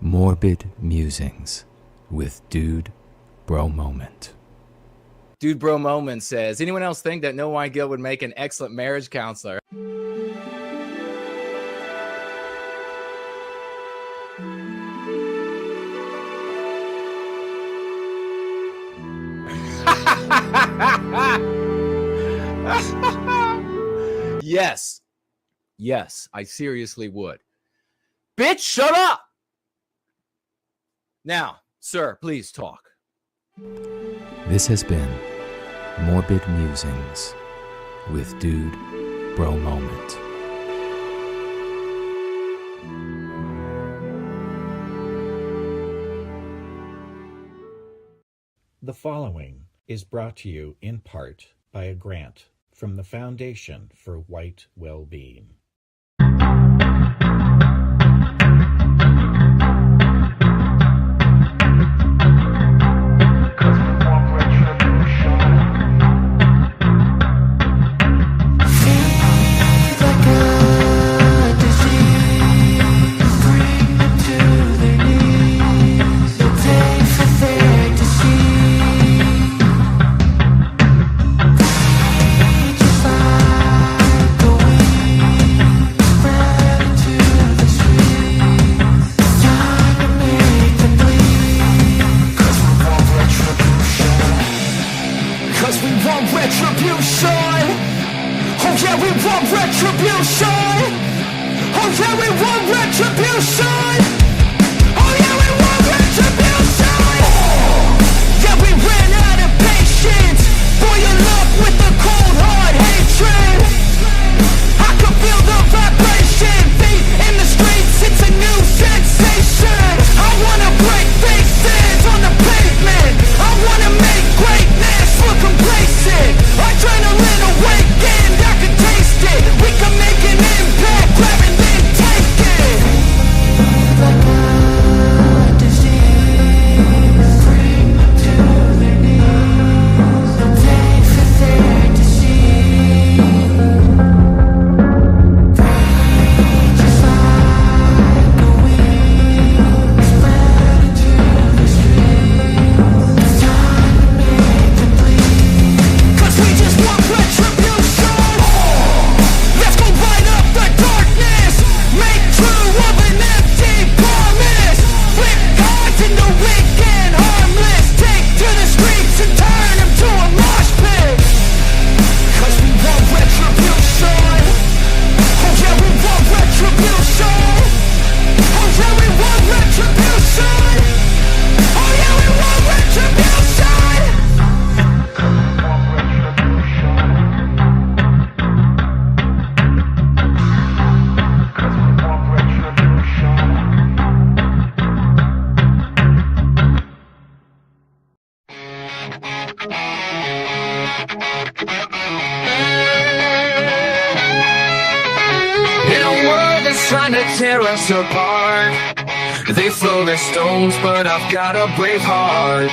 Morbid Musings with Dude Bro Moment. Dude Bro Moment says, anyone else think that No Wine Gil would make an excellent marriage counselor? Yes. Yes, I seriously would. Bitch, shut up! Now, sir, please talk. This has been Morbid Musings with Dude Bro Moment. The following is brought to you in part by a grant from the Foundation for White Wellbeing. Tear us apart. They throw their stones, but I've got a brave heart.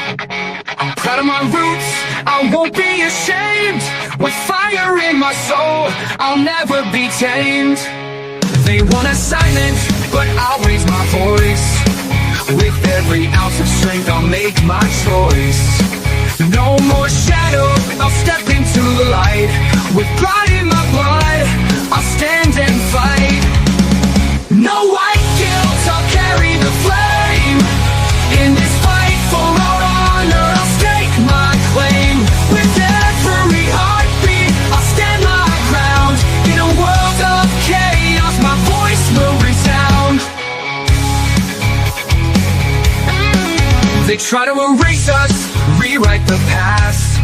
I'm proud of my roots, I won't be ashamed. With fire in my soul, I'll never be tamed. They want us silent, but I'll raise my voice. With every ounce of strength, I'll make my choice. No more shadows, I'll step into the light. With pride in my blood, I'll stand and fight. No white guilt, I'll carry the flame. In this fight for our honor, I'll stake my claim. With every heartbeat, I'll stand my ground. In a world of chaos, my voice will resound. They try to erase us, rewrite the past,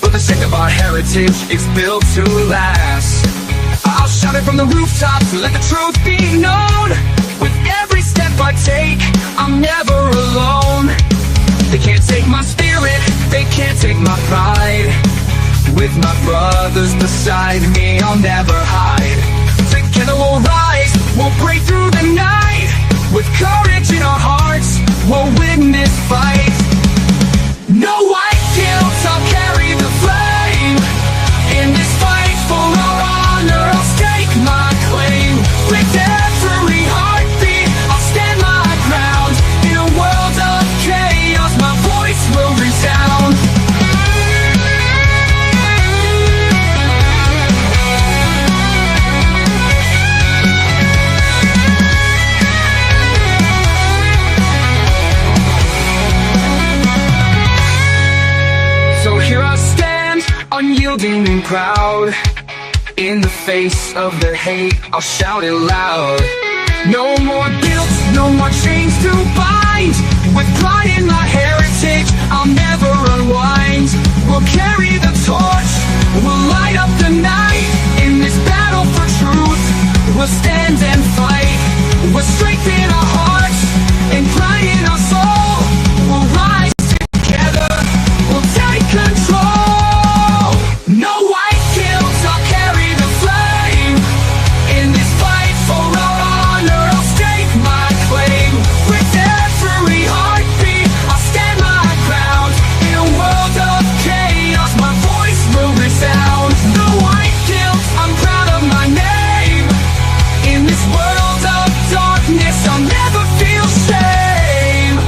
but the sake of our heritage is built to last. I'll shout it from the rooftops, let the truth be known. With every step I take, I'm never alone. They can't take my spirit, they can't take my pride. With my brothers beside me, I'll never hide. Together we'll rise, we'll break through the night. With courage in our hearts, we'll win this fight. No white guilt, I'll carry the flame. In this fight for our honor, I'll stake my claim. With every heartbeat, I'll stand my ground. unyielding and proud. In the face of their hate, I'll shout it loud. No more guilt, no more chains to bind. With pride in my heritage, I'll never unwind. We'll carry the torch, we'll light up the night. In this battle for truth, we'll stand and fight. With strength in our hearts and pride in our soul, we'll rise together, we'll take control. No white guilt, I'll carry the flame. In this fight for our honor, I'll stake my claim. With every heartbeat, I'll stand my ground. In a world of chaos, my voice will resound. No white guilt, I'm proud of my name. In this world of darkness, I'll never feel shame.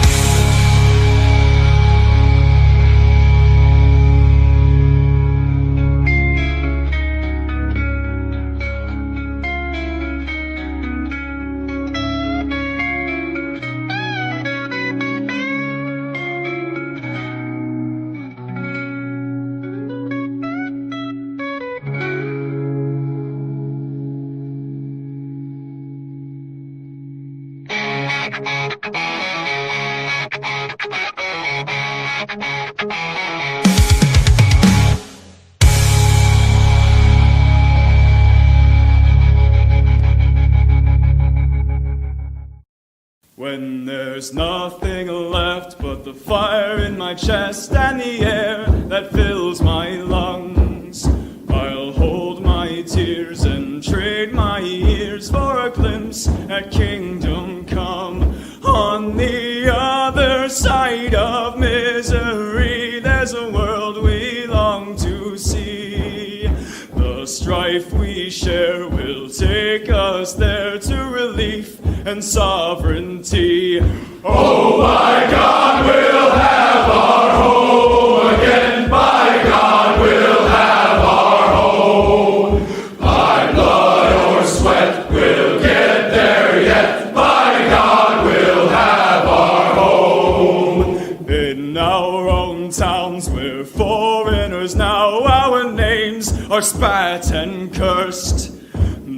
When there's nothing left but the fire in my chest and the air that fills my lungs, I'll hold my tears and trade my ears for a glimpse at kingdom come. On the other side of misery, there's a world we long to see. The strife we share will take us there to relief and sovereignty. Oh my God, we'll have our home again. By God, we'll have our home. By blood or sweat, we'll get there yet. By God, we'll have our home. In our own towns, we're foreigners now. Our names are spat and cursed.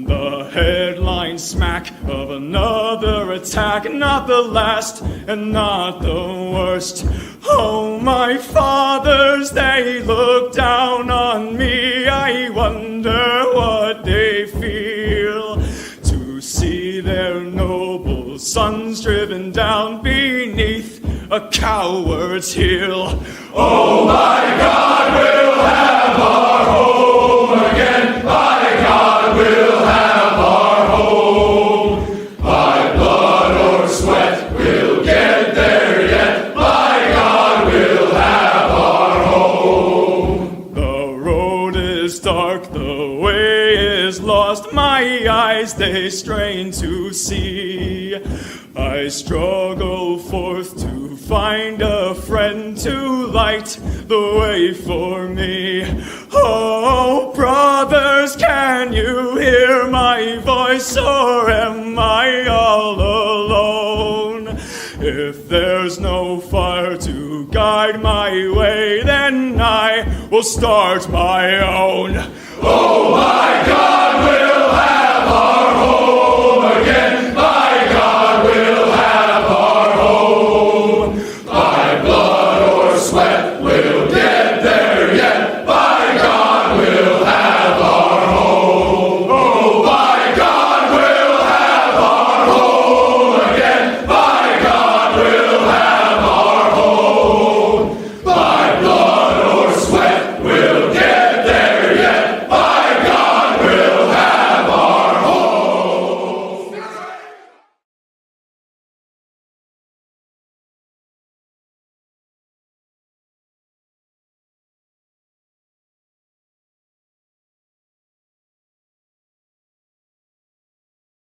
The headline smack of another attack, not the last and not the worst. Oh, my fathers, they look down on me. I wonder what they feel to see their noble sons driven down beneath a coward's heel. Oh, my God, we'll have our home again. By God, we'll have our home. By blood or sweat, we'll get there yet. By God, we'll have our home. The road is dark, the way is lost. My eyes, they strain to see. I struggle forth to find a friend to light the way for me. Oh, brothers, can you hear my voice, or am I all alone? If there's no fire to guide my way, then I will start my own. Oh my God, we'll have our home again. By God, we'll have our home. By blood or sweat, we'll get there yet. By God, we'll have our home. Oh, by God, we'll have our home again. By God, we'll have our home. By blood or sweat, we'll get there yet. By God, we'll have our home.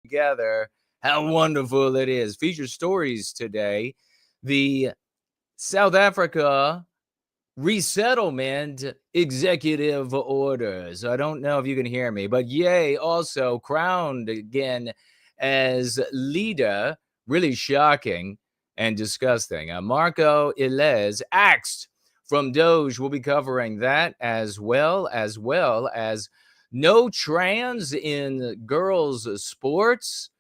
Together, how wonderful it is. Feature stories today. The South Africa Resettlement executive orders. I don't know if you can hear me, but Ye also crowned again as leader. Really shocking and disgusting. Marko Elez axed from DOGE. We'll be covering that as well as no trans in girls' sports.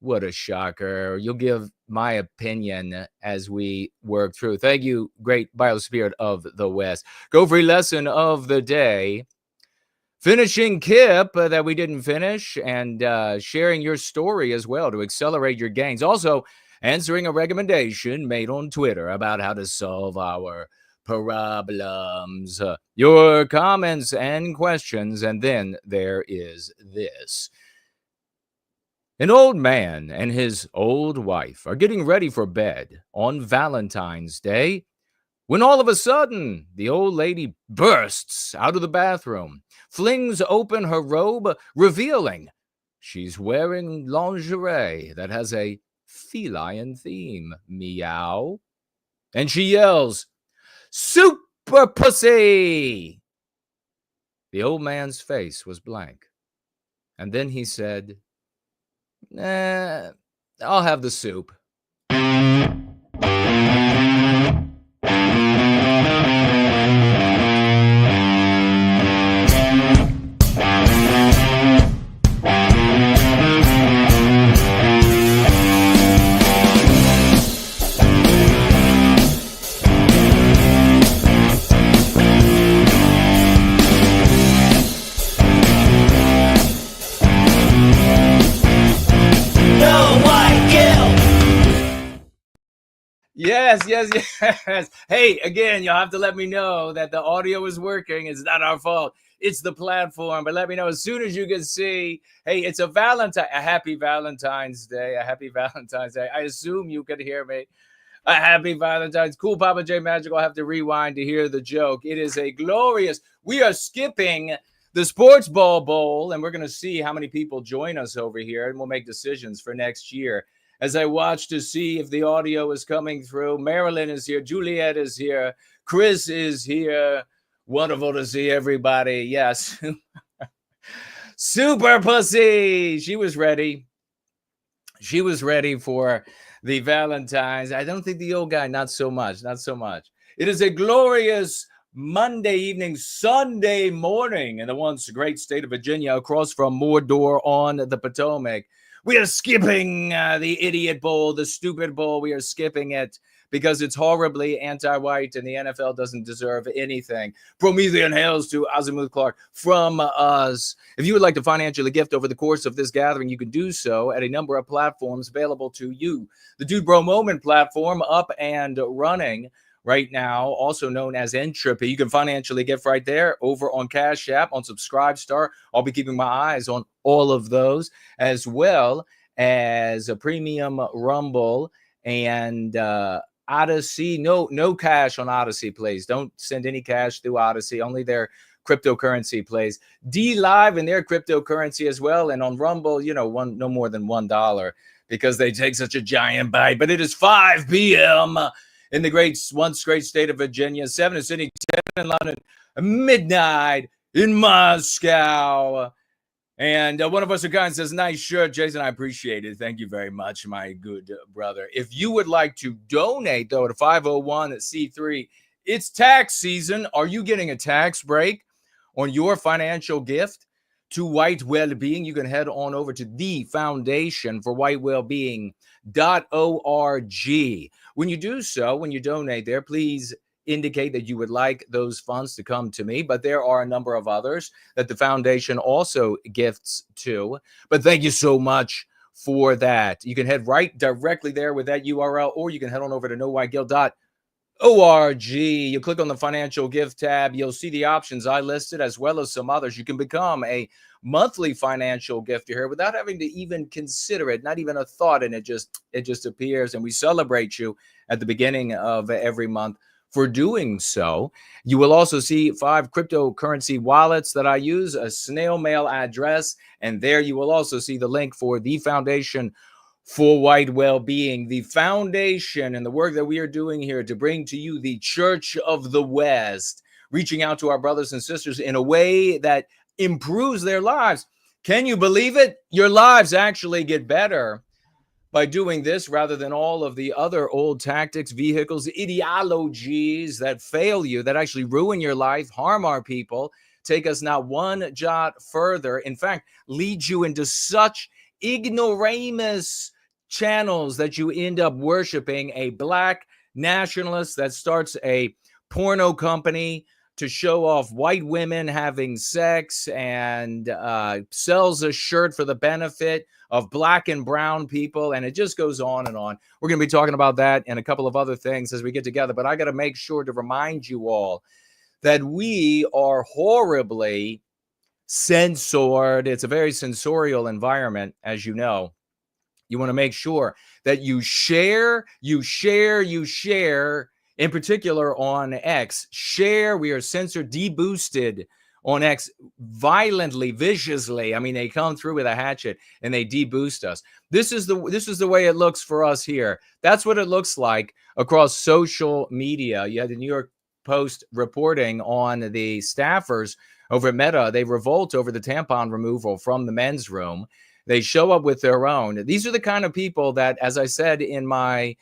What a shocker. You'll give my opinion as we work through. Thank you, great biospirit of the West. Go free lesson of the day. Finishing Kip that we didn't finish, and sharing your story as well to accelerate your gains. Also, answering a recommendation made on Twitter about how to solve our problems. Your comments and questions, and then there is this. An old man and his old wife are getting ready for bed on Valentine's Day when all of a sudden the old lady bursts out of the bathroom, flings open her robe, revealing she's wearing lingerie that has a feline theme. Meow. And she yells, "Super pussy!" The old man's face was blank. And then he said, I'll have the soup. Yes. Hey, again, you'll have to let me know that the audio is working. It's not our fault. It's the platform. But let me know as soon as you can see. Hey, it's a happy Valentine's Day. A happy Valentine's Day. I assume you could hear me. A happy Valentine's. Cool, Papa J Magic. I'll have to rewind to hear the joke. It is a glorious. We are skipping the Sports Ball Bowl, and we're going to see how many people join us over here, and we'll make decisions for next year. As I watch to see if the audio is coming through. Marilyn is here. Juliet is here. Chris is here. Wonderful to see everybody. Yes. Super pussy. She was ready. She was ready for the Valentine's. I don't think the old guy, not so much. It is a glorious Monday evening, Sunday morning in the once great state of Virginia, across from Mordor on the Potomac. We are skipping the idiot bowl, the stupid bowl. We are skipping it because it's horribly anti-white and the NFL doesn't deserve anything. Promethean hails to Azimuth Clark from us. If you would like to financially gift over the course of this gathering, you can do so at a number of platforms available to you. The Dude Bro Moment platform up and running right now, also known as Entropy. You can financially gift right there over on Cash App, on Subscribestar. I'll be keeping my eyes on all of those, as well as a premium Rumble and Odyssey. No cash on Odyssey, please. Don't send any cash through Odyssey. Only their cryptocurrency, please. D-Live and their cryptocurrency as well. And on Rumble, no more than $1 because they take such a giant bite. But it is 5 p.m. in the once great state of Virginia, 7 in Sydney, 10 in London, midnight in Moscow. And one of us who says, nice shirt, Jason, I appreciate it. Thank you very much, my good brother. If you would like to donate, though, to 501c3, it's tax season. Are you getting a tax break on your financial gift to White Wellbeing? You can head on over to the Foundation for White Wellbeing.org. When you do so, when you donate there, please indicate that you would like those funds to come to me, but there are a number of others that the foundation also gifts to. But thank you so much for that. You can head right directly there with that URL, or you can head on over to knowwhiteguild.org. You click on the financial gift tab. You'll see the options I listed as well as some others. You can become a monthly financial gifter here without having to even consider it, not even a thought, and it just appears. And we celebrate you at the beginning of every month for doing so. You will also see 5 cryptocurrency wallets that I use, a snail mail address, and there you will also see the link for the Foundation for White Wellbeing, the foundation and the work that we are doing here to bring to you the Church of the West, reaching out to our brothers and sisters in a way that improves their lives. Can you believe it? Your lives actually get better by doing this rather than all of the other old tactics, vehicles, ideologies that fail you, that actually ruin your life, harm our people, take us not one jot further. In fact, lead you into such ignoramus channels that you end up worshiping a black nationalist that starts a porno company to show off white women having sex and sells a shirt for the benefit of black and brown people. And it just goes on and on. We're going to be talking about that and a couple of other things as we get together. But I got to make sure to remind you all that we are horribly censored. It's a very censorial environment, as you know. You want to make sure that you share, in particular on X. Share. We are censored, deboosted on X violently, viciously. I mean, they come through with a hatchet and they deboost us. This is the way it looks for us here. That's what it looks like across social media. You had the New York Post reporting on the staffers over at Meta. They revolt over the tampon removal from the men's room. They show up with their own. These are the kind of people that, as I said in my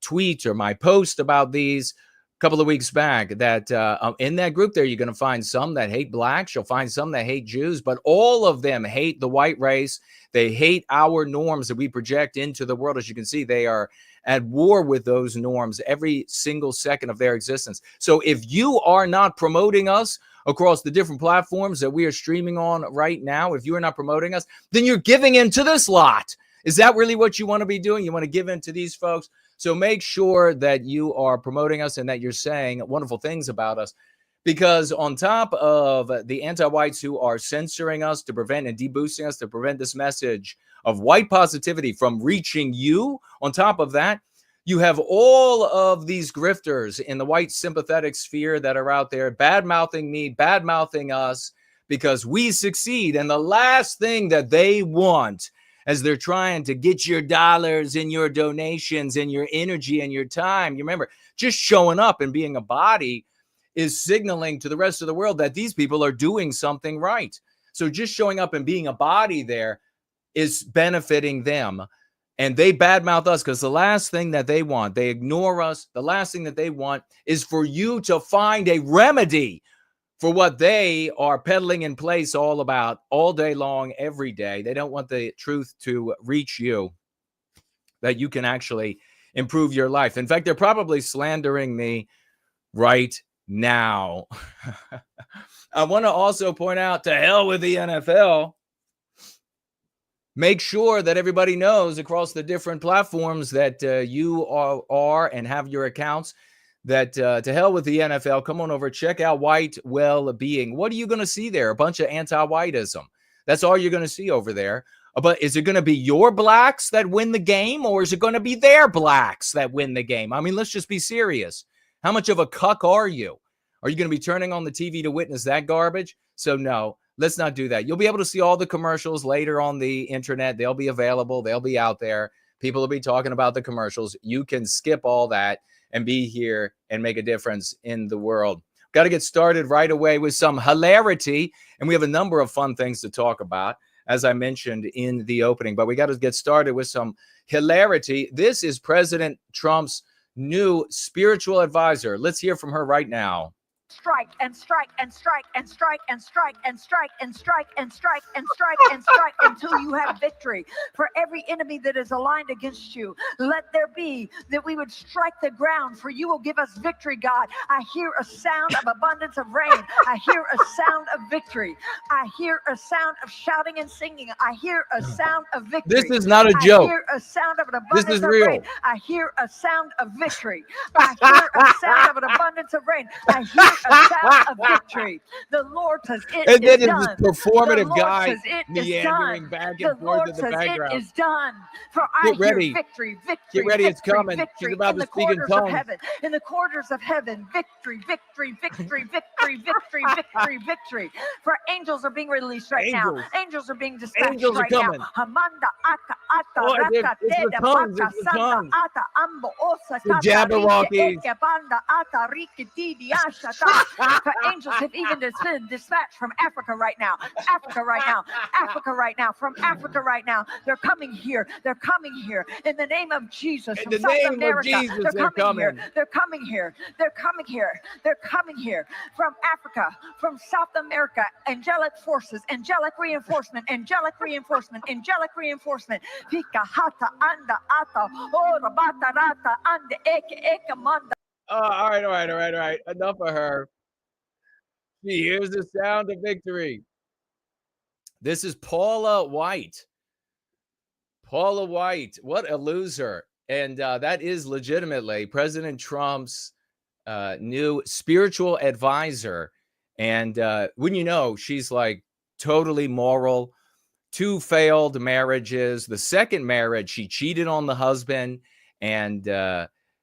tweet or my post about these a couple of weeks back, that in that group there, you're going to find some that hate blacks. You'll find some that hate Jews, but all of them hate the white race. They hate our norms that we project into the world. As you can see, they are at war with those norms every single second of their existence. So if you are not promoting us across the different platforms that we are streaming on right now, if you are not promoting us, then you're giving in to this lot. Is that really what you want to be doing? You want to give in to these folks? So make sure that you are promoting us and that you're saying wonderful things about us. Because on top of the anti-whites who are censoring us to prevent and deboosting us to prevent this message of white positivity from reaching you, on top of that, you have all of these grifters in the white sympathetic sphere that are out there bad-mouthing me, bad-mouthing us because we succeed. And the last thing that they want as they're trying to get your dollars and your donations and your energy and your time, you remember, just showing up and being a body is signaling to the rest of the world that these people are doing something right. So just showing up and being a body there is benefiting them. And they badmouth us because the last thing that they want, they ignore us. The last thing that they want is for you to find a remedy for what they are peddling in place all day long, every day. They don't want the truth to reach you, that you can actually improve your life. In fact, they're probably slandering me right now. I want to also point out, to hell with the NFL. Make sure that everybody knows across the different platforms that you are and have your accounts, that to hell with the NFL. Come on over, check out White Wellbeing. What are you going to see there? A bunch of anti-whiteism. That's all you're going to see over there. But is it going to be your blacks that win the game, or is it going to be their blacks that win the game? I mean, let's just be serious. How much of a cuck are you? Are you going to be turning on the TV to witness that garbage? So no. Let's not do that. You'll be able to see all the commercials later on the internet. They'll be available. They'll be out there. People will be talking about the commercials. You can skip all that and be here and make a difference in the world. Got to get started right away with some hilarity. And we have a number of fun things to talk about, as I mentioned in the opening. But we got to get started with some hilarity. This is President Trump's new spiritual advisor. Let's hear from her right now. Strike and strike and strike and strike and strike and strike and strike and strike and strike and strike until you have victory. For every enemy that is aligned against you, let there be that we would strike the ground, for you will give us victory, God. I hear a sound of abundance of rain. I hear a sound of victory. I hear a sound of shouting and singing. I hear a sound of victory. This is not a joke. I hear a sound of an abundance this is of real. rain. I hear a sound of victory. I hear a sound of an abundance of rain. I hear a sound of victory. The Lord says it and then is it's done. this performative guy meandering back and forth in the background. It is done. For Get I ready. hear victory, victory, Get ready, victory, it's coming. victory She's about in to the speak in corridors of tongues. heaven. In the corridors of heaven, victory, victory, victory, victory, victory, victory, victory. For angels are being released right now. Angels are being dispatched Angels are right coming. now. Hamanda aka Oh, it's the tongues. It's the tongues. The Jabberwockies. For angels have even been dispatched from Africa right now. Africa right now. Africa right now. From Africa right now. They're coming here. They're coming here. In the name of Jesus. In From the name South of America. Jesus, they're coming here. coming. They're coming here. They're coming here. They're coming here. From Africa. From South America. Angelic forces. Angelic reinforcement. Angelic reinforcement. Angelic reinforcement. Pika hata anda ata. Ora bata rata anda eke eke manda. All right. Enough of her. She hears the sound of victory. This is Paula White. Paula White, what a loser. And that is legitimately President Trump's new spiritual advisor. And wouldn't you know, she's like totally moral. 2 failed marriages. The second marriage, she cheated on the husband. And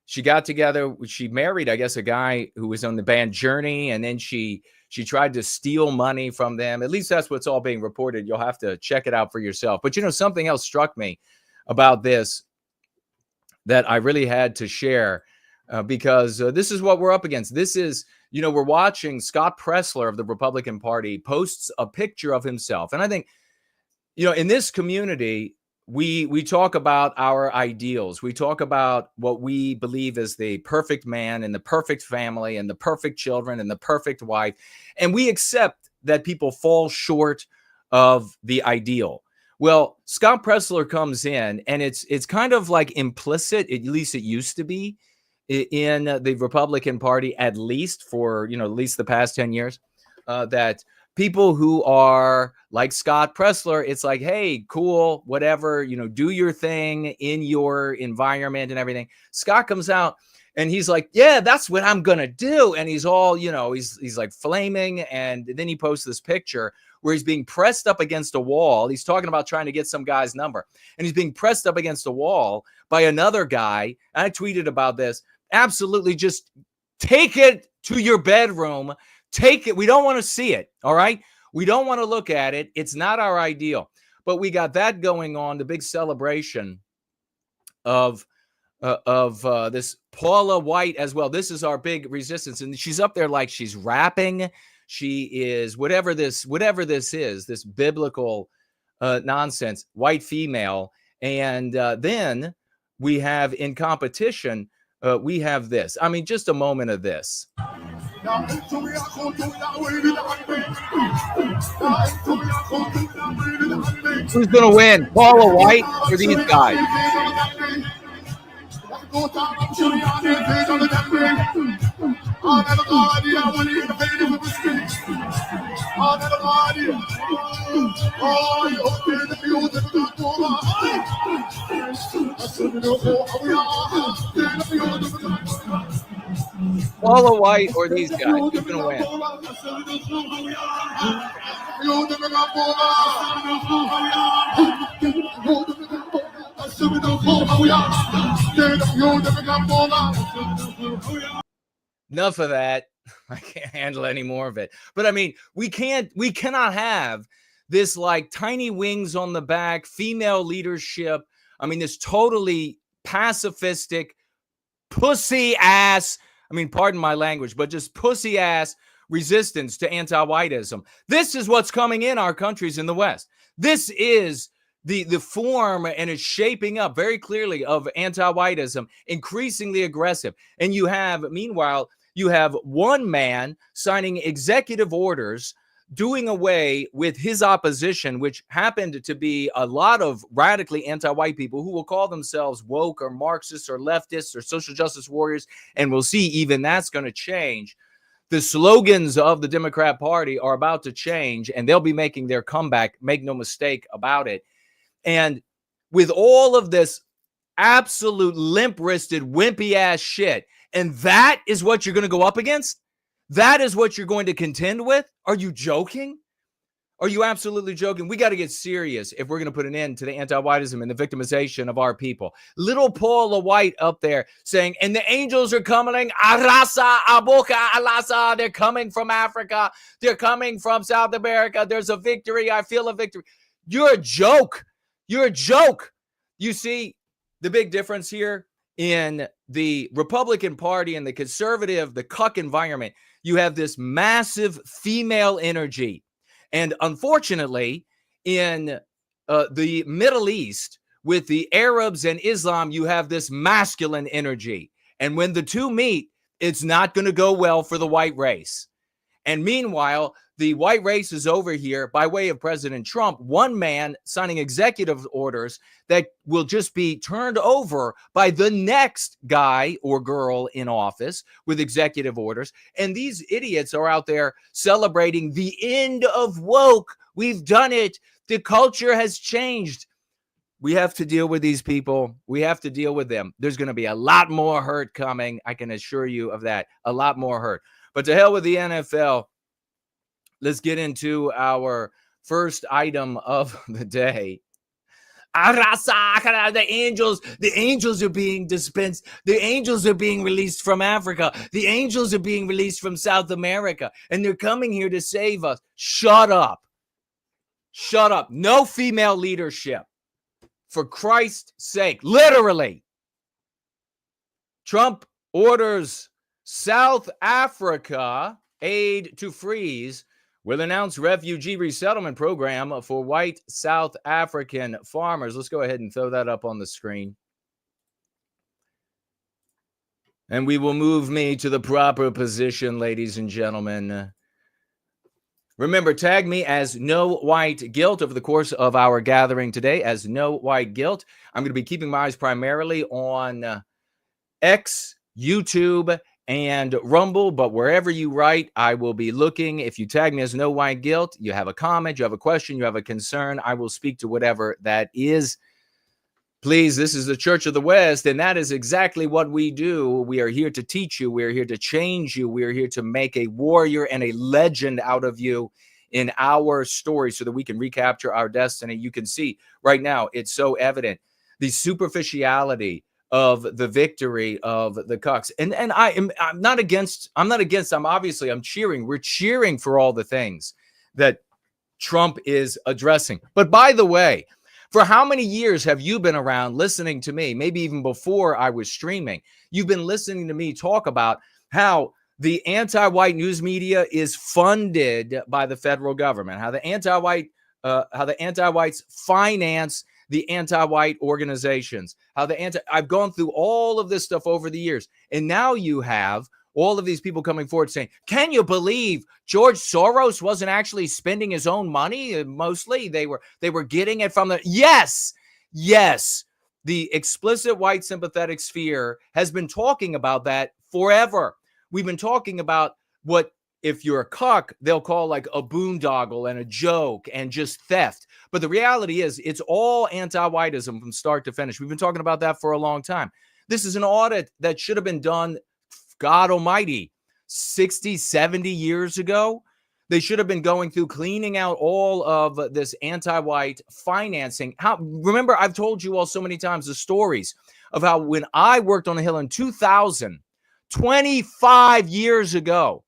she got together. She married, I guess, a guy who was on the band Journey. And then she tried to steal money from them. At least that's what's all being reported. You'll have to check it out for yourself. But, you know, something else struck me about this that I really had to share because this is what we're up against. This is, you know, we're watching Scott Presler of the Republican Party posts a picture of himself. And I think, you know, in this community, we talk about our ideals. We talk about what we believe is the perfect man and the perfect family and the perfect children and the perfect wife. And we accept that people fall short of the ideal. Well, Scott Presler comes in and it's kind of like implicit, at least it used to be in the Republican Party, at least for, you know, at least the past 10 years, that people who are like Scott Presler, it's like, hey, cool, whatever, you know, do your thing in your environment and everything. Scott comes out and he's like, yeah, that's what I'm going to do. And he's all, you know, he's like flaming. And then he posts this picture where he's being pressed up against a wall. He's talking about trying to get some guy's number. And he's being pressed up against a wall by another guy. I tweeted about this. Absolutely, just take it to your bedroom. Take it. We don't want to see it. All right. We don't want to look at it. It's not our ideal. But we got that going on. The big celebration of this Paula White as well. This is our big resistance. And she's up there like she's rapping. She is whatever this is, this biblical nonsense, white female. And then we have in competition, we have this. I mean, just a moment of this. Who's going to win, Paula White or these guys? Paula White or these guys? Who's going to win? Enough of that. I can't handle any more of it. But I mean, we cannot have this like tiny wings on the back, female leadership. I mean, this totally pacifistic, pussy ass, I mean, pardon my language, but just pussy ass resistance to anti-whiteism. This is what's coming in our countries in the West. This is the form, and it's shaping up very clearly, of anti-whiteism, increasingly aggressive. And you have, meanwhile, you have one man signing executive orders doing away with his opposition, which happened to be a lot of radically anti-white people who will call themselves woke or Marxists or leftists or social justice warriors. And we'll see even that's going to change. The slogans of the Democrat Party are about to change, and they'll be making their comeback. Make no mistake about it. And with all of this absolute limp-wristed, wimpy-ass shit, and that is what you're going to go up against? That is what you're going to contend with? Are you joking? Are you absolutely joking? We got to get serious if we're going to put an end to the anti-whiteism and the victimization of our people. Little Paula White up there saying, and the angels are coming, Arasa, Aboka, Alasa, they're coming from Africa. They're coming from South America. There's a victory. I feel a victory. You're a joke. You're a joke. You see the big difference here in the Republican Party and the conservative, the cuck environment. You have this massive female energy. And unfortunately, in the Middle East, with the Arabs and Islam, you have this masculine energy. And when the two meet, it's not going to go well for the white race. And meanwhile, the white race is over here by way of President Trump, one man signing executive orders that will just be turned over by the next guy or girl in office with executive orders. And these idiots are out there celebrating the end of woke. We've done it. The culture has changed. We have to deal with these people. We have to deal with them. There's going to be a lot more hurt coming. I can assure you of that. A lot more hurt. But to hell with the NFL. Let's get into our first item of the day. The angels are being dispensed. The angels are being released from Africa. The angels are being released from South America. And they're coming here to save us. Shut up. Shut up. No female leadership. For Christ's sake. Literally. Trump orders South Africa aid to freeze will announce refugee resettlement program for white South African farmers. Let's go ahead and throw that up on the screen. And we will move me to the proper position, ladies and gentlemen. Remember, tag me as No White Guilt over the course of our gathering today as No White Guilt. I'm going to be keeping my eyes primarily on X, YouTube, and Rumble, but wherever you write, I will be looking. If you tag me as No White Guilt, you have a comment, you have a question, you have a concern, I will speak to whatever that is. Please, this is the Church of the West, and that is exactly what we do. We are here to teach you. We are here to change you. We are here to make a warrior and a legend out of you in our story so that we can recapture our destiny. You can see right now, it's so evident. The superficiality of the victory of the cucks. And I'm not against, I'm cheering. We're cheering for all the things that Trump is addressing. But by the way, for how many years have you been around listening to me? Maybe even before I was streaming, you've been listening to me talk about how the anti-white news media is funded by the federal government, how the anti-whites finance the anti-white organizations, I've gone through all of this stuff over the years. And now you have all of these people coming forward saying, can you believe George Soros wasn't actually spending his own money? Mostly they were getting it from the, yes. The explicit white sympathetic sphere has been talking about that forever. We've been talking about what, if you're a cuck, they'll call like a boondoggle and a joke and just theft. But the reality is it's all anti-whiteism from start to finish. We've been talking about that for a long time. This is an audit that should have been done, God almighty, 60, 70 years ago. They should have been going through cleaning out all of this anti-white financing. Remember, I've told you all so many times the stories of how when I worked on the Hill in 2000, 25 years ago,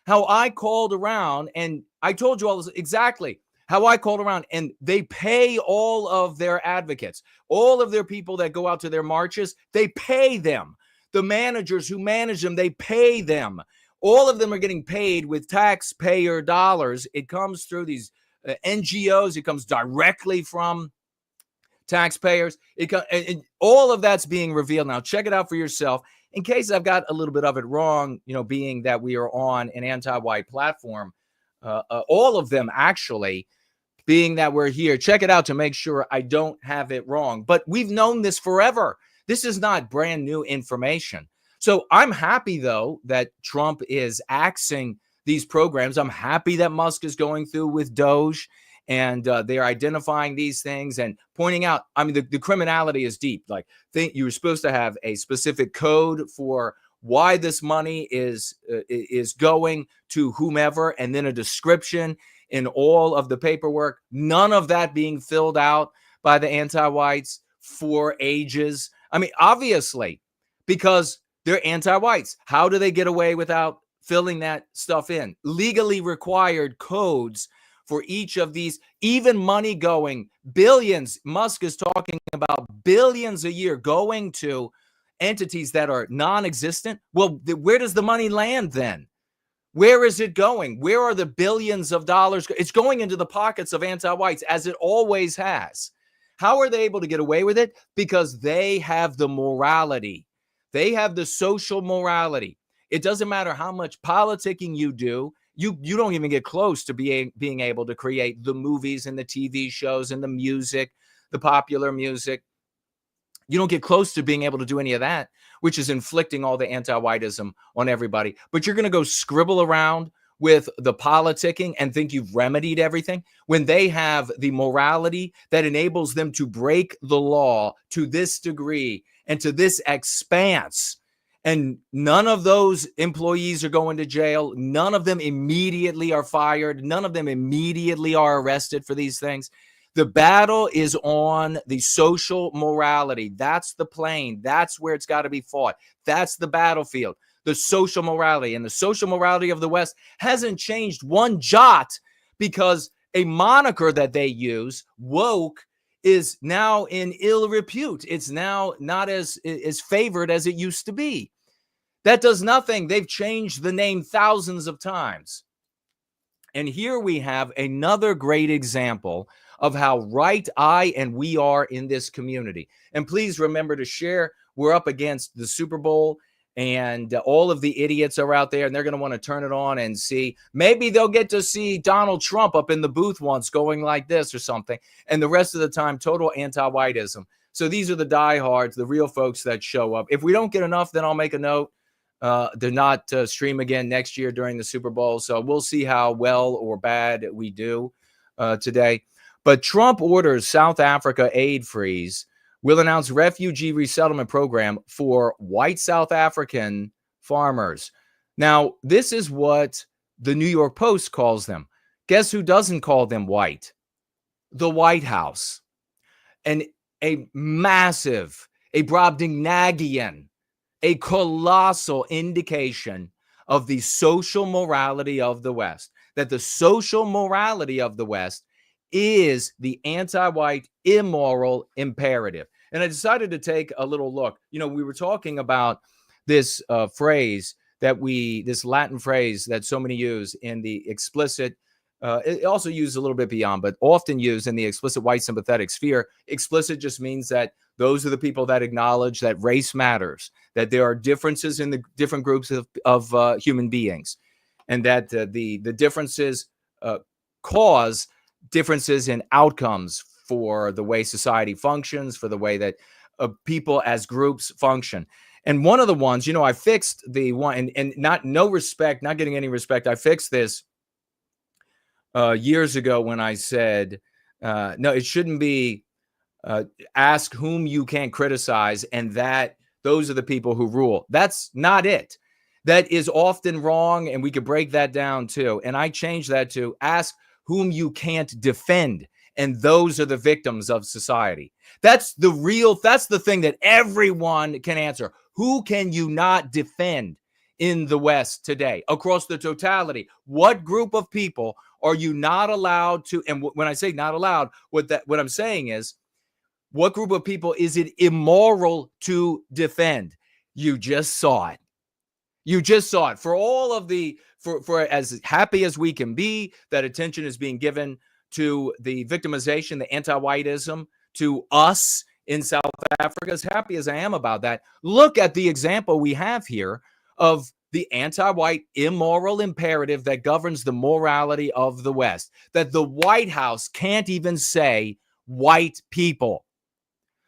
how I called around, and I told you all this exactly how I called around, and they pay all of their advocates, all of their people that go out to their marches, they pay them. The managers who manage them, they pay them. All of them are getting paid with taxpayer dollars. It comes through these NGOs. It comes directly from taxpayers. And all of that's being revealed now. Check it out for yourself. In case I've got a little bit of it wrong, being that we are on an anti-white platform, all of them actually, being that we're here, check it out to make sure I don't have it wrong. But we've known this forever. This is not brand new information. So I'm happy, though, that Trump is axing these programs. I'm happy that Musk is going through with DOGE, and they're identifying these things and pointing out, the criminality is deep. Like, you're supposed to have a specific code for why this money is going to whomever, and then a description in all of the paperwork. None of that being filled out by the anti-whites for ages. Obviously, because they're anti-whites. How do they get away without filling that stuff in? Legally required codes for each of these, even money going, billions. Musk is talking about billions a year going to entities that are non-existent. Well, where does the money land then? Where is it going? Where are the billions of dollars? It's going into the pockets of anti-whites, as it always has. How are they able to get away with it? Because they have the morality. They have the social morality. It doesn't matter how much politicking you do. You don't even get close to being able to create the movies and the TV shows and the music, the popular music. You don't get close to being able to do any of that, which is inflicting all the anti-whiteism on everybody. But you're going to go scribble around with the politicking and think you've remedied everything when they have the morality that enables them to break the law to this degree and to this expanse. And none of those employees are going to jail. None of them immediately are fired. None of them immediately are arrested for these things. The battle is on the social morality. That's the plane. That's where it's got to be fought. That's the battlefield, the social morality. And the social morality of the West hasn't changed one jot because a moniker that they use, woke, is now in ill repute. It's now not as favored as it used to be. That does nothing. They've changed the name thousands of times. And here we have another great example of how right I and we are in this community. And please remember to share. We're up against the Super Bowl, and all of the idiots are out there, and they're going to want to turn it on and see. Maybe they'll get to see Donald Trump up in the booth once going like this or something. And the rest of the time, total anti-whiteism. So these are the diehards, the real folks that show up. If we don't get enough, then I'll make a note to not stream again next year during the Super Bowl. So we'll see how well or bad we do today. But Trump orders South Africa aid freeze, will announce refugee resettlement program for white South African farmers. Now, this is what the New York Post calls them. Guess who doesn't call them white? The White House. And a massive, a Brobdingnagian, a colossal indication of the social morality of the West, that the social morality of the West is the anti-white immoral imperative. And I decided to take a little look. You know, we were talking about this phrase this Latin phrase that so many use in the explicit, it also used a little bit beyond, but often used in the explicit white sympathetic sphere. Explicit just means that those are the people that acknowledge that race matters, that there are differences in the different groups of human beings, and that the differences cause differences in outcomes for the way society functions, for the way that people as groups function. And one of the ones, you know, I fixed the one, and not getting any respect. I fixed this years ago when I said, no, it shouldn't be ask whom you can criticize, and that those are the people who rule. That's not it. That is often wrong, and we could break that down too. And I changed that to ask whom you can't defend, and those are the victims of society. That's the thing that everyone can answer. Who can you not defend in the West today across the totality? What group of people are you not allowed to? And when I say not allowed, what I'm saying is, what group of people is it immoral to defend? You just saw it. You just saw it. For all of for as happy as we can be that attention is being given to the victimization, the anti-whiteism, to us in South Africa, as happy as I am about that, look at the example we have here of the anti-white immoral imperative that governs the morality of the West, that the White House can't even say white people.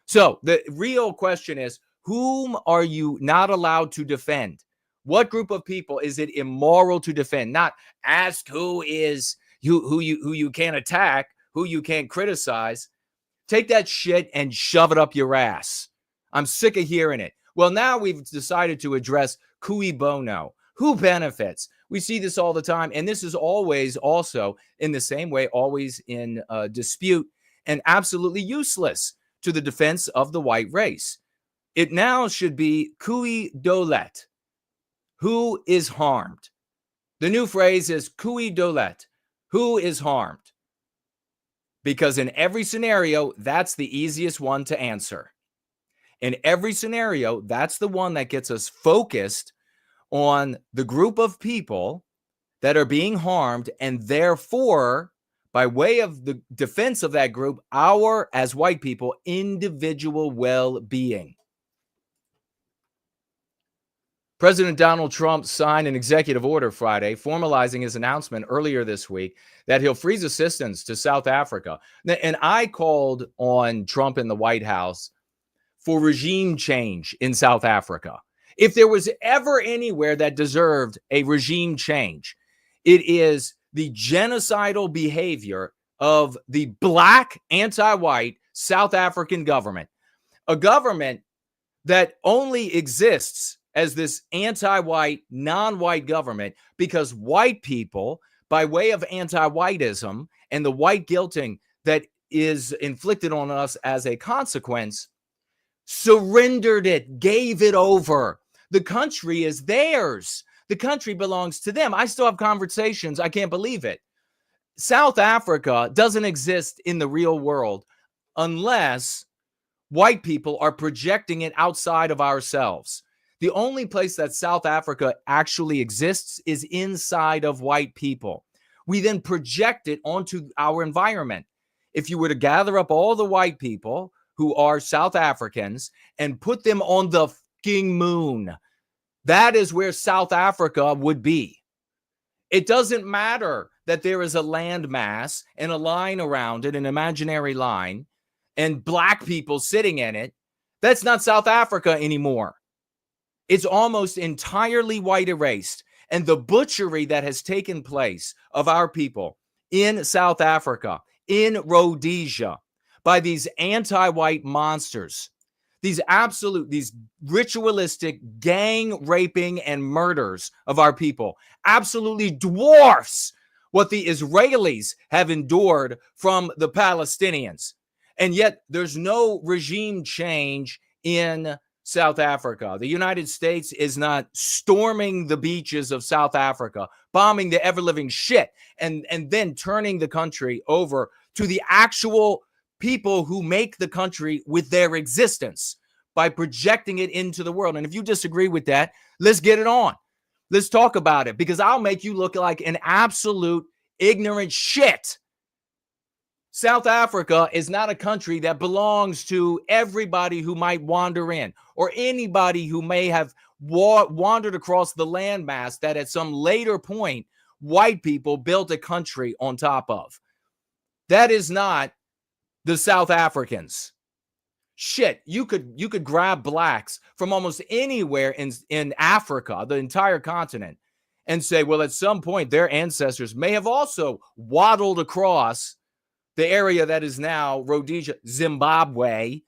So the real question is, whom are you not allowed to defend? What group of people is it immoral to defend? Not ask who you can't attack, who you can't criticize. Take that shit and shove it up your ass. I'm sick of hearing it. Well, now we've decided to address cui bono. Who benefits? We see this all the time, and this is always also in the same way, always in dispute and absolutely useless to the defense of the white race. It now should be cui dolet. Who is harmed? The new phrase is cui dolet. Who is harmed? Because in every scenario, that's the easiest one to answer. In every scenario, that's the one that gets us focused on the group of people that are being harmed, and therefore, by way of the defense of that group, our, as white people, individual well-being. President Donald Trump signed an executive order Friday, formalizing his announcement earlier this week that he'll freeze assistance to South Africa. And I called on Trump in the White House for regime change in South Africa. If there was ever anywhere that deserved a regime change, it is the genocidal behavior of the black, anti-white South African government, a government that only exists as this anti-white, non-white government because white people, by way of anti-whiteism and the white guilting that is inflicted on us as a consequence, surrendered it, gave it over. The country is theirs. The country belongs to them. I still have conversations. I can't believe it. South Africa doesn't exist in the real world unless white people are projecting it outside of ourselves. The only place that South Africa actually exists is inside of white people. We then project it onto our environment. If you were to gather up all the white people who are South Africans and put them on the fucking moon, that is where South Africa would be. It doesn't matter that there is a landmass and a line around it, an imaginary line, and black people sitting in it. That's not South Africa anymore. It's almost entirely white erased. And the butchery that has taken place of our people in South Africa, in Rhodesia, by these anti-white monsters, these ritualistic gang raping and murders of our people absolutely dwarfs what the Israelis have endured from the Palestinians. And yet there's no regime change in South Africa. The United States is not storming the beaches of South Africa, bombing the ever-living shit, and then turning the country over to the actual people who make the country with their existence by projecting it into the world. And if you disagree with that, let's get it on. Let's talk about it, because I'll make you look like an absolute ignorant shit. South Africa is not a country that belongs to everybody who might wander in, or anybody who may have wandered across the landmass that at some later point white people built a country on top of. That is not the South Africans. Shit, you could grab blacks from almost anywhere in Africa, the entire continent, and say, well, at some point their ancestors may have also waddled across the area that is now Rhodesia, Zimbabwe,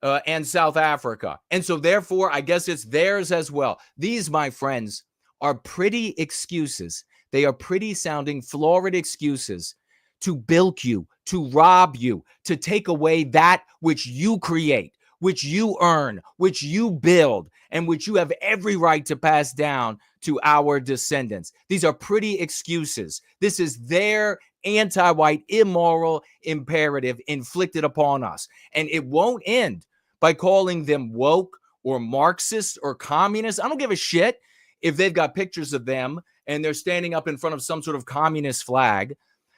and South Africa. And so therefore, I guess it's theirs as well. These, my friends, are pretty excuses. They are pretty sounding florid excuses to bilk you, to rob you, to take away that which you create, which you earn, which you build, and which you have every right to pass down to our descendants. These are pretty excuses. This is their anti-white, immoral imperative inflicted upon us. And it won't end by calling them woke or Marxist or communist. I don't give a shit if they've got pictures of them and they're standing up in front of some sort of communist flag.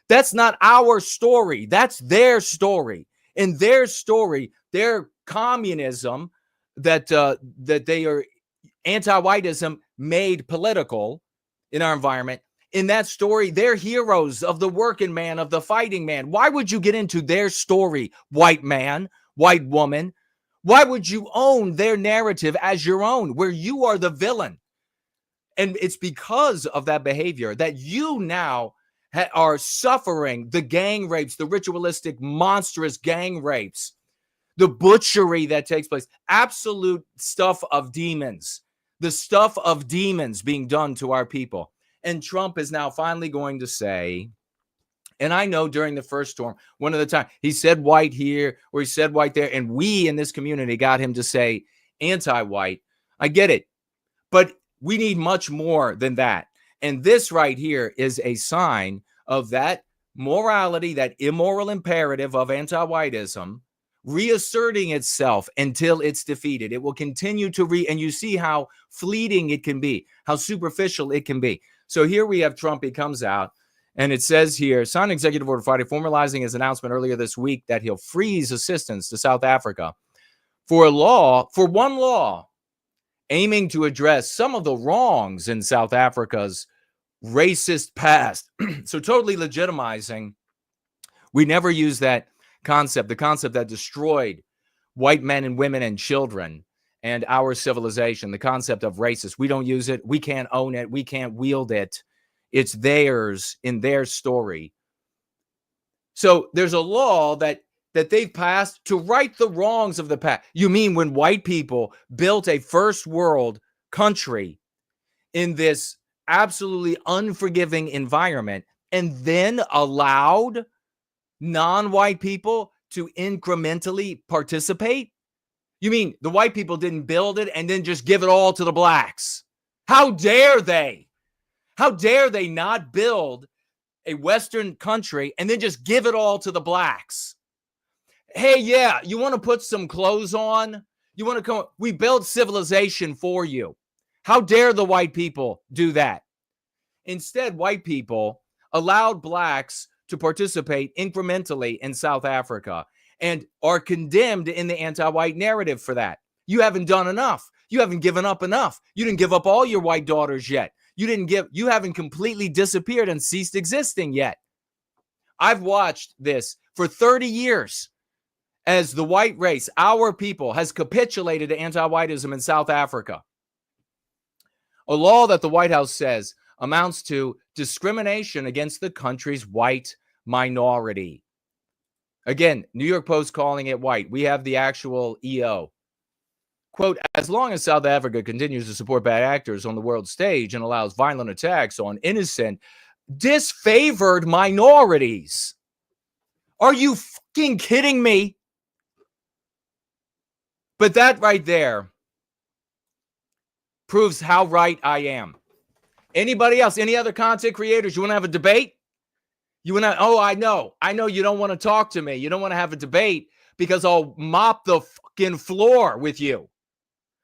That's not our story. That's their story. In their story, their communism that they are anti-whiteism made political in our environment. In that story, they're heroes of the working man, of the fighting man. Why would you get into their story, white man, white woman? Why would you own their narrative as your own, where you are the villain? And it's because of that behavior that you now are suffering the gang rapes, the ritualistic, monstrous gang rapes, the butchery that takes place, absolute stuff of demons, the stuff of demons being done to our people. And Trump is now finally going to say, and I know during the first storm, one of the time he said white here or he said white there, and we in this community got him to say anti-white. I get it, but we need much more than that. And this right here is a sign of that morality, that immoral imperative of anti-whiteism, reasserting itself until it's defeated. It will continue to and you see how fleeting it can be, how superficial it can be. So here we have Trump. He comes out and it says here, signed executive order Friday formalizing his announcement earlier this week that he'll freeze assistance to South Africa for one law aiming to address some of the wrongs in South Africa's racist past. So totally legitimizing. We never use that concept, the concept that destroyed white men and women and children and our civilization, the concept of racist. We don't use it. We can't own it. We can't wield it. It's theirs in their story. So there's a law that they've passed to right the wrongs of the past. You mean when white people built a first world country in this absolutely unforgiving environment and then allowed non-white people to incrementally participate? You mean the white people didn't build it and then just give it all to the blacks? How dare they? How dare they not build a Western country and then just give it all to the blacks? Hey, yeah, you want to put some clothes on? You want to come? We built civilization for you. How dare the white people do that? Instead, white people allowed blacks to participate incrementally in South Africa and are condemned in the anti-white narrative for that. You haven't done enough. You haven't given up enough. You didn't give up all your white daughters yet. You haven't completely disappeared and ceased existing yet. I've watched this for 30 years as the white race, our people, has capitulated to anti-whiteism in South Africa. A law that the White House says amounts to discrimination against the country's white minority. Again, New York Post calling it white. We have the actual EO. Quote, as long as South Africa continues to support bad actors on the world stage and allows violent attacks on innocent, disfavored minorities. Are you fucking kidding me? But that right there proves how right I am. Anybody else? Any other content creators? You want to have a debate? I know you don't want to talk to me. You don't want to have a debate because I'll mop the fucking floor with you.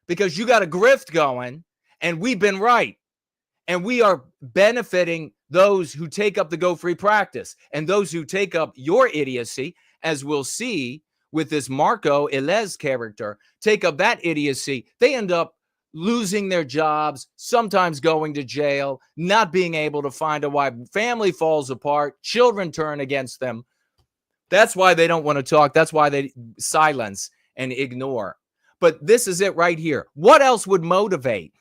Because you got a grift going and we've been right. And we are benefiting those who take up the go free practice and those who take up your idiocy, as we'll see with this Marko Elez character, take up that idiocy. They end up losing their jobs, sometimes going to jail, not being able to find a wife. Family falls apart. Children turn against them. That's why they don't want to talk. That's why they silence and ignore. But this is it right here. What else would motivate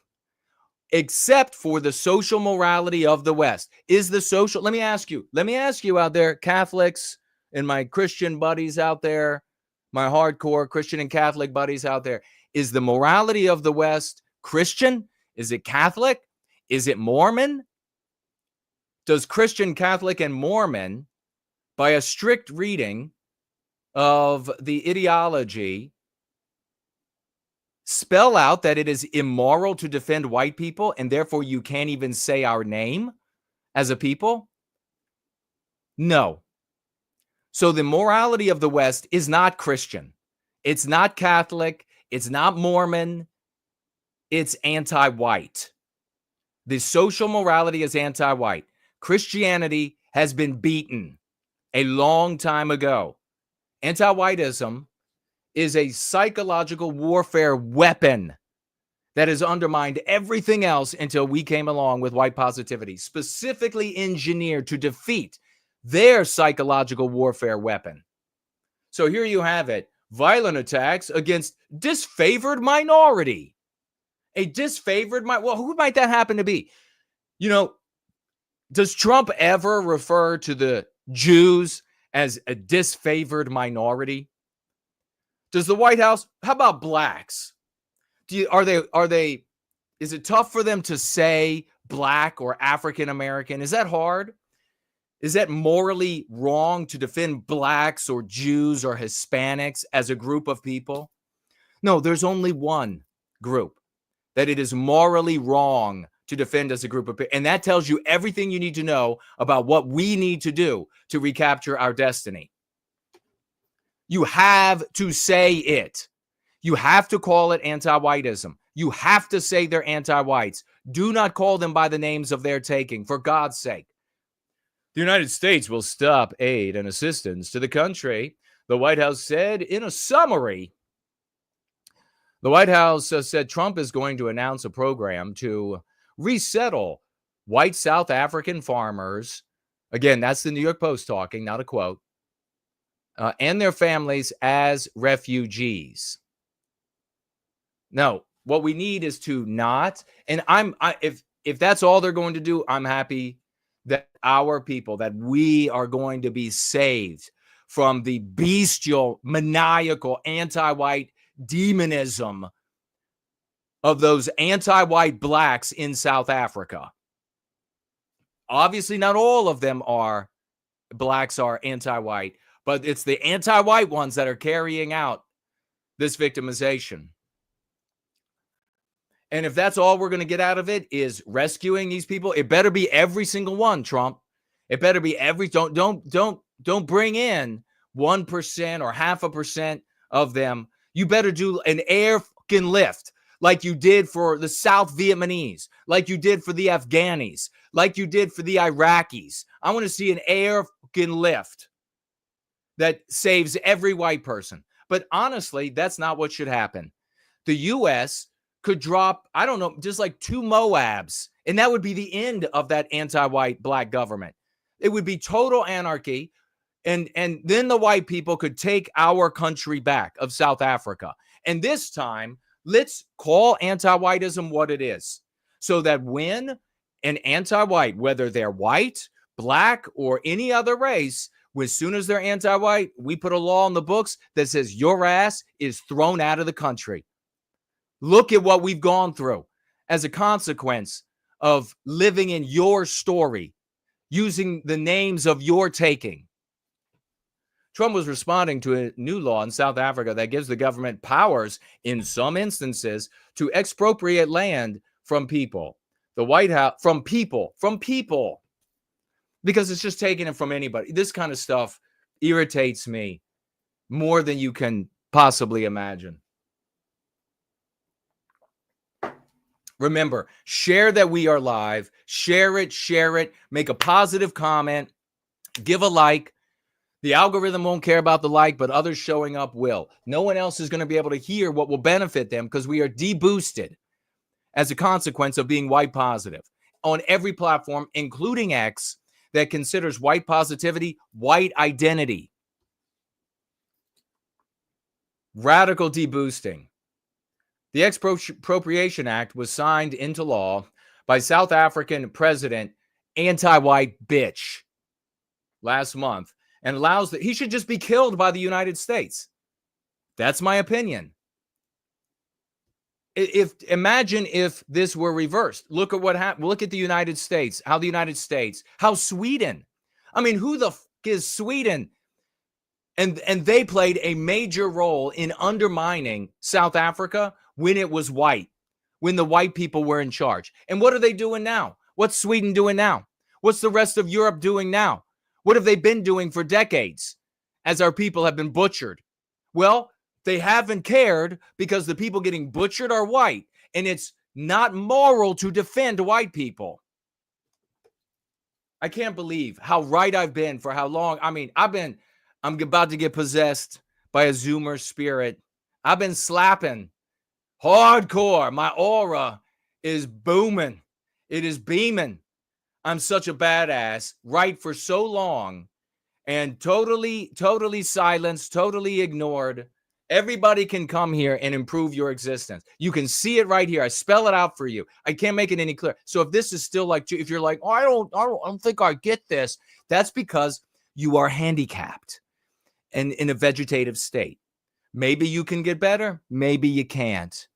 except for the social morality of the West? Let me ask you out there, Catholics and my Christian buddies out there, my hardcore Christian and Catholic buddies out there, is the morality of the West Christian? Is it Catholic? Is it Mormon? Does Christian, Catholic, and Mormon, by a strict reading of the ideology, spell out that it is immoral to defend white people and therefore you can't even say our name as a people? No. So the morality of the West is not Christian. It's not Catholic. It's not Mormon. It's anti-white. The social morality is anti-white. Christianity has been beaten a long time ago. Anti-whiteism is a psychological warfare weapon that has undermined everything else until we came along with white positivity, specifically engineered to defeat their psychological warfare weapon. So here you have it. Violent attacks against disfavored minority. A disfavored well, who might that happen to be? Does Trump ever refer to the Jews as a disfavored minority? Does the White House? How about blacks? Is it tough for them to say black or African American? Is that hard? Is that morally wrong to defend blacks or Jews or Hispanics as a group of people? No, there's only one group that it is morally wrong to defend as a group of people. And that tells you everything you need to know about what we need to do to recapture our destiny. You have to say it. You have to call it anti-whiteism. You have to say they're anti-whites. Do not call them by the names of their taking, for God's sake. The United States will stop aid and assistance to the country, the White House said in a summary. The White House said Trump is going to announce a program to resettle white South African farmers. Again, that's the New York Post talking, not a quote. And their families as refugees. No, what we need is to not, and if that's all they're going to do, I'm happy that our people, that we are going to be saved from the bestial, maniacal, anti-white demonism of those anti-white blacks in South Africa. Obviously, not all of them are blacks are anti-white, but it's the anti-white ones that are carrying out this victimization. And if that's all we're going to get out of it is rescuing these people, it better be every single one, Trump. It better be every, don't bring in 1% or 0.5% of them. You better do an air fucking lift like you did for the South Vietnamese, like you did for the Afghanis, like you did for the Iraqis. I want to see an air fucking lift that saves every white person. But honestly, that's not what should happen. The U.S. could drop, I don't know, just like 2 Moabs, and that would be the end of that anti-white black government. It would be total anarchy, and then the white people could take our country back of South Africa. And this time, let's call anti-whiteism what it is, so that when an anti-white, whether they're white, black, or any other race, as soon as they're anti-white, we put a law in the books that says your ass is thrown out of the country. Look at what we've gone through as a consequence of living in your story, using the names of your taking. Trump was responding to a new law in South Africa that gives the government powers, in some instances, to expropriate land from people. The White House, from people, because it's just taking it from anybody. This kind of stuff irritates me more than you can possibly imagine. Remember, share that we are live. Share it. Make a positive comment. Give a like. The algorithm won't care about the like, but others showing up will. No one else is going to be able to hear what will benefit them because we are deboosted as a consequence of being white positive on every platform, including X, that considers white positivity white identity. Radical deboosting. The Expropriation Act was signed into law by South African President anti-white bitch last month and allows that he should just be killed by the United States. That's my opinion. Imagine if this were reversed. Look at what happened. Look at the United States, how Sweden. I mean, who the f is Sweden? And they played a major role in undermining South Africa when it was white, when the white people were in charge. And what are they doing now? What's Sweden doing now? What's the rest of Europe doing now? What have they been doing for decades as our people have been butchered? Well, they haven't cared because the people getting butchered are white, and it's not moral to defend white people. I can't believe how right I've been for how long. I mean, I'm about to get possessed by a Zoomer spirit. I've been slapping hardcore. My aura is booming. It is beaming. I'm such a badass, right, for so long, and totally silenced, totally ignored. Everybody can come here and improve your existence. You can see it right here. I spell it out for you. I can't make it any clearer. So if this is still like, if you're like, oh, I don't think I get this, that's because you are handicapped and in a vegetative state. Maybe you can get better. Maybe you can't.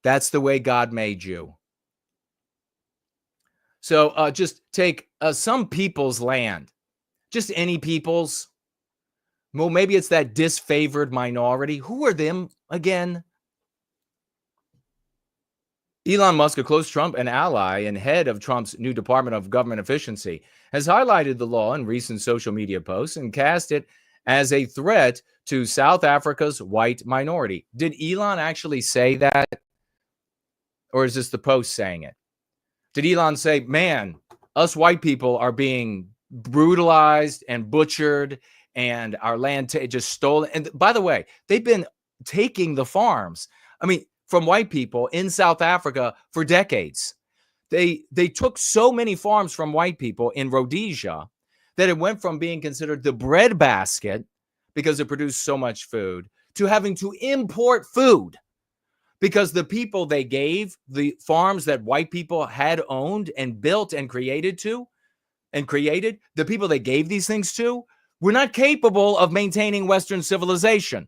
That's the way God made you. So just take some people's land, just any people's. Well, maybe it's that disfavored minority. Who are them again? Elon Musk, a close Trump and ally and head of Trump's new Department of Government Efficiency, has highlighted the law in recent social media posts and cast it as a threat to South Africa's white minority. Did Elon actually say that? Or is this the post saying it? Did Elon say, man, us white people are being brutalized and butchered and our land just stolen? And by the way, they've been taking the farms, from white people in South Africa for decades. They took so many farms from white people in Rhodesia that it went from being considered the breadbasket because it produced so much food to having to import food because the people they gave the farms that white people had owned and built and created, the people they gave these things to were not capable of maintaining Western civilization.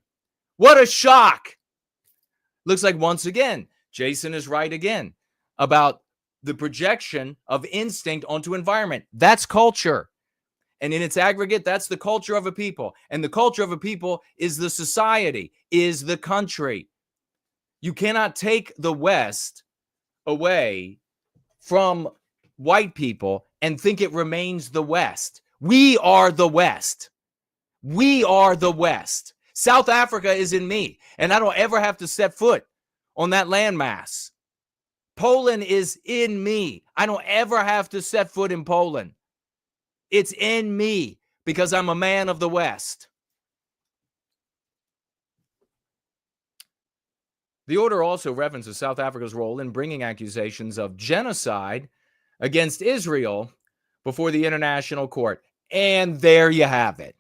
What a shock. Looks like once again, Jason is right again about the projection of instinct onto environment. That's culture. And in its aggregate, that's the culture of a people. And the culture of a people is the society, is the country. You cannot take the West away from white people and think it remains the West. We are the West. We are the West. South Africa is in me, and I don't ever have to set foot on that landmass. Poland is in me. I don't ever have to set foot in Poland. It's in me because I'm a man of the West. The order also references South Africa's role in bringing accusations of genocide against Israel before the International Court. And there you have it.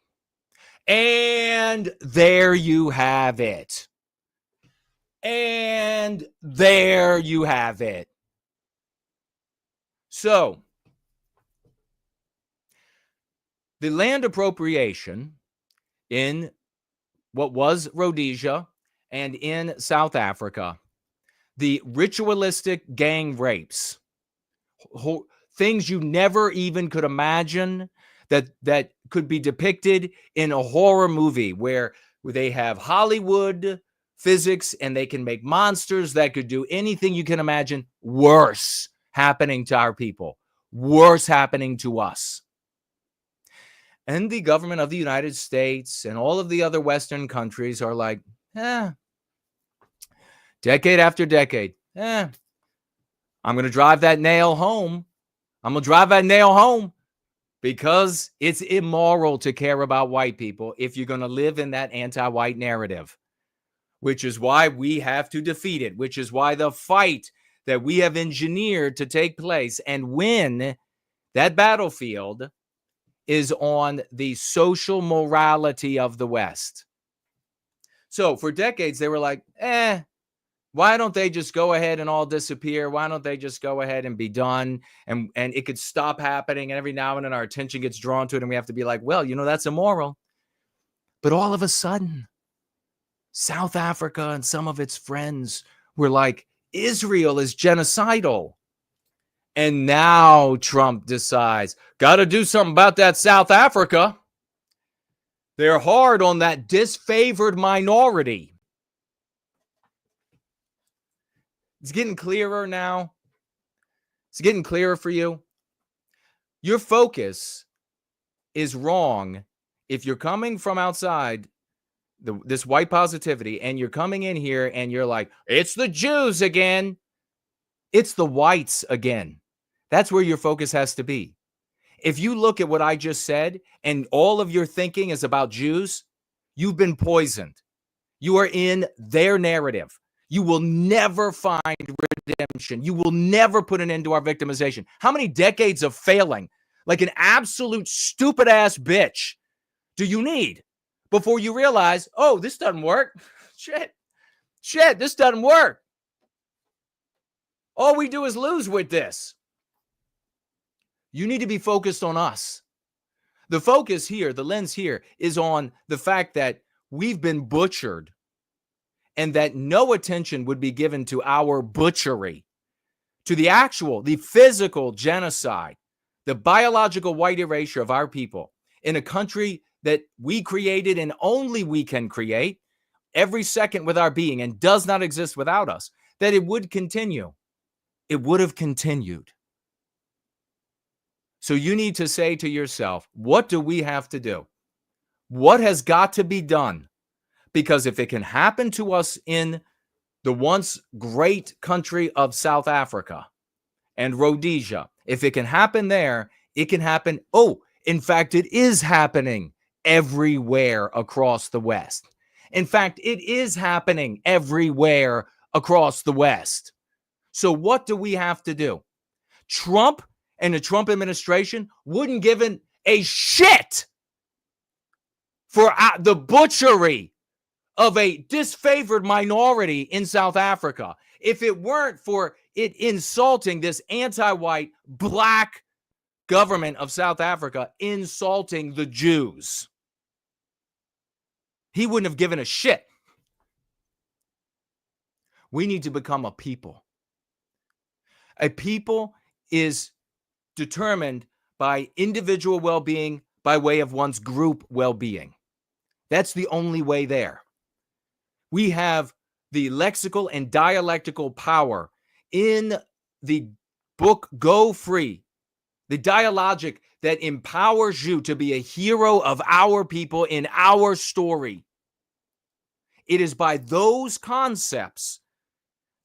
And there you have it. And there you have it. So, the land appropriation in what was Rhodesia and in South Africa, the ritualistic gang rapes, things you never even could imagine that could be depicted in a horror movie where they have Hollywood physics and they can make monsters that could do anything you can imagine, worse happening to our people, worse happening to us. And the government of the United States and all of the other Western countries are like, decade after decade, I'm going to drive that nail home. I'm going to drive that nail home because it's immoral to care about white people if you're going to live in that anti-white narrative, which is why we have to defeat it, which is why the fight that we have engineered to take place and win that battlefield is on the social morality of the West. So for decades, they were like, why don't they just go ahead and all disappear? Why don't they just go ahead and be done? And it could stop happening. And every now and then our attention gets drawn to it. And we have to be like, well, that's immoral. But all of a sudden, South Africa and some of its friends were like, Israel is genocidal. And now Trump decides, got to do something about that South Africa. They're hard on that disfavored minority. It's getting clearer now. It's getting clearer for you. Your focus is wrong if you're coming from outside this white positivity and you're coming in here and you're like, it's the Jews again. It's the whites again. That's where your focus has to be. If you look at what I just said and all of your thinking is about Jews, you've been poisoned. You are in their narrative. You will never find redemption. You will never put an end to our victimization. How many decades of failing, like an absolute stupid ass bitch, do you need before you realize, oh, this doesn't work? Shit, this doesn't work. All we do is lose with this. You need to be focused on us. The focus here, the lens here, is on the fact that we've been butchered and that no attention would be given to our butchery, to the physical genocide, the biological white erasure of our people in a country that we created and only we can create every second with our being and does not exist without us, that it would continue. it would have continued. So you need to say to yourself, what do we have to do? What has got to be done? Because if it can happen to us in the once great country of South Africa and Rhodesia, if it can happen there, it can happen. Oh, in fact, it is happening everywhere across the West. In fact, it is happening everywhere across the West. So what do we have to do? Trump and the Trump administration wouldn't give a shit for the butchery of a disfavored minority in South Africa if it weren't for it insulting this anti-white black government of South Africa, insulting the Jews. He wouldn't have given a shit. We need to become a people. A people is determined by individual well-being by way of one's group well-being. That's the only way there. We have the lexical and dialectical power in the book Go Free, the dialogic that empowers you to be a hero of our people in our story. It is by those concepts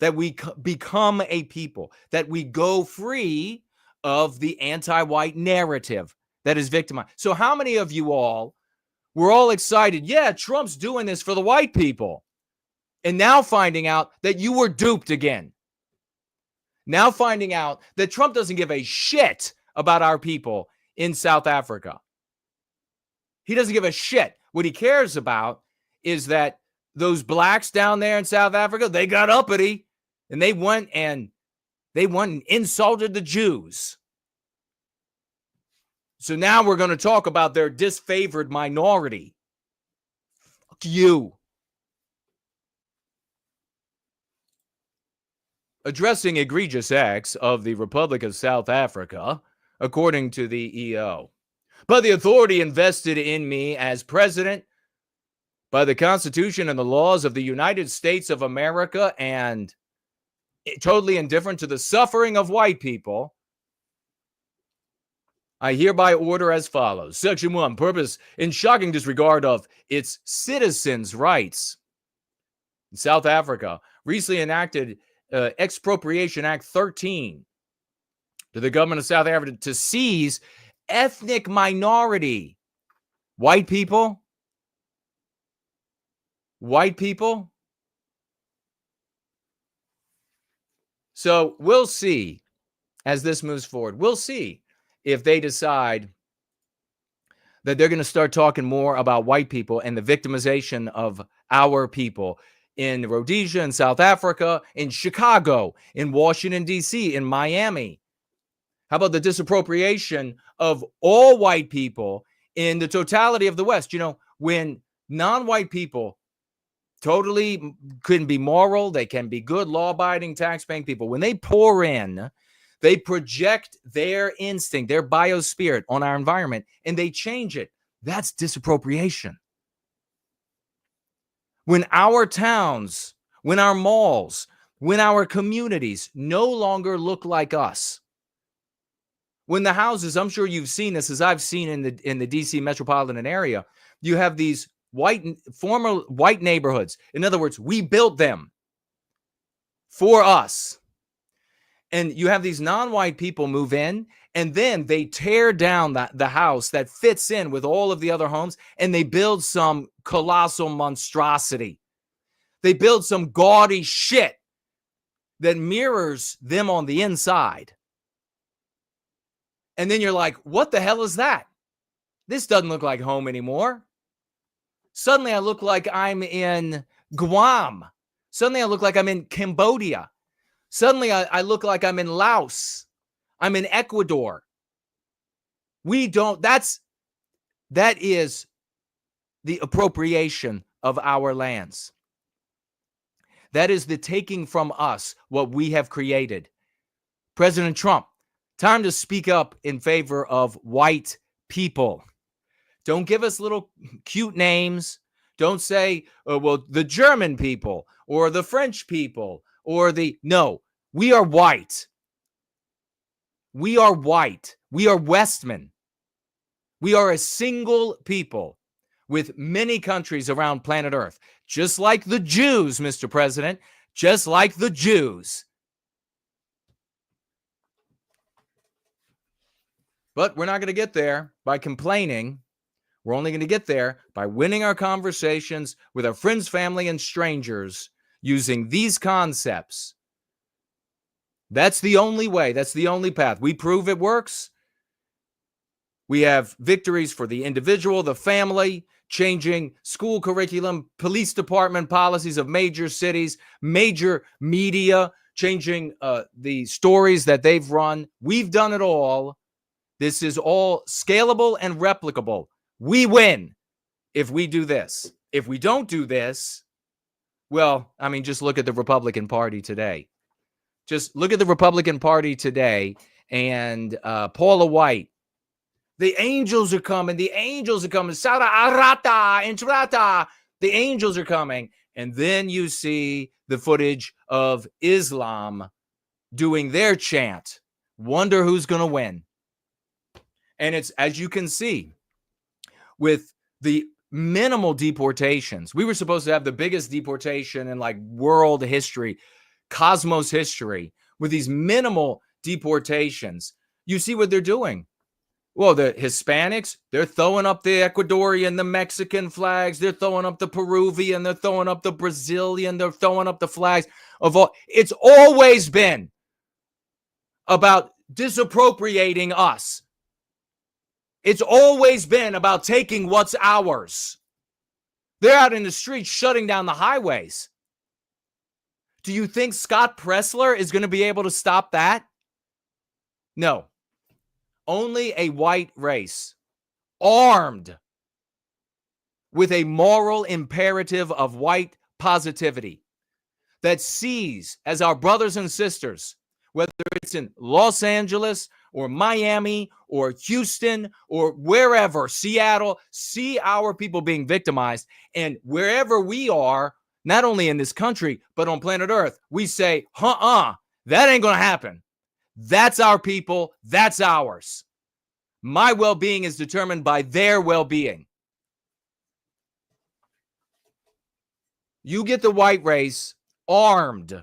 that we become a people, that we go free of the anti-white narrative that is victimized. So how many of you all were all excited? Yeah, Trump's doing this for the white people. And now finding out that you were duped again. Now finding out that Trump doesn't give a shit about our people in South Africa. He doesn't give a shit. What he cares about is that those blacks down there in South Africa, they got uppity and they went and insulted the Jews. So now we're going to talk about their disfavored minority. Fuck you. Addressing egregious acts of the Republic of South Africa, according to the EO. But the authority invested in me as president by the Constitution and the laws of the United States of America, and totally indifferent to the suffering of white people, I hereby order as follows. Section 1, purpose in shocking disregard of its citizens' rights. In South Africa, recently enacted Expropriation Act 13 to the government of South Africa to seize ethnic minority. White people. So we'll see as this moves forward. We'll see if they decide that they're going to start talking more about white people and the victimization of our people in Rhodesia, in South Africa, in Chicago, in Washington, D.C., in Miami. How about the disappropriation of all white people in the totality of the West? You know, when non-white people totally couldn't be moral, they can be good, law-abiding, tax-paying people. When they pour in, they project their instinct, their biospirit on our environment, and they change it. That's disappropriation. When our towns, when our malls, when our communities no longer look like us, when the houses, I'm sure you've seen this as I've seen in the DC metropolitan area, you have these former white neighborhoods. In other words, we built them for us. And you have these non-white people move in, and then they tear down the house that fits in with all of the other homes, and they build some colossal monstrosity. They build some gaudy shit that mirrors them on the inside. And then you're like, what the hell is that? This doesn't look like home anymore. Suddenly I look like I'm in Guam. Suddenly I look like I'm in Cambodia. Suddenly I look like I'm in Laos. I'm in Ecuador. That is the appropriation of our lands. That is the taking from us what we have created. President Trump, time to speak up in favor of white people. Don't give us little cute names. Don't say, oh, well, the German people or the French people or no, we are white. We are white. We are Westmen. We are a single people with many countries around planet Earth, just like the Jews, Mr. President, just like the Jews. But we're not going to get there by complaining. We're only going to get there by winning our conversations with our friends, family, and strangers using these concepts. That's the only way. That's the only path. We prove it works. We have victories for the individual, the family, changing school curriculum, police department policies of major cities, major media, changing the stories that they've run. We've done it all. This is all scalable and replicable. We win if we do this. If we don't do this, well, I mean, just look at the Republican Party today. Just look at the Republican Party today and Paula White. The angels are coming. The angels are coming. Sara Arata, Entrata. The angels are coming. And then you see the footage of Islam doing their chant. Wonder who's going to win. And it's, as you can see, with the minimal deportations. We were supposed to have the biggest deportation in like world history, cosmos history, with these minimal deportations. You see what they're doing. Well, the Hispanics, they're throwing up the Ecuadorian, the Mexican flags. They're throwing up the Peruvian. They're throwing up the Brazilian. They're throwing up the flags of all. It's always been about disappropriating us. It's always been about taking what's ours. They're out in the streets shutting down the highways. Do you think Scott Pressler is going to be able to stop that? No. Only a white race, armed with a moral imperative of white positivity, that sees as our brothers and sisters, whether it's in Los Angeles or Miami or Houston or wherever, Seattle, see our people being victimized. And wherever we are, not only in this country, but on planet Earth, we say, that ain't going to happen. That's our people. That's ours. My well-being is determined by their well-being. You get the white race armed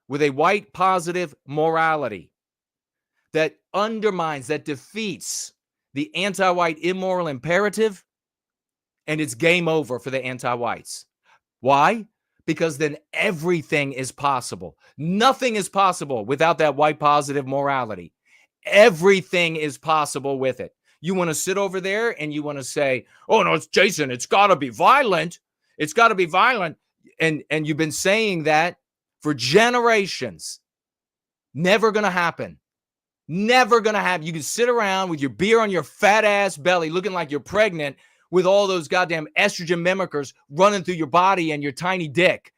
with a white positive morality that undermines, that defeats the anti-white immoral imperative, and it's game over for the anti-whites. Why? Because then everything is possible. Nothing is possible without that white positive morality. Everything is possible with it. You want to sit over there and you want to say, oh, no, it's Jason. It's got to be violent. It's got to be violent. And you've been saying that for generations. Never going to happen. Never going to happen. You can sit around with your beer on your fat ass belly looking like you're pregnant with all those goddamn estrogen mimickers running through your body and your tiny dick,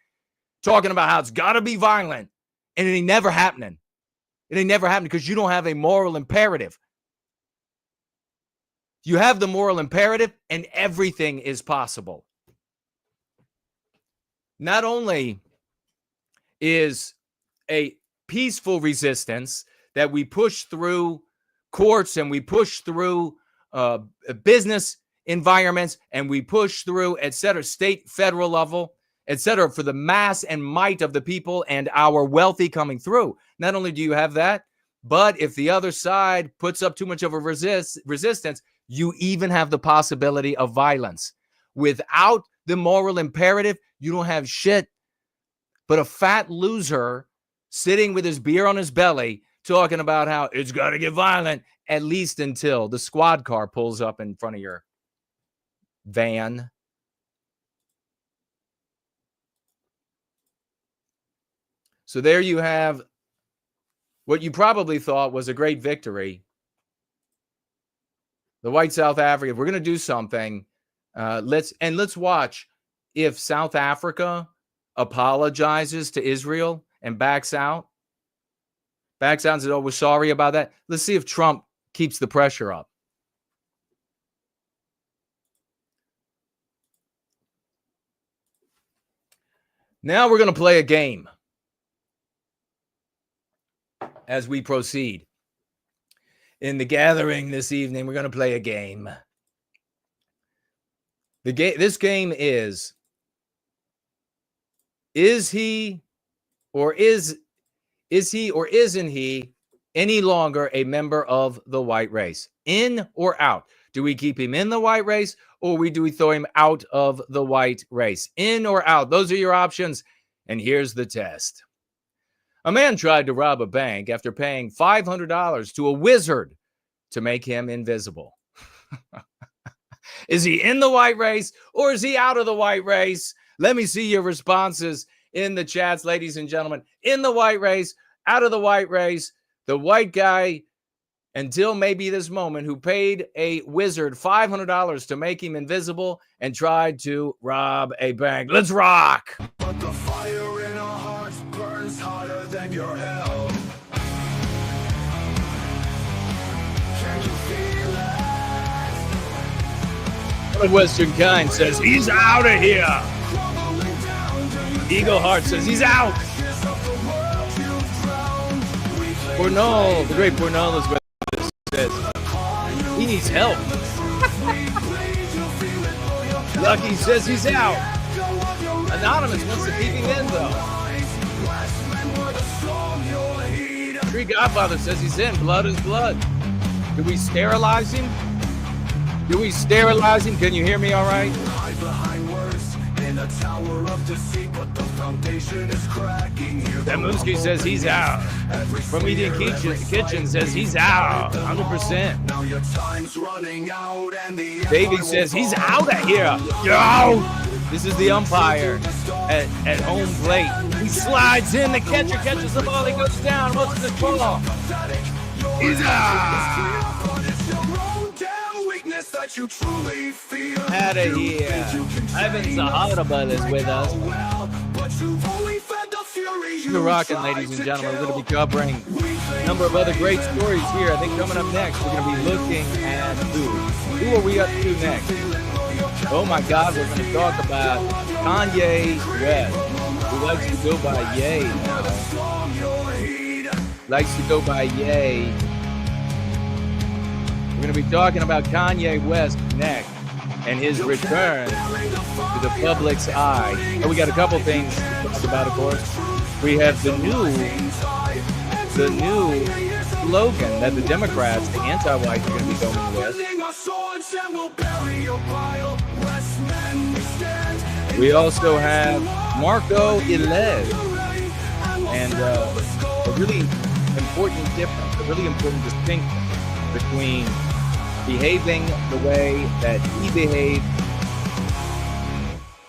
talking about how it's got to be violent. And it ain't never happening. It ain't never happening because you don't have a moral imperative. You have the moral imperative and everything is possible. Not only is a peaceful resistance that we push through courts and we push through business environments and we push through, et cetera, state, federal level, et cetera, for the mass and might of the people and our wealthy coming through. Not only do you have that, but if the other side puts up too much of a resistance, you even have the possibility of violence. Without the moral imperative, you don't have shit but a fat loser sitting with his beer on his belly talking about how it's got to get violent, at least until the squad car pulls up in front of your van. So there you have what you probably thought was a great victory. The white South Africa, we're going to do something. Let's watch if South Africa apologizes to Israel and backs out and says, oh, we're sorry about that. Let's see if Trump keeps the pressure up. Now we're going to play a game as we proceed. in the gathering this evening, we're going to play a game. This game is he or isn't he any longer a member of the white race? In or out? Do we keep him in the white race, or do we throw him out of the white race? In or out? Those are your options. And here's the test. A man tried to rob a bank after paying $500 to a wizard to make him invisible. Is he in the white race, or is he out of the white race? Let me see your responses in the chats, ladies and gentlemen. In the white race, out of the white race, the white guy, until maybe this moment, who paid a wizard $500 to make him invisible and tried to rob a bank. Let's rock. But the fire in our hearts burns hotter than your hell. Can you feel it? The Western Kind says he's out of here. Crumbling down, do you Eagle Heart says he's out. kiss of the world you've drowned? We claim Pornell, the great Pornell is says he needs help. Lucky says he's out. Anonymous wants to keep him in, though. Tree Godfather says he's in. Blood is blood. Do we sterilize him? Do we sterilize him? Can you hear me all right? Hide behind words in a tower of deceit, but the foundation is cracking here. Damuski says he's out. From Median Kitchen says he's out. 100%. Now your time's running out and the Davey says he's out of here. Yo! This is the umpire at home plate. He slides in. The catcher catches the ball. He goes down. What's the call? He's out. that you truly feel. Out of here. Ivan Zaharabal is with us. But you've only fed the fury. We're rocking, ladies and gentlemen. We're going to be covering a number of other great stories here. I think coming up next, we're going to be looking at who are we up to next? Oh my God, we're going to talk about Kanye West, who likes to go by Ye now. Likes to go by Ye. We're going to be talking about Kanye West next and his return to the public's eye. And we got a couple things to talk about, of course. We have the new slogan that the Democrats, the anti-whites, are going to be going with. We also have Marko, Elez, and a really important difference, a really important distinction between behaving the way that he behaved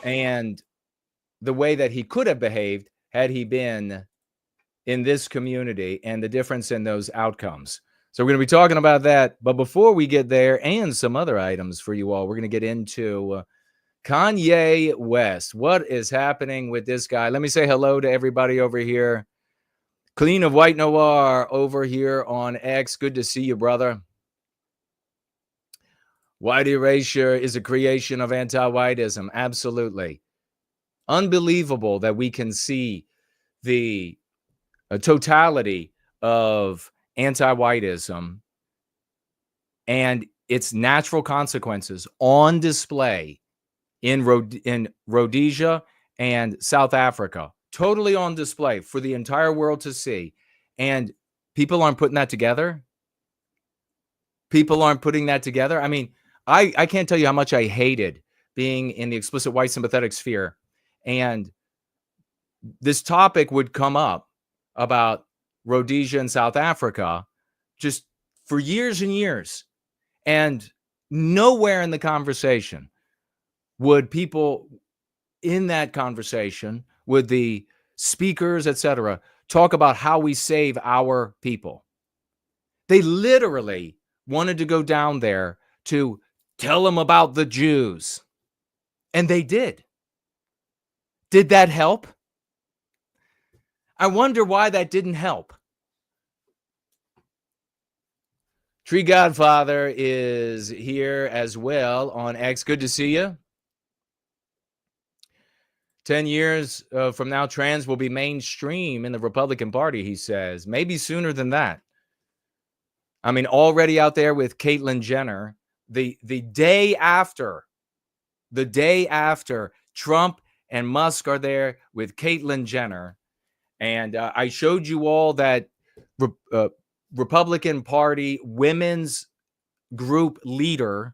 and the way that he could have behaved had he been in this community, and the difference in those outcomes. So we're going to be talking about that. But before we get there, and some other items for you all, we're going to get into Kanye West. What is happening with this guy? Let me say hello to everybody over here. Clean of White Noir over here on X. Good to see you, brother. White erasure is a creation of anti-whiteism. Absolutely. Unbelievable that we can see the totality of anti-whiteism and its natural consequences on display in Rhodesia and South Africa. Totally on display for the entire world to see. And people aren't putting that together. People aren't putting that together. I mean, I can't tell you how much I hated being in the explicit white sympathetic sphere. And this topic would come up about Rhodesia and South Africa just for years and years. And nowhere in the conversation would people in that conversation, would the speakers, etc., talk about how we save our people. They literally wanted to go down there to tell them about the Jews. And they did. Did that help? I wonder why that didn't help. Tree Godfather is here as well on X. Good to see you. 10 years from now, trans will be mainstream in the Republican Party, he says. Maybe sooner than that. I mean, already out there with Caitlyn Jenner, the day after Trump and Musk are there with Caitlyn Jenner. And I showed you all that Republican Party women's group leader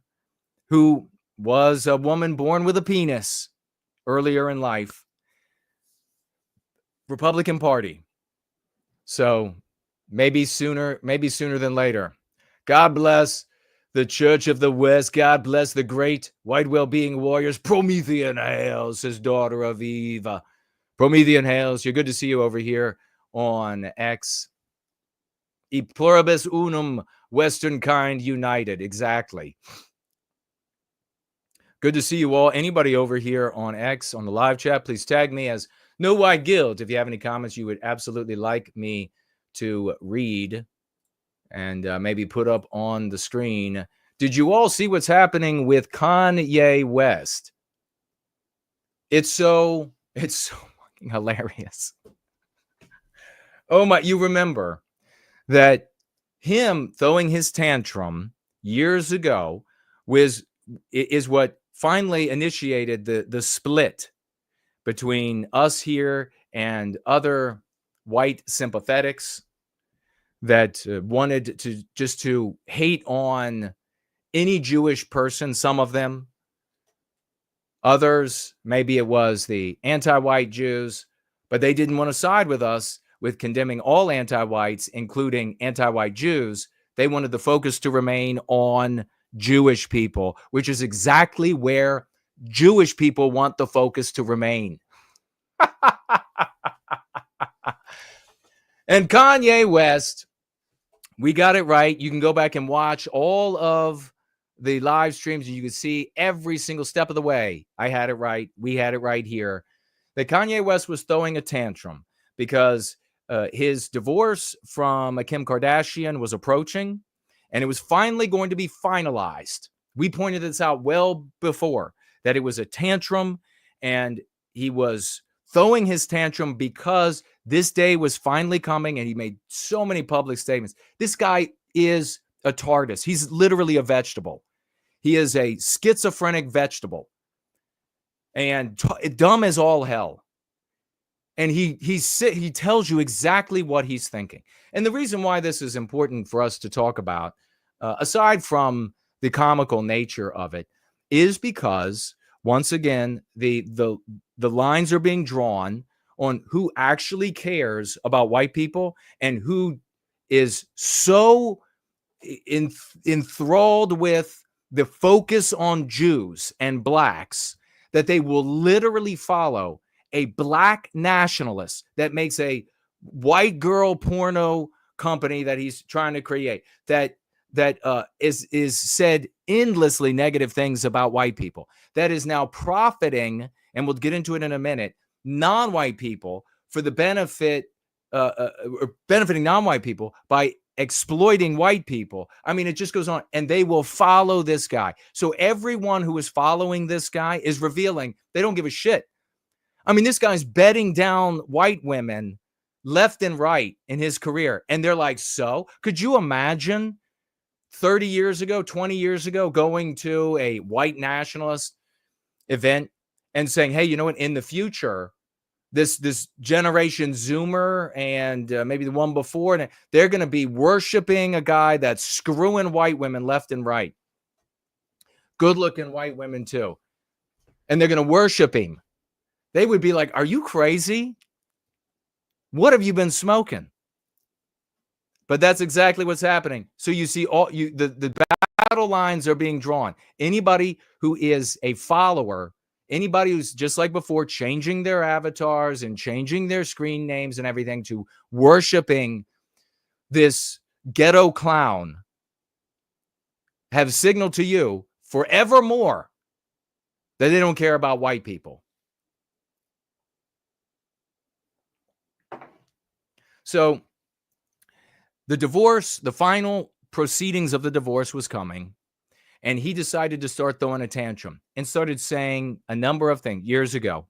who was a woman born with a penis earlier in life. Republican Party. So maybe sooner than later. God bless the Church of the West. God bless the great white well-being warriors. Promethean hails, says daughter of Eva. Promethean hails. You're good to see you over here on X. E pluribus unum, Western kind united. Exactly. Good to see you all. Anybody over here on X, on the live chat, please tag me as No White Guild if you have any comments you would absolutely like me to read and maybe put up on the screen. Did you all see what's happening with Kanye West? It's so fucking hilarious. Oh my, you remember that him throwing his tantrum years ago is what finally initiated the split between us here and other white sympathetics that wanted to hate on any Jewish person, some of them. Others, maybe it was the anti-white Jews, but they didn't want to side with us with condemning all anti-whites, including anti-white Jews. They wanted the focus to remain on Jewish people, which is exactly where Jewish people want the focus to remain. And Kanye West, we got it right. You can go back and watch all of the live streams and you can see every single step of the way. I had it right. We had it right here. That Kanye West was throwing a tantrum because his divorce from Kim Kardashian was approaching and it was finally going to be finalized. We pointed this out well before, that it was a tantrum and he was throwing his tantrum because this day was finally coming, and he made so many public statements. This guy is a TARDIS. He's literally a vegetable. He is a schizophrenic vegetable and dumb as all hell. And he tells you exactly what he's thinking. And the reason why this is important for us to talk about, aside from the comical nature of it, is because once again, the lines are being drawn on who actually cares about white people and who is so enthralled with the focus on Jews and blacks that they will literally follow a black nationalist that makes a white girl porno company that he's trying to create that is said endlessly negative things about white people, that is now profiting, and we'll get into it in a minute, non-white people for the benefiting non-white people by exploiting white people. I mean, it just goes on, and they will follow this guy. So everyone who is following this guy is revealing they don't give a shit. I mean, this guy's bedding down white women left and right in his career. And they're like, so could you imagine 30 years ago, 20 years ago, going to a white nationalist event and saying, hey, you know what, in the future, this generation Zoomer and maybe the one before, and they're going to be worshiping a guy that's screwing white women left and right. Good looking white women too. And they're going to worship him. They would be like, are you crazy? What have you been smoking? But that's exactly what's happening. So you see the battle lines are being drawn. Anybody who is a follower, anybody who's just like before, changing their avatars and changing their screen names and everything to worshiping this ghetto clown, have signaled to you forevermore that they don't care about white people. So the divorce, the final proceedings of the divorce was coming, and he decided to start throwing a tantrum and started saying a number of things years ago.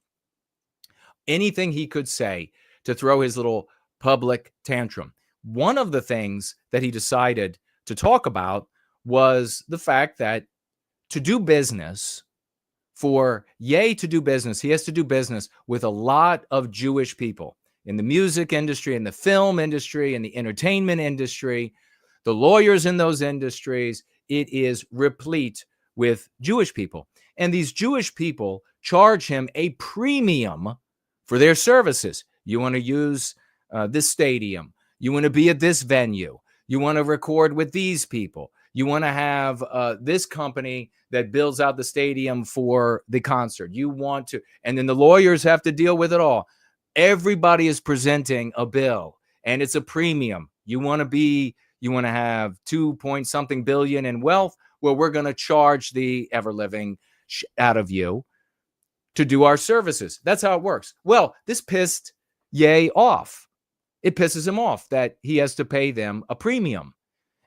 Anything he could say to throw his little public tantrum. One of the things that he decided to talk about was the fact that to do business, for Ye to do business, he has to do business with a lot of Jewish people in the music industry, in the film industry, in the entertainment industry, the lawyers in those industries. It is replete with Jewish people. And these Jewish people charge him a premium for their services. You want to use this stadium. You want to be at this venue. You want to record with these people. You want to have this company that builds out the stadium for the concert. You want to, and then the lawyers have to deal with it all. Everybody is presenting a bill, and it's a premium. You want to have 2-point-something billion in wealth. Well, we're going to charge the ever-living out of you to do our services. That's how it works. Well, this pissed Ye off. It pisses him off that he has to pay them a premium.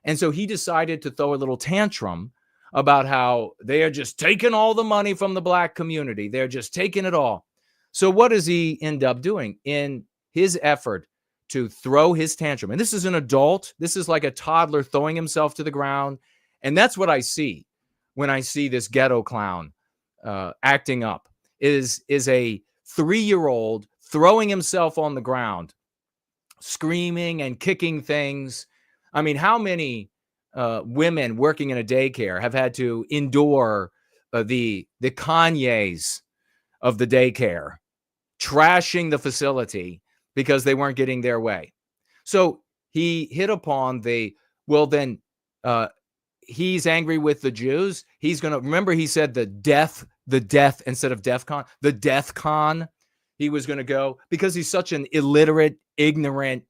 And so he decided to throw a little tantrum about how they are just taking all the money from the black community. They're just taking it all. So what does he end up doing in his effort to throw his tantrum? And this is an adult. This is like a toddler throwing himself to the ground. And that's what I see when I see this ghetto clown acting up, is a 3-year-old throwing himself on the ground, screaming and kicking things. I mean, how many women working in a daycare have had to endure the Kanyes of the daycare trashing the facility because they weren't getting their way? So he hit upon he's angry with the Jews. He's going to, remember he said the death instead of DEFCON, the death con. He was going to go because he's such an illiterate, ignorant,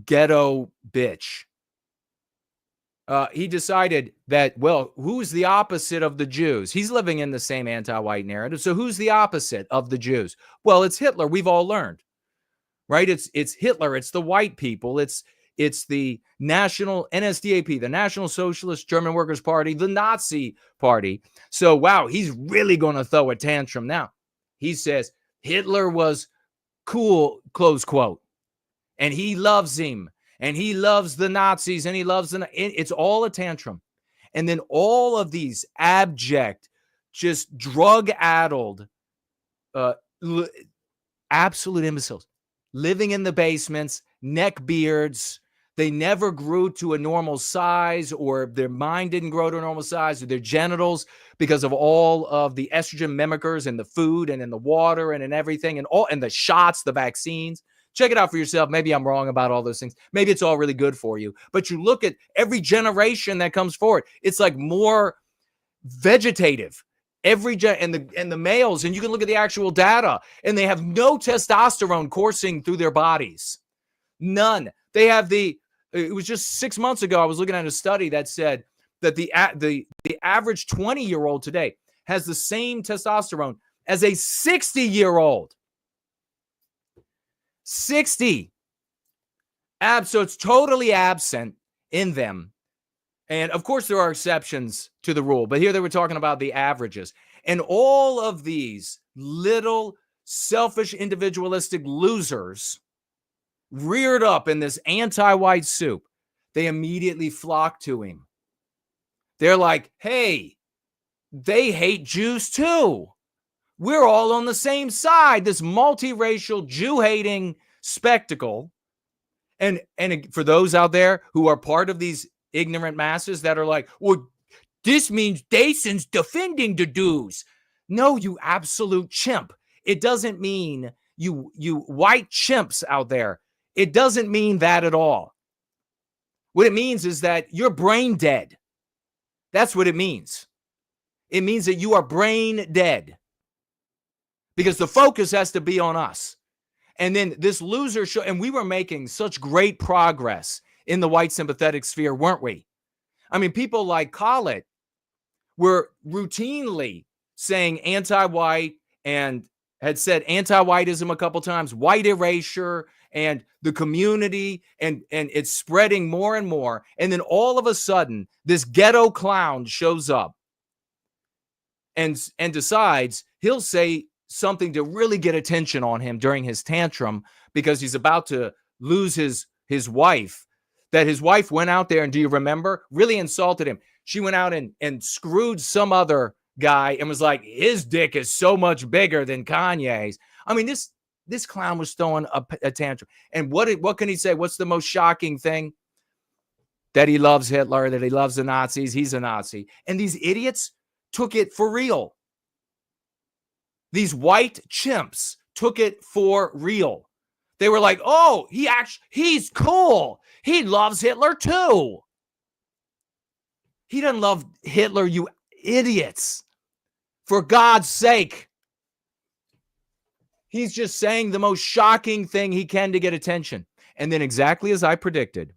ghetto bitch. He decided that, well, who's the opposite of the Jews? He's living in the same anti-white narrative. So who's the opposite of the Jews? Well, it's Hitler. We've all learned, right? It's Hitler. It's the white people. It's the national NSDAP, the National Socialist German Workers' Party, the Nazi Party. So, wow, he's really going to throw a tantrum now. He says Hitler was cool, close quote, and he loves him. And he loves the Nazis, and he loves it's all a tantrum. And then all of these abject, just drug-addled, absolute imbeciles, living in the basements, neck beards. They never grew to a normal size, or their mind didn't grow to a normal size, or their genitals, because of all of the estrogen mimickers in the food and in the water and in everything, and the shots, the vaccines. Check it out for yourself. Maybe I'm wrong about all those things. Maybe it's all really good for you. But you look at every generation that comes forward, it's like more vegetative. And the males, and you can look at the actual data, and they have no testosterone coursing through their bodies. None. They have it was just 6 months ago, I was looking at a study that said that the average 20-year-old today has the same testosterone as a 60-year-old. 60. So it's totally absent in them. And of course, there are exceptions to the rule, but here they were talking about the averages. And all of these little selfish, individualistic losers reared up in this anti-white soup, they immediately flock to him. They're like, hey, they hate Jews too. We're all on the same side, this multiracial, Jew-hating spectacle. And for those out there who are part of these ignorant masses that are like, well, this means Dason's defending the Jews. No, you absolute chimp. It doesn't mean you white chimps out there. It doesn't mean that at all. What it means is that you're brain dead. That's what it means. It means that you are brain dead. Because the focus has to be on us. And then this loser show, and we were making such great progress in the white sympathetic sphere, weren't we? I mean, people like Collett were routinely saying anti-white and had said anti-whiteism a couple times, white erasure, and the community, and it's spreading more and more. And then all of a sudden, this ghetto clown shows up and decides he'll say something to really get attention on him during his tantrum, because he's about to lose his wife, that his wife went out there and, do you remember, really insulted him. She went out and screwed some other guy and was like, his dick is so much bigger than Kanye's. I mean, this clown was throwing a tantrum. And what can he say? What's the most shocking thing? That he loves Hitler, that he loves the Nazis. He's a Nazi. And these idiots took it for real. These white chimps took it for real. They were like, oh, he's cool. He loves Hitler too. He doesn't love Hitler, you idiots. For God's sake. He's just saying the most shocking thing he can to get attention. And then exactly as I predicted,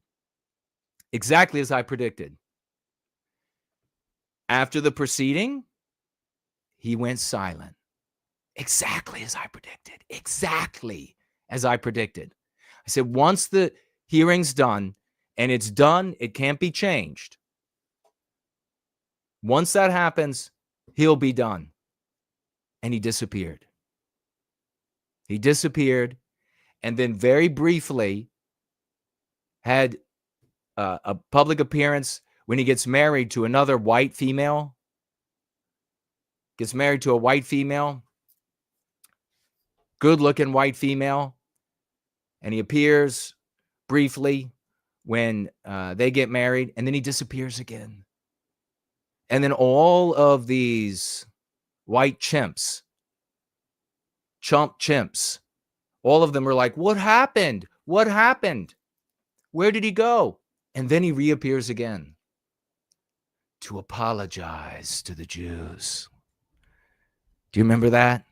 after the proceeding, he went silent. Exactly as I predicted. I said, once the hearing's done, and it's done, it can't be changed. Once that happens, he'll be done. And he disappeared. And then very briefly had a public appearance when he gets married to another white female. Good-looking white female. And he appears briefly when they get married, and then he disappears again. And then all of these white chimps, all of them were like, what happened? Where did he go? And then he reappears again to apologize to the Jews. Do you remember that?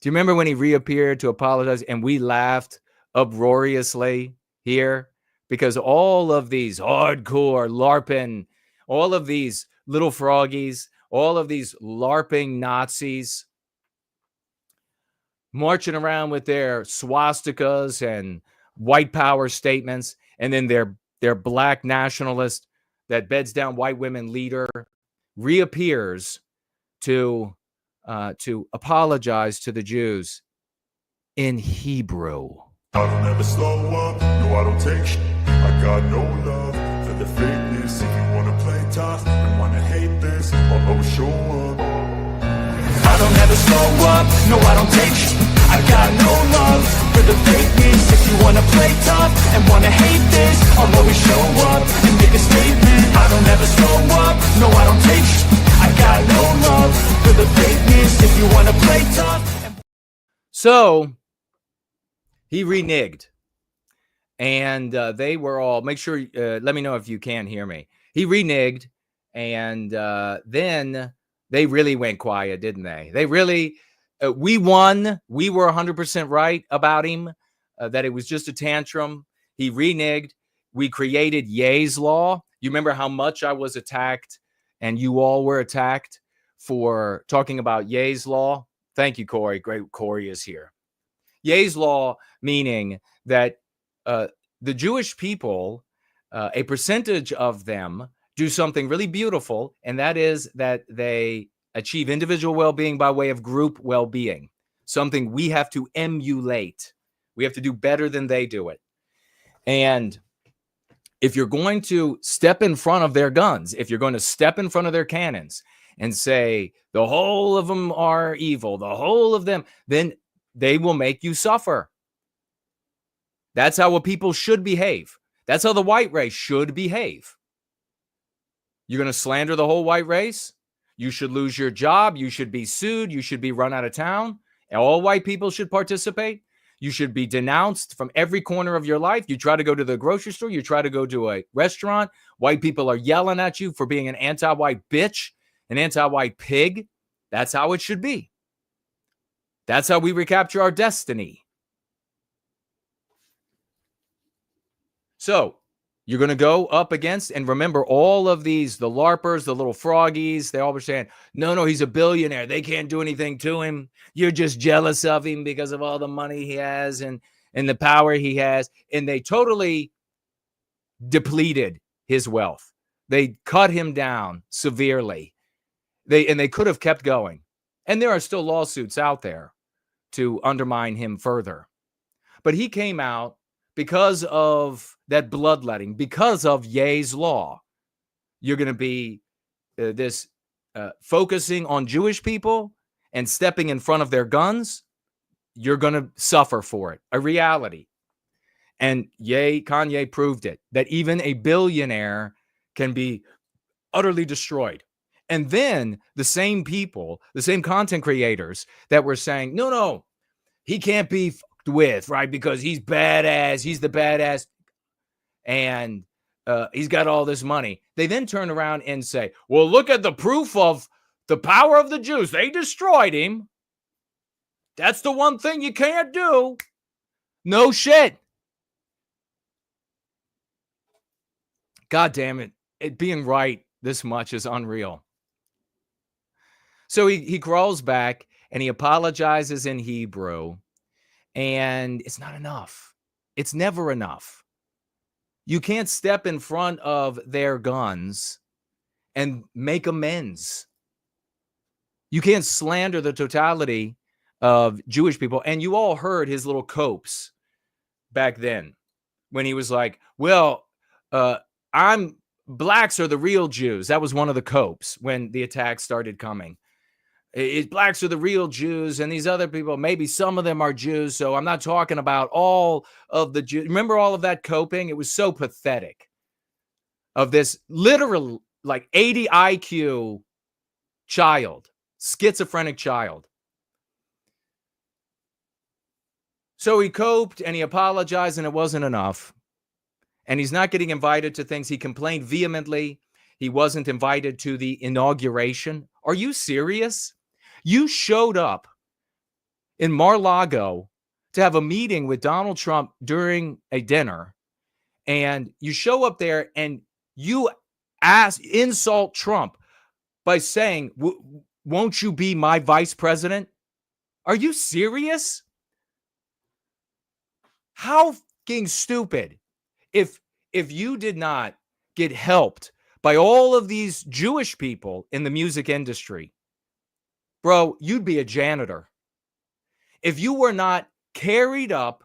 Do you remember when he reappeared to apologize and we laughed uproariously here? Because all of these hardcore LARPing, all of these little froggies, all of these LARPing Nazis marching around with their swastikas and white power statements, and then their black nationalist that beds down white women leader reappears to apologize to the Jews in Hebrew. I don't ever slow up, no I don't take shit. I got no love for the fakeness. If you wanna play tough and wanna hate this, I'll always show up. I don't ever slow up, no I don't take shit. I got no love for the fakeness. If you wanna play tough and wanna hate this, I'll always show up and make a statement. I don't ever slow up, no I don't take shit. I got no love for the fakeness. If you wanna play tough. So he reneged, and they were all, make sure, let me know if you can hear me. He reneged, and then they really went quiet, didn't they? They really, we won. We were 100% right about him, that it was just a tantrum. He reneged. We created Ye's Law. You remember how much I was attacked, and you all were attacked for talking about Ye's Law? Thank you, Corey. Great, Corey is here. Ye's Law, meaning that the Jewish people, a percentage of them do something really beautiful, and that is that they achieve individual well-being by way of group well-being, something we have to emulate. We have to do better than they do it. And if you're going to step in front of their guns, if you're going to step in front of their cannons and say the whole of them are evil, the whole of them, then they will make you suffer. That's how people should behave. That's how the white race should behave. You're going to slander the whole white race? You should lose your job. You should be sued. You should be run out of town. And all white people should participate. You should be denounced from every corner of your life. You try to go to the grocery store. You try to go to a restaurant. White people are yelling at you for being an anti-white bitch, an anti-white pig. That's how it should be. That's how we recapture our destiny. So you're going to go up against, and remember all of these, the LARPers, the little froggies, they all were saying, no, he's a billionaire. They can't do anything to him. You're just jealous of him because of all the money he has and the power he has. And they totally depleted his wealth. They cut him down severely. They could have kept going. And there are still lawsuits out there to undermine him further. But he came out because of that bloodletting, because of Ye's law, you're going to be focusing on Jewish people and stepping in front of their guns. You're going to suffer for it, a reality. And Kanye proved it, that even a billionaire can be utterly destroyed. And then the same people, the same content creators that were saying, no, he can't be fucked with, right? Because he's badass. He's the badass. And he's got all this money. They then turn around and say, well, look at the proof of the power of the Jews. They destroyed him. That's the one thing you can't do. No shit. God damn it. It being right this much is unreal. So he crawls back and he apologizes in Hebrew. And it's not enough. It's never enough. You can't step in front of their guns and make amends. You can't slander the totality of Jewish people. And you all heard his little copes back then when he was like, well, blacks are the real Jews. That was one of the copes when the attacks started coming. Blacks are the real Jews, and these other people, maybe some of them are Jews, so I'm not talking about all of the Jews. Remember all of that coping? It was so pathetic of this literal, like 80 IQ child, schizophrenic child. So he coped and he apologized, and it wasn't enough. And he's not getting invited to things. He complained vehemently. He wasn't invited to the inauguration. Are you serious? You showed up in Mar-a-Lago to have a meeting with Donald Trump during a dinner, and you show up there and you insult Trump by saying, won't you be my vice president? Are you serious? How fucking stupid. If you did not get helped by all of these Jewish people in the music industry, bro, you'd be a janitor. If you were not carried up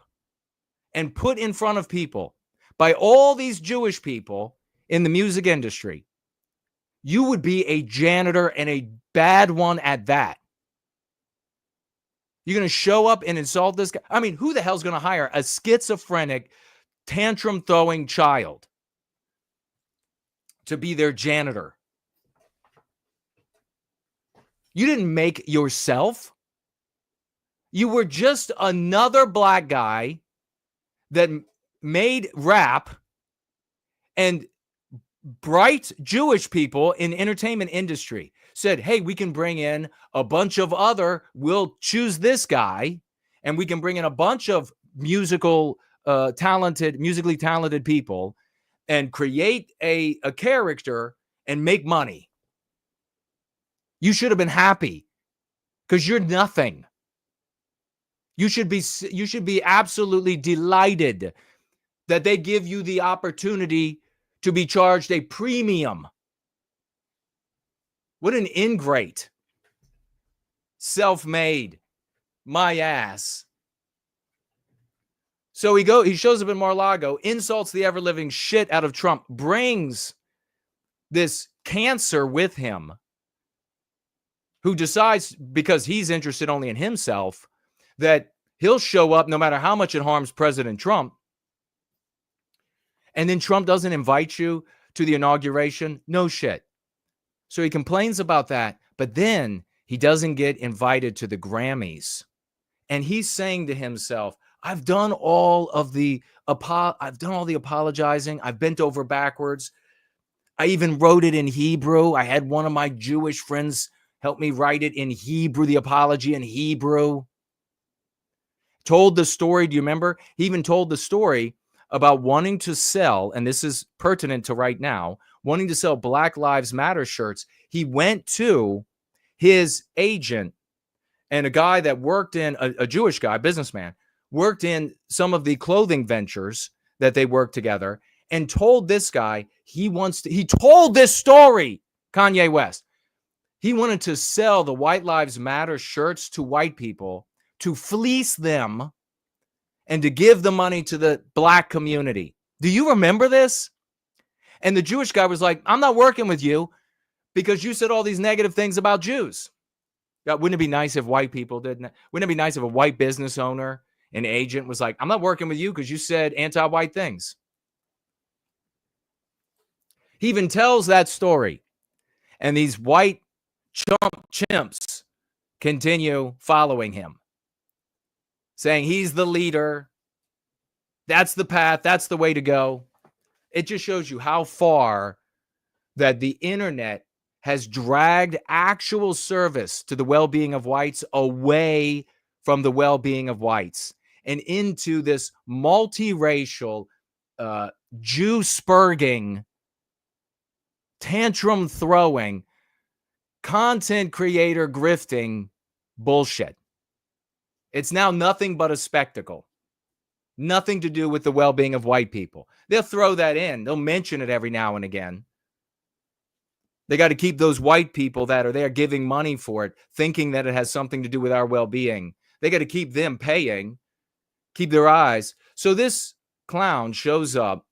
and put in front of people by all these Jewish people in the music industry, you would be a janitor, and a bad one at that. You're going to show up and insult this guy? I mean, who the hell's going to hire a schizophrenic, tantrum-throwing child to be their janitor? You didn't make yourself. You were just another black guy that made rap, and bright Jewish people in the entertainment industry said, hey, we can bring in a bunch of we'll choose this guy, and we can bring in a bunch of musically talented people and create a character and make money. You should have been happy because you're nothing. You should be absolutely delighted that they give you the opportunity to be charged a premium. What an ingrate. Self-made. My ass. So he shows up in Mar-a-Lago, insults the ever-living shit out of Trump, brings this cancer with him, who decides, because he's interested only in himself, that he'll show up no matter how much it harms President Trump. And then Trump doesn't invite you to the inauguration. No shit. So he complains about that, but then he doesn't get invited to the Grammys. And he's saying to himself, I've done all the apologizing. I've bent over backwards. I even wrote it in Hebrew. I had one of my Jewish friends help me write it in Hebrew, the apology in Hebrew. Told the story. Do you remember? He even told the story about wanting to sell, and this is pertinent to right now, wanting to sell Black Lives Matter shirts. He went to his agent, and a guy that worked in, a Jewish guy, businessman, worked in some of the clothing ventures that they worked together, and told this guy he told this story, Kanye West. He wanted to sell the White Lives Matter shirts to white people to fleece them and to give the money to the black community. Do you remember this? And the Jewish guy was like, I'm not working with you because you said all these negative things about Jews. Wouldn't it be nice if white people didn't? Wouldn't it be nice if a white business owner, an agent was like, I'm not working with you because you said anti-white things. He even tells that story. And these white chimps continue following him, saying he's the leader. That's the path. That's the way to go. It just shows you how far that the internet has dragged actual service to the well-being of whites away from the well-being of whites and into this multiracial, Jew-spurging, tantrum-throwing, content creator grifting bullshit. It's now nothing but a spectacle. Nothing to do with the well-being of white people. They'll throw that in. They'll mention it every now and again. They got to keep those white people that are there giving money for it, thinking that it has something to do with our well-being. They got to keep them paying, keep their eyes. So this clown shows up.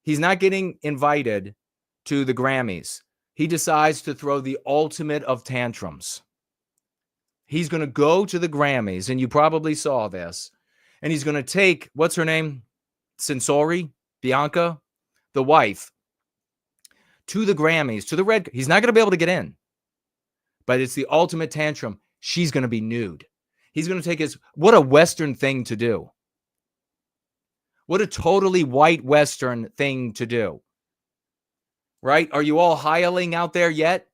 He's not getting invited to the Grammys. He decides to throw the ultimate of tantrums. He's going to go to the Grammys, and you probably saw this, and he's going to take, what's her name? Censori, Bianca, the wife, to the Grammys, to the red. He's not going to be able to get in, but it's the ultimate tantrum. She's going to be nude. He's going to take his, what a Western thing to do. What a totally white Western thing to do. Right? Are you all hiling out there yet?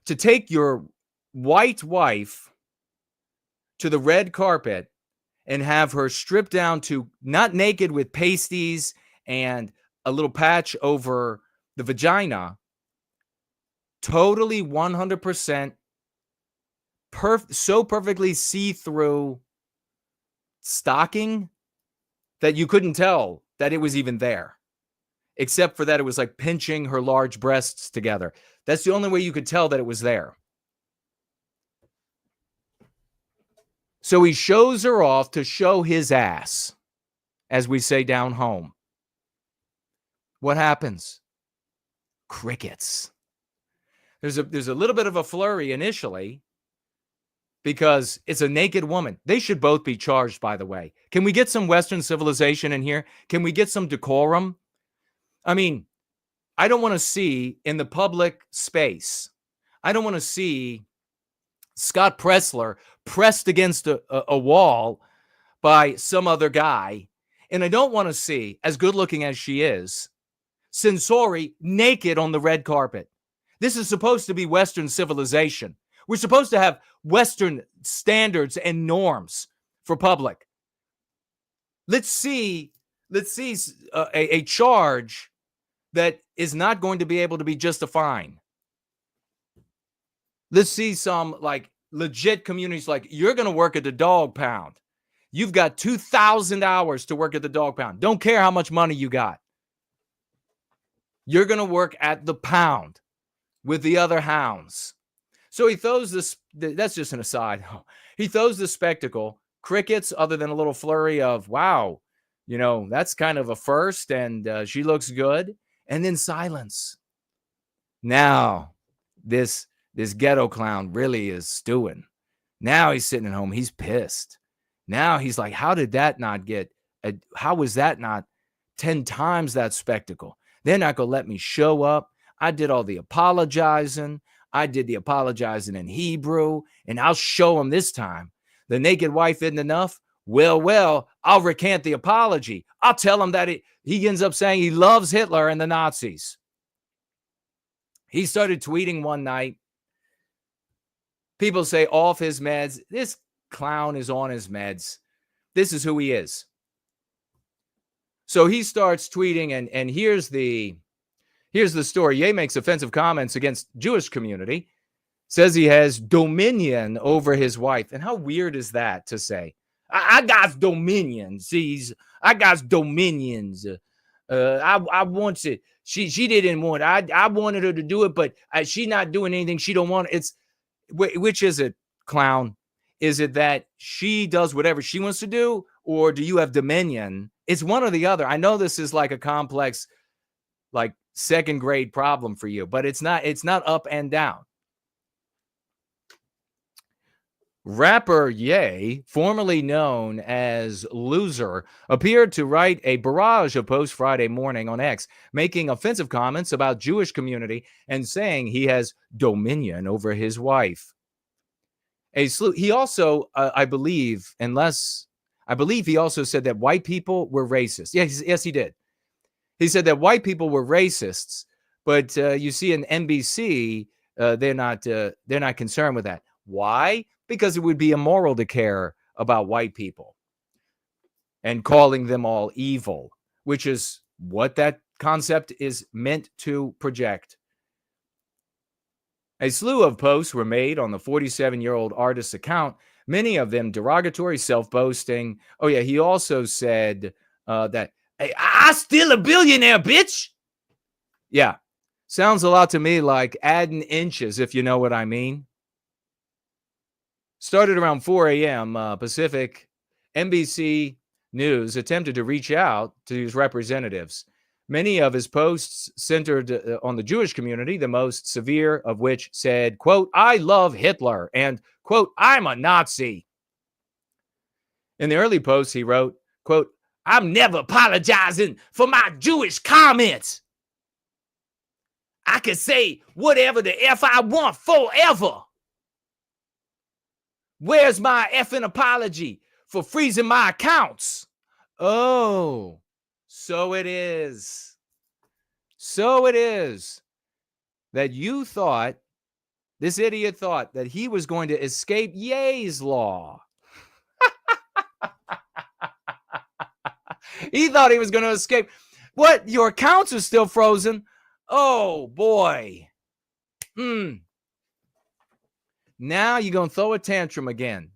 To take your white wife to the red carpet and have her stripped down to not naked with pasties and a little patch over the vagina, totally 100% so perfectly see-through stocking that you couldn't tell that it was even there, except for that it was like pinching her large breasts together. That's the only way you could tell that it was there. So he shows her off to show his ass, as we say down home. What happens? Crickets. There's a little bit of a flurry initially because it's a naked woman. They should both be charged, by the way. Can we get some Western civilization in here? Can we get some decorum? I mean, I don't want to see in the public space, I don't want to see Scott Pressler pressed against a wall by some other guy. And I don't want to see, as good looking as she is, Censori naked on the red carpet. This is supposed to be Western civilization. We're supposed to have Western standards and norms for public. Let's see a charge that is not going to be able to be just a fine. Let's see some like legit communities like, you're going to work at the dog pound. You've got 2,000 hours to work at the dog pound. Don't care how much money you got. You're going to work at the pound with the other hounds. So he throws this, that's just an aside. He throws the spectacle, crickets, other than a little flurry of, wow, you know, that's kind of a first, and she looks good. And then silence. Now, this ghetto clown really is stewing. Now he's sitting at home. He's pissed. Now he's like, how did that not get, how was that not 10 times that spectacle? They're not going to let me show up. I did all the apologizing. I did the apologizing in Hebrew, and I'll show them this time. The naked wife isn't enough. Well, I'll recant the apology. I'll tell him that he ends up saying he loves Hitler and the Nazis. He started tweeting one night. People say off his meds. This clown is on his meds. This is who he is. So he starts tweeting, and here's the story. Ye makes offensive comments against Jewish community, says he has dominion over his wife. And how weird is that to say? I got dominion. See, I got dominions. I want it. She didn't want it. I wanted her to do it, but she not doing anything. She don't want it. It's, which is it, clown? Is it that she does whatever she wants to do, or do you have dominion? It's one or the other. I know this is like a complex, like second grade problem for you, but it's not up and down. Rapper Ye, formerly known as Loser, appeared to write a barrage of posts Friday morning on X, making offensive comments about Jewish community and saying he has dominion over his wife. He also, I believe he also said that white people were racist. Yes, he did. He said that white people were racists, but you see in NBC, they're not concerned with that. Why? Because it would be immoral to care about white people and calling them all evil, which is what that concept is meant to project. A slew of posts were made on the 47-year-old artist's account, many of them derogatory, self-boasting. Oh, yeah, he also said that, hey, I still a billionaire, bitch. Yeah, sounds a lot to me like adding inches, if you know what I mean. Started around 4 a.m. Pacific, NBC News attempted to reach out to his representatives. Many of his posts centered on the Jewish community, the most severe of which said, quote, I love Hitler, and, quote, I'm a Nazi. In the early posts, he wrote, quote, I'm never apologizing for my Jewish comments. I can say whatever the F I want forever. Where's my effing apology for freezing my accounts? Oh, so it is. So it is that you thought, this idiot thought that he was going to escape Ye's law. He thought he was going to escape. What? Your accounts are still frozen? Oh, boy. Now you're going to throw a tantrum again.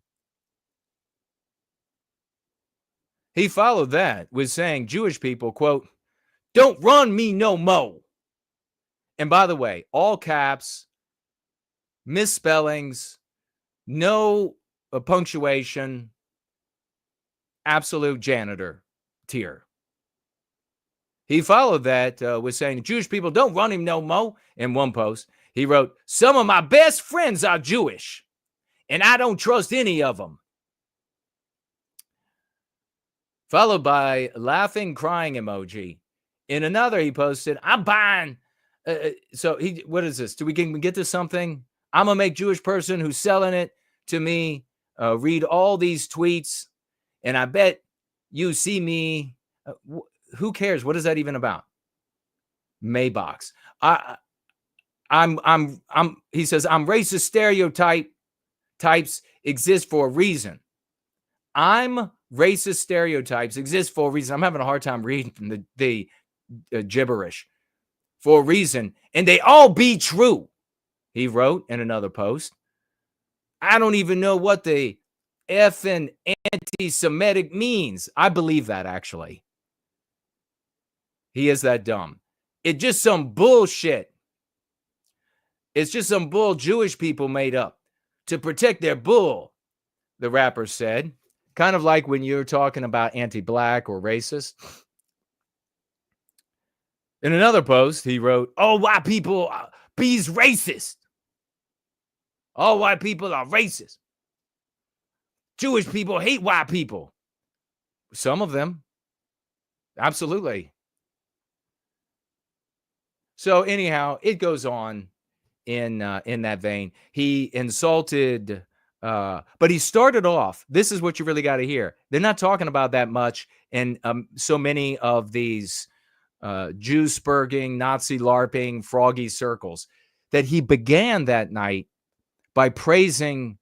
He followed that with saying Jewish people, quote, don't run me no mo. And by the way, all caps, misspellings, no punctuation, absolute janitor tier. He followed that with saying Jewish people don't run him no mo. In one post, he wrote, some of my best friends are Jewish, and I don't trust any of them. Followed by laughing, crying emoji. In another, he posted, I'm buying. What is this? Do we get to something? I'm going to make Jewish person who's selling it to me read all these tweets, and I bet you see me. Who cares? What is that even about? Maybox. He says, I'm racist stereotypes exist for a reason. I'm racist stereotypes exist for a reason. I'm having a hard time reading the gibberish. For a reason. And they all be true. He wrote in another post. I don't even know what the effing anti-Semitic means. I believe that, actually. He is that dumb. It's just some bullshit. It's just some bull Jewish people made up to protect their bull, the rapper said. Kind of like when you're talking about anti-black or racist. In another post, he wrote, all white people be's racist. All white people are racist. Jewish people hate white people. Some of them. Absolutely. So anyhow, it goes on in that vein. He insulted, but he started off, this is what you really got to hear. They're not talking about that much in so many of these Jew-spurging, Nazi LARPing, froggy circles, that he began that night by praising,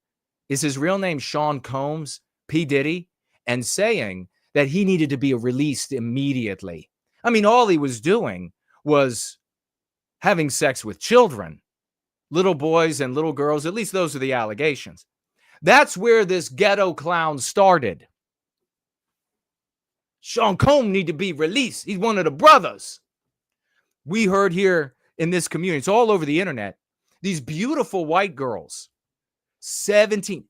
is his real name Sean Combs, P. Diddy, and saying that he needed to be released immediately. I mean, all he was doing was having sex with children, little boys and little girls. At least those are the allegations. That's where this ghetto clown started. Sean Combs need to be released. He's one of the brothers. We heard here in this community, it's all over the internet, these beautiful white girls, 17,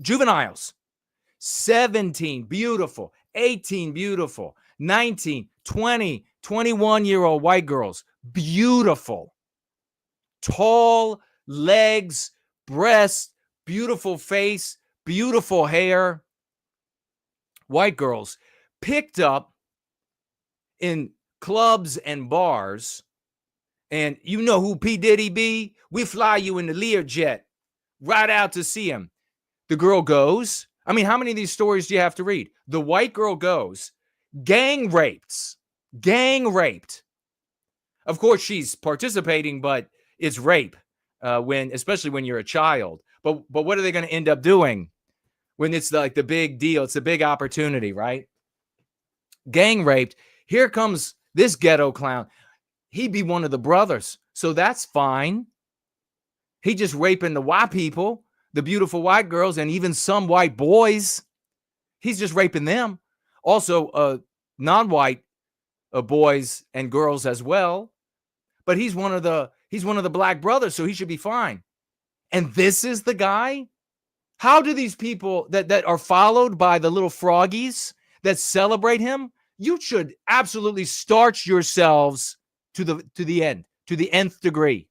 juveniles, 17, beautiful. 18, beautiful. 19, 20, 21-year-old white girls, beautiful. Tall legs, breasts, beautiful face, beautiful hair. White girls picked up in clubs and bars. And you know who P. Diddy be? We fly you in the Learjet right out to see him. The girl goes. I mean, how many of these stories do you have to read? The white girl goes, gang raped. Of course, she's participating, but it's rape, especially when you're a child. But what are they going to end up doing when it's like the big deal? It's a big opportunity, right? Gang raped. Here comes this ghetto clown. He'd be one of the brothers, so that's fine. He just raping the white people, the beautiful white girls, and even some white boys. He's just raping them. Also, non-white boys and girls as well. But he's one of the black brothers, so he should be fine. And this is the guy? How do these people that are followed by the little froggies that celebrate him? You should absolutely starch yourselves to the end, to the nth degree.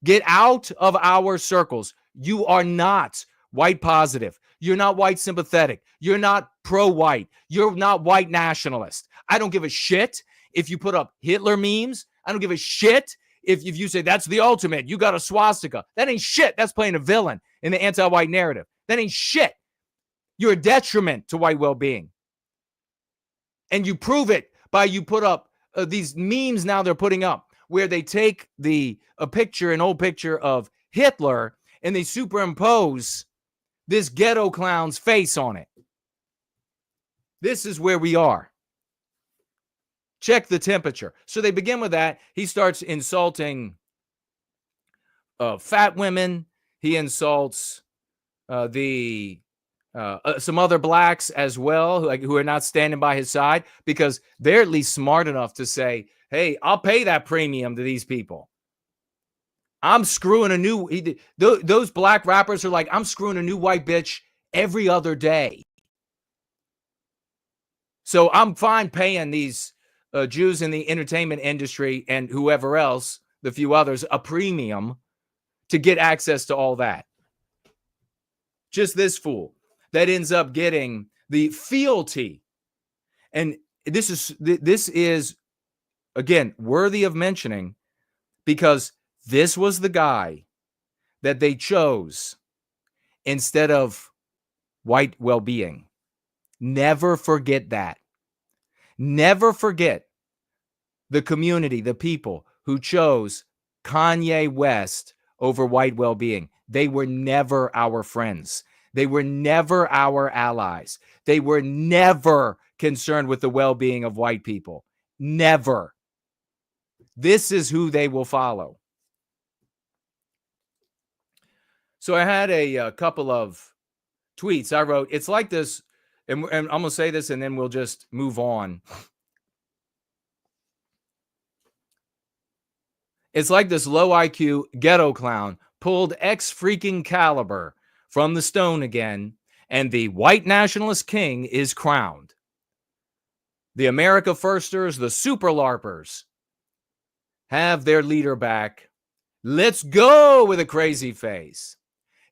Get out of our circles. You are not white positive. You're not white sympathetic. You're not pro-white. You're not white nationalist. I don't give a shit if you put up Hitler memes. I don't give a shit if you say that's the ultimate. You got a swastika. That ain't shit. That's playing a villain in the anti-white narrative. That ain't shit. You're a detriment to white well-being. And you prove it by you put up these memes now they're putting up where they take an old picture of Hitler and they superimpose this ghetto clown's face on it. This is where we are. Check the temperature. So they begin with that. He starts insulting fat women. He insults some other blacks as well who are not standing by his side because they're at least smart enough to say, hey, I'll pay that premium to these people. I'm screwing those black rappers are like, I'm screwing a new white bitch every other day. So I'm fine paying these Jews in the entertainment industry and whoever else, the few others, a premium to get access to all that. Just this fool that ends up getting the fealty. And this is again worthy of mentioning because this was the guy that they chose instead of white well-being. Never forget that. Never forget the community, the people who chose Kanye West over white well-being. They were never our friends. They were never our allies. They were never concerned with the well-being of white people. Never. This is who they will follow. So I had a couple of tweets. I wrote, it's like this, and I'm going to say this and then we'll just move on. It's like this low IQ ghetto clown pulled X-freaking caliber from the stone again, and the white nationalist king is crowned. The America Firsters, the super LARPers, have their leader back. Let's go with a crazy face.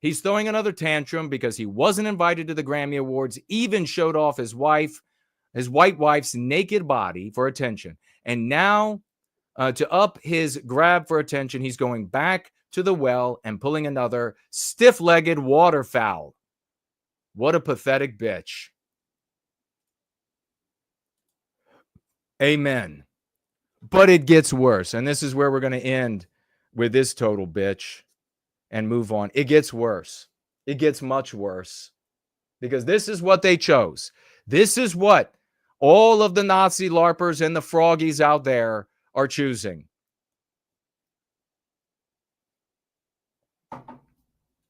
He's throwing another tantrum because he wasn't invited to the Grammy Awards, even showed off his white wife's naked body for attention. And now, to up his grab for attention, he's going back to the well and pulling another stiff-legged waterfowl. What a pathetic bitch. Amen. But it gets worse. And this is where we're going to end with this total bitch and move on. It gets worse. It gets much worse. Because this is what they chose. This is what all of the Nazi LARPers and the froggies out there are choosing.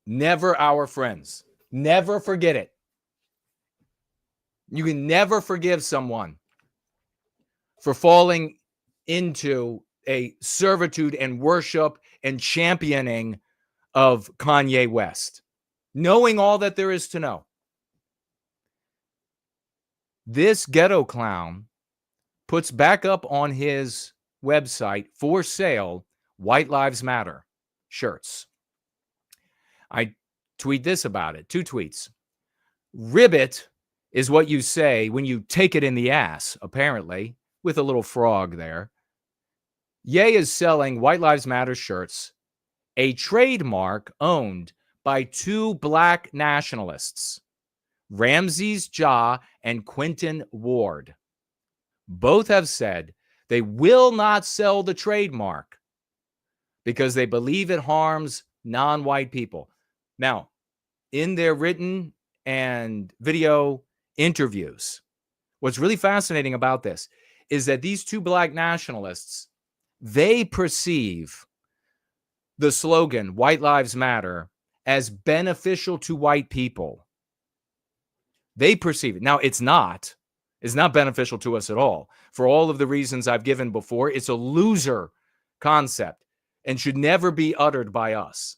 Never our friends. Never forget it. You can never forgive someone for falling into a servitude and worship and championing of Kanye West, knowing all that there is to know. This ghetto clown puts back up on his website for sale White Lives Matter shirts. I tweet this about it, 2 tweets. Ribbit is what you say when you take it in the ass, apparently, with a little frog there. Ye is selling White Lives Matter shirts, a trademark owned by 2 black nationalists, Ramses Ja and Quentin Ward. Both have said they will not sell the trademark because they believe it harms non-white people. Now, in their written and video interviews, what's really fascinating about this is that these 2 black nationalists, they perceive the slogan White Lives Matter as beneficial to white people. They perceive it. Now, it's not beneficial to us at all. For all of the reasons I've given before, it's a loser concept and should never be uttered by us.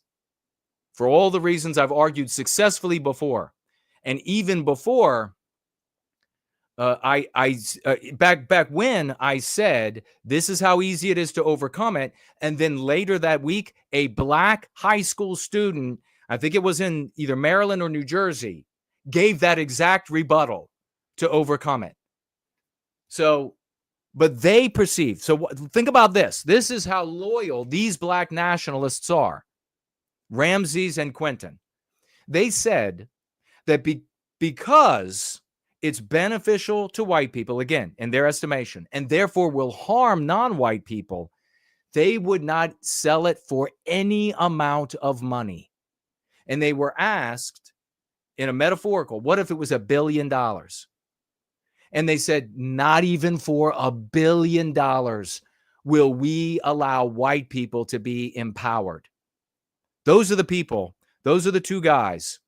For all the reasons I've argued successfully before, and even before, back when I said this is how easy it is to overcome it, and then later that week, a black high school student, I think it was in either Maryland or New Jersey, gave that exact rebuttal to overcome it. So, but they perceive. So think about this. This is how loyal these black nationalists are. Ramses and Quentin. They said that because it's beneficial to white people, again, in their estimation, and therefore will harm non-white people, they would not sell it for any amount of money. And they were asked in a metaphorical, what if it was $1 billion? And they said, not even for $1 billion will we allow white people to be empowered. Those are the people, those are the 2 guys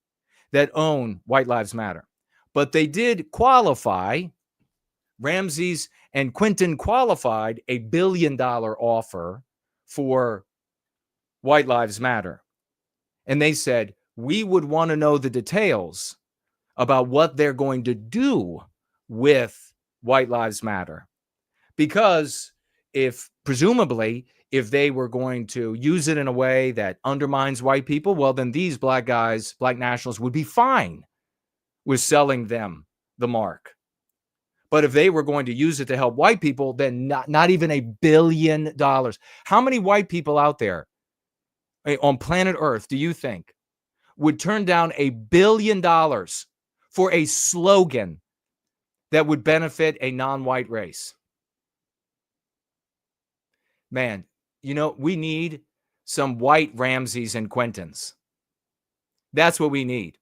that own White Lives Matter. But they did qualify, Ramses and Quentin qualified a $1 billion offer for White Lives Matter. And they said, we would want to know the details about what they're going to do with White Lives Matter. Because presumably, if they were going to use it in a way that undermines white people, well, then these black guys, black nationalists, would be fine with selling them the mark. But if they were going to use it to help white people, then not even $1 billion. How many white people out there on planet Earth do you think would turn down $1 billion for a slogan that would benefit a non-white race? Man, we need some white Ramses and Quentins. That's what we need.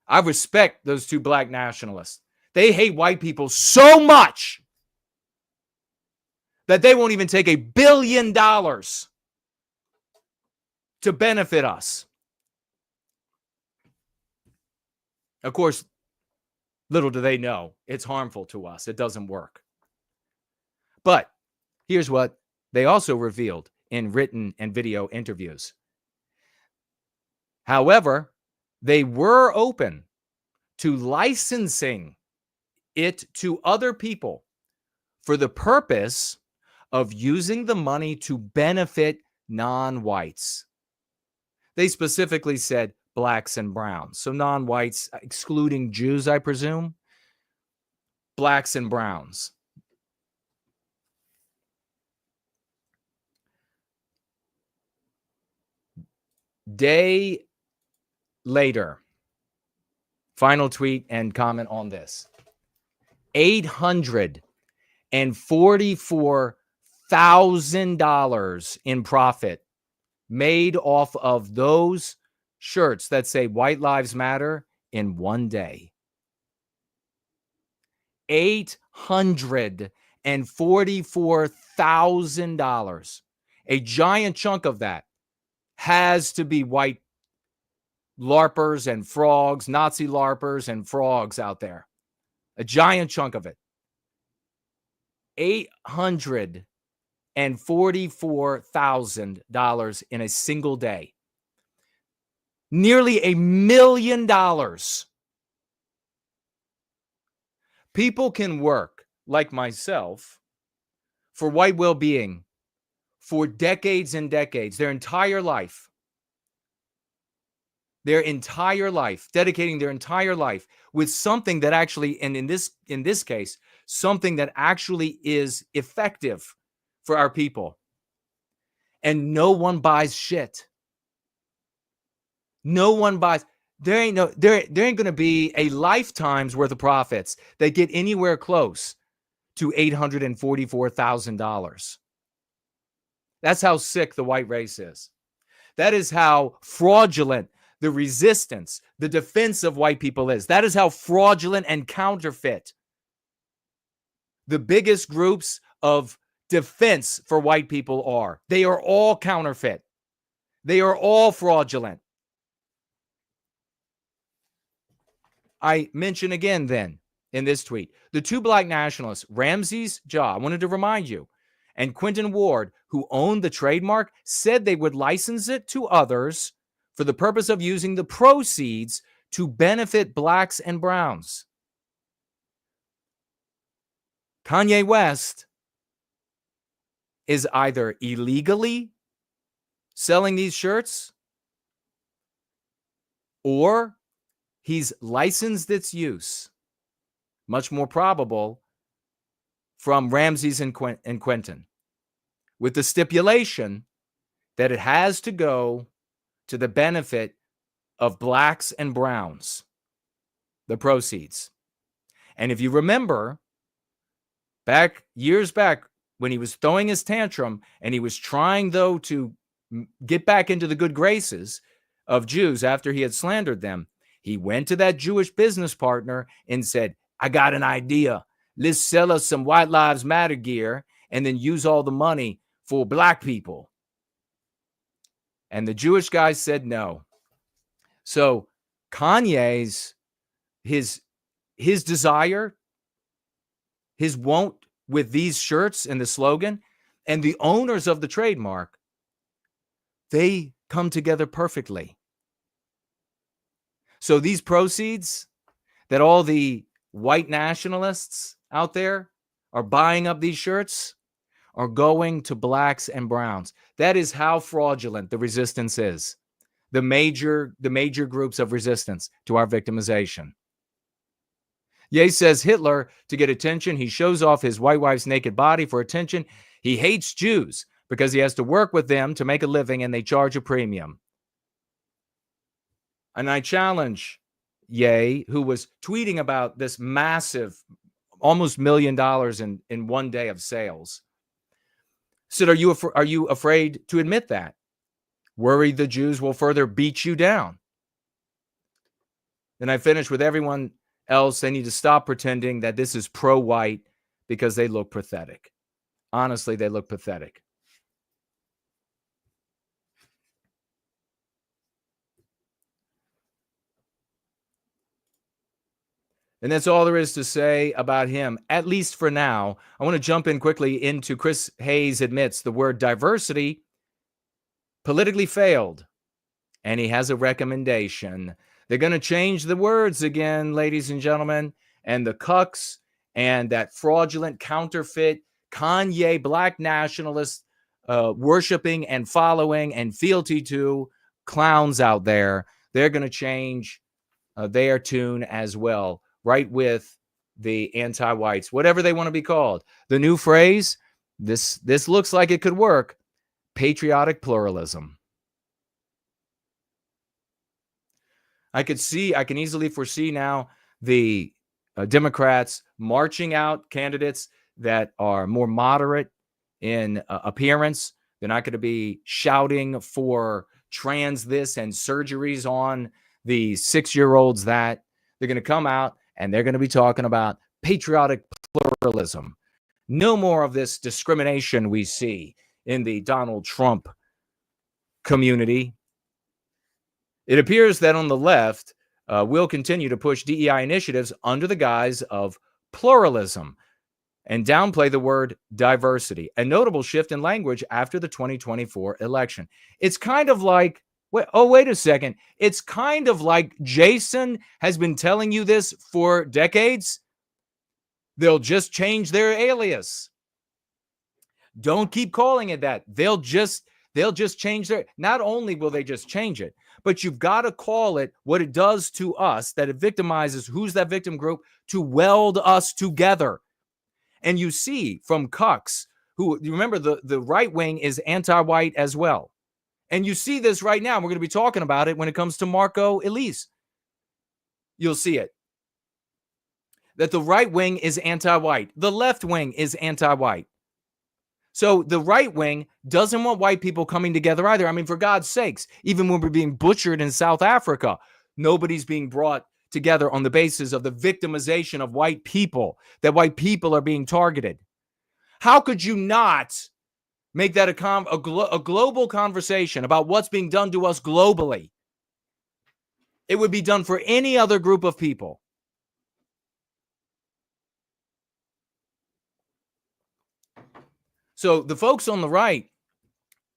I respect those 2 black nationalists. They hate white people so much that they won't even take $1 billion to benefit us. Of course, little do they know, it's harmful to us. It doesn't work. But here's what they also revealed in written and video interviews. However, they were open to licensing it to other people for the purpose of using the money to benefit non-whites. They specifically said blacks and browns. So non-whites, excluding Jews, I presume. Blacks and browns. Day later, final tweet and comment on this. $844,000 in profit made off of those shirts that say White Lives Matter in one day. $844,000. A giant chunk of that has to be white LARPers and frogs, Nazi LARPers and frogs out there. A giant chunk of it. $844,000 in a single day. Nearly $1 million People can work, like myself, for white well-being for decades and decades, their entire life, dedicating their entire life with something that actually, and in this case, something that actually is effective for our people. And no one buys shit. No one buys. There ain't going to be a lifetime's worth of profits that get anywhere close to $844,000. That's how sick the white race is. That is how fraudulent the resistance, the defense of white people is. That is how fraudulent and counterfeit the biggest groups of defense for white people are. They are all counterfeit. They are all fraudulent. I mention again then in this tweet, the two black nationalists, Ramses Ja, I wanted to remind you, and Quentin Ward, who owned the trademark, said they would license it to others for the purpose of using the proceeds to benefit blacks and browns. Kanye West is either illegally selling these shirts or he's licensed its use, much more probable, from Ramses and Quentin, with the stipulation that it has to go to the benefit of blacks and browns, the proceeds. And if you remember, years back, when he was throwing his tantrum and he was trying, though, to get back into the good graces of Jews after he had slandered them, he went to that Jewish business partner and said, I got an idea. Let's sell us some White Lives Matter gear and then use all the money for black people. And the Jewish guy said no. So Kanye's, his desire, his want with these shirts and the slogan, and the owners of the trademark, they come together perfectly. So these proceeds that all the white nationalists out there are buying up these shirts are going to blacks and browns. That is how fraudulent the resistance is. The major groups of resistance to our victimization. Ye says Hitler, to get attention, he shows off his white wife's naked body for attention. He hates Jews because he has to work with them to make a living and they charge a premium. And I challenge Ye, who was tweeting about this massive, almost $1 million in one day of sales, said, are you afraid to admit that? Worried the Jews will further beat you down? Then I finish with everyone else. They need to stop pretending that this is pro-white because they look pathetic. Honestly, they look pathetic. And that's all there is to say about him, at least for now. I want to jump in quickly into Chris Hayes admits the word diversity politically failed. And he has a recommendation. They're going to change the words again, ladies and gentlemen. And the cucks and that fraudulent counterfeit Kanye black nationalist worshiping and following and fealty to clowns out there, they're going to change their tune as well. Right with the anti-whites, whatever they want to be called. The new phrase, this looks like it could work, patriotic pluralism. I can easily foresee now the Democrats marching out candidates that are more moderate in appearance. They're not going to be shouting for trans this and surgeries on the 6-year-olds that. They're going to come out and they're going to be talking about patriotic pluralism. No more of this discrimination we see in the Donald Trump community. It appears that on the left, we'll continue to push DEI initiatives under the guise of pluralism and downplay the word diversity, a notable shift in language after the 2024 election. It's kind of like, wait a second. It's kind of like Jason has been telling you this for decades. They'll just change their alias. Don't keep calling it that. They'll just change their, not only will they just change it, but you've got to call it what it does to us, that it victimizes who's that victim group, to weld us together. And you see from cucks who, you remember the right wing is anti-white as well. And you see this right now. We're going to be talking about it when it comes to Marko, Elez. You'll see it. That the right wing is anti-white. The left wing is anti-white. So the right wing doesn't want white people coming together either. I mean, for God's sakes, even when we're being butchered in South Africa, nobody's being brought together on the basis of the victimization of white people, that white people are being targeted. How could you not make that a global conversation about what's being done to us globally? It would be done for any other group of people. So the folks on the right,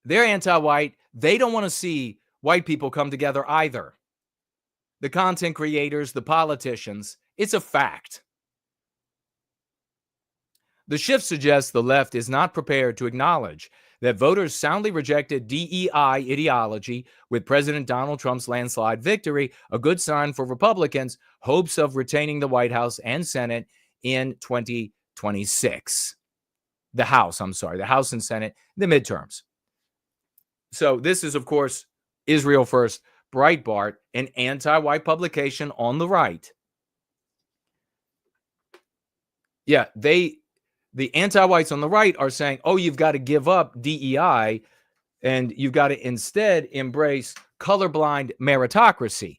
they're anti-white. They don't want to see white people come together either. The content creators, the politicians, it's a fact. The shift suggests the left is not prepared to acknowledge that voters soundly rejected DEI ideology with President Donald Trump's landslide victory, a good sign for Republicans' hopes of retaining the White House and Senate in 2026. The House and Senate, the midterms. So this is, of course, Israel First, Breitbart, an anti-white publication on the right. Yeah, the anti-whites on the right are saying, oh, you've got to give up DEI and you've got to instead embrace colorblind meritocracy,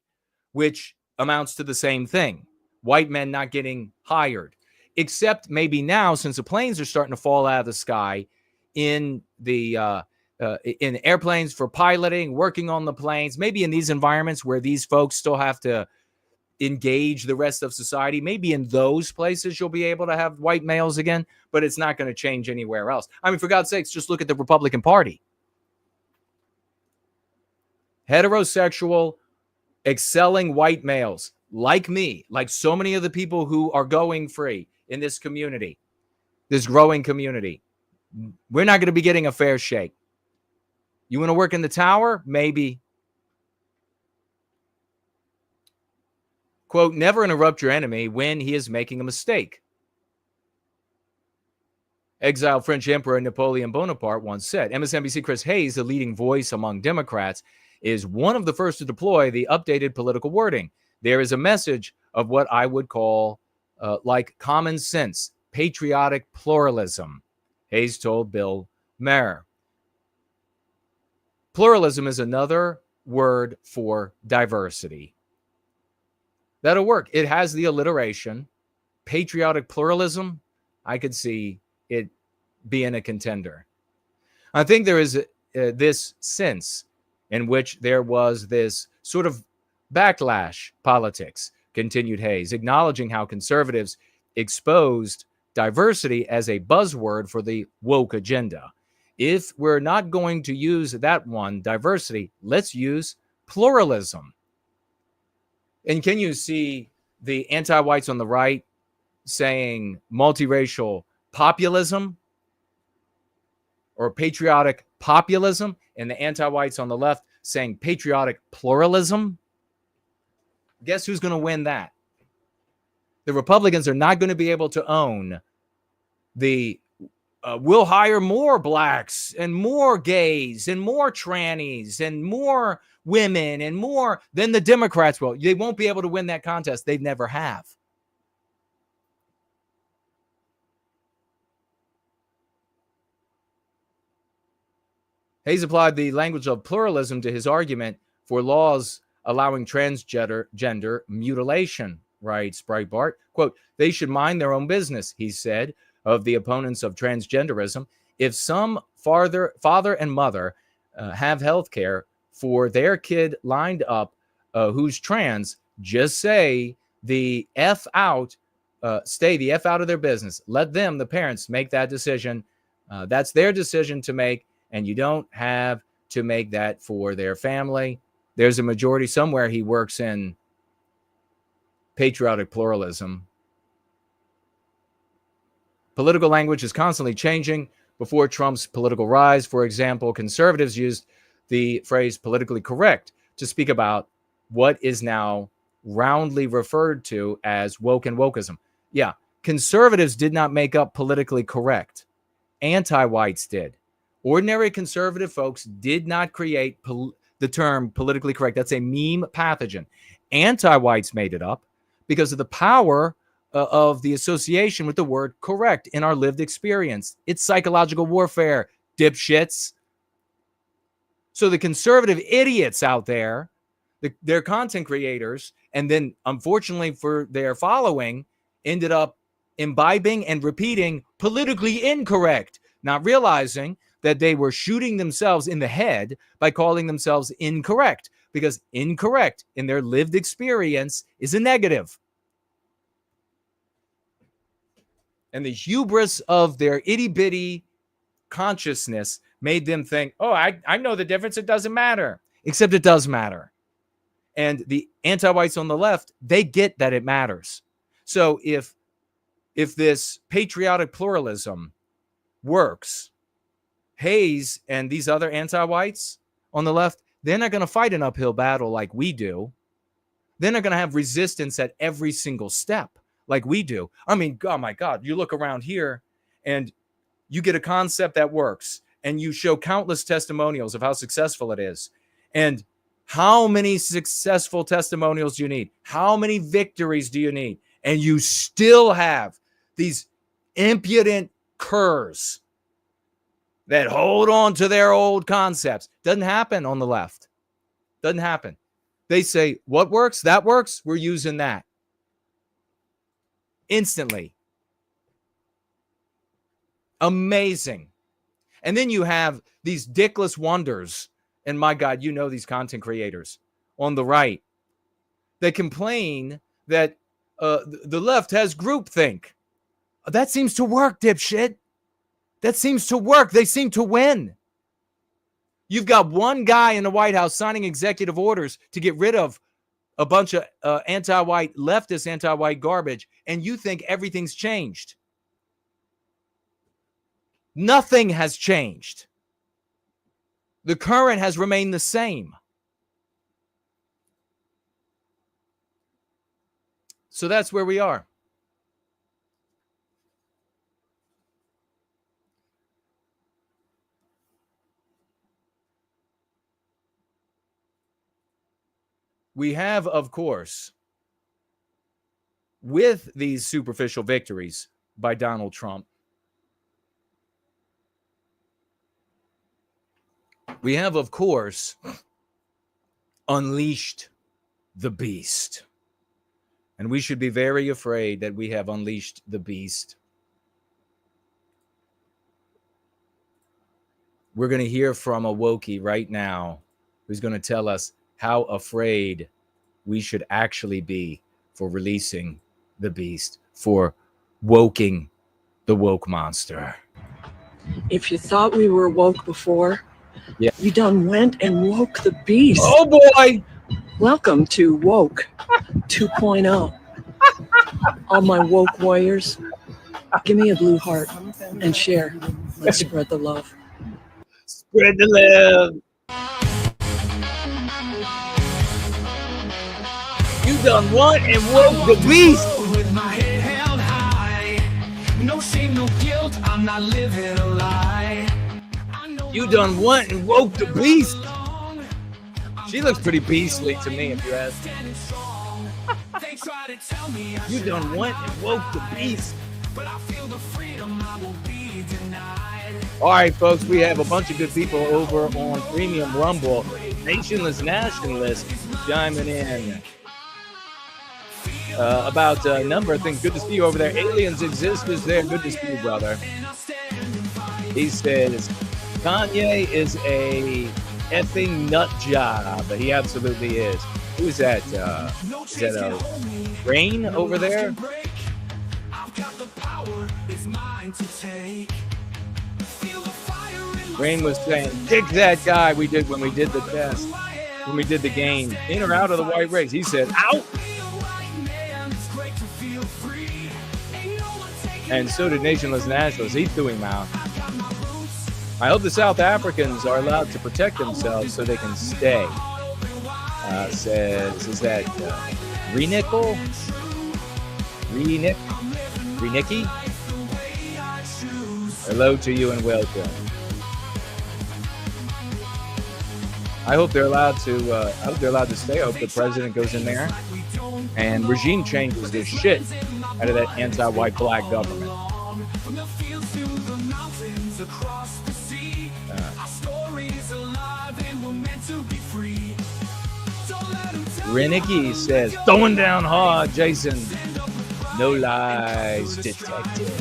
which amounts to the same thing. White men not getting hired. Except maybe now, since the planes are starting to fall out of the sky in the in airplanes for piloting, working on the planes, maybe in these environments where these folks still have to engage the rest of society, maybe in those places you'll be able to have white males again, but it's not going to change anywhere else. I mean, for God's sakes, just look at the Republican Party. Heterosexual, excelling white males like me, like so many of the people who are going free in this community, this growing community, we're not going to be getting a fair shake. You want to work in the tower? Maybe. Quote, never interrupt your enemy when he is making a mistake. Exiled French Emperor Napoleon Bonaparte once said. MSNBC Chris Hayes, the leading voice among Democrats, is one of the first to deploy the updated political wording. There is a message of what I would call like common sense, patriotic pluralism, Hayes told Bill Maher. Pluralism is another word for diversity. That'll work. It has the alliteration. Patriotic pluralism, I could see it being a contender. I think there is this sense in which there was this sort of backlash politics, continued Hayes, acknowledging how conservatives exposed diversity as a buzzword for the woke agenda. If we're not going to use that one, diversity, let's use pluralism. And can you see the anti-whites on the right saying multiracial populism or patriotic populism, and the anti-whites on the left saying patriotic pluralism? Guess who's going to win that? The Republicans are not going to be able to own the we'll hire more blacks and more gays and more trannies and more women and more than the Democrats will. They won't be able to win that contest. They never have. Hayes applied the language of pluralism to his argument for laws allowing transgender mutilation, writes Breitbart. Quote, they should mind their own business, he said, of the opponents of transgenderism. If some father and mother have health care for their kid lined up who's trans, just say the F out, stay the F out of their business. Let them, the parents, make that decision. That's their decision to make, and you don't have to make that for their family. There's a majority somewhere he works in patriotic pluralism. Political language is constantly changing. Before Trump's political rise, for example, conservatives used the phrase politically correct to speak about what is now roundly referred to as woke and wokeism. Yeah, conservatives did not make up politically correct. Anti-whites did. Ordinary conservative folks did not create the term politically correct. That's a meme pathogen. Anti-whites made it up because of the power of the association with the word correct in our lived experience. It's psychological warfare, dipshits. So the conservative idiots out there, their content creators, and then unfortunately for their following, ended up imbibing and repeating politically incorrect, not realizing that they were shooting themselves in the head by calling themselves incorrect, because incorrect in their lived experience is a negative. And the hubris of their itty-bitty consciousness made them think, oh, I know the difference. It doesn't matter. Except it does matter. And the anti-whites on the left, they get that it matters. So if this patriotic pluralism works, Hayes and these other anti-whites on the left, they're not going to fight an uphill battle like we do. They're not going to have resistance at every single step like we do. I mean, oh my God, you look around here and you get a concept that works and you show countless testimonials of how successful it is. And how many successful testimonials do you need? How many victories do you need? And you still have these impudent curs that hold on to their old concepts. Doesn't happen on the left. Doesn't happen. They say, what works? That works. We're using that. Instantly. Amazing. And then you have these dickless wonders. And my God, you know these content creators on the right. They complain that the left has groupthink. That seems to work, dipshit. That seems to work. They seem to win. You've got one guy in the White House signing executive orders to get rid of a bunch of anti-white, leftist anti-white garbage, and you think everything's changed. Nothing has changed. The current has remained the same. So that's where we are. We have, of course, with these superficial victories by Donald Trump, we have, of course, unleashed the beast. And we should be very afraid that we have unleashed the beast. We're going to hear from a Wokey right now who's going to tell us how afraid we should actually be for releasing the beast, for woking the woke monster. If you thought we were woke before, yeah, you done went and woke the beast. Oh boy! Welcome to Woke 2.0. All my woke warriors, give me a blue heart and share. Let's spread the love. Spread the love. You done what and woke the beast? With my head held high, no shame, no guilt, I'm not living a lie. You done what and woke the beast? She looks pretty beastly to me, if you ask me. You done what and woke the beast? All right, folks, we have a bunch of good people over on Premium Rumble. Nationless Nationalist chiming in about a number of things. Good to see you over there. Aliens Exist is there. Good to see you, brother. He says, Kanye is a effing nut job. He absolutely is. Who's that? Is that Rain over there? Rain was saying, kick that guy we did when we did the test, when we did the game. In or out of the white race? He said, out. And so did Nationless Nationalists. He threw him out. I hope the South Africans are allowed to protect themselves so they can stay. Is that Renickel? Renicki? Hello to you and welcome. I hope they're allowed to. Stay. I hope the president goes in there and regime changes the shit out of that anti-white black government. Renicki says, throwing down hard, Jason. No lies detected.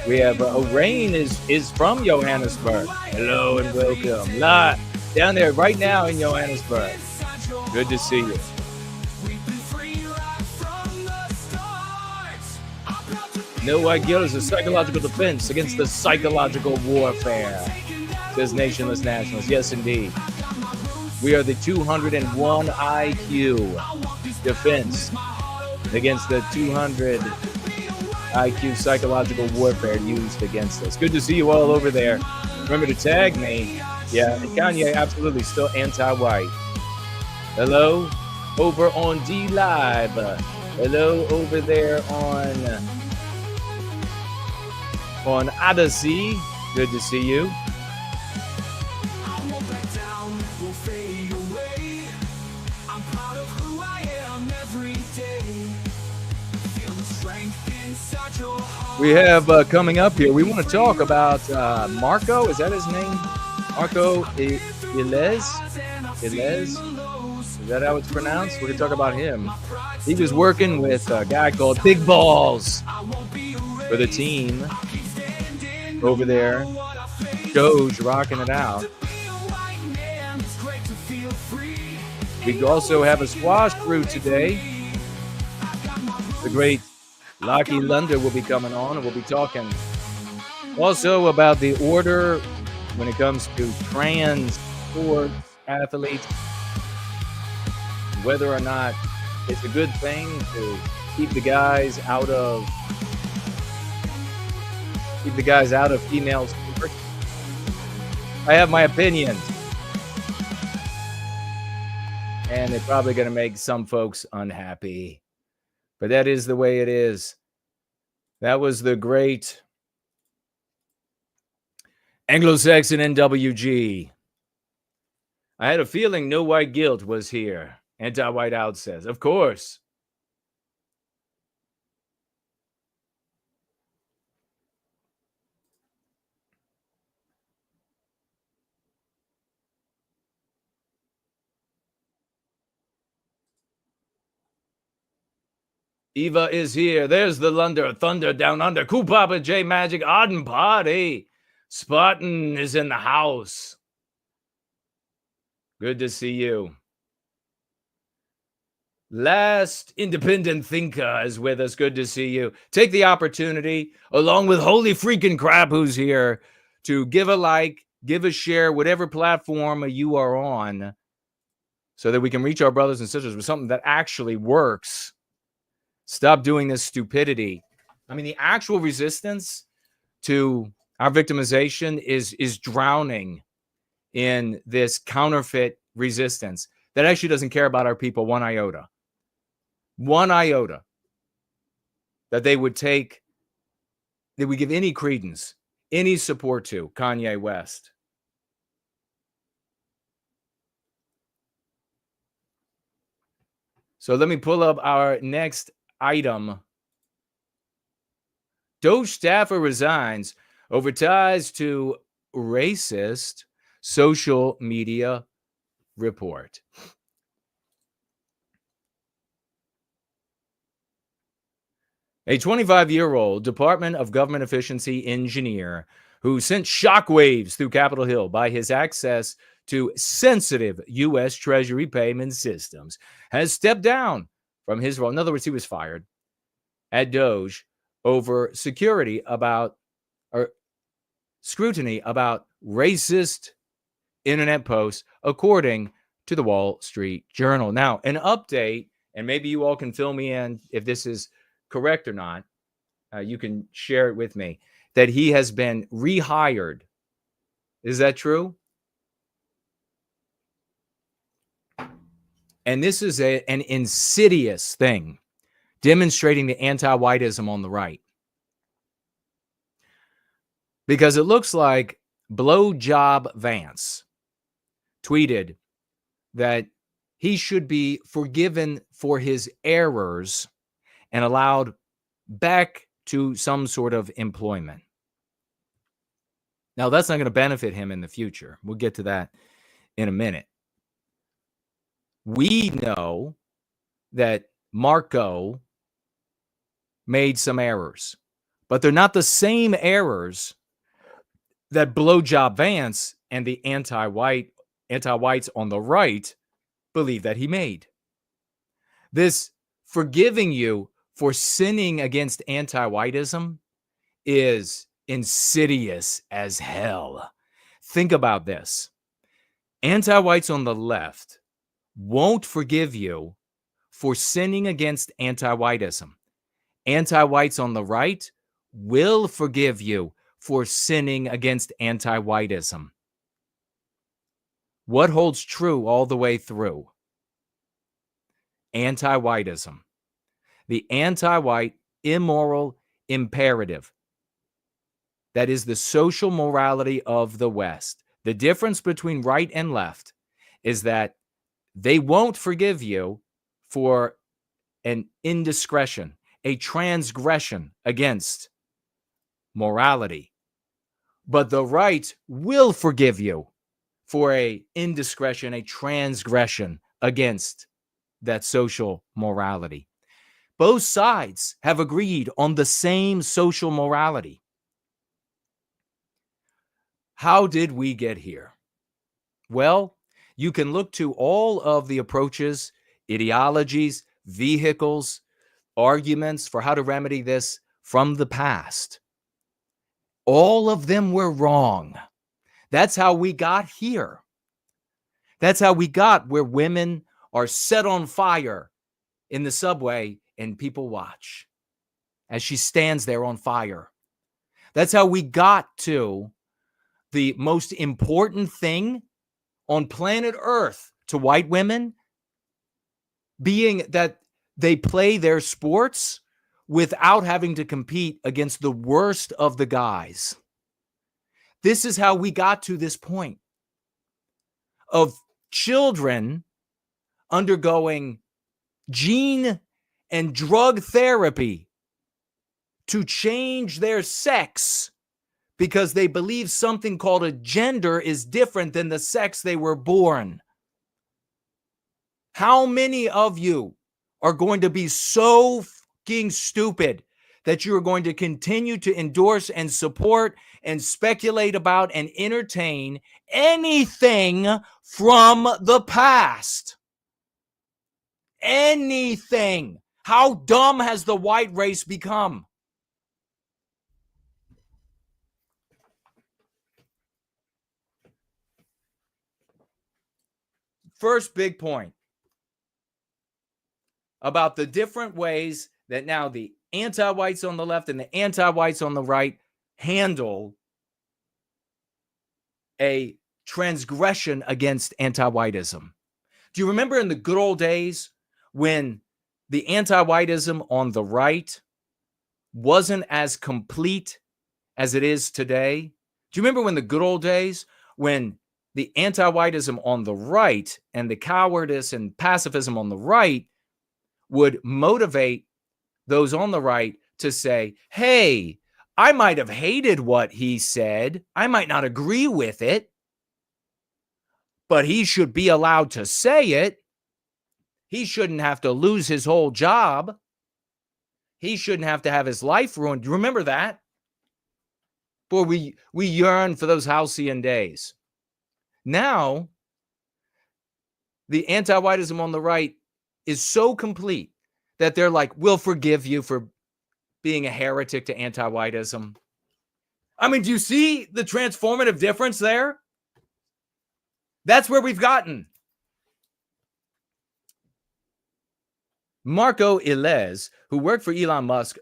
We have Rain is from Johannesburg. Hello and welcome. Live down there right now in Johannesburg. Good to see you. No white guilt is a psychological defense against the psychological warfare, says Nationless Nationalists. Yes, indeed. We are the 201 IQ defense against the 200 IQ psychological warfare used against us. Good to see you all over there. Remember to tag me. Yeah, and Kanye absolutely still anti-white. Hello over on D Live. Hello over there on Odyssey. Good to see you. We have coming up here, we want to talk about Marko. Is that his name? Marko Elez? Elez? Is that how it's pronounced? We're going to talk about him. He was working with a guy called Big Balls for the team over there. DOGE rocking it out. We also have a squash crew today. The great Lokki Lundr will be coming on, and we'll be talking also about the order when it comes to trans sports athletes, whether or not it's a good thing to keep the guys out of female sports. I have my opinion, and they're probably going to make some folks unhappy. But that is the way it is. That was the great Anglo-Saxon NWG. I had a feeling no white guilt was here. Anti-white out says, of course. Eva is here. There's the Lundr. Thunder down under. Cool Papa J Magic. Auden Party. Spartan is in the house. Good to see you. Last Independent Thinker is with us. Good to see you. Take the opportunity, along with Holy Freaking Crap, who's here, to give a like, give a share, whatever platform you are on, so that we can reach our brothers and sisters with something that actually works. Stop doing this stupidity. I mean, the actual resistance to our victimization is drowning in this counterfeit resistance that actually doesn't care about our people one iota. One iota. That they would take, that we give any credence, any support to Kanye West. So let me pull up our next item. DOGE staffer resigns over ties to racist social media report. A 25-year-old Department of Government Efficiency engineer who sent shockwaves through Capitol Hill by his access to sensitive U.S. Treasury payment systems has stepped down from his role. In other words, he was fired at DOGE over scrutiny about racist internet posts, according to the Wall Street Journal. Now, an update, and maybe you all can fill me in if this is correct or not, you can share it with me, that he has been rehired. Is that true? And this is an insidious thing, demonstrating the anti-whiteism on the right. Because it looks like Blowjob Vance tweeted that he should be forgiven for his errors and allowed back to some sort of employment. Now, that's not going to benefit him in the future. We'll get to that in a minute. We know that Marko made some errors, but they're not the same errors that Blowjob Vance and the anti-whites on the right believe that he made. This forgiving you for sinning against anti-whiteism is insidious as hell. Think about this. Anti-whites on the left won't forgive you for sinning against anti-whiteism. Anti-whites on the right will forgive you for sinning against anti-whiteism. What holds true all the way through? Anti-whiteism. The anti-white immoral imperative. That is the social morality of the West. The difference between right and left is that they won't forgive you for an indiscretion, a transgression against morality. But the right will forgive you for a indiscretion, a transgression against that social morality. Both sides have agreed on the same social morality. How did we get here? Well, you can look to all of the approaches, ideologies, vehicles, arguments for how to remedy this from the past. All of them were wrong. That's how we got here. That's how we got where women are set on fire in the subway and people watch as she stands there on fire. That's how we got to the most important thing on planet Earth to white women being that they play their sports without having to compete against the worst of the guys. This is how we got to this point of children undergoing gene and drug therapy to change their sex because they believe something called a gender is different than the sex they were born. How many of you are going to be so fucking stupid that you are going to continue to endorse and support and speculate about and entertain anything from the past? Anything. How dumb has the white race become? First big point about the different ways that now the anti-whites on the left and the anti-whites on the right handle a transgression against anti-whiteism. Do you remember in the good old days when the anti-whiteism on the right wasn't as complete as it is today? Do you remember when the good old days when the anti-whiteism on the right and the cowardice and pacifism on the right would motivate those on the right to say, hey, I might have hated what he said. I might not agree with it, but he should be allowed to say it. He shouldn't have to lose his whole job. He shouldn't have to have his life ruined. Do you remember that? Boy, we yearn for those halcyon days. Now, the anti-whiteism on the right is so complete that they're like, we'll forgive you for being a heretic to anti-whiteism. I mean, do you see the transformative difference there? That's where we've gotten. Marko Elez, who worked for Elon Musk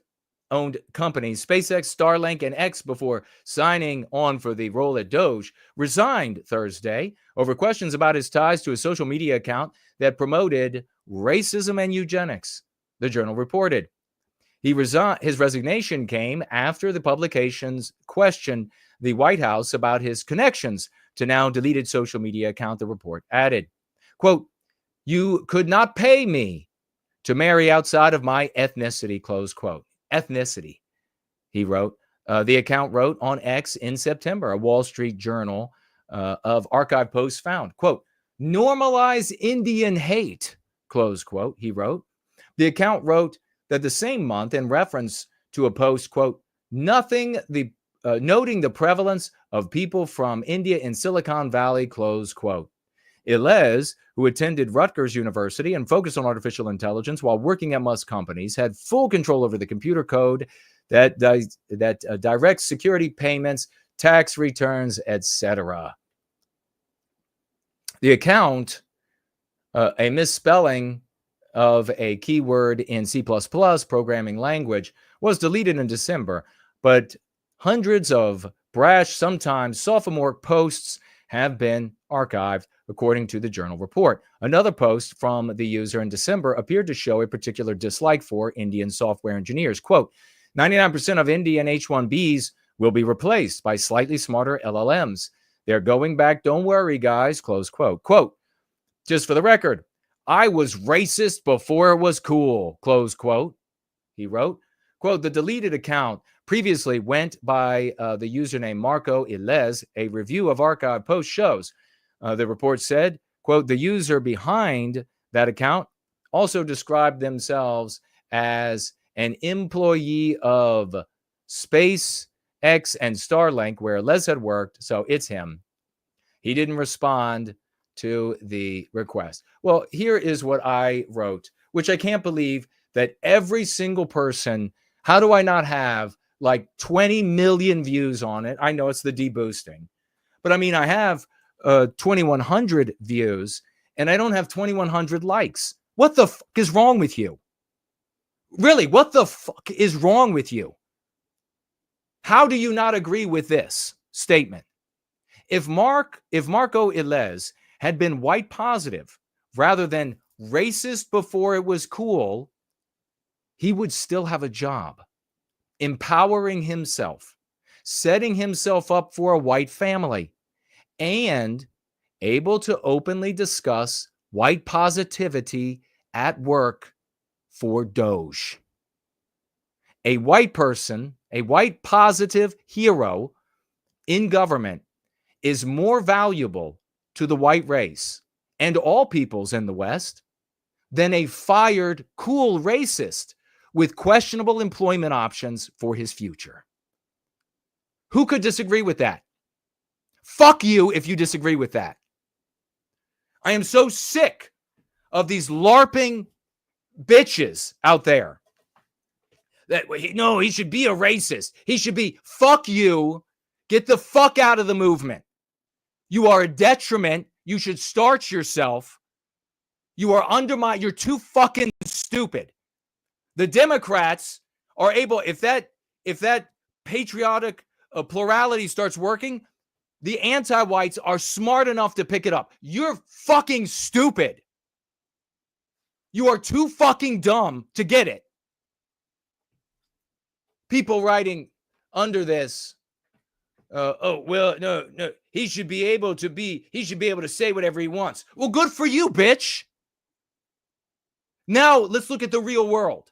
owned companies SpaceX, Starlink, and X before signing on for the role at DOGE, resigned Thursday over questions about his ties to a social media account that promoted racism and eugenics, the Journal reported. His resignation came after the publications questioned the White House about his connections to now deleted social media account, the report added. Quote, "You could not pay me to marry outside of my ethnicity," close quote. Ethnicity, he wrote. The account wrote on X in September, a Wall Street Journal of archive posts found, quote, "Normalize Indian hate," close quote, he wrote. The account wrote that the same month in reference to a post, quote, noting the prevalence of people from India in Silicon Valley, close quote. Elez, who attended Rutgers University and focused on artificial intelligence while working at Musk companies, had full control over the computer code that directs security payments, tax returns, etc. The account, a misspelling of a keyword in C++ programming language, was deleted in December, but hundreds of brash, sometimes sophomoric posts have been archived, according to the Journal report. Another post from the user in December appeared to show a particular dislike for Indian software engineers. Quote, 99% of Indian H-1Bs will be replaced by slightly smarter LLMs. They're going back, don't worry, guys, close quote. Quote, just for the record, I was racist before it was cool, close quote, he wrote. Quote, the deleted account previously went by the username Marko Elez. A review of archive post shows. The report said, quote, the user behind that account also described themselves as an employee of SpaceX and Starlink, where Elez had worked, so it's him. He didn't respond to the request. Well, here is what I wrote, which I can't believe that every single person, how do I not have like 20 million views on it? I know it's the deboosting, but I mean, I have 2,100 views and I don't have 2,100 likes. What the fuck is wrong with you? Really, what the fuck is wrong with you? How do you not agree with this statement? If Marko Elez had been white positive rather than racist before it was cool, he would still have a job, empowering himself, setting himself up for a white family, and able to openly discuss white positivity at work for DOGE. A white person, a white positive hero in government is more valuable to the white race and all peoples in the West than a fired cool racist with questionable employment options for his future. Who could disagree with that? Fuck you if you disagree with that. I am so sick of these LARPing bitches out there. That no, he should be a racist. He should be, fuck you. Get the fuck out of the movement. You are a detriment. You should starch yourself. You are undermined. You're too fucking stupid. The Democrats are able, if that patriotic plurality starts working, the anti-whites are smart enough to pick it up. You're fucking stupid. You are too fucking dumb to get it. People writing under this, no, he should be able to say whatever he wants. Well, good for you, bitch. Now let's look at the real world.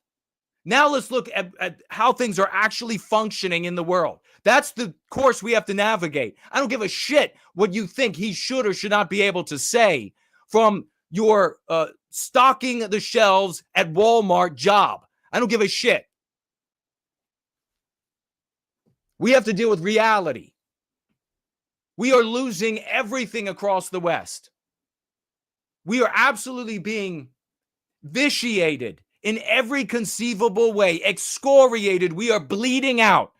Now let's look at how things are actually functioning in the world. That's the course we have to navigate. I don't give a shit what you think he should or should not be able to say from your stocking the shelves at Walmart job. I don't give a shit. We have to deal with reality. We are losing everything across the West. We are absolutely being vitiated in every conceivable way, excoriated. We are bleeding out.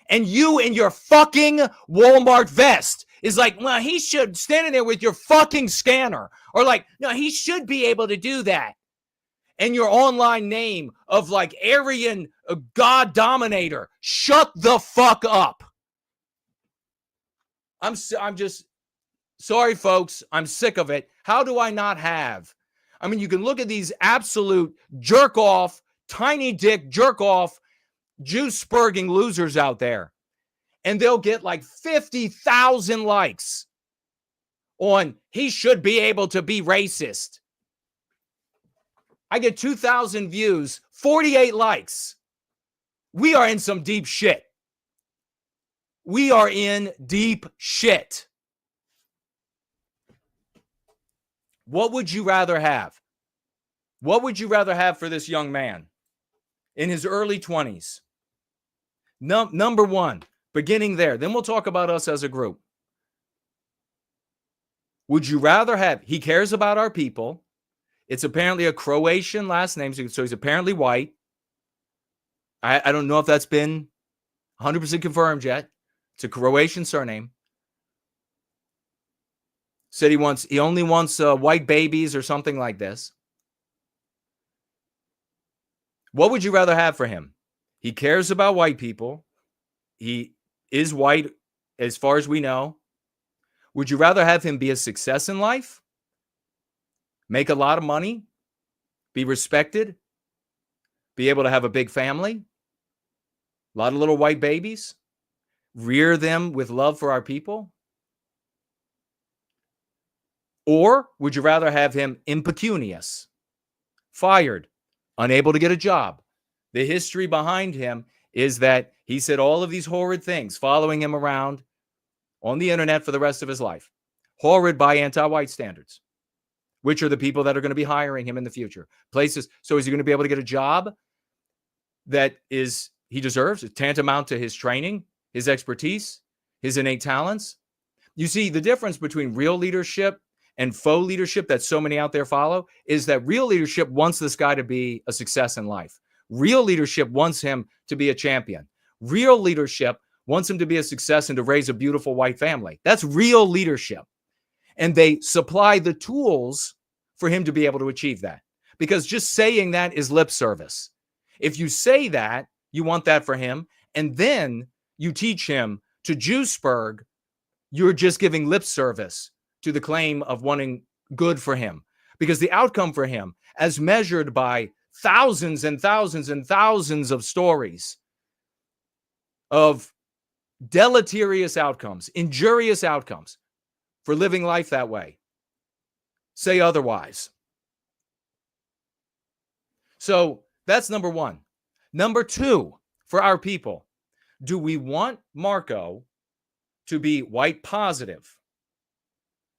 And you in your fucking Walmart vest is like, well, he should, standing there with your fucking scanner, or like, no, he should be able to do that. and your online name of like Aryan God dominator. Shut the fuck up. I'm just sorry, folks. I'm sick of it. How do I not have? I mean, you can look at these absolute jerk off, tiny dick jerk off, juice spurging losers out there, and they'll get like 50,000 likes on he should be able to be racist. I get 2,000 views, 48 likes. We are in some deep shit. We are in deep shit. What would you rather have? What would you rather have for this young man in his early 20s? Number one, beginning there. Then we'll talk about us as a group. Would you rather have, he cares about our people. It's apparently a Croatian last name, so he's apparently white. I don't know if that's been 100% confirmed yet. It's a Croatian surname. Said he only wants white babies or something like this. What would you rather have for him? He cares about white people. He is white as far as we know. Would you rather have him be a success in life? Make a lot of money? Be respected? Be able to have a big family? A lot of little white babies? Rear them with love for our people? Or would you rather have him impecunious, fired, unable to get a job? The history behind him is that he said all of these horrid things following him around on the internet for the rest of his life. Horrid by anti-white standards, which are the people that are going to be hiring him in the future. Places. So is he going to be able to get a job that is he deserves? It's tantamount to his training, his expertise, his innate talents. You see, the difference between real leadership and faux leadership that so many out there follow is that real leadership wants this guy to be a success in life. Real leadership wants him to be a champion. Real leadership wants him to be a success and to raise a beautiful white family. That's real leadership. And they supply the tools for him to be able to achieve that. Because just saying that is lip service. If you say that, you want that for him, and then you teach him to Juiceburg, you're just giving lip service to the claim of wanting good for him. Because the outcome for him, as measured by thousands and thousands and thousands of stories of deleterious outcomes, injurious outcomes for living life that way, say otherwise. So that's number one. Number two, for our people, do we want Marko to be white positive?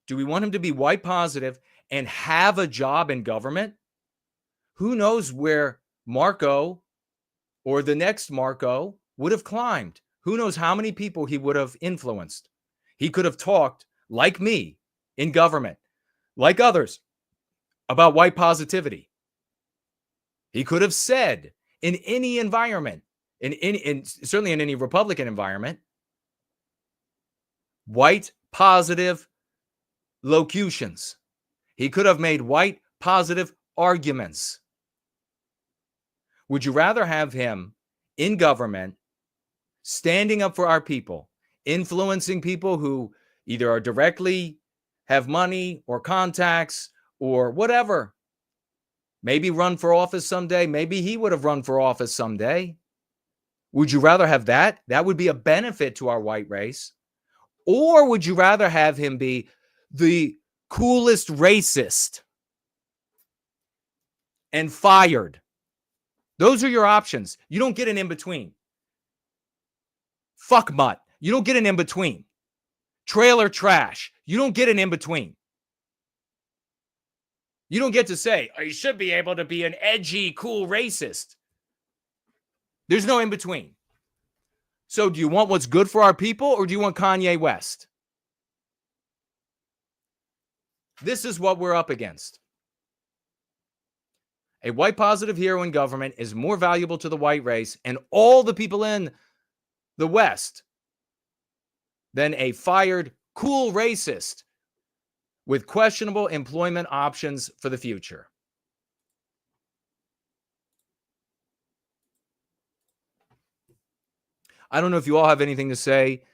Do we want him to be white positive and have a job in government? Who knows where Marko or the next Marko would have climbed? Who knows how many people he would have influenced? He could have talked like me in government, like others, about white positivity. He could have said in any environment, certainly in any Republican environment, white positive locutions. He could have made white positive arguments. Would you rather have him in government, standing up for our people, influencing people who either are directly have money or contacts or whatever, maybe run for office someday? Maybe he would have run for office someday. Would you rather have that? That would be a benefit to our white race. Or would you rather have him be the coolest racist and fired? Those are your options. You don't get an in-between. Fuck mutt. You don't get an in-between. Trailer trash. You don't get an in-between. You don't get to say, oh, you should be able to be an edgy, cool racist. There's no in-between. So do you want what's good for our people, or do you want Kanye West? This is what we're up against. A white positive hero in government is more valuable to the white race and all the people in the West than a fired, cool racist with questionable employment options for the future. I don't know if you all have anything to say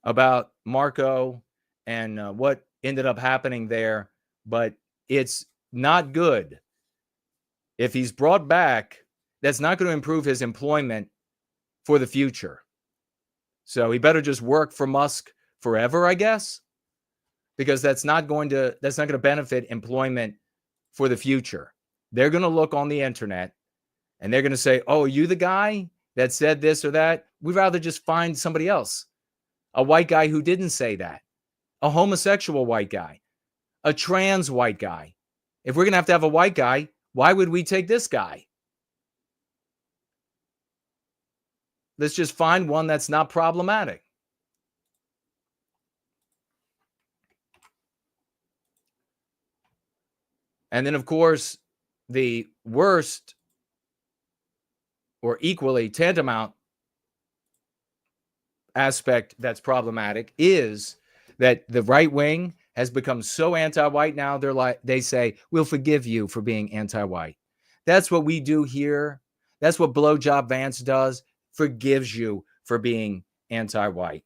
about Marko and what ended up happening there, but it's not good. If he's brought back, that's not going to improve his employment for the future. So he better just work for Musk forever, I guess, because that's not going to benefit employment for the future. They're going to look on the internet and they're going to say, "Oh, are you the guy that said this or that?" We'd rather just find somebody else, a white guy who didn't say that, a homosexual white guy, a trans white guy. If we're going to have a white guy, why would we take this guy? Let's just find one that's not problematic. And then, of course, the worst or equally tantamount aspect that's problematic is that the right wing has become so anti-white now. They say, "We'll forgive you for being anti-white." That's what we do here. That's what Blowjob Vance does. Forgives you for being anti-white.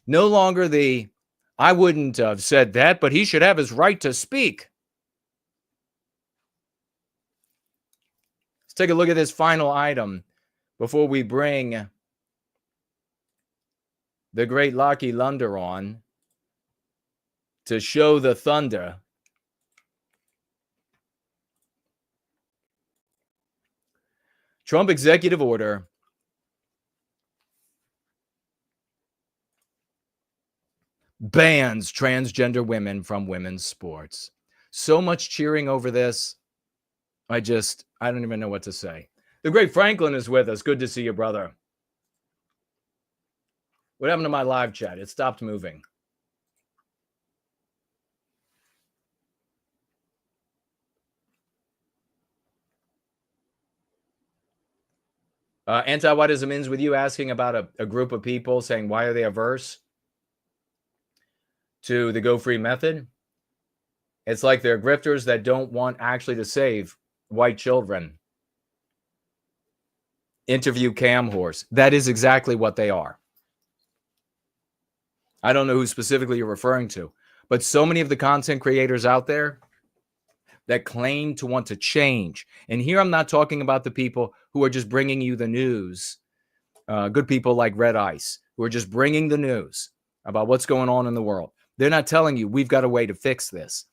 No longer the, "I wouldn't have said that, but he should have his right to speak." Let's take a look at this final item before we bring the great Lokki Lundr on to show the thunder. Trump executive order bans transgender women from women's sports. So much cheering over this. I don't even know what to say. The great Franklin is with us. Good to see you, brother. What happened to my live chat? It stopped moving. Anti-whiteism ends with you asking about a group of people saying, why are they averse to the Go Free method? It's like they're grifters that don't want actually to save white children. Interview cam horse. That is exactly what they are. I don't know who specifically you're referring to, but so many of the content creators out there that claim to want to change. And here I'm not talking about the people who are just bringing you the news. Good people like Red Ice, who are just bringing the news about what's going on in the world. They're not telling you we've got a way to fix this.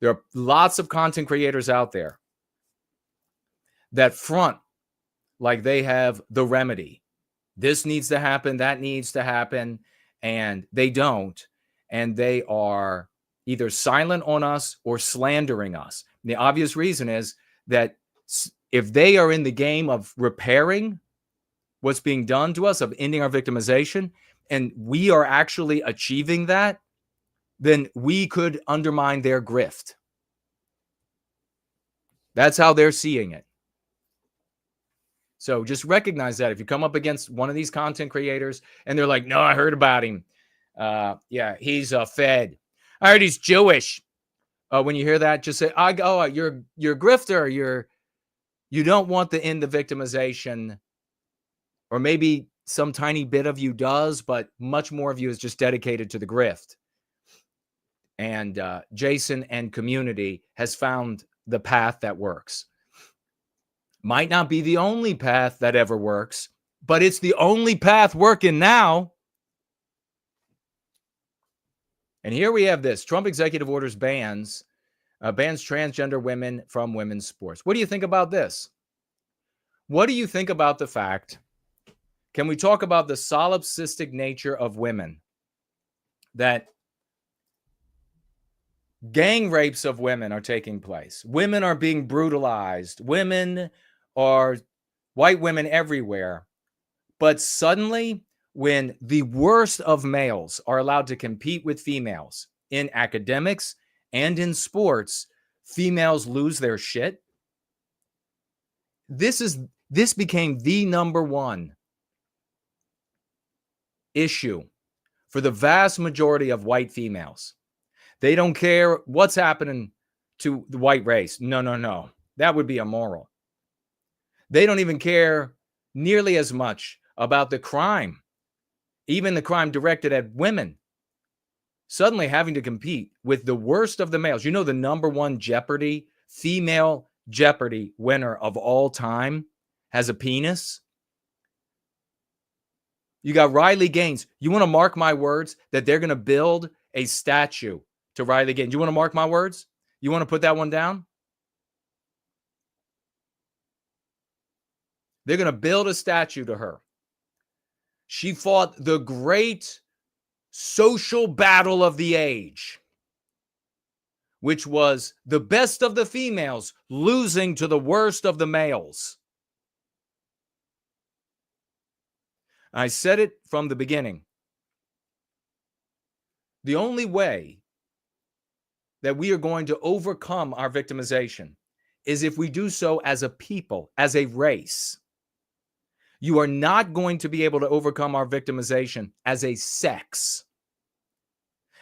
There are lots of content creators out there that front like they have the remedy. This needs to happen, that needs to happen, and they don't. And they are either silent on us or slandering us. And the obvious reason is that if they are in the game of repairing what's being done to us, of ending our victimization, and we are actually achieving that, then we could undermine their grift. That's how they're seeing it. So just recognize that if you come up against one of these content creators and they're like, no, I heard about him. Yeah, he's Fed. I heard he's Jewish. When you hear that, just say, you're a grifter. You don't want to end the victimization. Or maybe some tiny bit of you does, but much more of you is just dedicated to the grift. And Jason and community has found the path that works. Might not be the only path that ever works, but it's the only path working now. And here we have this. Trump executive orders bans transgender women from women's sports. What do you think about this? What do you think about the fact, can we talk about the solipsistic nature of women? That gang rapes of women are taking place. Women are being brutalized. White women everywhere. But suddenly, when the worst of males are allowed to compete with females in academics and in sports, females lose their shit. This became the number one issue for the vast majority of white females. They don't care what's happening to the white race. No. That would be immoral. They don't even care nearly as much about the crime, even the crime directed at women, suddenly having to compete with the worst of the males. You know, the number one Jeopardy, female Jeopardy winner of all time has a penis. You got Riley Gaines. You want to mark my words that they're going to build a statue to Riley Gaines? You want to mark my words? You want to put that one down? They're going to build a statue to her. She fought the great social battle of the age, which was the best of the females losing to the worst of the males. I said it from the beginning. The only way that we are going to overcome our victimization is if we do so as a people, as a race. You are not going to be able to overcome our victimization as a sex.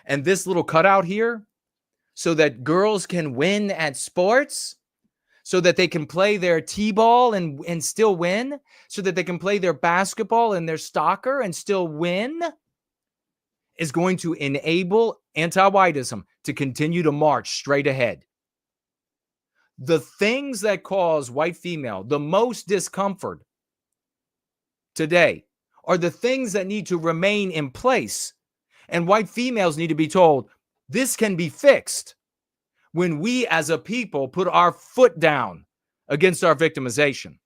And this little cutout here, so that girls can win at sports, so that they can play their t-ball and still win, so that they can play their basketball and their soccer and still win, is going to enable anti-whiteism to continue to march straight ahead. The things that cause white female the most discomfort today are the things that need to remain in place. And white females need to be told, this can be fixed when we as a people put our foot down against our victimization.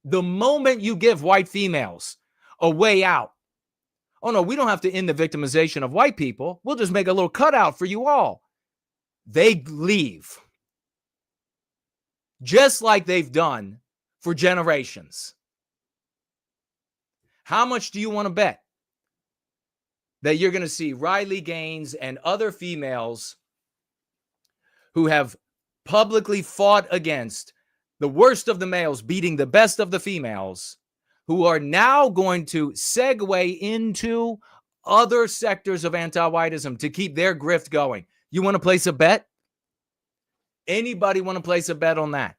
The moment you give white females a way out, oh no, we don't have to end the victimization of white people. We'll just make a little cutout for you all. They leave. Just like they've done for generations. How much do you want to bet that you're going to see Riley Gaines and other females who have publicly fought against the worst of the males beating the best of the females, who are now going to segue into other sectors of anti-whiteism to keep their grift going? You want to place a bet? Anybody want to place a bet on that?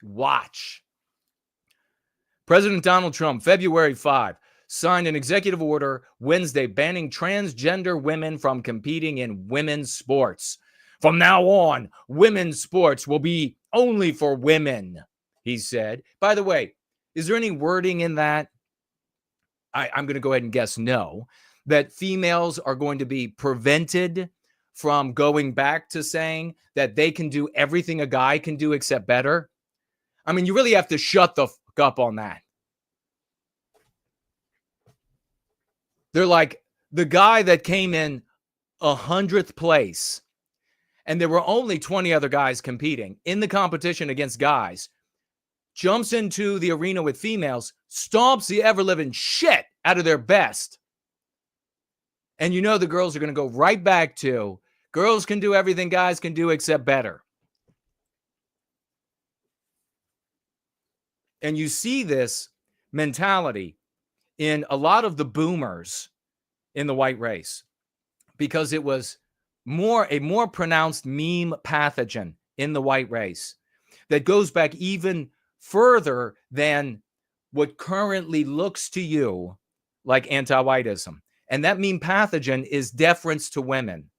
Watch. President Donald Trump, February 5, signed an executive order Wednesday banning transgender women from competing in women's sports. From now on, women's sports will be only for women, he said. By the way, is there any wording in that? I'm going to go ahead and guess no, that females are going to be prevented from going back to saying that they can do everything a guy can do except better. I mean, you really have to shut the fuck up on that. They're like the guy that came in 100th place, and there were only 20 other guys competing in the competition against guys, jumps into the arena with females, stomps the ever-living shit out of their best. And you know the girls are going to go right back to, girls can do everything guys can do except better. And you see this mentality in a lot of the boomers in the white race, because it was a more pronounced meme pathogen in the white race that goes back even further than what currently looks to you like anti-whiteism. And that meme pathogen is deference to women.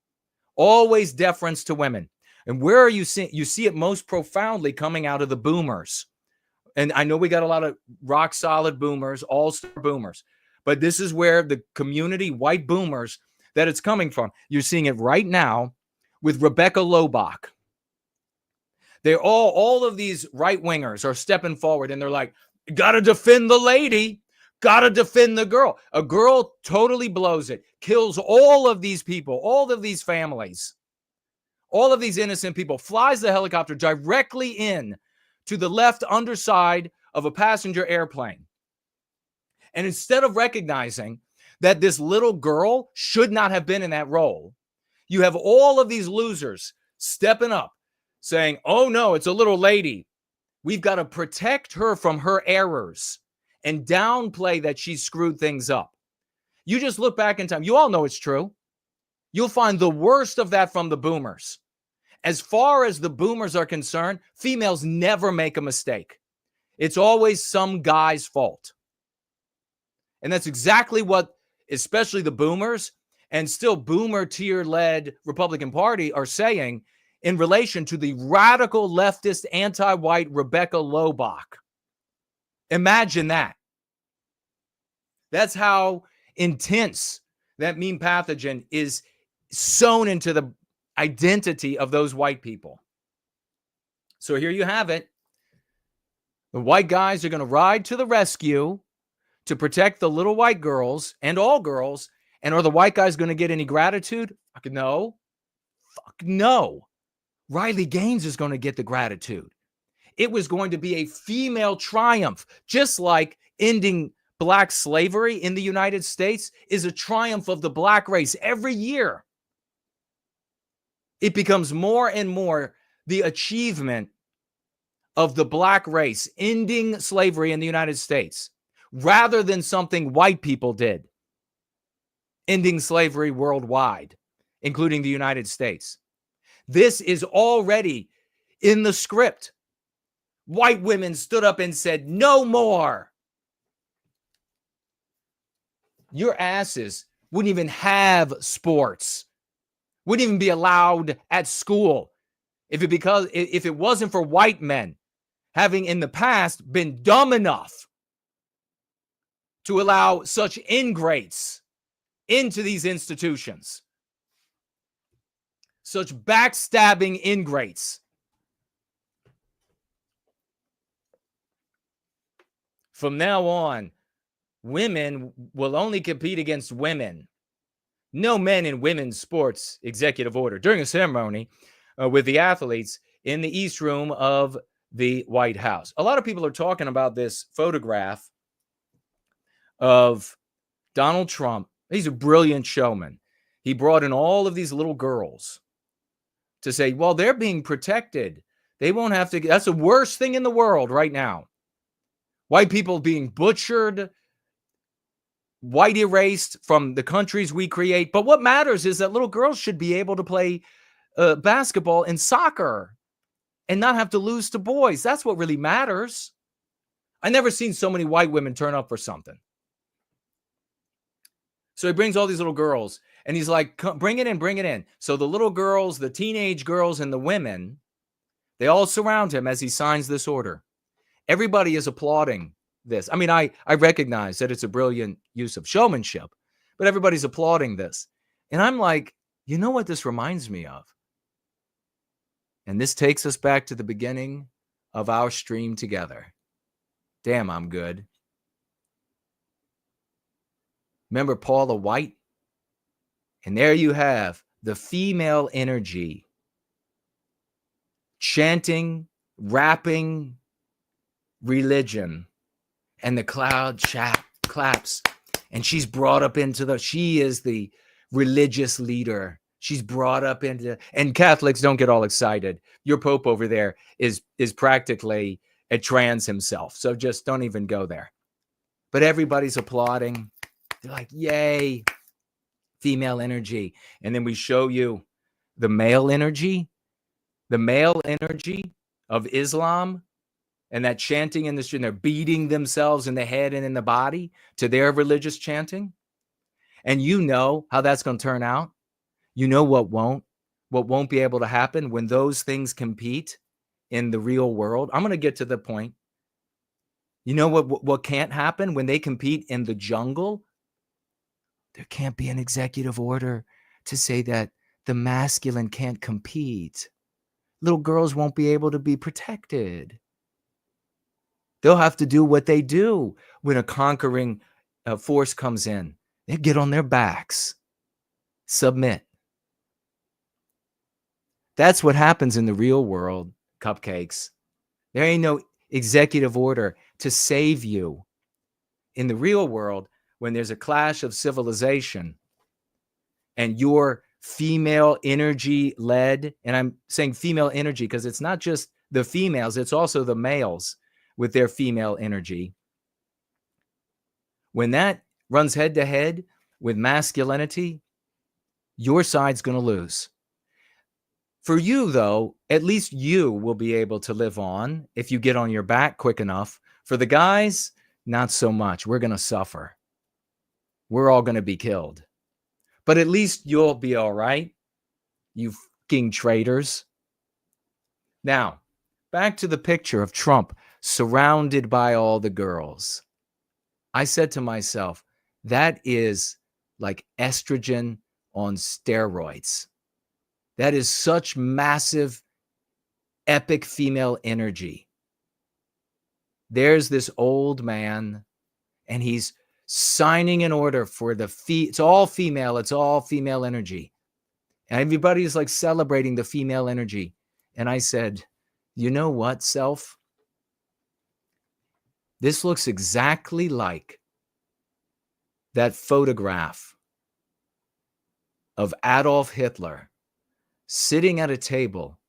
Always deference to women. And where are you seeing? You see it most profoundly coming out of the boomers. And I know we got a lot of rock solid boomers, all-star boomers, but this is where the community, white boomers, that it's coming from. You're seeing it right now with Rebecca Lobach. They're all of these right-wingers are stepping forward and they're like, got to defend the lady, got to defend the girl. A girl totally blows it, kills all of these people, all of these families, all of these innocent people, flies the helicopter directly in to the left underside of a passenger airplane. And instead of recognizing that this little girl should not have been in that role, you have all of these losers stepping up saying, oh no, it's a little lady. We've got to protect her from her errors and downplay that she screwed things up. You just look back in time. You all know it's true. You'll find the worst of that from the boomers. as far as the boomers are concerned, females never make a mistake. It's always some guy's fault. And that's exactly what, especially the boomers and still boomer tier-led Republican Party are saying in relation to the radical leftist anti-white Rebecca Loebbach. Imagine that. That's how intense that meme pathogen is sewn into the identity of those white people. So here you have it. The white guys are going to ride to the rescue to protect the little white girls and all girls. And are the white guys going to get any gratitude? Fuck no. Fuck no. Riley Gaines is going to get the gratitude. It was going to be a female triumph, just like ending black slavery in the United States is a triumph of the black race every year. It becomes more and more the achievement of the black race ending slavery in the United States rather than something white people did, ending slavery worldwide, including the United States. This is already in the script. White women stood up and said, no more. Your asses wouldn't even have sports, wouldn't even be allowed at school if it wasn't for white men having in the past been dumb enough to allow such ingrates into these institutions, such backstabbing ingrates. From now on, women will only compete against women. No men in women's sports, executive order. During a ceremony with the athletes in the East Room of the White House. A lot of people are talking about this photograph of Donald Trump. He's a brilliant showman. He brought in all of these little girls to say, well, they're being protected. They won't have to. That's the worst thing in the world right now. White people being butchered, white erased from the countries we create. But what matters is that little girls should be able to play basketball and soccer and not have to lose to boys. That's what really matters. I never seen so many white women turn up for something. So he brings all these little girls and he's like, bring it in, bring it in. So the little girls, the teenage girls and the women, they all surround him as he signs this order. Everybody is applauding this. I mean, I recognize that it's a brilliant use of showmanship, but everybody's applauding this. And I'm like, you know what this reminds me of? And this takes us back to the beginning of our stream together. Damn, I'm good. Remember Paula White? And there you have the female energy chanting, rapping religion, and the crowd claps. And she's brought up into she is the religious leader. She's brought up into, and Catholics don't get all excited. Your Pope over there is practically a trans himself. So just don't even go there. But everybody's applauding. They're like, yay, female energy. And then we show you the male energy of Islam and that chanting in the street. They're beating themselves in the head and in the body to their religious chanting. And you know how that's going to turn out. You know what won't be able to happen when those things compete in the real world. I'm going to get to the point. You know what can't happen when they compete in the jungle? There can't be an executive order to say that the masculine can't compete. Little girls won't be able to be protected. They'll have to do what they do when a conquering force comes in. They get on their backs, submit. That's what happens in the real world, cupcakes. There ain't no executive order to save you. In the real world, when there's a clash of civilization and your female energy led, and I'm saying female energy because it's not just the females, it's also the males with their female energy. When that runs head to head with masculinity, your side's going to lose. For you, though, at least you will be able to live on if you get on your back quick enough. For the guys, not so much. We're going to suffer. We're all going to be killed. But at least you'll be all right, you fucking traitors. Now, back to the picture of Trump surrounded by all the girls. I said to myself, that is like estrogen on steroids. That is such massive, epic female energy. There's this old man, and he's signing an order for it's all female. It's all female energy. And everybody's like celebrating the female energy. And I said, you know what, self? This looks exactly like that photograph of Adolf Hitler sitting at a table,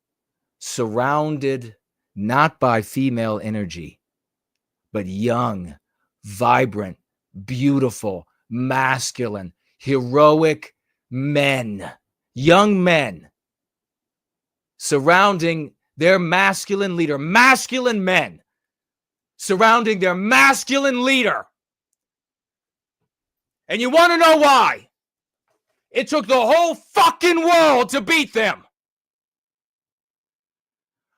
surrounded not by female energy, but young, vibrant, beautiful, masculine, heroic men, young men, surrounding their masculine leader, masculine men, surrounding their masculine leader. And you want to know why? It took the whole fucking world to beat them.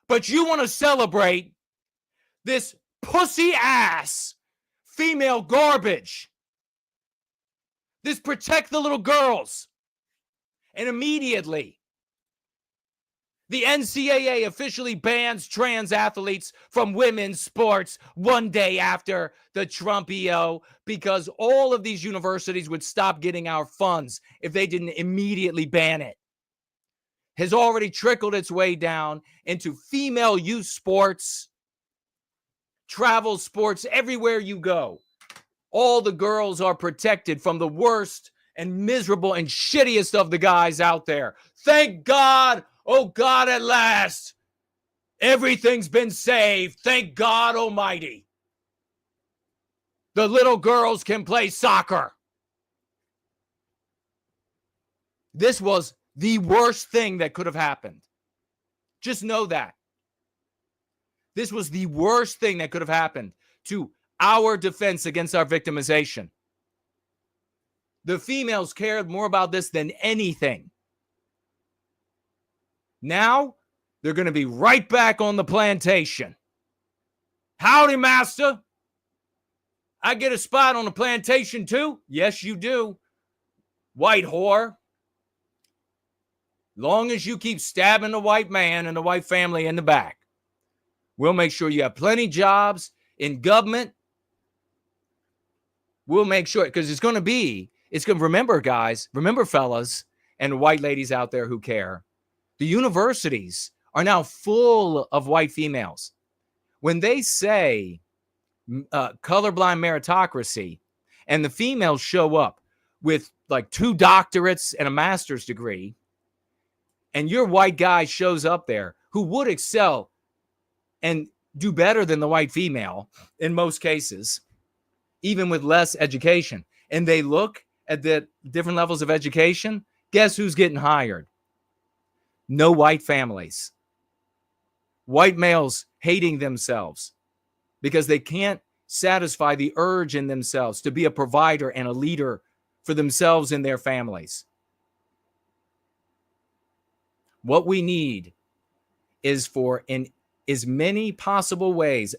But you want to celebrate this pussy ass female garbage. This protect the little girls. And immediately, the NCAA officially bans trans athletes from women's sports one day after the Trump EO, because all of these universities would stop getting our funds if they didn't immediately ban it. Has already trickled its way down into female youth sports, travel sports, everywhere you go. All the girls are protected from the worst and miserable and shittiest of the guys out there. Thank God. Oh God, at last, everything's been saved. Thank God Almighty. The little girls can play soccer. This was the worst thing that could have happened. Just know that. This was the worst thing that could have happened to our defense against our victimization. The females cared more about this than anything. Now, they're going to be right back on the plantation. Howdy, master. I get a spot on the plantation too? Yes, you do. White whore. Long as you keep stabbing the white man and the white family in the back, we'll make sure you have plenty jobs in government. We'll make sure, because remember, guys, remember, fellas, and white ladies out there who care. The universities are now full of white females. When they say colorblind meritocracy and the females show up with like 2 doctorates and a master's degree, and your white guy shows up there who would excel and do better than the white female in most cases, even with less education, and they look at the different levels of education, guess who's getting hired? No white families. White males hating themselves because they can't satisfy the urge in themselves to be a provider and a leader for themselves and their families. What we need is for, in as many possible ways,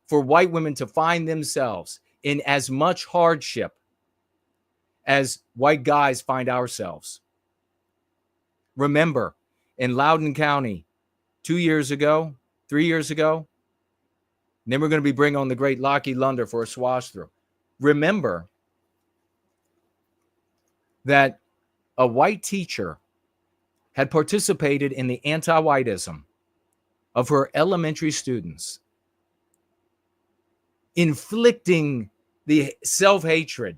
for white women to find themselves in as much hardship as white guys find ourselves. Remember, in Loudoun County, 3 years ago, then we're going to be bringing on the great Lokki Lundr for a swash through. Remember that a white teacher had participated in the anti-whiteism of her elementary students, inflicting the self-hatred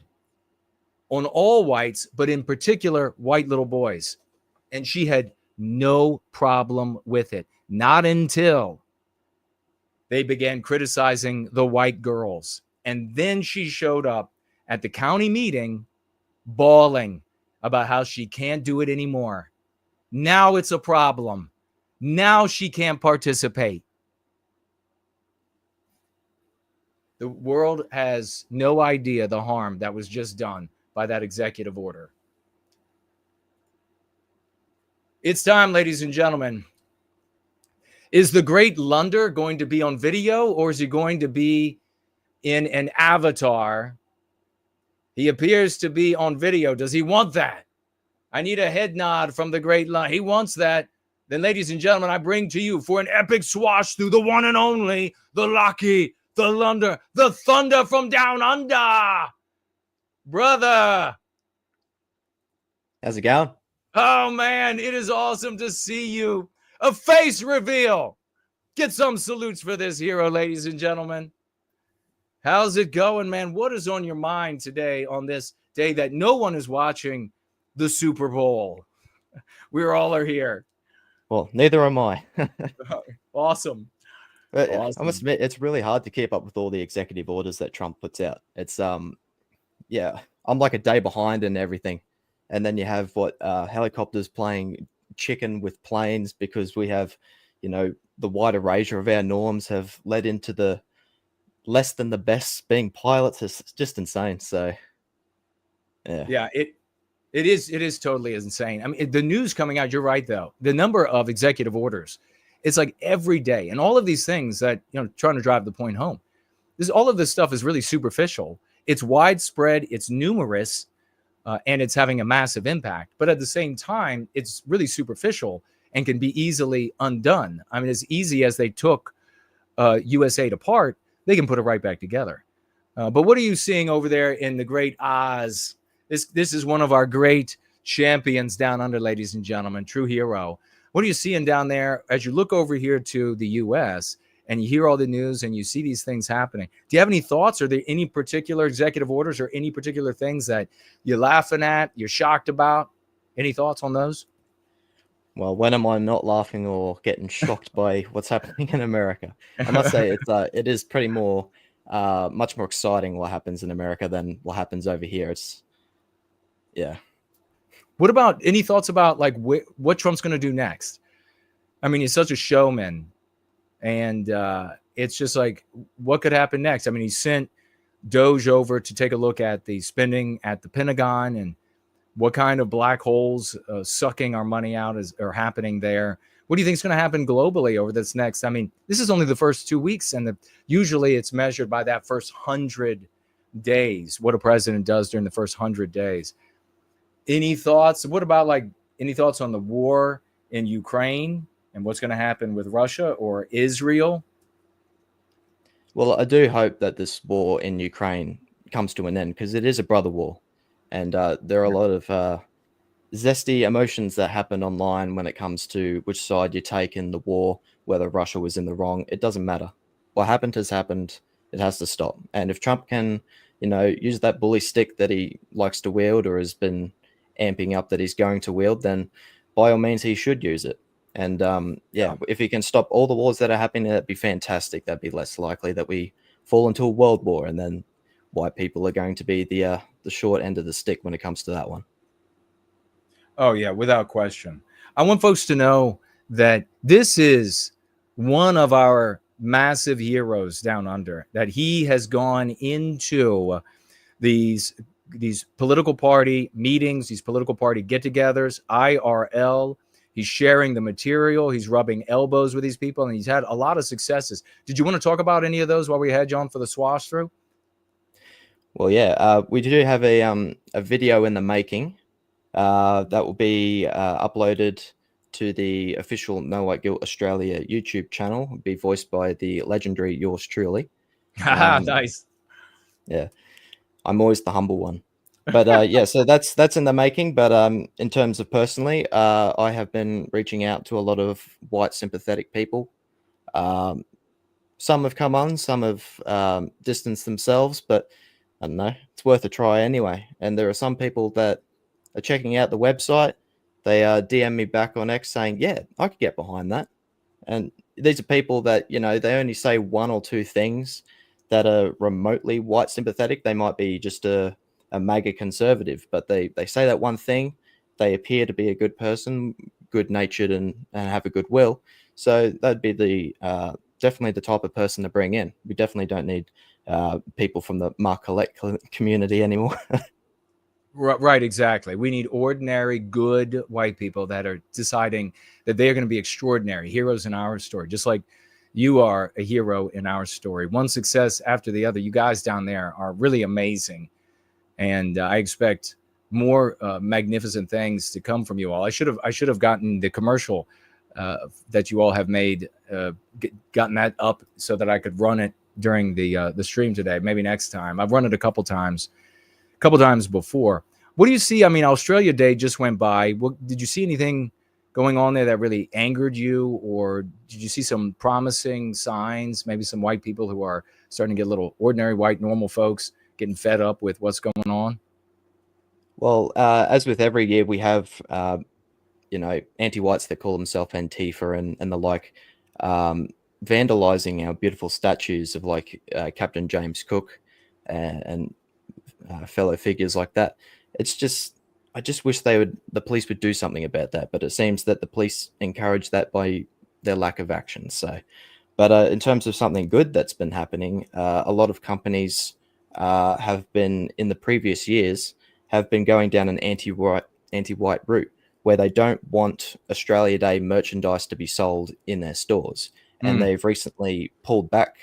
on all whites, but in particular, white little boys. And she had no problem with it. Not until they began criticizing the white girls. And then she showed up at the county meeting bawling about how she can't do it anymore. Now it's a problem. Now she can't participate. The world has no idea the harm that was just done by that executive order. It's time, ladies and gentlemen. Is the great Lundr going to be on video, or is he going to be in an avatar? He appears to be on video. Does he want that? I need a head nod from the great Lundr. He wants that. Then, ladies and gentlemen, I bring to you for an epic swash through the one and only, the Lokki, the Lundr, the thunder from down under. Brother. How's it going? Oh, man, it is awesome to see you. A face reveal. Get some salutes for this hero, ladies and gentlemen. How's it going, man? What is on your mind today on this day that no one is watching the Super Bowl? We all are here. Well, neither am I. Awesome. But Awesome. I must admit, it's really hard to keep up with all the executive orders that Trump puts out. It's yeah, I'm like a day behind and everything. And then you have helicopters playing chicken with planes because we have, the wide erasure of our norms have led into the less than the best being pilots. It's just insane. So, yeah, it is totally insane. I mean, the news coming out, you're right, though. The number of executive orders, it's like every day. And all of these things that, trying to drive the point home, all of this stuff is really superficial. It's widespread, it's numerous, and it's having a massive impact. But at the same time, it's really superficial and can be easily undone. I mean, as easy as they took USA apart, they can put it right back together. But what are you seeing over there in the great Oz? This is one of our great champions down under, ladies and gentlemen, true hero. What are you seeing down there as you look over here to the U.S. and you hear all the news and you see these things happening? Do you have any thoughts? Are there any particular executive orders or any particular things that you're laughing at, you're shocked about? Any thoughts on those? Well, when am I not laughing or getting shocked by what's happening in America? I must say it is pretty much more exciting what happens in America than what happens over here. Yeah. What about any thoughts about like what Trump's going to do next? I mean, he's such a showman, and it's just like, what could happen next? I mean, he sent DOGE over to take a look at the spending at the Pentagon and what kind of black holes sucking our money out are happening there. What do you think is going to happen globally over this next? I mean, this is only the first 2 weeks, and usually it's measured by that first 100 days, what a president does during the first 100 days. Any thoughts? What about any thoughts on the war in Ukraine and what's going to happen with Russia or Israel? Well, I do hope that this war in Ukraine comes to an end because it is a brother war. And there are a lot of zesty emotions that happen online when it comes to which side you take in the war, whether Russia was in the wrong. It doesn't matter. What happened has happened. It has to stop. And if Trump can, use that bully stick that he likes to wield or has been amping up that he's going to wield, then by all means he should use it. And if he can stop all the wars that are happening, that'd be fantastic. That'd be less likely that we fall into a world war, and then white people are going to be the short end of the stick when it comes to that one. Oh, yeah, without question. I want folks to know that this is one of our massive heroes down under, that he has gone into these political party meetings, these political party get-togethers, IRL. He's sharing the material. He's rubbing elbows with these people, and he's had a lot of successes. Did you want to talk about any of those while we had you on for the swash through? Well, yeah, we do have a video in the making that will be uploaded to the official No White Guilt Australia YouTube channel. It'll be voiced by the legendary yours truly. Nice. Yeah, I'm always the humble one. But yeah, so that's in the making. But in terms of personally, I have been reaching out to a lot of white sympathetic people. Some have come on, some have distanced themselves, but I don't know, it's worth a try anyway. And there are some people that are checking out the website. They DM me back on X saying, yeah, I could get behind that. And these are people that, they only say one or two things that are remotely white sympathetic. They might be just a MAGA conservative, but they say that one thing. They appear to be a good person, good natured and have a good will. So that'd be the definitely the type of person to bring in. We definitely don't need people from the Marko community anymore. Right, exactly. We need ordinary, good white people that are deciding that they are going to be extraordinary heroes in our story, just like you are a hero in our story. One success after the other. You guys down there are really amazing, and I expect more magnificent things to come from you all. I should have gotten the commercial that you all have made, gotten that up so that I could run it during the stream today. Maybe next time. I've run it a couple times before. What do you see? I mean, Australia Day just went by. Did you see anything going on there that really angered you, or did you see some promising signs? Maybe some white people who are starting to get a little ordinary white normal folks getting fed up with what's going on? Well, as with every year, we have anti-whites that call themselves Antifa and the like, vandalizing our beautiful statues of like Captain James Cook and fellow figures like that. It's just, I just wish the police would do something about that, but it seems that the police encourage that by their lack of action. So, but in terms of something good that's been happening, a lot of companies have been in the previous years have been going down an anti-white route where they don't want Australia Day merchandise to be sold in their stores, and they've recently pulled back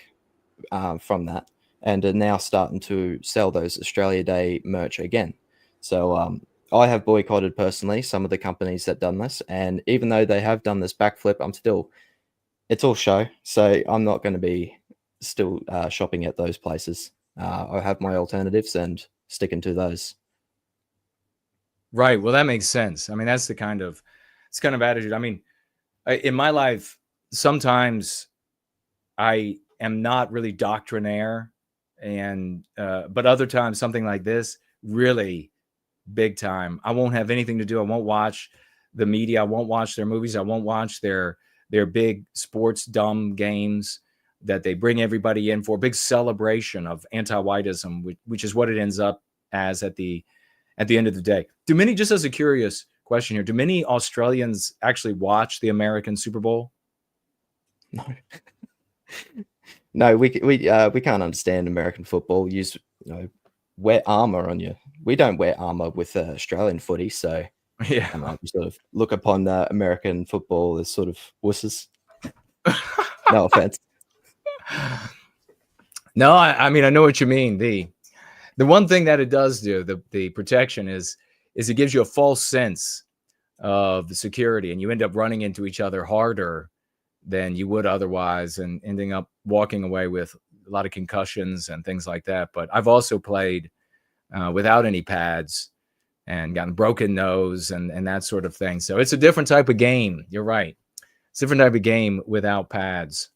from that and are now starting to sell those Australia Day merch again. So I have boycotted personally some of the companies that done this, and even though they have done this backflip, it's all show. So I'm not going to be still shopping at those places. I have my alternatives and sticking to those. Right. Well, that makes sense. I mean, that's the kind of attitude. I mean, in my life, sometimes I am not really doctrinaire, and but other times something like this, really big time. I won't have anything to do. I won't watch the media. I won't watch their movies. I won't watch their big sports dumb games that they bring everybody in for. Big celebration of anti-whiteism, which is what it ends up as at the end of the day. Just as a curious question here, do many Australians actually watch the American Super Bowl? No, we can't understand American football. Wear armor on you. We don't wear armor with Australian footy, so yeah, we sort of look upon American football as sort of wusses. No offense. No, I mean, I know what you mean. The one thing that it does do, the protection is it gives you a false sense of security, and you end up running into each other harder than you would otherwise, and ending up walking away with a lot of concussions and things like that. But I've also played without any pads and gotten broken nose and that sort of thing. So it's a different type of game. You're right. It's a different type of game without pads.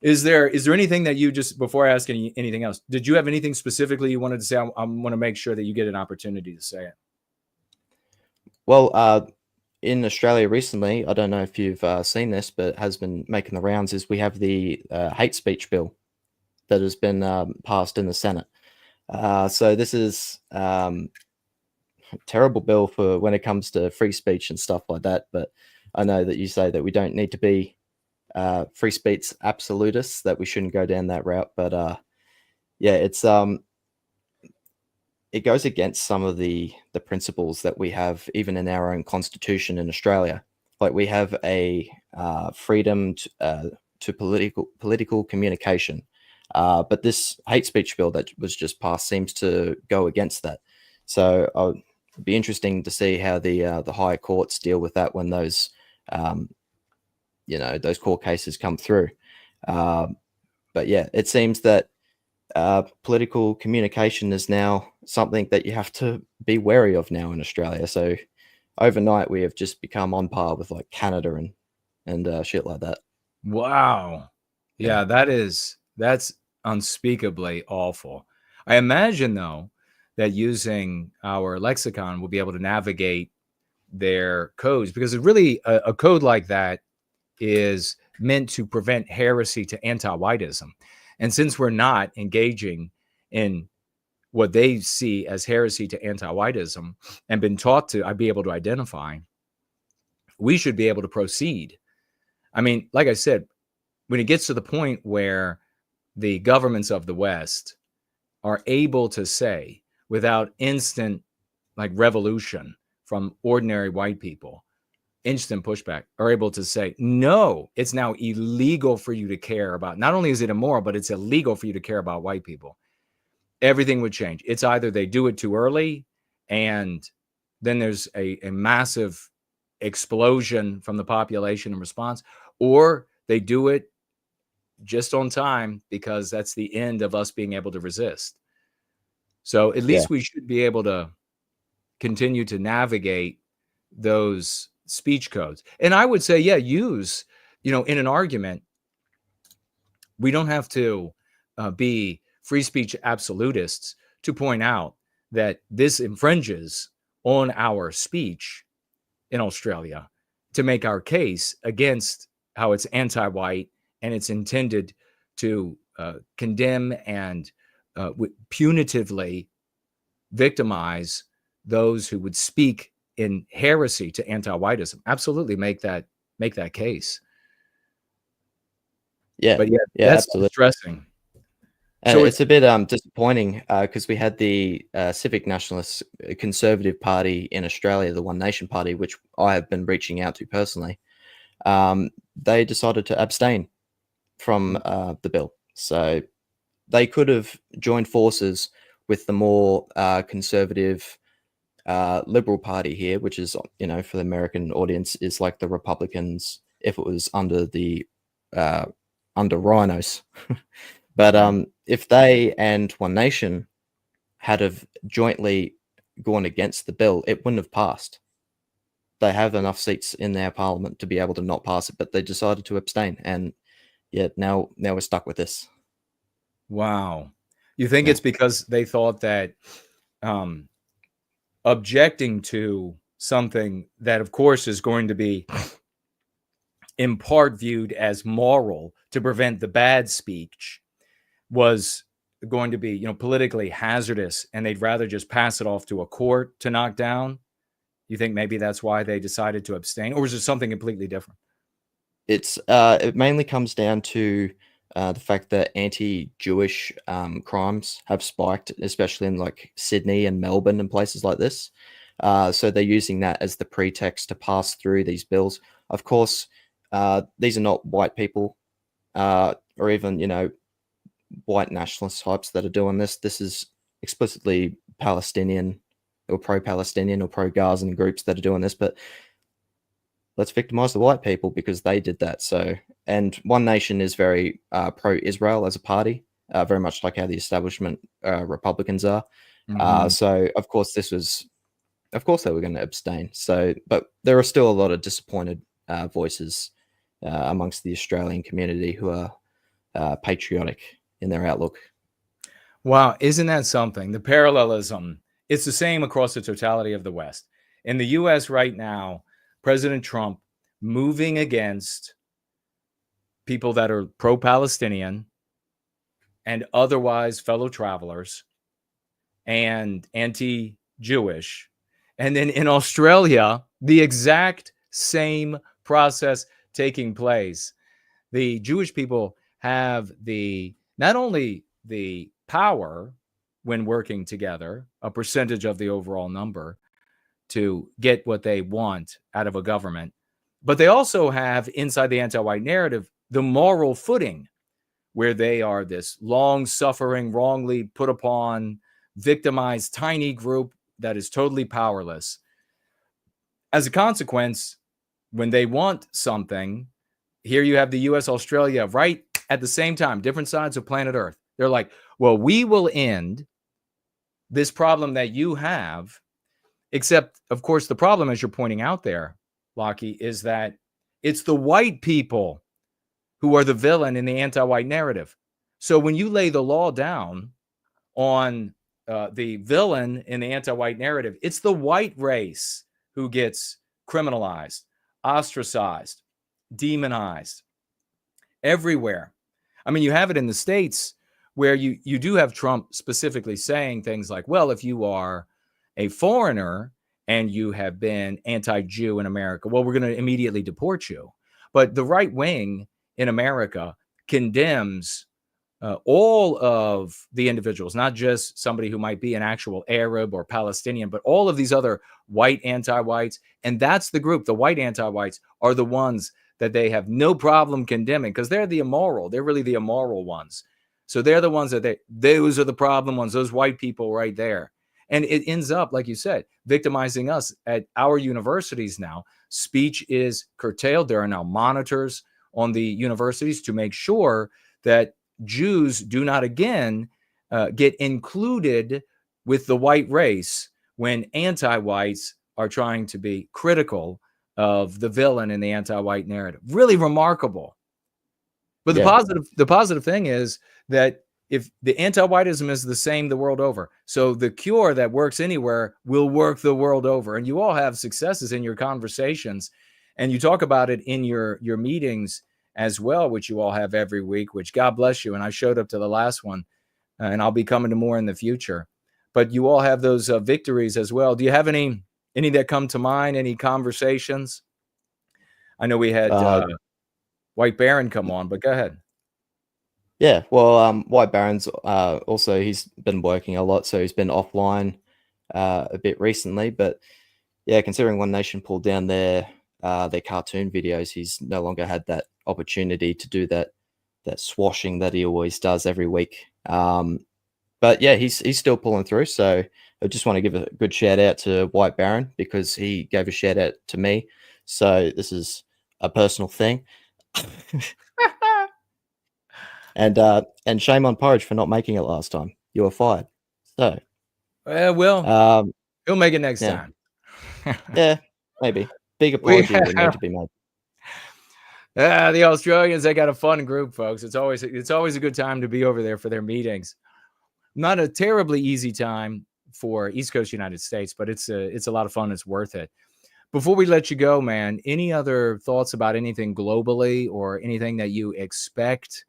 Is there anything that you, just before I ask anything else, did you have anything specifically you wanted to say? I want to make sure that you get an opportunity to say it. Well, in Australia recently, I don't know if you've seen this, but it has been making the rounds, is we have the hate speech bill that has been passed in the Senate. So this is a terrible bill for when it comes to free speech and stuff like that. But I know that you say that we don't need to be free speech absolutists, that we shouldn't go down that route. But it's it goes against some of the principles that we have even in our own constitution in Australia. Like we have a freedom to political communication. But this hate speech bill that was just passed seems to go against that. So it'd be interesting to see how the higher courts deal with that when those those court cases come through. But yeah, it seems that political communication is now something that you have to be wary of now in Australia. So overnight we have just become on par with like Canada and shit like that. Wow. Yeah, that's unspeakably awful. I imagine though that using our lexicon we'll be able to navigate their codes, because it's really a code like that is meant to prevent heresy to anti-whiteism. And since we're not engaging in what they see as heresy to anti-whiteism and been taught to, I'd be able to identify, we should be able to proceed. I mean, like I said, when it gets to the point where the governments of the West are able to say, without instant like revolution from ordinary white people, instant pushback, are able to say, no, it's now illegal for you to care about. Not only is it immoral, but it's illegal for you to care about white people. Everything would change. It's either they do it too early and then there's a massive explosion from the population in response, or they do it just on time because that's the end of us being able to resist. So at least we should be able to continue to navigate those speech codes. And I would say, use, in an argument, we don't have to be free speech absolutists to point out that this infringes on our speech in Australia to make our case against how it's anti-white and it's intended to condemn and punitively victimize those who would speak in heresy to anti-whiteism. Absolutely make that case. Yeah, but that's absolutely distressing. And So it's a bit disappointing because we had the Civic Nationalist Conservative Party in Australia, the One Nation Party, which I have been reaching out to personally. They decided to abstain from the bill. So they could have joined forces with the more conservative Liberal Party here, which is, for the American audience, is like the Republicans if it was under the under rhinos. But if they and One Nation had have jointly gone against the bill, it wouldn't have passed. They have enough seats in their parliament to be able to not pass it, but they decided to abstain. And now we're stuck with this. Wow. You think it's because they thought that objecting to something that, of course, is going to be in part viewed as moral to prevent the bad speech was going to be, politically hazardous, and they'd rather just pass it off to a court to knock down? You think maybe that's why they decided to abstain, or is it something completely different? It mainly comes down to the fact that anti-Jewish crimes have spiked, especially in like Sydney and Melbourne and places like this. So they're using that as the pretext to pass through these bills. Of course, these are not white people or even, white nationalist types that are doing this. This is explicitly Palestinian or pro-Palestinian or pro-Gazan groups that are doing this. But let's victimize the white people because they did that. So, and One Nation is very pro-Israel as a party, very much like how the establishment Republicans are. So, of course, they were going to abstain. So, but there are still a lot of disappointed voices amongst the Australian community who are patriotic in their outlook. Wow, isn't that something? The parallelism, it's the same across the totality of the West. In the US right now, President Trump moving against people that are pro-Palestinian and otherwise fellow travelers and anti-Jewish. And then in Australia, the exact same process taking place. The Jewish people have not only the power when working together, a percentage of the overall number, to get what they want out of a government, but they also have inside the anti-white narrative the moral footing where they are this long-suffering, wrongly put upon, victimized tiny group that is totally powerless. As a consequence, when they want something, here you have the US, Australia, right at the same time, different sides of planet Earth. They're like, well, we will end this problem that you have. Except, of course, the problem, as you're pointing out there, Lokki, is that it's the white people who are the villain in the anti-white narrative. So when you lay the law down on the villain in the anti-white narrative, it's the white race who gets criminalized, ostracized, demonized everywhere. I mean, you have it in the States where you do have Trump specifically saying things like, well, if you are a foreigner and you have been anti-Jew in America, well, we're going to immediately deport you. But the right wing in America condemns all of the individuals, not just somebody who might be an actual Arab or Palestinian, but all of these other white anti-whites. And that's the group. The white anti-whites are the ones that they have no problem condemning because they're the immoral. They're really the immoral ones. So they're the ones that those are the problem ones, those white people right there. And it ends up, like you said, victimizing us at our universities now. Speech is curtailed. There are now monitors on the universities to make sure that Jews do not again get included with the white race when anti-whites are trying to be critical of the villain in the anti-white narrative. Really remarkable. But the positive thing is that if the anti-whiteism is the same the world over, so the cure that works anywhere will work the world over. And you all have successes in your conversations, and you talk about it in your meetings as well, which you all have every week, which God bless you. And I showed up to the last one, and I'll be coming to more in the future. But you all have those victories as well. Do you have any that come to mind, any conversations? I know we had White Baron come on, but go ahead. Yeah, well, White Baron's also, he's been working a lot, so he's been offline a bit recently. But yeah, considering One Nation pulled down their cartoon videos, he's no longer had that opportunity to do that swashing that he always does every week. But yeah, he's still pulling through. So I just want to give a good shout out to White Baron because he gave a shout out to me. So this is a personal thing. And shame on Porridge for not making it last time. You were fired. So well, he'll make it next time. Yeah, maybe. Big apology would need to be made. The Australians, they got a fun group, folks. It's always a good time to be over there for their meetings. Not a terribly easy time for East Coast United States, but it's a lot of fun. It's worth it. Before we let you go, man, any other thoughts about anything globally or anything that you expect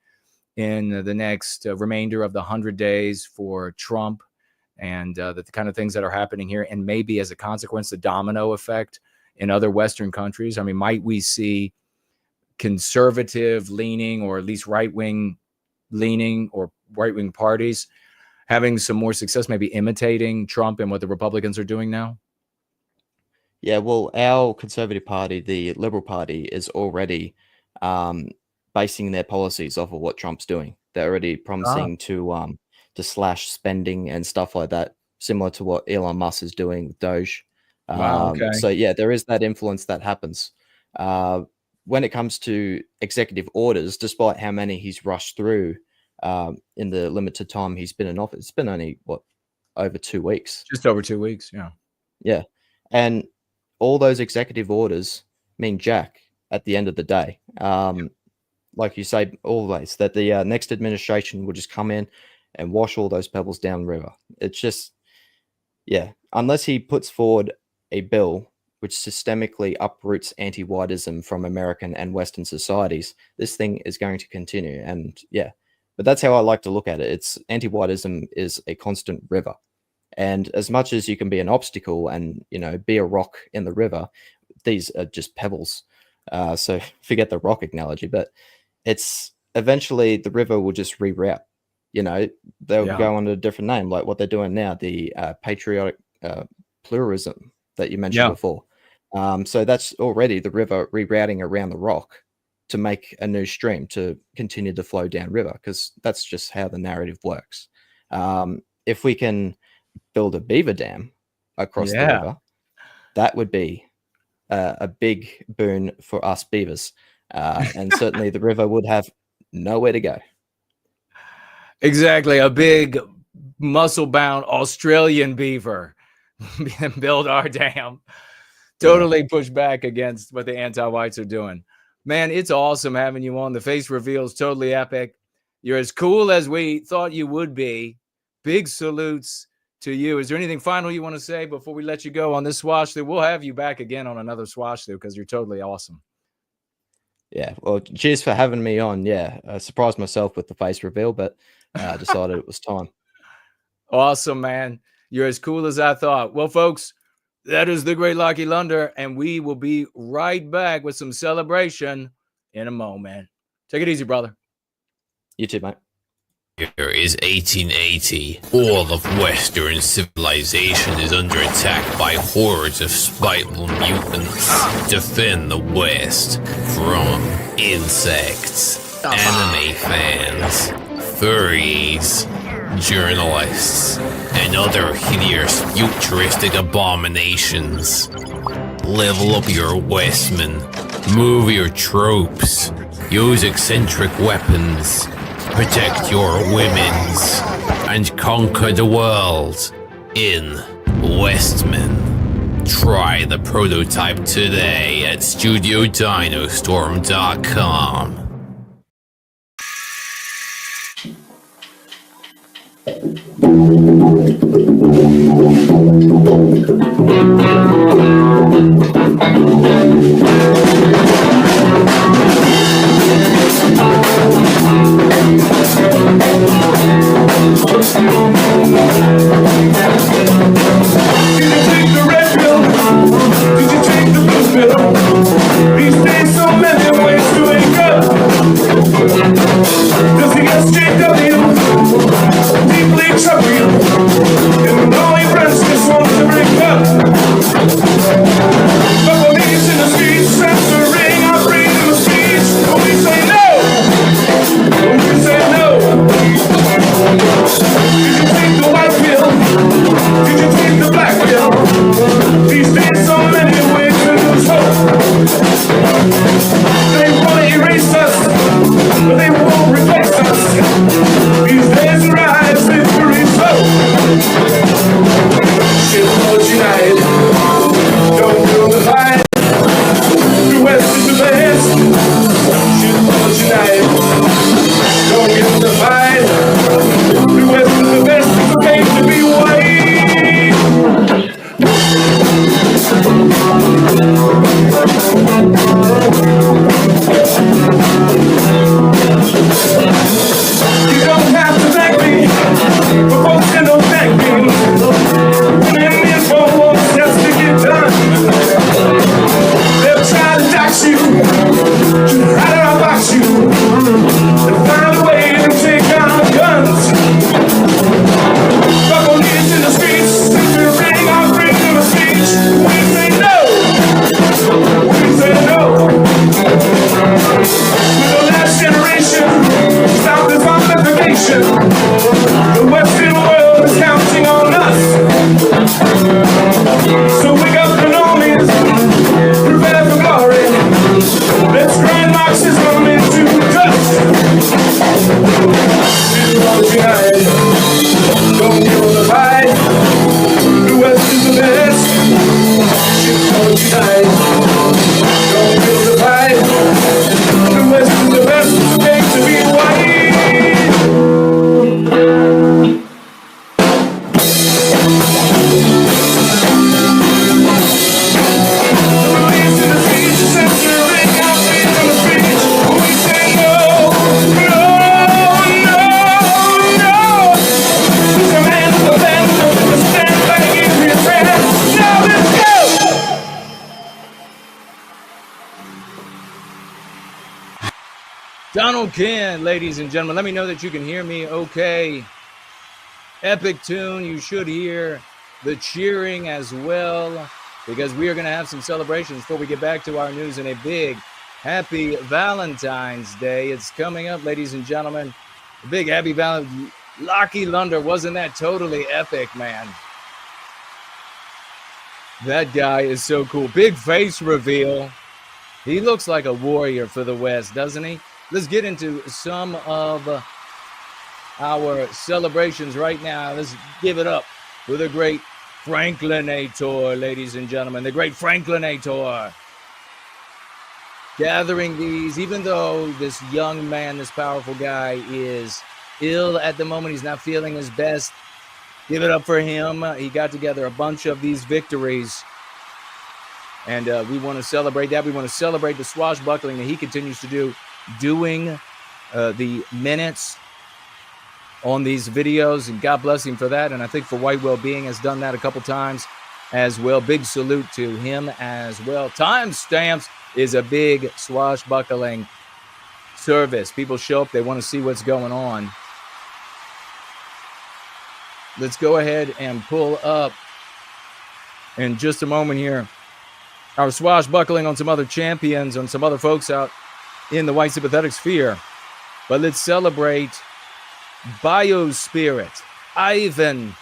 in the next remainder of the 100 days for Trump and the kind of things that are happening here, and maybe as a consequence, the domino effect in other Western countries? I mean, might we see conservative leaning or at least right-wing leaning or right-wing parties having some more success, maybe imitating Trump and what the Republicans are doing now? Yeah, well, our Conservative Party, the Liberal Party, is already basing their policies off of what Trump's doing. They're already promising to slash spending and stuff like that, similar to what Elon Musk is doing with DOGE. Wow, okay. So yeah, there is that influence that happens. When it comes to executive orders, despite how many he's rushed through in the limited time he's been in office, it's been only over 2 weeks. Just over 2 weeks, yeah. Yeah, and all those executive orders mean jack at the end of the day. Like you say always, that the next administration will just come in and wash all those pebbles down the river. It's just, yeah, unless he puts forward a bill which systemically uproots anti-whiteism from American and Western societies, this thing is going to continue. And yeah, but that's how I like to look at it. It's anti-whiteism is a constant river. And as much as you can be an obstacle and, be a rock in the river, these are just pebbles. So forget the rock analogy, but it's eventually the river will just reroute. They'll go under a different name, like what they're doing now, the patriotic pluralism that you mentioned before. So that's already the river rerouting around the rock to make a new stream to continue to flow downriver, because that's just how the narrative works. If we can build a beaver dam across the river, that would be a big boon for us beavers. And certainly the river would have nowhere to go. Exactly. A big muscle-bound Australian beaver build our dam. Totally push back against what the anti-whites are doing. Man, it's awesome having you on. The face reveals totally epic. You're as cool as we thought you would be. Big salutes to you. Is there anything final you want to say before we let you go on this swash through? We'll have you back again on another swash through because you're totally awesome. Yeah, well, cheers for having me on. Yeah, I surprised myself with the face reveal, but I decided it was time. Awesome, man. You're as cool as I thought. Well, folks, That is the great Lokki Lundr, and we will be right back with some celebration in a moment. Take it easy, brother. You too, mate. Here is 1880. All of Western civilization is under attack by hordes of spiteful mutants. Defend the West from insects, anime fans, furries, journalists, and other hideous futuristic abominations. Level up your Westmen, move your troops, use eccentric weapons, protect your women's, and conquer the world in Westman. Try the prototype today at StudioDinostorm.com. Ken, ladies and gentlemen, let me know that you can hear me okay. Epic tune. You should hear the cheering as well, because we are going to have some celebrations before we get back to our news, and a big happy Valentine's Day. It's coming up, ladies and gentlemen. A big happy Valentine's. Lokki Lundr, wasn't that totally epic, man? That guy is so cool. Big face reveal. He looks like a warrior for the West, doesn't he? Let's get into some of our celebrations right now. Let's give it up for the great Franklinator, ladies and gentlemen. The great Franklinator. Gathering these, even though this young man, this powerful guy is ill at the moment, he's not feeling his best. Give it up for him. He got together a bunch of these victories. And we want to celebrate that. We want to celebrate the swashbuckling that he continues to do, doing the minutes on these videos, and God bless him for that. And I think for White Wellbeing has done that a couple times. as well. Big salute to him as well. Timestamps is a big swashbuckling service. People show up, they want to see what's going on. Let's go ahead and pull up in just a moment here our swashbuckling on some other champions, on some other folks out in the white sympathetic sphere. But let's celebrate Biospirit, Ivan,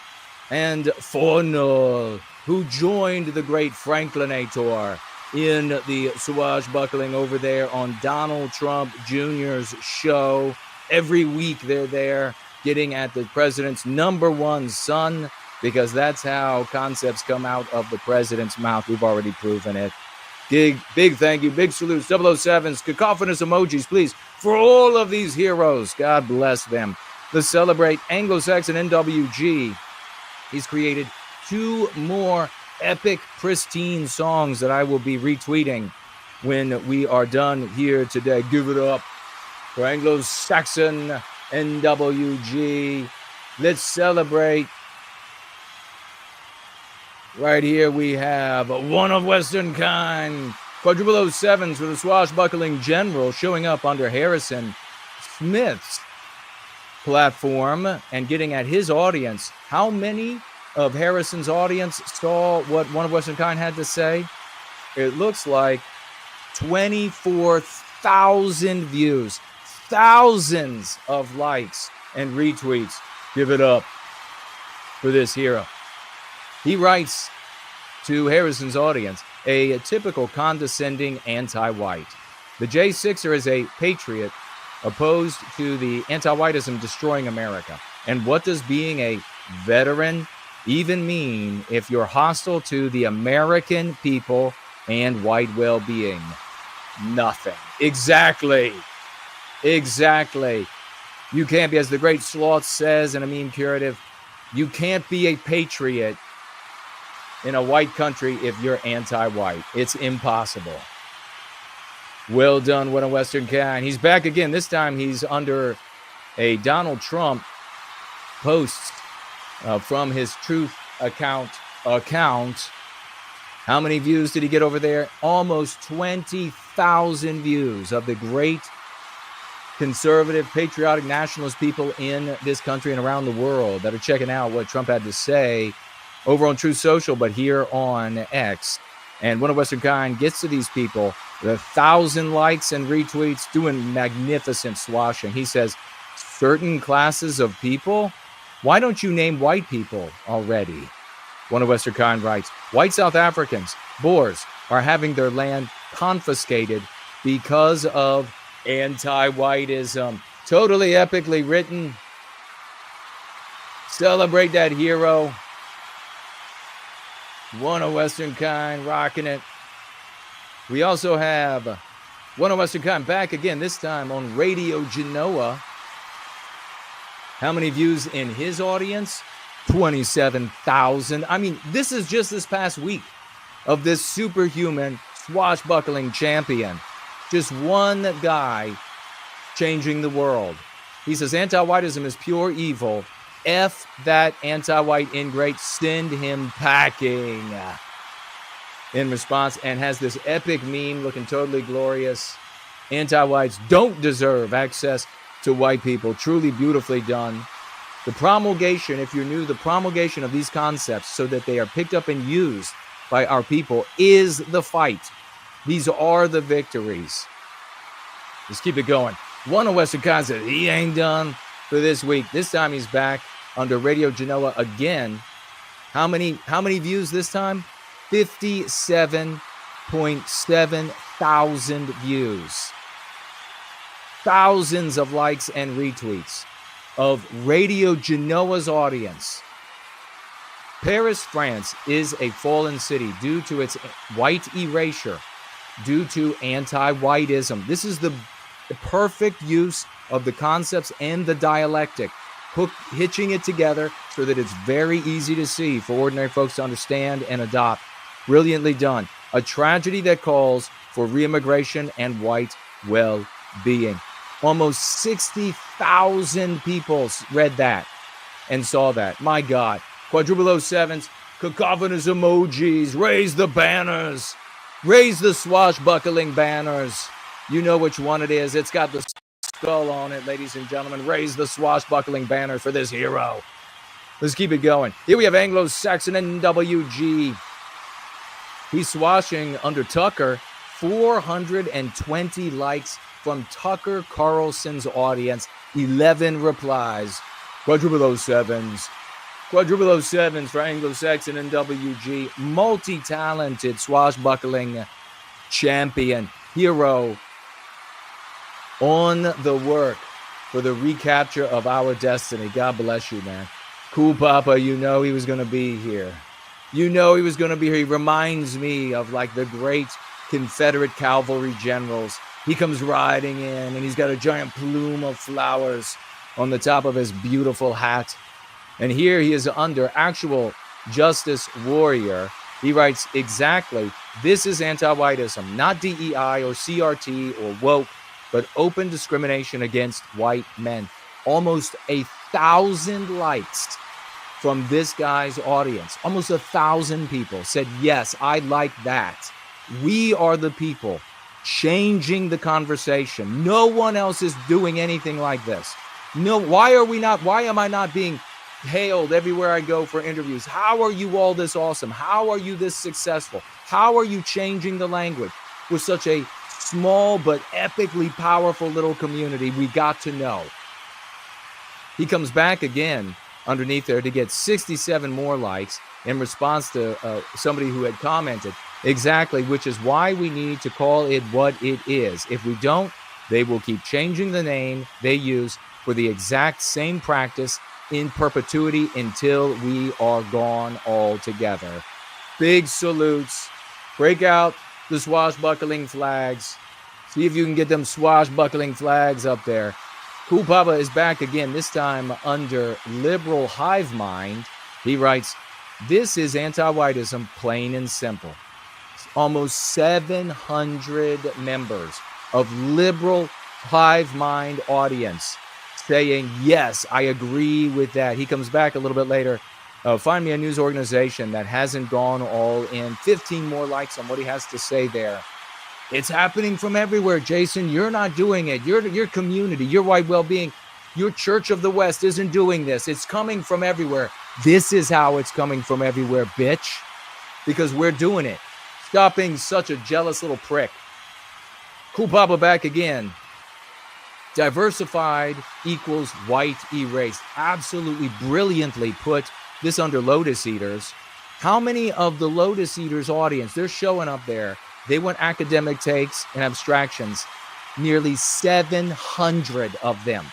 and Fornol, who joined the great Franklinator in the swashbuckling over there on Donald Trump Jr.'s show. Every week they're there getting at the president's #1 son, because that's how concepts come out of the president's mouth. We've already proven it. Big thank you, big salutes, 007s, cacophonous emojis, please, for all of these heroes. God bless them. Let's celebrate Anglo-Saxon NWG. He's created 2 more epic, pristine songs that I will be retweeting when we are done here today. Give it up for Anglo-Saxon NWG. Let's celebrate. Right here we have One of Western Kind, quadruple 07s with a swashbuckling general showing up under Harrison Smith's platform and getting at his audience. How many of Harrison's audience saw what One of Western Kind had to say? It looks like 24,000 views, thousands of likes and retweets. Give it up for this hero. He writes to Harrison's audience, a typical condescending anti-white. The J6er is a patriot opposed to the anti-whiteism destroying America. And what does being a veteran even mean if you're hostile to the American people and white well-being? Nothing. Exactly. You can't be, as the great Sloth says in a meme curative, you can't be a patriot in a white country if you're anti-white. It's impossible. Well done, One of Western Kind. He's back again. This time he's under a Donald Trump post from his Truth account. How many views did he get over there? Almost 20,000 views of the great conservative, patriotic, nationalist people in this country and around the world that are checking out what Trump had to say over on Truth Social, but here on X. And One of Western Kind gets to these people, the 1,000 likes and retweets, doing magnificent swashing. He says, certain classes of people? Why don't you name white people already? One of Western Kind writes, white South Africans, Boers, are having their land confiscated because of anti-whiteism. Totally epically written. Celebrate that hero. One of Western Kind rocking it. We also have One of Western Kind back again, this time on Radio Genoa. How many views in his audience? 27,000. I mean, this is just this past week of this superhuman swashbuckling champion. Just one guy changing the world. He says anti-whiteism is pure evil. F that anti-white ingrate, send him packing. In response, and has this epic meme looking totally glorious. Anti-whites don't deserve access to white people. Truly beautifully done. The promulgation, if you're new, the promulgation of these concepts so that they are picked up and used by our people is the fight. These are the victories. Let's keep it going. One of Western Kind said he ain't done for this week. This time he's back under Radio Genoa again. How many views this time? 57.7 thousand views. Thousands of likes and retweets of Radio Genoa's audience. Paris, France is a fallen city due to its white erasure, due to anti-whiteism. This is the perfect use of the concepts and the dialectic, hitching it together so that it's very easy to see for ordinary folks to understand and adopt. Brilliantly done. A tragedy that calls for reimmigration and white well-being. Almost 60,000 people read that and saw that. My God. Quadruple 07s, cacophonous emojis, raise the banners, raise the swashbuckling banners. You know which one it is. It's got the skull on it, ladies and gentlemen. Raise the swashbuckling banners for this hero. Let's keep it going. Here we have Anglo-Saxon NWG. He's swashing under Tucker. 420 likes from Tucker Carlson's audience. 11 replies. Quadruple 07s. Quadruple 07s for Anglo-Saxon NWG. Multi-talented swashbuckling champion. Hero on the work for the recapture of our destiny. God bless you, man. Cool Papa, you know he was going to be here. You know he was going to be here. He reminds me of like the great Confederate cavalry generals. He comes riding in and he's got a giant plume of flowers on the top of his beautiful hat. And here he is under actual justice warrior. He writes exactly, this is anti-whiteism, not DEI or CRT or woke, but open discrimination against white men. Almost 1,000 likes from this guy's audience. Almost 1,000 people said, yes, I like that. We are the people changing the conversation. No one else is doing anything like this. No, why am I not being hailed everywhere I go for interviews? How are you all this awesome? How are you this successful? How are you changing the language with such a small but epically powerful little community? We got to know. He comes back again underneath there to get 67 more likes in response to somebody who had commented exactly, which is why we need to call it what it is. If we don't, they will keep changing the name they use for the exact same practice in perpetuity until we are gone altogether. Big salutes. Break out the swashbuckling flags. See if you can get them swashbuckling flags up there. Cool Papa is back again, this time under liberal hive mind. He writes, this is anti-whiteism, plain and simple. Almost 700 members of liberal hive mind audience saying, yes, I agree with that. He comes back a little bit later. Find me a news organization that hasn't gone all in. 15 more likes on what he has to say there. It's happening from everywhere, Jason. You're not doing it. Your community, your white well-being, your Church of the West isn't doing this. It's coming from everywhere. This is how it's coming from everywhere, bitch. Because we're doing it. Stop being such a jealous little prick. Cool Papa back again. Diversified equals white erased. Absolutely brilliantly put this under Lotus Eaters. How many of the Lotus Eaters audience, they're showing up there. They want academic takes and abstractions. Nearly 700 of them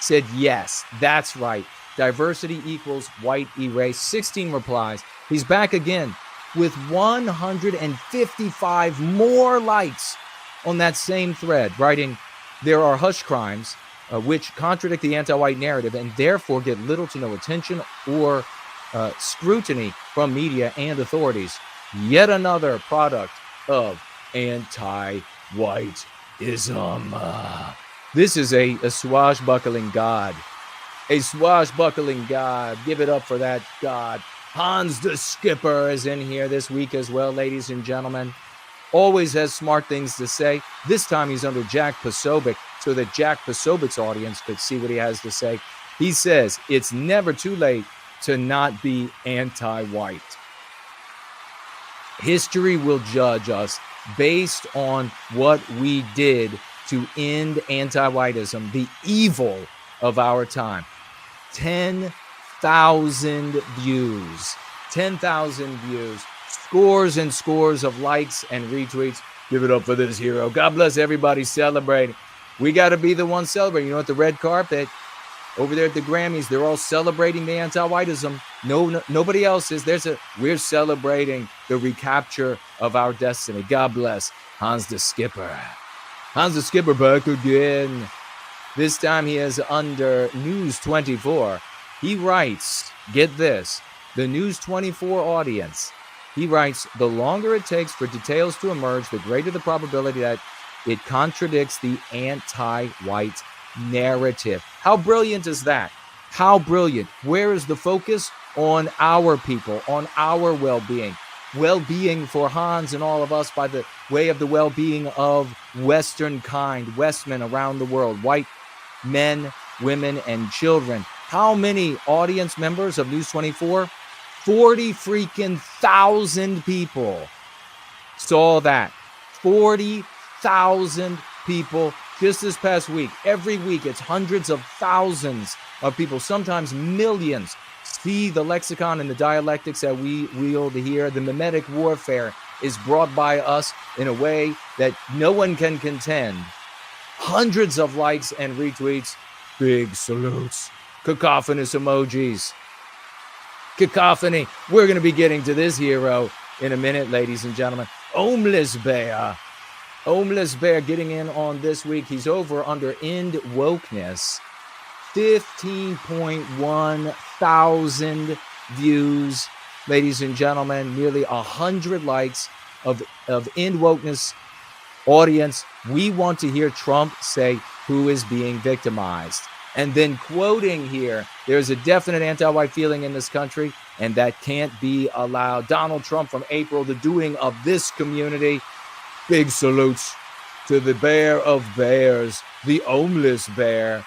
said, yes, that's right. Diversity equals white erase. 16 replies. He's back again with 155 more likes on that same thread, writing, there are hush crimes which contradict the anti-white narrative and therefore get little to no attention or scrutiny from media and authorities. Yet another product of anti-whiteism. This is a swashbuckling god. A swashbuckling god. Give it up for that god. Hans the Skipper is in here this week as well, ladies and gentlemen. Always has smart things to say. This time he's under Jack Posobiec so that Jack Posobiec's audience could see what he has to say. He says, it's never too late to not be anti-white. History will judge us based on what we did to end anti-whiteism, the evil of our time. 10,000 views. 10,000 views. Scores and scores of likes and retweets. Give it up for this hero. God bless everybody celebrating. We got to be the ones celebrating. You know, at the red carpet, over there at the Grammys, they're all celebrating the anti-whiteism. Nobody else is. We're celebrating the recapture of our destiny. God bless Hans the Skipper. Hans the Skipper back again. This time he is under News 24. He writes, get this, the News 24 audience. He writes, the longer it takes for details to emerge, the greater the probability that it contradicts the anti-white narrative. How brilliant is that? How brilliant. Where is the focus? on our people, on our well-being. Well-being for Hans and all of us by the way of the well-being of Western kind, Westmen around the world, white men, women, and children. How many audience members of News 24? 40 freaking thousand people saw that. 40,000 people just this past week. Every week, it's hundreds of thousands of people, sometimes millions, see the lexicon and the dialectics that we wield here. The mimetic warfare is brought by us in a way that no one can contend. Hundreds of likes and retweets. Big salutes. Cacophonous emojis. Cacophony. We're going to be getting to this hero in a minute, ladies and gentlemen. Homeless Bear. Homeless Bear getting in on this week. He's over under End Wokeness. 15.1 thousand views, ladies and gentlemen. Nearly 100 likes of End Wokeness audience. We want to hear Trump say who is being victimized. And then quoting here, there's a definite anti-white feeling in this country, and that can't be allowed. Donald Trump from April, the doing of this community. Big salutes to the bear of bears, the homeless bear.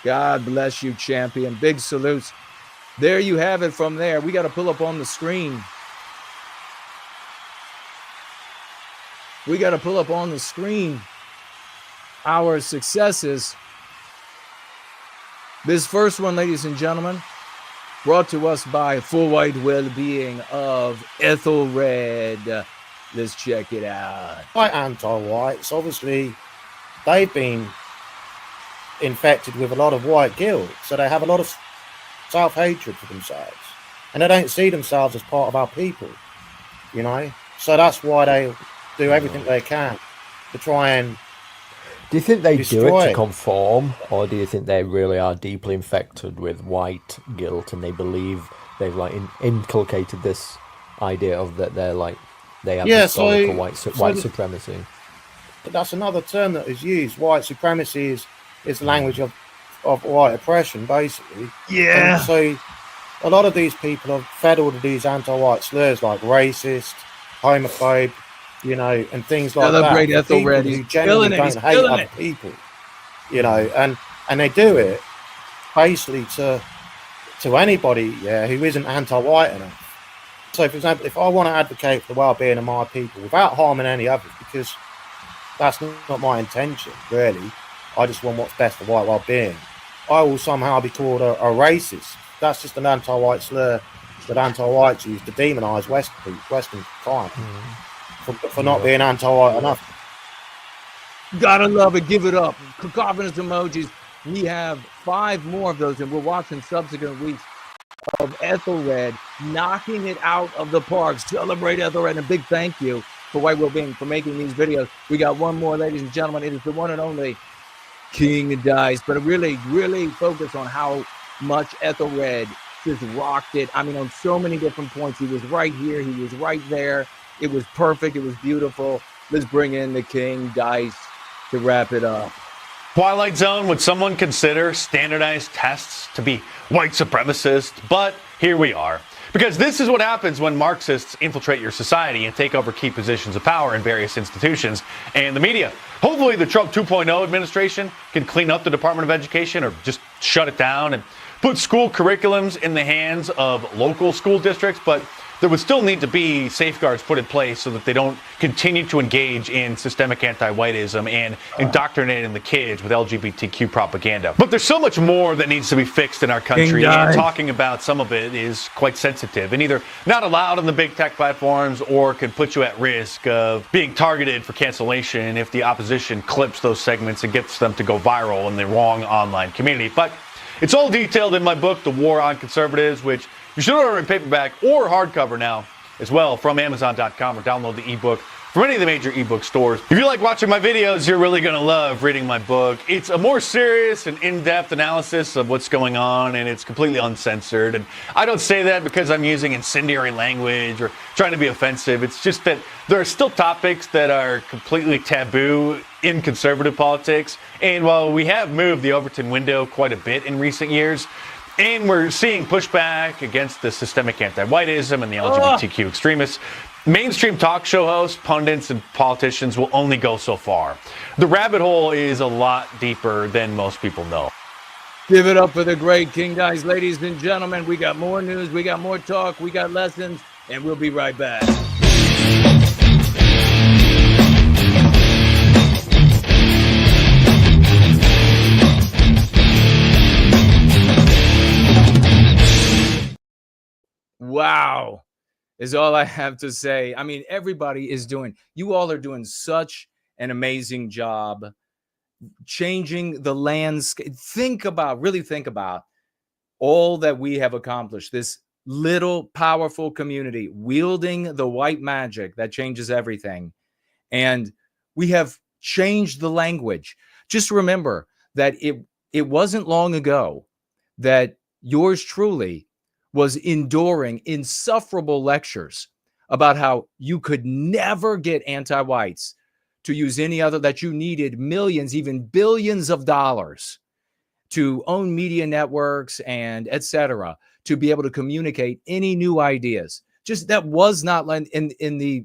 God bless you, champion. Big salutes. There you have it from there. We got to pull up on the screen. We got to pull up on the screen our successes. This first one, ladies and gentlemen, brought to us by Full White Wellbeing of Ethelred. Let's check it out. Quite anti-whites. Obviously, they've been infected with a lot of white guilt, so they have a lot of self-hatred for themselves, and they don't see themselves as part of our people, you know. So that's why they do everything they can to try and do you think they destroy do it to conform, or do you think they really are deeply infected with white guilt and they believe they've like inculcated this idea of that they're like they have historical white supremacy? But that's another term that is used. White supremacy is the language of white oppression, basically. Yeah. And so a lot of these people are fed all of these anti-white slurs like racist, homophobe, you know, and things like Celebrate that. Ethelred. Who genuinely don't hate other people, you know, and they do it basically to anybody, who isn't anti-white enough. So, for example, if I want to advocate for the well-being of my people without harming any others, because that's not my intention, really. I just want what's best for white well-being. I will somehow be called a racist. That's just an anti-white slur that anti-whites use to demonise Western crime for not being anti-white enough. Gotta love it. Give it up. Cacophonous emojis. We have 5 more of those, and we're watching subsequent weeks of Ethelred knocking it out of the park. Celebrate Ethelred, and a big thank you for White Wellbeing for making these videos. We got one more, ladies and gentlemen. It is the one and only King Dice, but really focus on how much Ethelred just rocked it. I mean, on so many different points. He was right here. He was right there. It was perfect. It was beautiful. Let's bring in the King Dice to wrap it up. Twilight Zone, would someone consider standardized tests to be white supremacist? But here we are. Because this is what happens when Marxists infiltrate your society and take over key positions of power in various institutions and the media. Hopefully the Trump 2.0 administration can clean up the Department of Education or just shut it down and put school curriculums in the hands of local school districts, but there would still need to be safeguards put in place so that they don't continue to engage in systemic anti-whiteism and indoctrinating the kids with LGBTQ propaganda. But there's so much more that needs to be fixed in our country, and talking about some of it is quite sensitive and either not allowed on the big tech platforms or can put you at risk of being targeted for cancellation if the opposition clips those segments and gets them to go viral in the wrong online community. But it's all detailed in my book, The War on Conservatives, which you should order in paperback or hardcover now as well from Amazon.com, or download the ebook from any of the major ebook stores. If you like watching my videos, you're really going to love reading my book. It's a more serious and in-depth analysis of what's going on, and it's completely uncensored. And I don't say that because I'm using incendiary language or trying to be offensive. It's just that there are still topics that are completely taboo in conservative politics. And while we have moved the Overton window quite a bit in recent years, And we're seeing pushback against the systemic anti-whiteism and the LGBTQ extremists. Mainstream talk show hosts, pundits, and politicians will only go so far. The rabbit hole is a lot deeper than most people know. Give it up for the great King, guys, ladies and gentlemen. We got more news, we got more talk, we got lessons, and we'll be right back. Wow, is all I have to say. I mean, everybody is doing, you all are doing such an amazing job changing the landscape. Really think about all that we have accomplished. This little powerful community wielding the white magic that changes everything. And we have changed the language. Just remember that it wasn't long ago that yours truly was enduring insufferable lectures about how you could never get anti-whites to use any other, that you needed millions, even billions of dollars to own media networks and etc. to be able to communicate any new ideas. Just that was not in the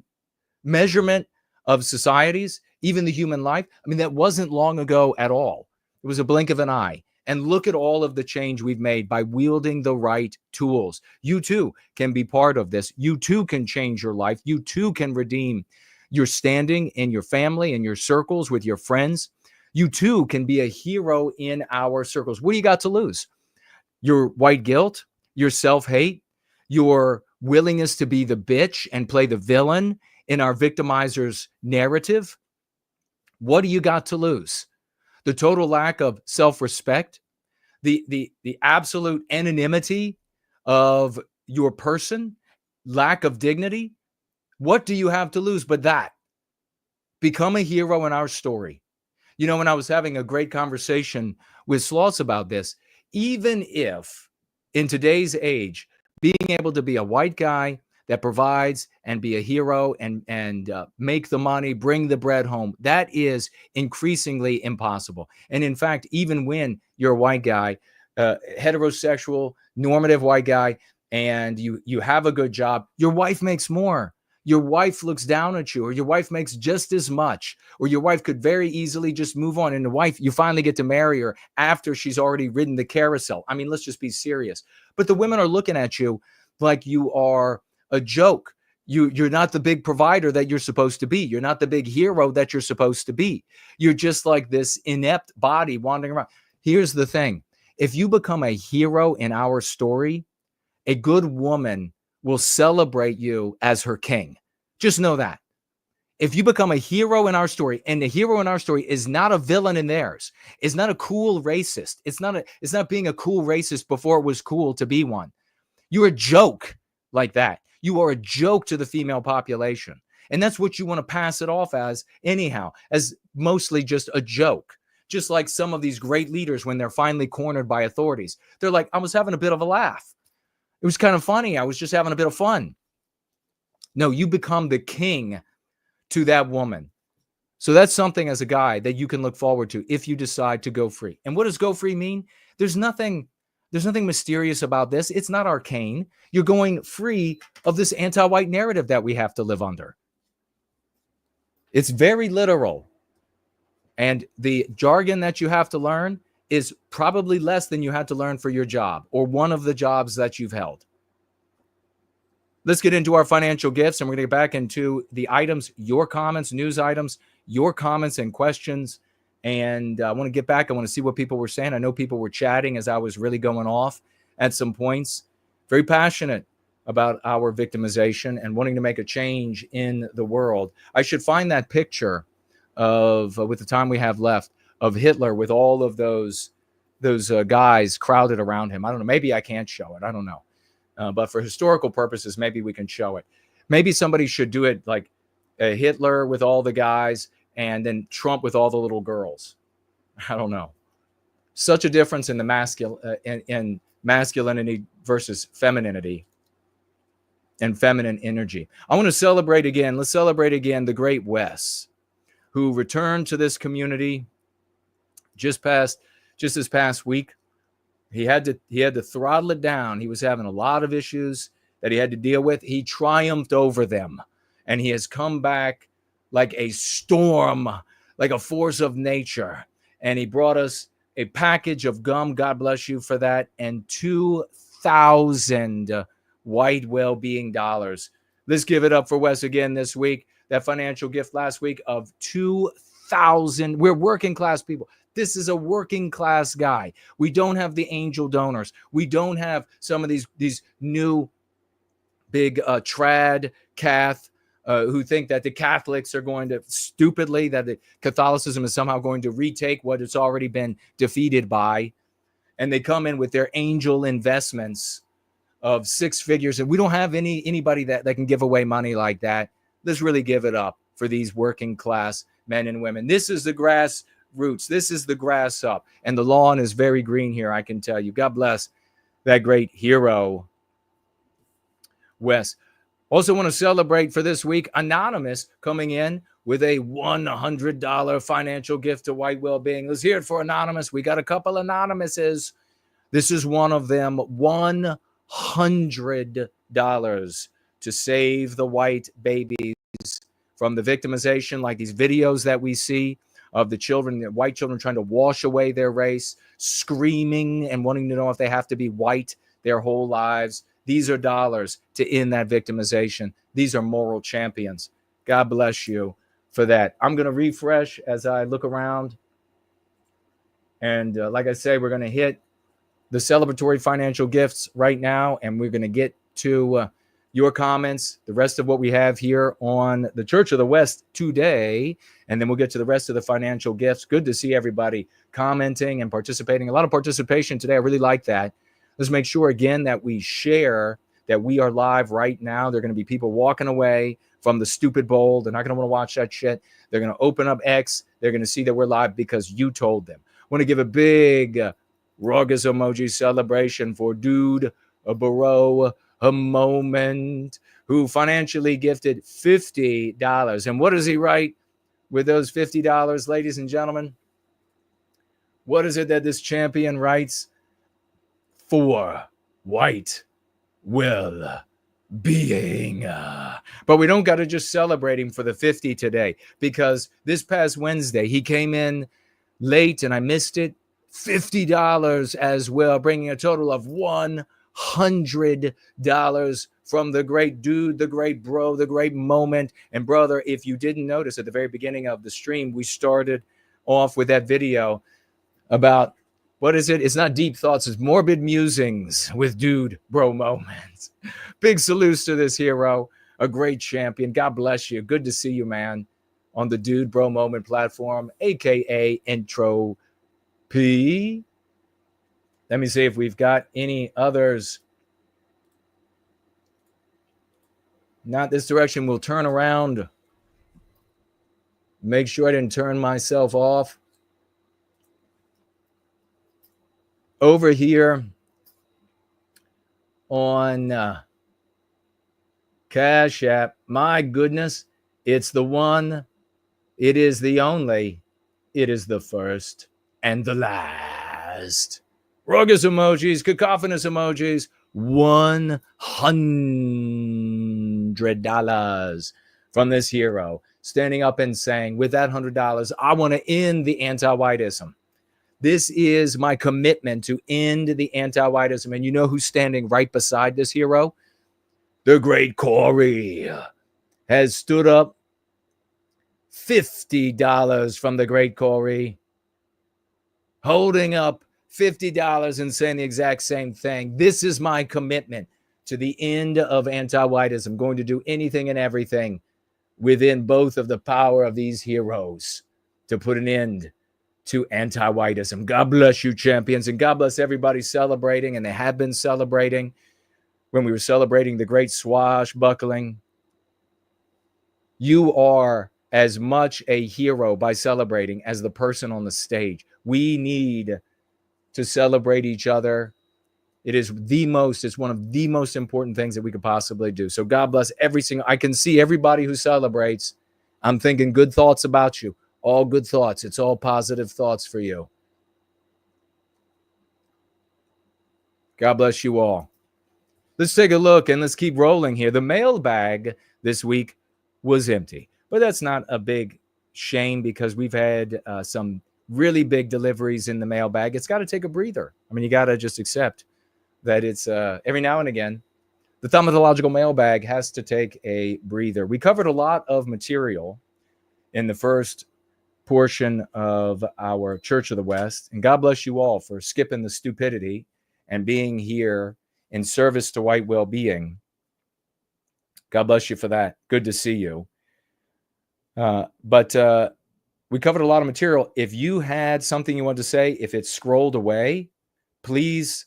measurement of societies, even the human life. I mean, that wasn't long ago at all. It was a blink of an eye. And look at all of the change we've made by wielding the right tools. You too can be part of this. You too can change your life. You too can redeem your standing in your family and your circles with your friends. You too can be a hero in our circles. What do you got to lose? Your white guilt, your self-hate, your willingness to be the bitch and play the villain in our victimizer's narrative. What do you got to lose? The total lack of self-respect, the absolute anonymity of your person, lack of dignity. What do you have to lose but that? Become a hero in our story. You know, when I was having a great conversation with Sloss about this, even if in today's age, being able to be a white guy that provides and be a hero and make the money, bring the bread home, that is increasingly impossible. And in fact, even when you're a white guy, heterosexual, normative white guy, and you have a good job, your wife makes more. Your wife looks down at you, or your wife makes just as much, or your wife could very easily just move on. And the wife, you finally get to marry her after she's already ridden the carousel. I mean, let's just be serious. But the women are looking at you like you are a joke. You're not the big provider that you're supposed to be. You're not the big hero that you're supposed to be. You're just like this inept body wandering around. Here's the thing. If you become a hero in our story, a good woman will celebrate you as her king. Just know that. If you become a hero in our story, and the hero in our story is not a villain in theirs, is not a cool racist. It's not being a cool racist before it was cool to be one. You're a joke like that. You are a joke to the female population. And that's what you want to pass it off as anyhow, as mostly just a joke. Just like some of these great leaders, when they're finally cornered by authorities, they're like, I was having a bit of a laugh. It was kind of funny. I was just having a bit of fun. No, you become the king to that woman. So that's something as a guy that you can look forward to if you decide to go free. And what does go free mean? There's nothing mysterious about this. It's not arcane. You're going free of this anti-white narrative that we have to live under. It's very literal. And the jargon that you have to learn is probably less than you had to learn for your job or one of the jobs that you've held. Let's get into our financial gifts, and we're going to get back into the items, your comments, news items, your comments and questions. And I want to get back. I want to see what people were saying. I know people were chatting as I was really going off at some points. Very passionate about our victimization and wanting to make a change in the world. I should find that picture of, with the time we have left, of Hitler with all of those guys crowded around him. I don't know. Maybe I can't show it. I don't know. But for historical purposes, maybe we can show it. Maybe somebody should do it like Hitler with all the guys and then Trump with all the little girls. I don't know. Such a difference in the in masculinity versus femininity and feminine energy. I want to celebrate again. Let's celebrate again the great Wes, who returned to this community just this past week. He had to throttle it down. He was having a lot of issues that he had to deal with. He triumphed over them, and he has come back like a storm, like a force of nature. And he brought us a package of gum. God bless you for that. And 2,000 white well-being dollars. Let's give it up for Wes again this week. That financial gift last week of 2,000. We're working class people. This is a working class guy. We don't have the angel donors. We don't have some of these new big trad cath who think that the Catholics are going to stupidly, that the Catholicism is somehow going to retake what it's already been defeated by. And they come in with their angel investments of six figures. And we don't have anybody that can give away money like that. Let's really give it up for these working class men and women. This is the grassroots. This is the grass up. And the lawn is very green here, I can tell you. God bless that great hero, Wes. Also want to celebrate for this week, Anonymous coming in with a $100 financial gift to White Wellbeing. Let's hear it for Anonymous. We got a couple Anonymouses. This is one of them, $100 to save the white babies from the victimization, like these videos that we see of the children, the white children trying to wash away their race, screaming and wanting to know if they have to be white their whole lives. These are dollars to end that victimization. These are moral champions. God bless you for that. I'm going to refresh as I look around. And like I say, we're going to hit the celebratory financial gifts right now, and we're going to get to your comments, the rest of what we have here on the Church of the West today, and then we'll get to the rest of the financial gifts. Good to see everybody commenting and participating. A lot of participation today. I really like that. Let's make sure, again, that we share that we are live right now. There are going to be people walking away from the stupid bowl. They're not going to want to watch that shit. They're going to open up X. They're going to see that we're live because you told them. I want to give a big rugged emoji celebration for Dude Bro a Moment, who financially gifted $50. And what does he write with those $50, ladies and gentlemen? What is it that this champion writes? For white well-being. But we don't got to just celebrate him for the 50 today, because this past Wednesday, he came in late and I missed it. $50 as well, bringing a total of $100 from the great dude, the great bro, the great moment. And brother, if you didn't notice at the very beginning of the stream, we started off with that video about, what is it? It's not deep thoughts, it's morbid musings with dude bro moments. Big salutes to this hero, a great champion. God bless you. Good to see you, man, on the Dude Bro Moment platform, aka Intro P. Let me see if we've got any others. Not this direction. We'll turn around. Make sure I didn't turn myself off. Over here on Cash App, my goodness, it's the one, it is the only, it is the first and the last. Rugged emojis, cacophonous emojis, $100 from this hero, standing up and saying, with that $100, I want to end the anti-whiteism. This is my commitment to end the anti-whiteism. And you know who's standing right beside this hero? The great Corey has stood up. $50 from the great Corey, holding up $50 and saying the exact same thing. This is my commitment to the end of anti-whiteism. I'm going to do anything and everything within both of the power of these heroes to put an end to anti-whiteism. God bless you, champions, and God bless everybody celebrating, and they have been celebrating. When we were celebrating the great swashbuckling, you are as much a hero by celebrating as the person on the stage. We need to celebrate each other. It's one of the most important things that we could possibly do. So God bless every single, I can see everybody who celebrates. I'm thinking good thoughts about you. All good thoughts. It's all positive thoughts for you. God bless you all. Let's take a look and let's keep rolling here. The mailbag this week was empty, but that's not a big shame because we've had some really big deliveries in the mailbag. It's got to take a breather. I mean, you got to just accept that it's every now and again, the thaumatological mailbag has to take a breather. We covered a lot of material in the first portion of our Church of the West, and God bless you all for skipping the stupidity and being here in service to white well-being. God bless you for that. Good to see you. But we covered a lot of material. If you had something you wanted to say, if it's scrolled away, please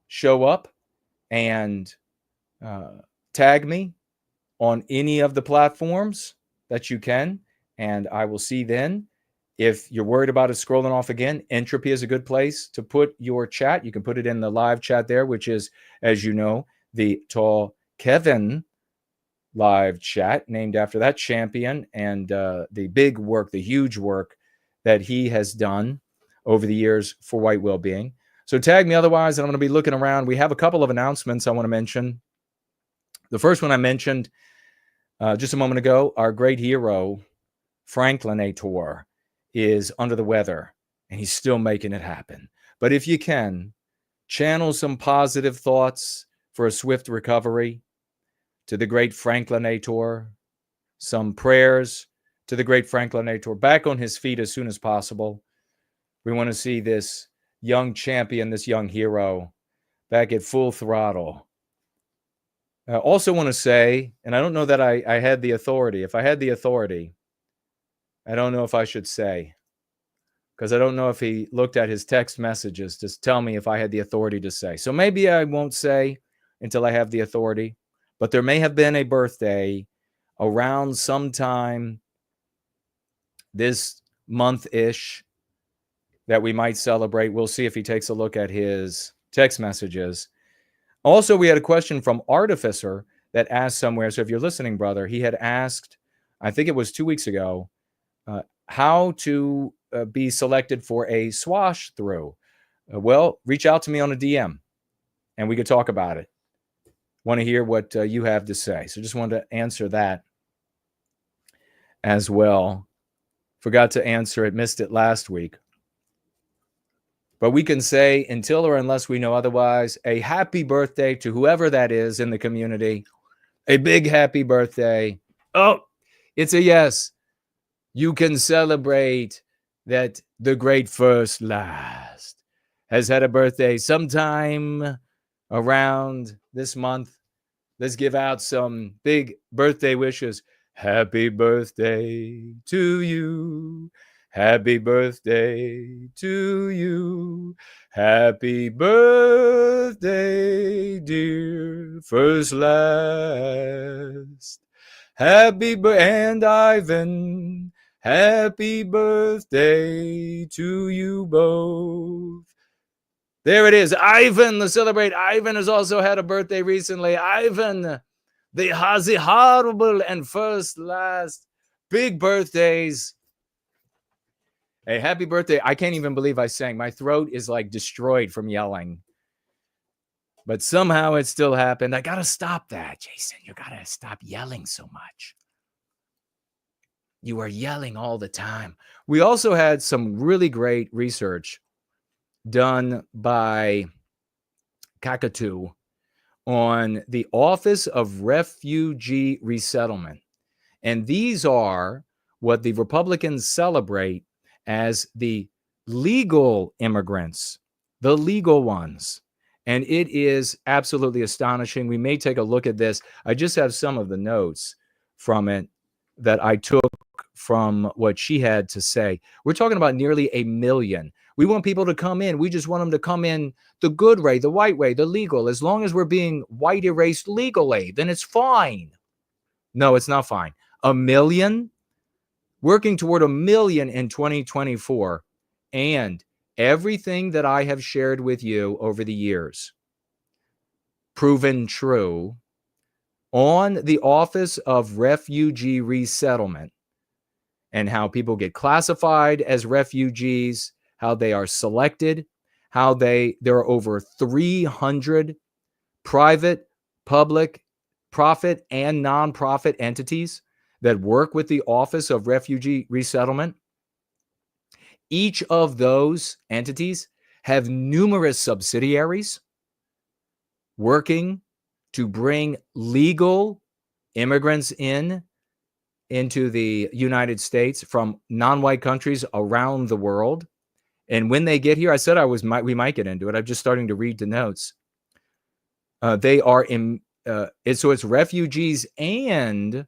show up and tag me on any of the platforms that you can, and I will see then. If you're worried about it scrolling off again, Entropy is a good place to put your chat. You can put it in the live chat there, which is, as you know, the Tall Kevin live chat, named after that champion and the big work, the huge work that he has done over the years for white well-being. So tag me otherwise, and I'm going to be looking around. We have a couple of announcements I want to mention. The first one I mentioned just a moment ago, our great hero, Franklinator, is under the weather, and he's still making it happen. But if you can, channel some positive thoughts for a swift recovery to the great Franklinator, some prayers to the great Franklinator, back on his feet as soon as possible. We want to see this young champion, this young hero, back at full throttle. I also want to say, and I don't know that I had the authority. If I had the authority, I don't know if I should say, because I don't know if he looked at his text messages to tell me if I had the authority to say. So maybe I won't say until I have the authority, but there may have been a birthday around sometime this month-ish that we might celebrate. We'll see if he takes a look at his text messages. Also, we had a question from Artificer that asked somewhere. So if you're listening, brother, he had asked, I think it was 2 weeks ago, how to be selected for a swash through. Well, reach out to me on a DM and we could talk about it. Want to hear what you have to say. So just wanted to answer that as well. Forgot to answer it, missed it last week. But we can say, until or unless we know otherwise, a happy birthday to whoever that is in the community. A big happy birthday. Oh, it's a yes. You can celebrate that the great First Last has had a birthday sometime around this month. Let's give out some big birthday wishes. Happy birthday to you. Happy birthday to you. Happy birthday, dear First Last. And Ivan, happy birthday to you both. There it is. Ivan, let's celebrate. Ivan has also had a birthday recently. Ivan, the horrible and First Last. Big birthdays. Hey, happy birthday. I can't even believe I sang. My throat is like destroyed from yelling. But somehow it still happened. I got to stop that, Jason. You got to stop yelling so much. You are yelling all the time. We also had some really great research done by Kakatu on the Office of Refugee Resettlement. And these are what the Republicans celebrate as the legal immigrants, the legal ones. And it is absolutely astonishing. We may take a look at this. I just have some of the notes from it that I took from what she had to say. We're talking about nearly 1 million. We want people to come in. We just want them to come in the good way, the white way, the legal. As long as we're being white erased legally, then it's fine. No, it's not fine. 1 million? Working toward 1 million in 2024. And everything that I have shared with you over the years, proven true, on the Office of Refugee Resettlement and how people get classified as refugees, how they are selected, how there are over 300 private, public, profit, and nonprofit entities that work with the Office of Refugee Resettlement. Each of those entities have numerous subsidiaries working to bring legal immigrants into the United States from non-white countries around the world. And when they get here, I said we might get into it. I'm just starting to read the notes. They are it's refugees and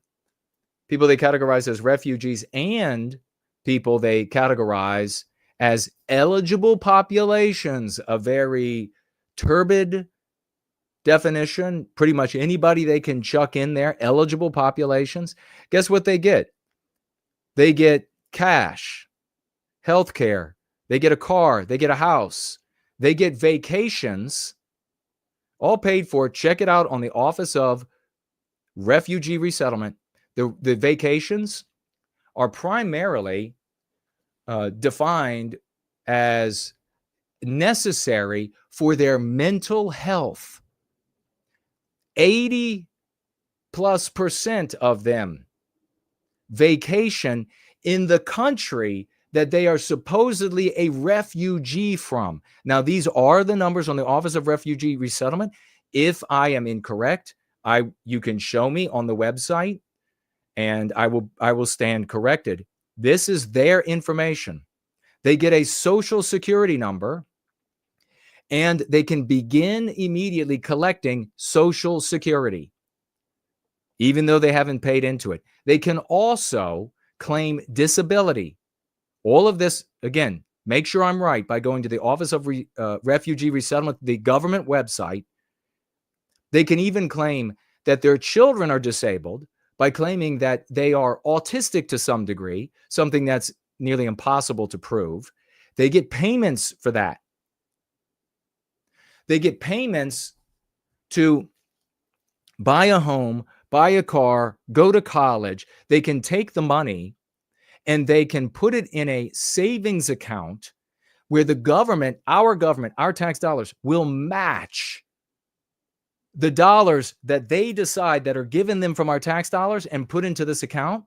people they categorize as refugees and people they categorize as eligible populations, a very turbid definition. Pretty much anybody they can chuck in there, eligible populations. Guess what they get? They get cash, healthcare, they get a car, they get a house, they get vacations, all paid for. Check it out on the Office of Refugee Resettlement. The vacations are primarily defined as necessary for their mental health. 80+% of them vacation in the country that they are supposedly a refugee from. Now, these are the numbers on the Office of Refugee Resettlement. If I am incorrect, you can show me on the website, and I will stand corrected. This is their information. They get a social security number, and they can begin immediately collecting Social Security, even though they haven't paid into it. They can also claim disability. All of this, again, make sure I'm right by going to the Office of Refugee Resettlement, the government website. They can even claim that their children are disabled by claiming that they are autistic to some degree, something that's nearly impossible to prove. They get payments for that. They get payments to buy a home, buy a car, go to college. They can take the money and they can put it in a savings account where the government, our tax dollars, will match the dollars that they decide that are given them from our tax dollars and put into this account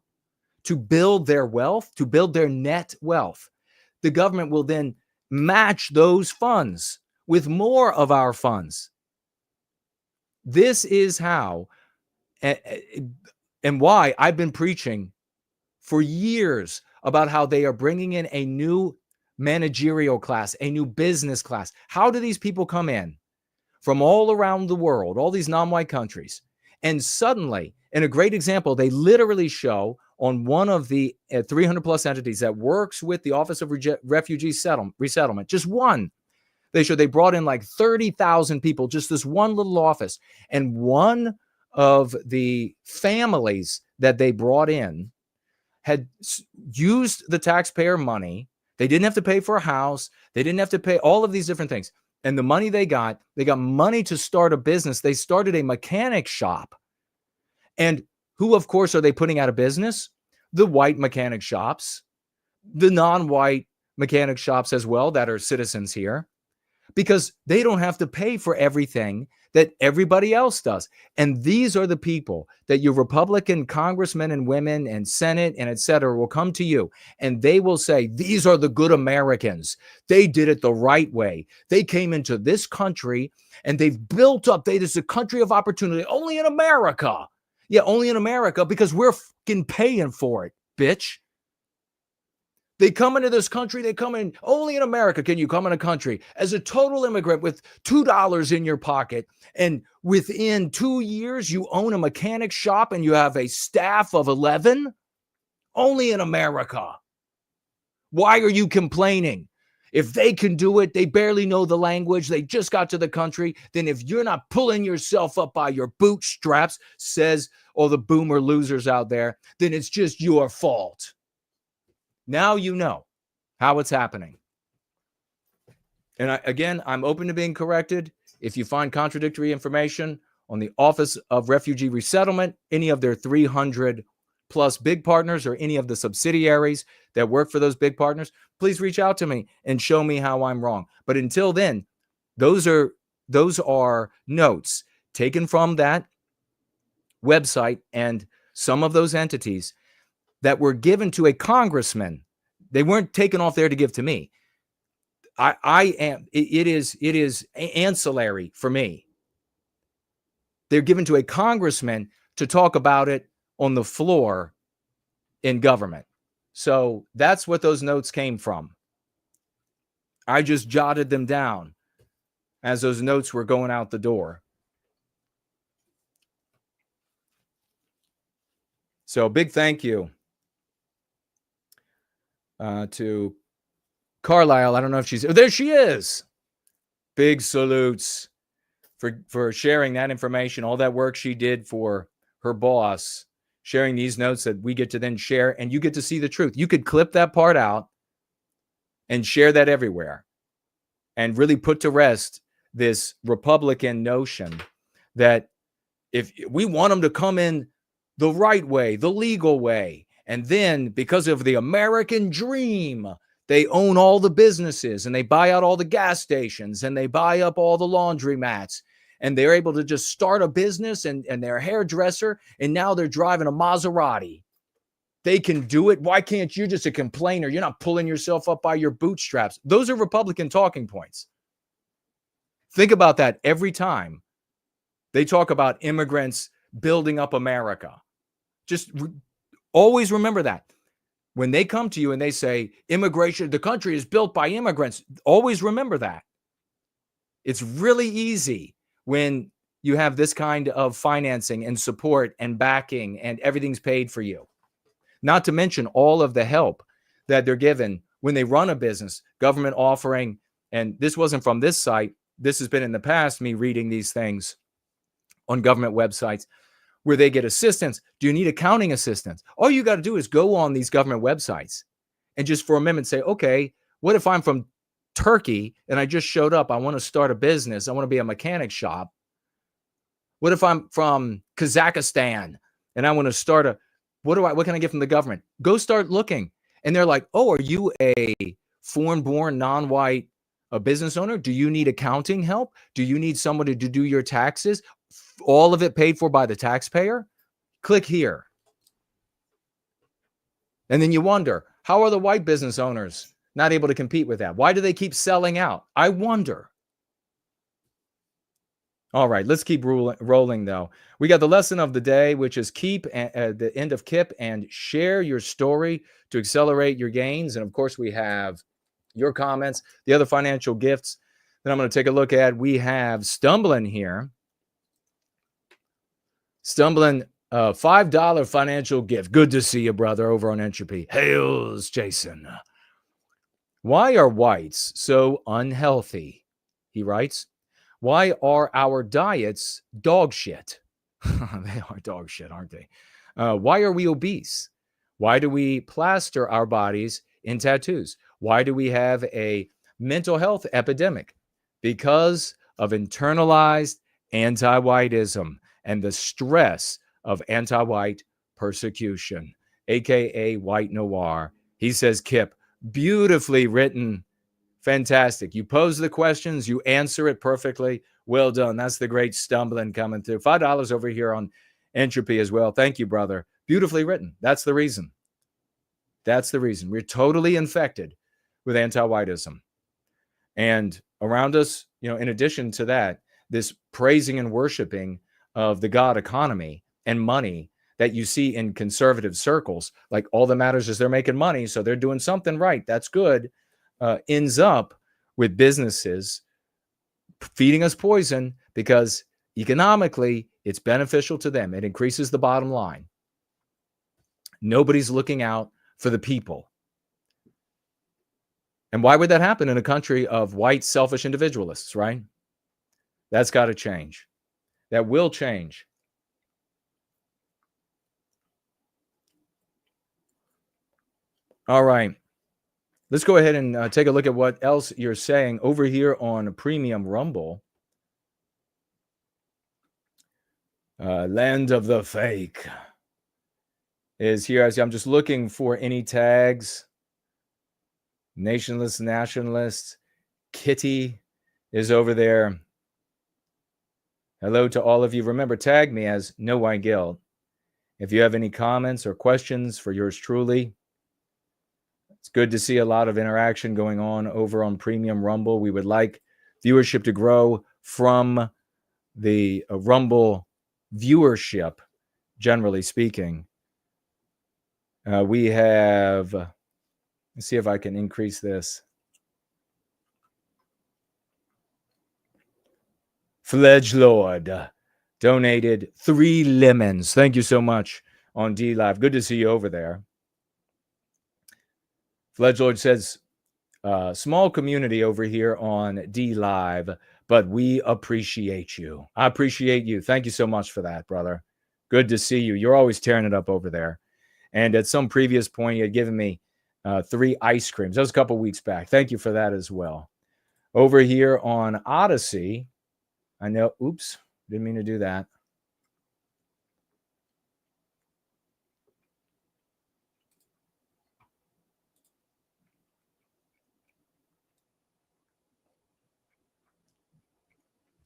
to build their wealth, to build their net wealth. The government will then match those funds with more of our funds. This is how and why I've been preaching for years about how they are bringing in a new managerial class, a new business class. How do these people come in from all around the world, all these non-white countries? And suddenly, in a great example, they literally show on one of the 300 plus entities that works with the Office of Refugee Resettlement, just one. They brought in like 30,000 people, just this one little office. And one of the families that they brought in had used the taxpayer money. They didn't have to pay for a house. They didn't have to pay all of these different things. And the money they got money to start a business. They started a mechanic shop. And who, of course, are they putting out of business? The white mechanic shops, the non-white mechanic shops as well that are citizens here, because they don't have to pay for everything that everybody else does. And these are the people that your Republican congressmen and women and Senate and et cetera will come to you and they will say, these are the good Americans. They did it the right way. They came into this country and they've built up. This is a country of opportunity only in America. Yeah, only in America because we're fucking paying for it, bitch. They come into this country, they come in only in America. Can you come in a country as a total immigrant with $2 in your pocket? And within 2 years, you own a mechanic shop and you have a staff of 11? Only in America. Why are you complaining? If they can do it, they barely know the language, they just got to the country, then if you're not pulling yourself up by your bootstraps, says all the boomer losers out there, then it's just your fault. Now you know how it's happening. And I'm open to being corrected. If you find contradictory information on the Office of Refugee Resettlement, any of their 300 plus big partners or any of the subsidiaries that work for those big partners, please reach out to me and show me how I'm wrong. But until then, those are notes taken from that website and some of those entities that were given to a congressman. They weren't taken off there to give to me. It is ancillary for me. They're given to a congressman to talk about it on the floor in government. So that's what those notes came from. I just jotted them down as those notes were going out the door. So big thank you to Carlisle. I don't know if there she is. Big salutes for sharing that information, all that work she did for her boss, sharing these notes that we get to then share, and you get to see the truth. You could clip that part out and share that everywhere and really put to rest this Republican notion that if we want them to come in the right way, the legal way, and then because of the American dream, they own all the businesses and they buy out all the gas stations and they buy up all the laundromats and they're able to just start a business and they're a hairdresser and now they're driving a Maserati. They can do it. Why can't you? Just a complainer. You're not pulling yourself up by your bootstraps. Those are Republican talking points. Think about that every time they talk about immigrants building up America. Just always remember that. When they come to you and they say immigration, the country is built by immigrants, always remember that. It's really easy when you have this kind of financing and support and backing and everything's paid for you. Not to mention all of the help that they're given when they run a business, government offering, and this wasn't from this site. This has been in the past, me reading these things on government websites where they get assistance. Do you need accounting assistance? All you got to do is go on these government websites and just for a minute say, okay, what if I'm from Turkey and I just showed up? I want to start a business. I want to be a mechanic shop. What if I'm from Kazakhstan and I want to start what can I get from the government? Go start looking. And they're like, oh, are you a foreign-born, non-white business owner? Do you need accounting help? Do you need somebody to do your taxes? All of it paid for by the taxpayer? Click here. And then you wonder, how are the white business owners not able to compete with that? Why do they keep selling out? I wonder. All right, let's keep rolling, though. We got the lesson of the day, which is keep the end of KIP and share your story to accelerate your gains. And, of course, we have your comments, the other financial gifts that I'm going to take a look at. We have Stumbling here. Stumbling, $5 financial gift. Good to see you, brother, over on Entropy. Hails, Jason. Why are whites so unhealthy? He writes. Why are our diets dog shit? They are dog shit, aren't they? Why are we obese? Why do we plaster our bodies in tattoos? Why do we have a mental health epidemic? Because of internalized anti-whiteism and the stress of anti-white persecution, aka white noir. He says, Kip, beautifully written. Fantastic. You pose the questions, you answer it perfectly. Well done. That's the great Stumbling coming through. $5 over here on Entropy as well. Thank you, brother. Beautifully written. That's the reason. That's the reason. We're totally infected with anti-whiteism. And around us, in addition to that, this praising and worshiping of the God economy and money that you see in conservative circles, like all that matters is they're making money, so they're doing something right. That's good. Ends up with businesses feeding us poison because economically it's beneficial to them. It increases the bottom line. Nobody's looking out for the people. And why would that happen in a country of white, selfish individualists, right? That's got to change. That will change. All right. Let's go ahead and take a look at what else you're saying over here on Premium Rumble. Land of the fake. is here. I'm just looking for any tags. Nationalist. Kitty is over there. Hello to all of you. Remember, tag me as No White Guilt. If you have any comments or questions for yours truly, it's good to see a lot of interaction going on over on Premium Rumble. We would like viewership to grow from the Rumble viewership, generally speaking. We have, let's see if I can increase this. Fledge Lord donated 3 lemons. Thank you so much on D Live. Good to see you over there. Fledge Lord says, small community over here on D Live, but we appreciate you. I appreciate you. Thank you so much for that, brother. Good to see you. You're always tearing it up over there. And at some previous point, you had given me 3 ice creams. That was a couple weeks back. Thank you for that as well. Over here on Odyssey, I know, oops, didn't mean to do that.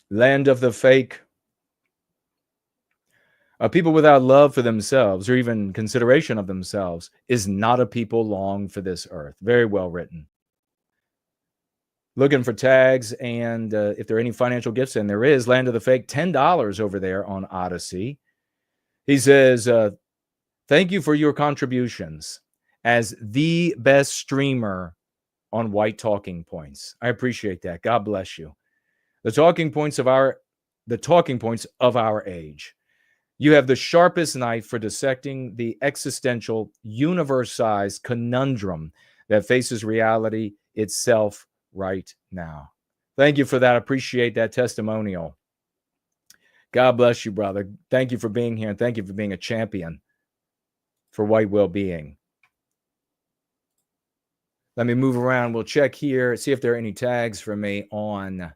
Land of the fake. A people without love for themselves or even consideration of themselves is not a people long for this earth. Very well written. Looking for tags, and if there are any financial gifts, and there is, Land of the Fake, $10 over there on Odyssey. He says, thank you for your contributions as the best streamer on White Talking Points. I appreciate that. God bless you. The talking points of our age. You have the sharpest knife for dissecting the existential, universe-sized conundrum that faces reality itself right now. Thank you for that. I appreciate that testimonial. God bless you, brother. Thank you for being here, and thank you for being a champion for white well-being. Let me move around. We'll check here, see if there are any tags for me on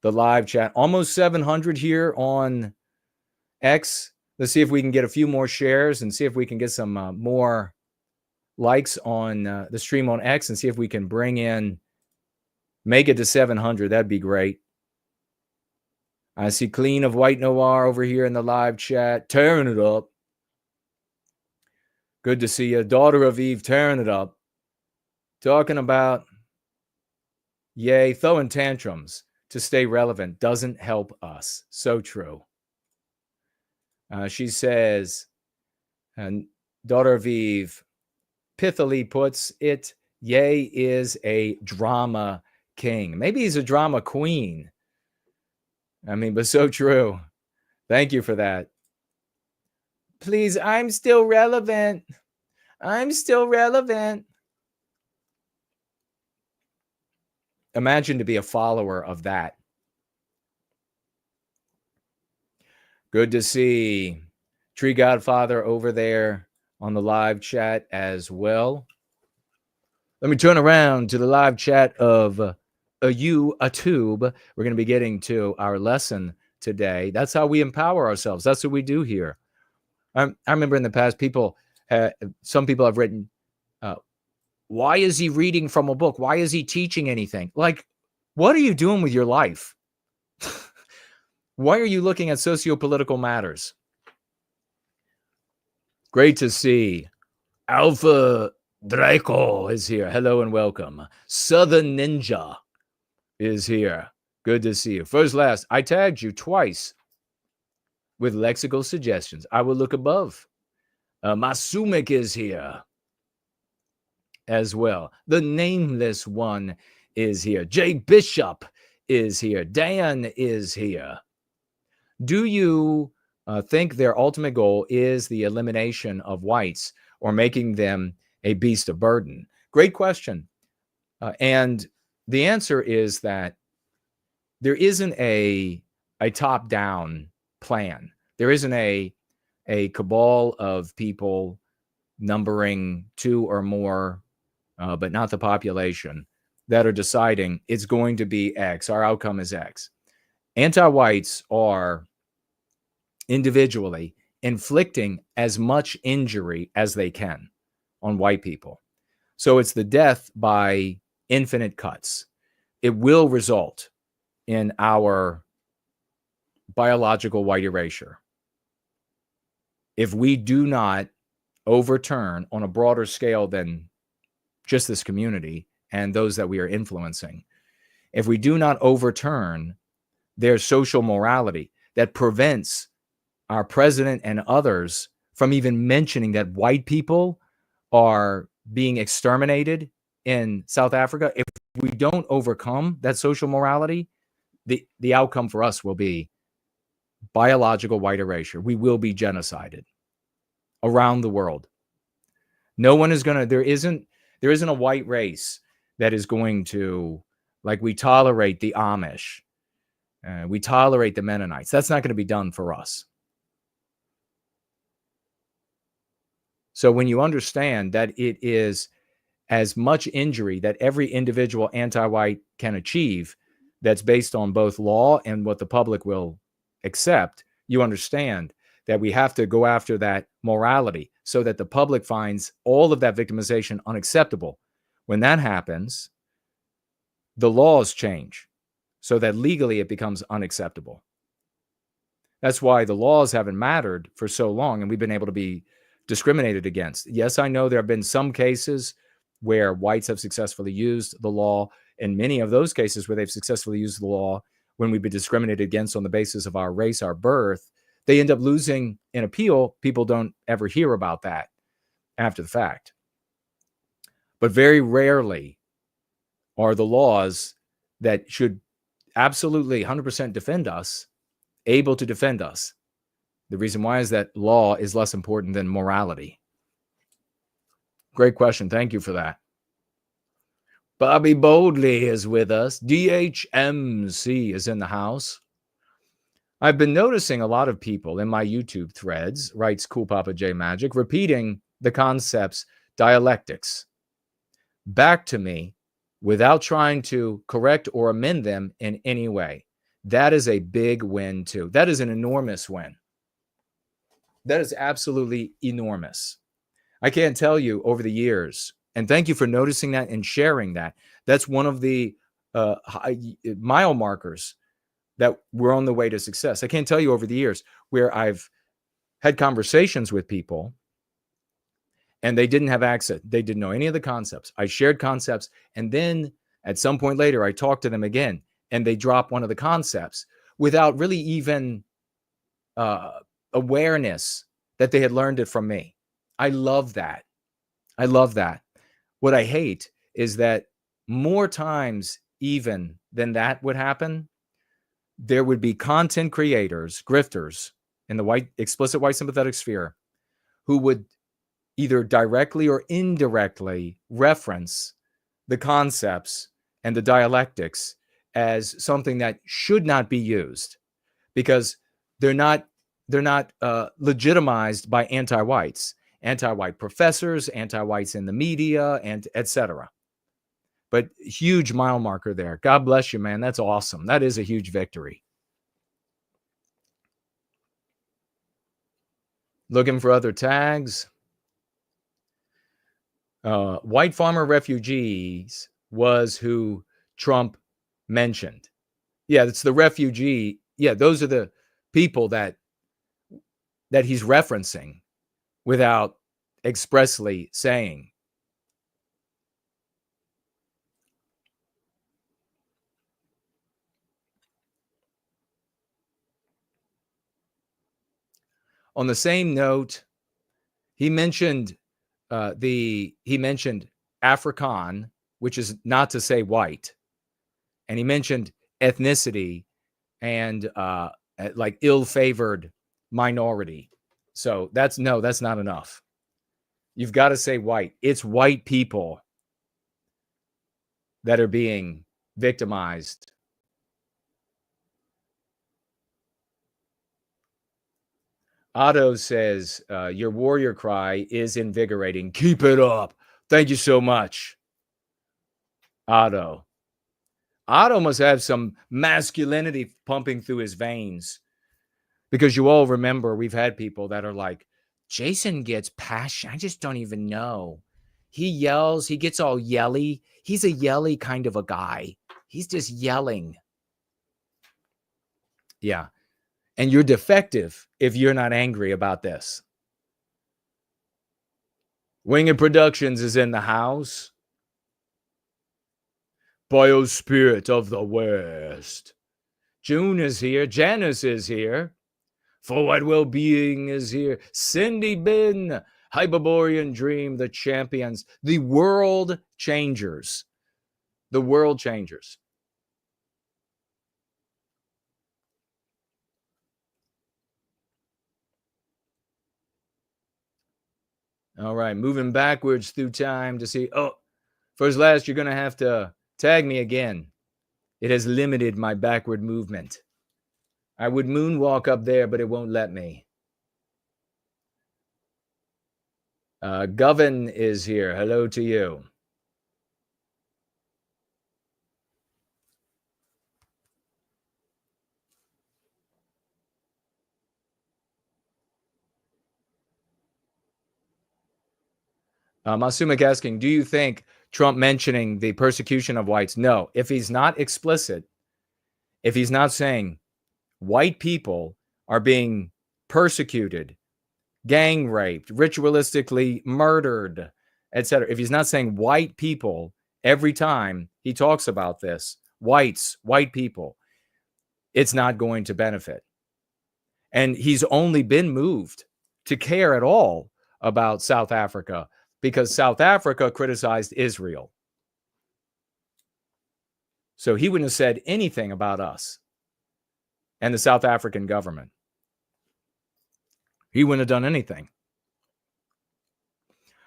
the live chat. Almost 700 here on X. Let's see if we can get a few more shares and see if we can get some more likes on the stream on X and see if we can make it to 700. That'd be great. I see Clean of White Noir over here in the live chat, tearing it up. Good to see you. Daughter of Eve, tearing it up. Talking about, throwing tantrums to stay relevant doesn't help us. So true. She says, Daughter of Eve, pithily puts it, Ye is a drama king. Maybe he's a drama queen. I mean, but so true. Thank you for that. Please, I'm still relevant. I'm still relevant. Imagine to be a follower of that. Good to see Tree Godfather over there on the live chat as well. Let me turn around to the live chat of a tube. We're going to be getting to our lesson today. That's how we empower ourselves. That's what we do here. I remember in the past, some people have written, why is he reading from a book? Why is he teaching anything? Like, what are you doing with your life? Why are you looking at socio-political matters? Great to see. Alpha Draco is here. Hello and welcome. Southern Ninja is here. Good to see you. First, last, I tagged you twice with lexical suggestions. I will look above. Masumik is here as well. The nameless one is here. Jay Bishop is here. Dan is here. Do you think their ultimate goal is the elimination of whites or making them a beast of burden? Great question. And the answer is that there isn't a top-down plan. There isn't a cabal of people numbering 2 or more, but not the population, that are deciding it's going to be X. Our outcome is X. Anti-whites are individually inflicting as much injury as they can on white people. So it's the death by infinite cuts. It will result in our biological white erasure if we do not overturn on a broader scale than just this community and those that we are influencing. If we do not overturn their social morality that prevents our president and others from even mentioning that white people are being exterminated in South Africa, if we don't overcome that social morality, the outcome for us will be biological white erasure. We will be genocided around the world. No one is going to, there isn't a white race that is going to, like, we tolerate the Amish, we tolerate the Mennonites. That's not going to be done for us. So when you understand that it is as much injury that every individual anti-white can achieve, that's based on both law and what the public will accept, you understand that we have to go after that morality so that the public finds all of that victimization unacceptable. When that happens, the laws change so that legally it becomes unacceptable. That's why the laws haven't mattered for so long and we've been able to be discriminated against. Yes, I know there have been some cases where whites have successfully used the law, and many of those cases where they've successfully used the law when we've been discriminated against on the basis of our race, our birth, they end up losing in appeal. People don't ever hear about that after the fact. But very rarely are the laws that should absolutely 100% defend us able to defend us. The reason why is that law is less important than morality. Great question. Thank you for that. Bobby Boldley is with us. DHMC is in the house. I've been noticing a lot of people in my YouTube threads, writes Cool Papa J Magic, repeating the concepts dialectics back to me without trying to correct or amend them in any way. That is a big win too. That is an enormous win. That is absolutely enormous. I can't tell you over the years, and thank you for noticing that and sharing that. That's one of the mile markers that we're on the way to success. I can't tell you over the years where I've had conversations with people and they didn't have access. They didn't know any of the concepts. I shared concepts, and then at some point later, I talked to them again, and they drop one of the concepts without really even awareness that they had learned it from me. I love that. I love that. What I hate is that more times even than that would happen, there would be content creators, grifters in the explicit white sympathetic sphere who would either directly or indirectly reference the concepts and the dialectics as something that should not be used because they're not legitimized by anti-whites, anti-white professors, anti-whites in the media, and etc. But huge mile marker there. God bless you, man. That's awesome. That is a huge victory. Looking for other tags. White farmer refugees was who Trump mentioned. Yeah, it's the refugee. Yeah, those are the people that he's referencing without expressly saying. On the same note, he mentioned Afrikaan, which is not to say white, and he mentioned ethnicity and like ill-favored minority. So that's not enough. You've got to say white. It's white people that are being victimized. Otto says, your warrior cry is invigorating. Keep it up. Thank you so much, Otto. Otto must have some masculinity pumping through his veins Because you all remember we've had people that are like, Jason gets passionate. I just don't even know. He yells. He gets all yelly. He's a yelly kind of a guy. He's just yelling. Yeah. And you're defective if you're not angry about this. Winged Productions is in the house. Biospirit of the West. June is here. Janice is here. For White Wellbeing is here. Cindy Bin. Hyperborean Dream. The Champions. The World Changers. The World Changers. All right, moving backwards through time to see. Oh, first last, you're going to have to tag me again. It has limited my backward movement. I would moonwalk up there, but it won't let me. Govern is here. Hello to you. Masumik asking, do you think Trump mentioning the persecution of whites? No. If he's not explicit, if he's not saying white people are being persecuted, gang raped, ritualistically murdered, etc. If he's not saying white people every time he talks about this, whites, white people, it's not going to benefit. And he's only been moved to care at all about South Africa because South Africa criticized Israel. So he wouldn't have said anything about us and the South African government. He wouldn't have done anything.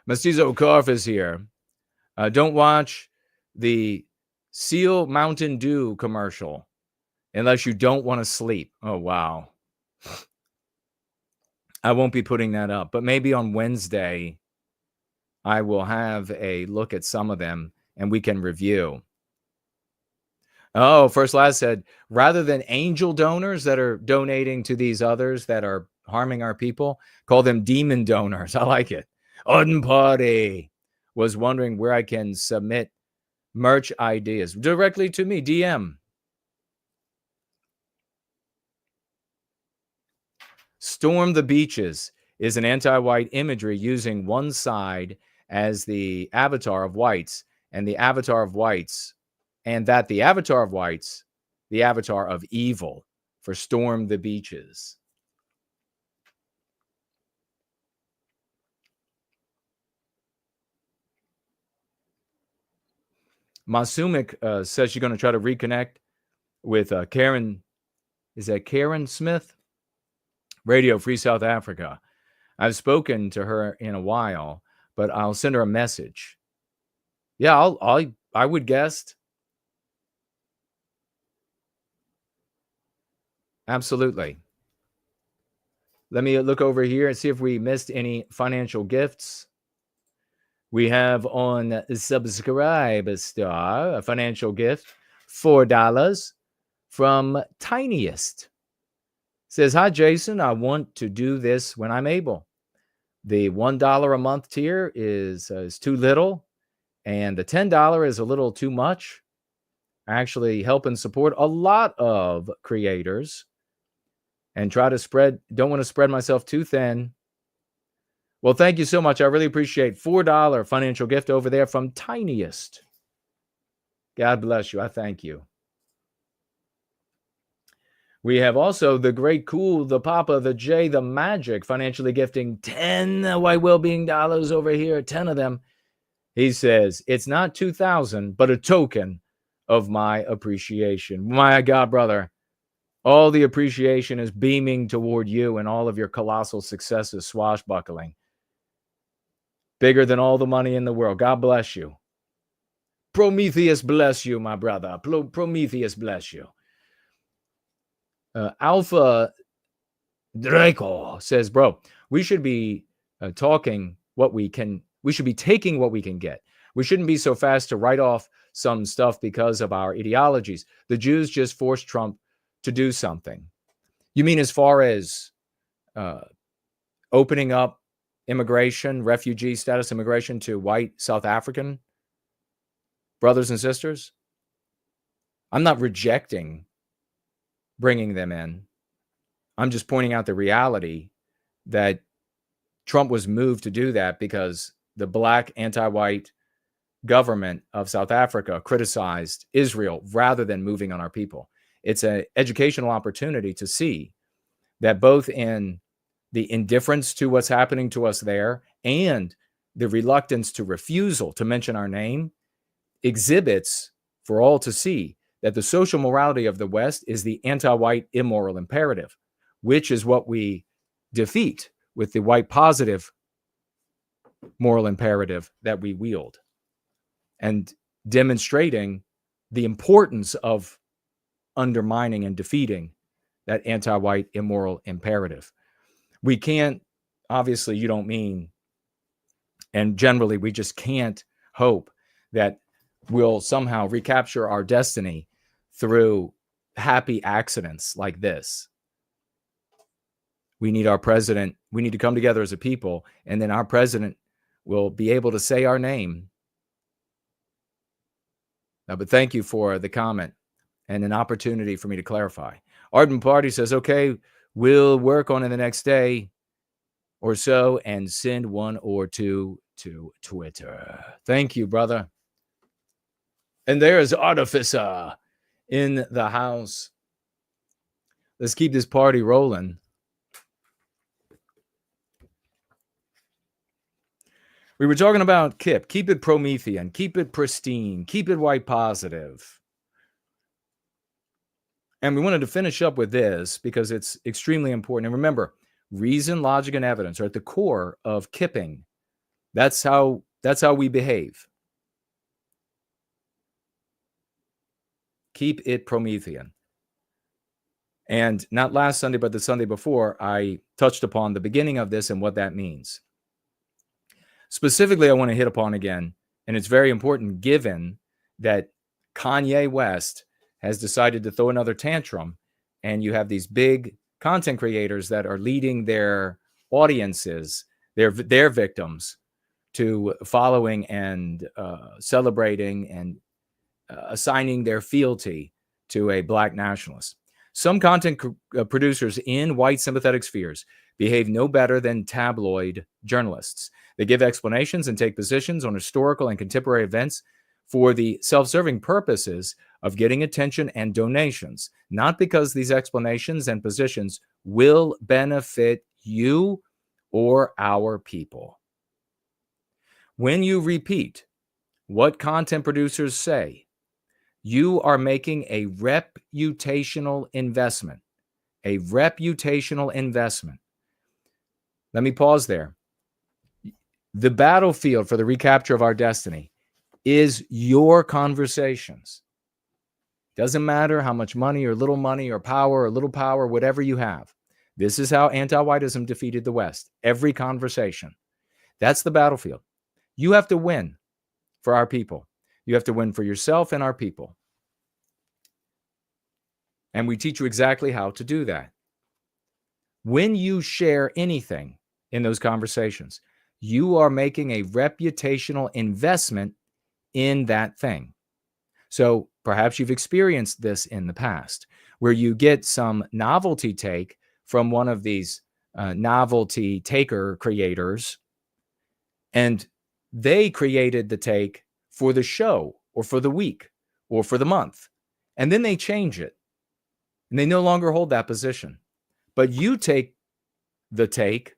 Mestizo Carf is here. Don't watch the Seal Mountain Dew commercial unless you don't want to sleep. Oh, wow. I won't be putting that up, but maybe on Wednesday, I will have a look at some of them and we can review. Oh, First Last said, rather than angel donors that are donating to these others that are harming our people, call them demon donors. I like it. Party was wondering where I can submit merch ideas directly to me. DM. Storm the Beaches is an anti-white imagery using one side as the avatar of whites and the avatar of whites, and that the avatar of whites, the avatar of evil for Storm the Beaches. Masumik says she's going to try to reconnect with Karen. Is that Karen Smith? Radio Free South Africa. I've spoken to her in a while, but I'll send her a message. Yeah, I would guess. Absolutely. Let me look over here and see if we missed any financial gifts. We have on Subscribe Star a financial gift, $4 from Tiniest. Says, hi, Jason. I want to do this when I'm able. The $1 a month tier is too little, and the $10 is a little too much. I actually help and support a lot of creators and try to don't want to spread myself too thin. Well, thank you so much. I really appreciate $4 financial gift over there from Tiniest. God bless you. I thank you. We have also the Great Cool, the Papa, the J, the Magic, financially gifting 10 White Wellbeing dollars over here, 10 of them. He says, it's not 2,000, but a token of my appreciation. My God, brother, all the appreciation is beaming toward you and all of your colossal successes, swashbuckling. Bigger than all the money in the world. God bless you. Prometheus bless you, my brother. Prometheus bless you. Alpha Draco says, bro, we should be talking what we can. We should be taking what we can get. We shouldn't be so fast to write off some stuff because of our ideologies. The Jews just forced Trump to do something. You mean as far as opening up immigration, refugee status immigration to white South African brothers and sisters? I'm not rejecting bringing them in. I'm just pointing out the reality that Trump was moved to do that because the black anti-white government of South Africa criticized Israel rather than moving on our people. It's an educational opportunity to see that both in the indifference to what's happening to us there and the reluctance to refusal to mention our name exhibits for all to see that the social morality of the West is the anti-white immoral imperative, which is what we defeat with the white positive moral imperative that we wield, and demonstrating the importance of undermining and defeating that anti-white immoral imperative. We can't, obviously you don't mean, and generally we just can't hope that we'll somehow recapture our destiny through happy accidents like this. We need our president, we need to come together as a people, and then our president will be able to say our name. But thank you for the comment and an opportunity for me to clarify. Ardent Party says, okay, we'll work on it the next day or so and send one or two to Twitter. Thank you, brother. And there's Artificer in the house. Let's keep this party rolling. We were talking about KIP. Keep it Promethean. Keep it pristine. Keep it white positive. And we wanted to finish up with this because it's extremely important. And remember, reason, logic, and evidence are at the core of kipping. That's how we behave. Keep it Promethean. And not last Sunday, but the Sunday before, I touched upon the beginning of this and what that means. Specifically, I want to hit upon again, and it's very important given that Kanye West has decided to throw another tantrum, and you have these big content creators that are leading their audiences, their victims, to following and celebrating and assigning their fealty to a black nationalist. Some content producers in white sympathetic spheres behave no better than tabloid journalists. They give explanations and take positions on historical and contemporary events for the self-serving purposes of getting attention and donations, not because these explanations and positions will benefit you or our people. When you repeat what content producers say, you are making a reputational investment. A reputational investment. Let me pause there. The battlefield for the recapture of our destiny is your conversations. Doesn't matter how much money or little money or power or little power, whatever you have. This is how anti-whiteism defeated the West. Every conversation. That's the battlefield. You have to win for our people. You have to win for yourself and our people. And we teach you exactly how to do that. When you share anything in those conversations, you are making a reputational investment in that thing. So perhaps you've experienced this in the past, where you get some novelty take from one of these novelty taker creators, and they created the take for the show or for the week or for the month, and then they change it, and they no longer hold that position. But you take the take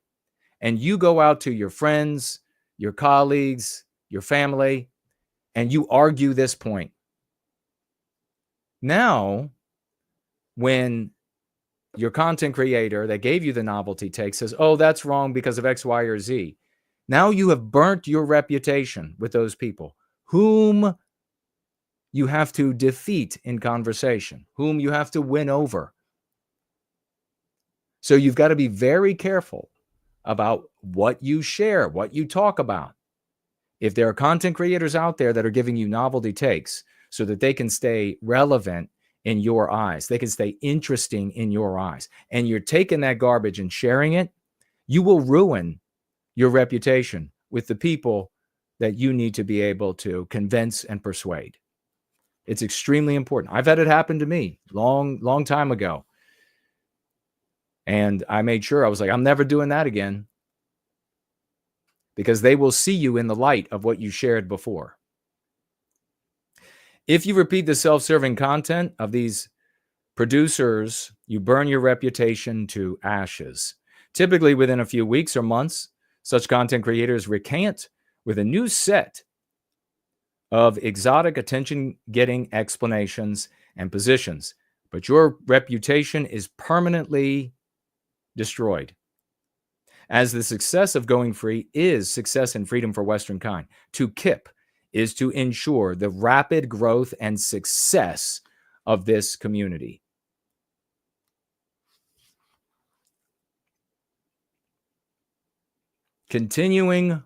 and you go out to your friends, your colleagues, your family, and you argue this point. Now, when your content creator that gave you the novelty take says, oh, that's wrong because of X, Y, or Z, now you have burnt your reputation with those people whom you have to defeat in conversation, whom you have to win over. So you've got to be very careful about what you share, what you talk about. If there are content creators out there that are giving you novelty takes so that they can stay relevant in your eyes. They can stay interesting in your eyes. And you're taking that garbage and sharing it, you will ruin your reputation with the people that you need to be able to convince and persuade. It's extremely important. I've had it happen to me long time ago. And I made sure, I was like, I'm never doing that again. Because they will see you in the light of what you shared before. If you repeat the self-serving content of these producers, you burn your reputation to ashes. Typically within a few weeks or months, such content creators recant with a new set of exotic attention-getting explanations and positions, but your reputation is permanently destroyed. As the success of Going Free is success and freedom for Western kind, to KIP is to ensure the rapid growth and success of this community. Continuing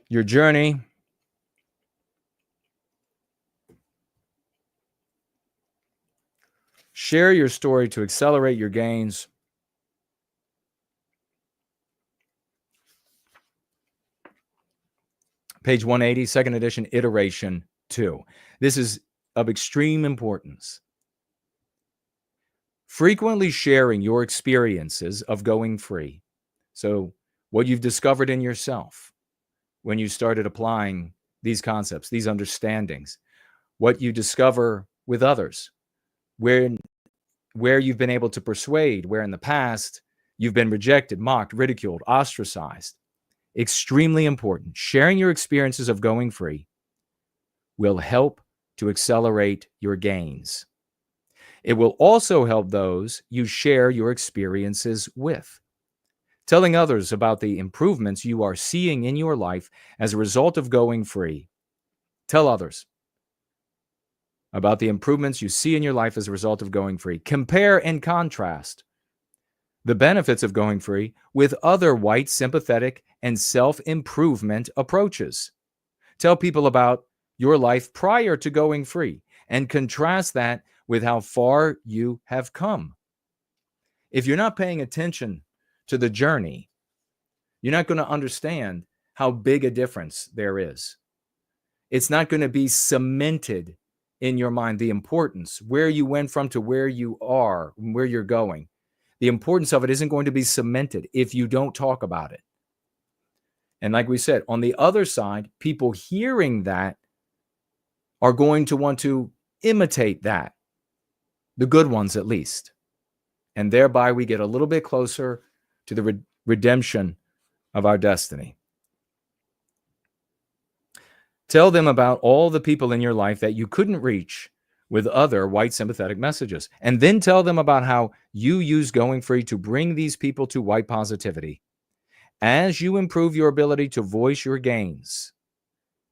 your journey, share your story to accelerate your gains. Page 180, second edition, iteration 2. This is of extreme importance. Frequently sharing your experiences of going free. So what you've discovered in yourself when you started applying these concepts, these understandings, what you discover with others, where you've been able to persuade, where in the past you've been rejected, mocked, ridiculed, ostracized. Extremely important. Sharing your experiences of going free will help to accelerate your gains. It will also help those you share your experiences with. Telling others about the improvements you are seeing in your life as a result of going free. Tell others about the improvements you see in your life as a result of going free. Compare and contrast the benefits of going free with other white sympathetic and self-improvement approaches. Tell people about your life prior to going free and contrast that with how far you have come. If you're not paying attention to the journey, you're not going to understand how big a difference there is. It's not going to be cemented in your mind, the importance, where you went from to where you are, where you're going. The importance of it isn't going to be cemented if you don't talk about it. And like we said, on the other side, people hearing that are going to want to imitate that, the good ones at least. And thereby we get a little bit closer to the redemption of our destiny. Tell them about all the people in your life that you couldn't reach with other white sympathetic messages. And then tell them about how you use Going Free to bring these people to white positivity. As you improve your ability to voice your gains,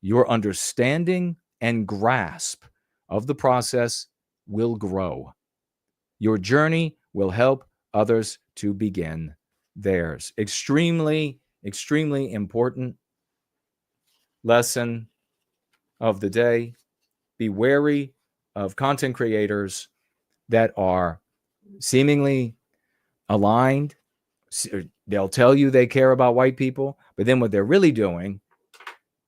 your understanding and grasp of the process will grow. Your journey will help others to begin theirs. Extremely, extremely important lesson of the day. Be wary of content creators that are seemingly aligned. They'll tell you they care about white people, but then what they're really doing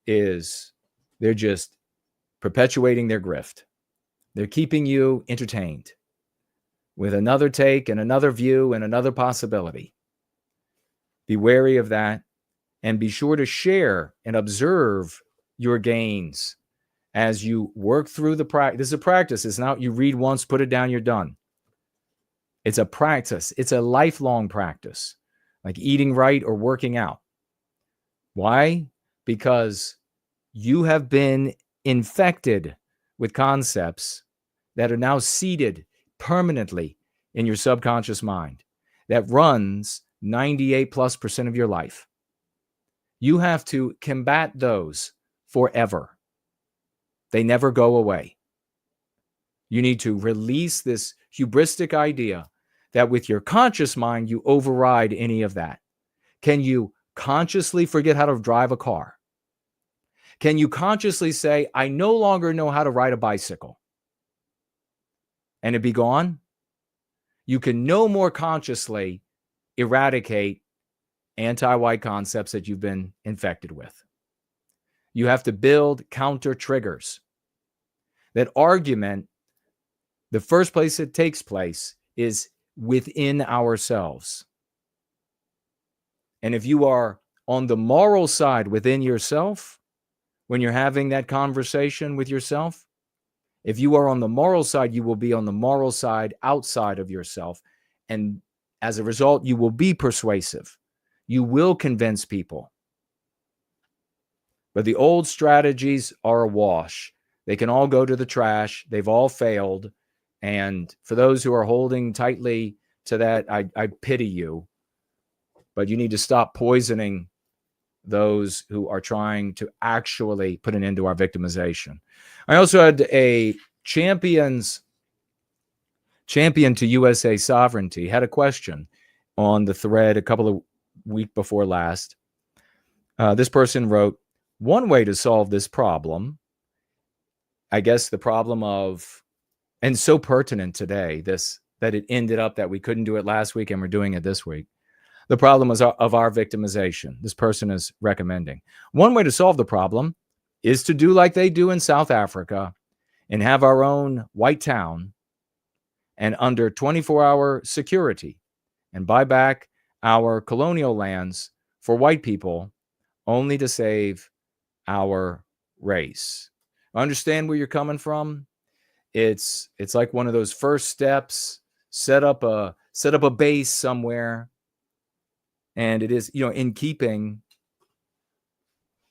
is they're just perpetuating their grift. They're keeping you entertained with another take and another view and another possibility. Be wary of that, and be sure to share and observe your gains as you work through the practice. This is a practice. It's not you read once, put it down, you're done. It's a practice. It's a lifelong practice, like eating right or working out. Why? Because you have been infected with concepts that are now seated permanently in your subconscious mind that runs 98+% of your life. You have to combat those forever. They never go away. You need to release this hubristic idea that with your conscious mind, you override any of that. Can you consciously forget how to drive a car? Can you consciously say, I no longer know how to ride a bicycle? and it be gone, you can no more consciously eradicate anti-white concepts that you've been infected with. You have to build counter triggers. That argument, the first place it takes place is within ourselves. And if you are on the moral side within yourself, when you're having that conversation with yourself, if you are on the moral side, you will be on the moral side outside of yourself. And as a result, you will be persuasive. You will convince people. But the old strategies are awash. They can all go to the trash. They've all failed. And for those who are holding tightly to that, I pity you. But you need to stop poisoning those who are trying to actually put an end to our victimization. I also had a champion to USA sovereignty had a question on the thread a couple of weeks before last. This person wrote, one way to solve this problem, I guess the problem of, and so pertinent today, that it ended up that we couldn't do it last week and we're doing it this week. The problem is of our victimization. This person is recommending. One way to solve the problem is to do like they do in South Africa and have our own white town and under 24-hour security and buy back our colonial lands for white people only to save our race. Understand where you're coming from? It's like one of those first steps, set up a base somewhere. And it is, in keeping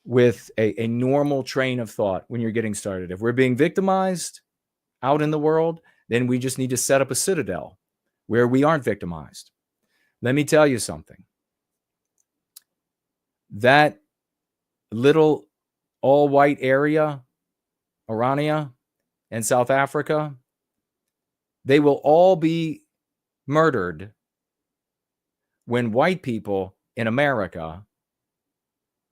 with a normal train of thought when you're getting started. If we're being victimized out in the world, then we just need to set up a citadel where we aren't victimized. Let me tell you something. That little all-white area, Orania and South Africa, they will all be murdered when white people in America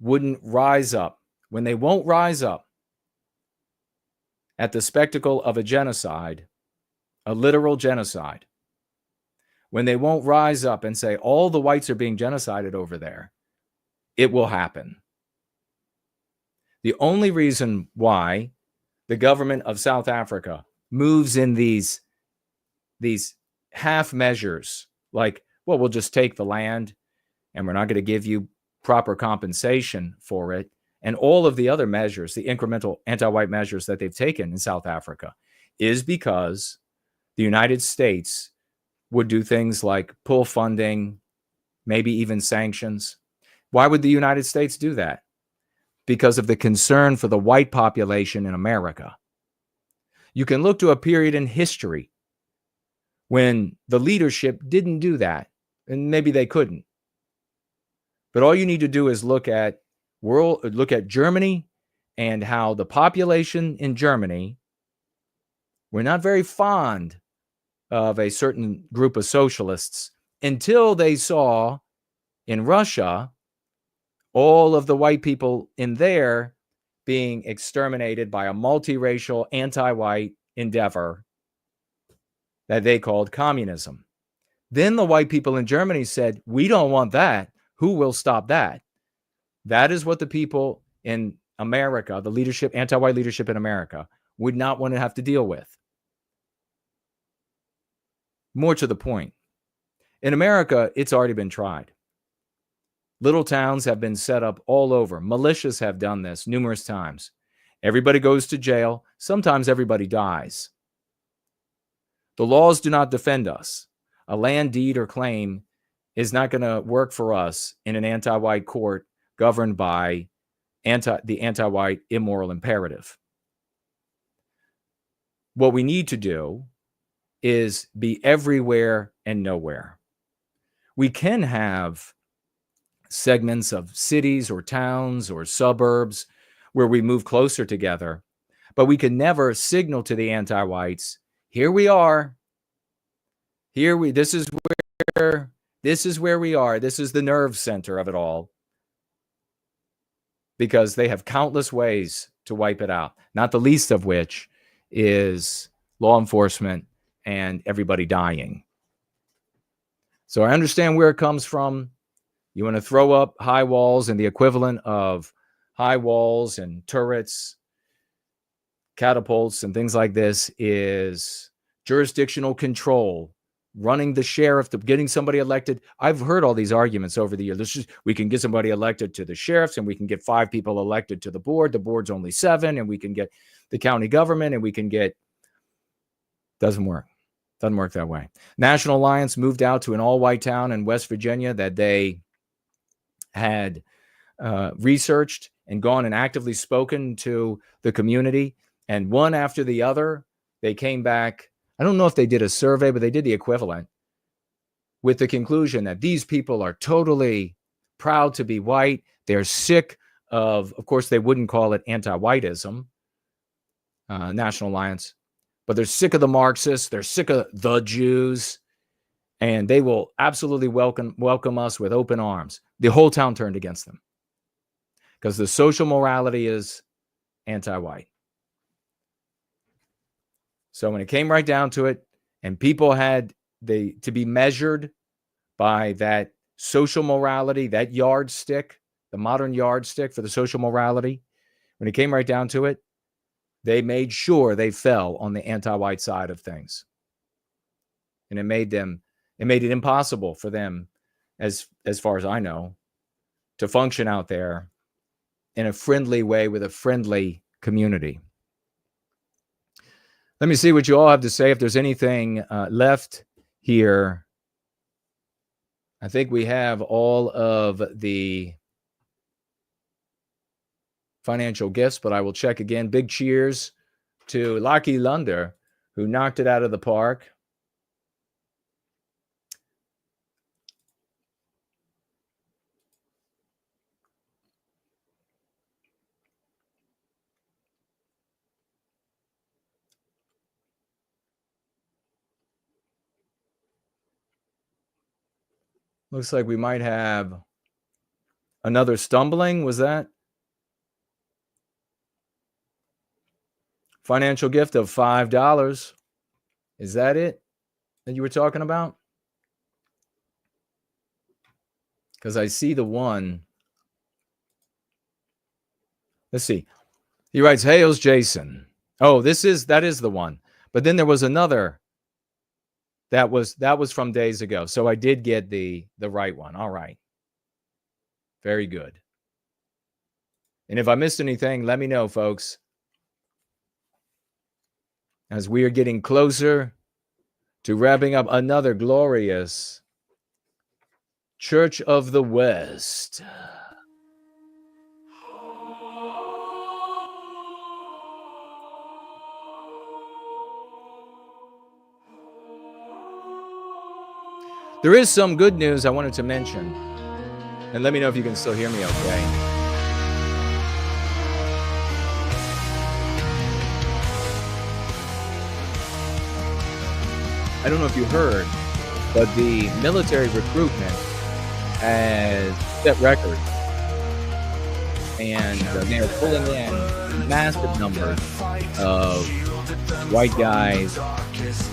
wouldn't rise up, when they won't rise up at the spectacle of a genocide, a literal genocide, when they won't rise up and say all the whites are being genocided over there, it will happen. The only reason why the government of South Africa moves in these half measures, like, well, we'll just take the land and we're not going to give you proper compensation for it, and all of the other measures, the incremental anti-white measures that they've taken in South Africa, is because the United States would do things like pull funding, maybe even sanctions. Why would the United States do that? Because of the concern for the white population in America. You can look to a period in history when the leadership didn't do that, and maybe they couldn't. But all you need to do is look at Germany and how the population in Germany were not very fond of a certain group of socialists until they saw in Russia all of the white people in there being exterminated by a multiracial, anti-white endeavor that they called communism. Then the white people in Germany said, we don't want that. Who will stop that? That is what the people in America, the leadership, anti-white leadership in America, would not want to have to deal with. More to the point, in America, it's already been tried. Little towns have been set up all over. Militias have done this numerous times. Everybody goes to jail. Sometimes everybody dies. The laws do not defend us. A land deed or claim is not going to work for us in an anti-white court governed by the anti-white immoral imperative. What we need to do is be everywhere and nowhere. We can have segments of cities or towns or suburbs where we move closer together, but we can never signal to the anti-whites, here we are. This is where we are. This is the nerve center of it all. Because they have countless ways to wipe it out, not the least of which is law enforcement and everybody dying. So I understand where it comes from. You want to throw up high walls, and the equivalent of high walls and turrets, catapults, and things like this is jurisdictional control, running the sheriff, getting somebody elected. I've heard all these arguments over the years. We can get somebody elected to the sheriffs, and we can get 5 people elected to the board. The board's only 7, and we can get the county government, and we can get... Doesn't work. Doesn't work that way. National Alliance moved out to an all-white town in West Virginia that they had researched and gone and actively spoken to the community. And one after the other, they came back. I don't know if they did a survey, but they did the equivalent with the conclusion that these people are totally proud to be white. They're sick of course, they wouldn't call it anti-whiteism, National Alliance, but they're sick of the Marxists. They're sick of the Jews, and they will absolutely welcome us with open arms. The whole town turned against them because the social morality is anti-white. So when it came right down to it, and people had to be measured by that social morality, that yardstick, the modern yardstick for the social morality, when it came right down to it, they made sure they fell on the anti-white side of things. And it made it impossible for them, as far as I know, to function out there in a friendly way with a friendly community. Let me see what you all have to say. If there's anything left here, I think we have all of the financial gifts, but I will check again. Big cheers to Lokki Lundr, who knocked it out of the park. Looks like we might have another stumbling. Was that financial gift of $5? Is that it that you were talking about? Because I see the one. Let's see. He writes, "Hails, Jason." Oh, that is the one. But then there was another. That was from days ago. So I did get the right one. All right. Very good. And if I missed anything, let me know, folks. As we are getting closer to wrapping up another glorious Church of the West. There is some good news I wanted to mention. And let me know if you can still hear me okay. I don't know if you heard, but the military recruitment has set records. And they are pulling in massive numbers of white guys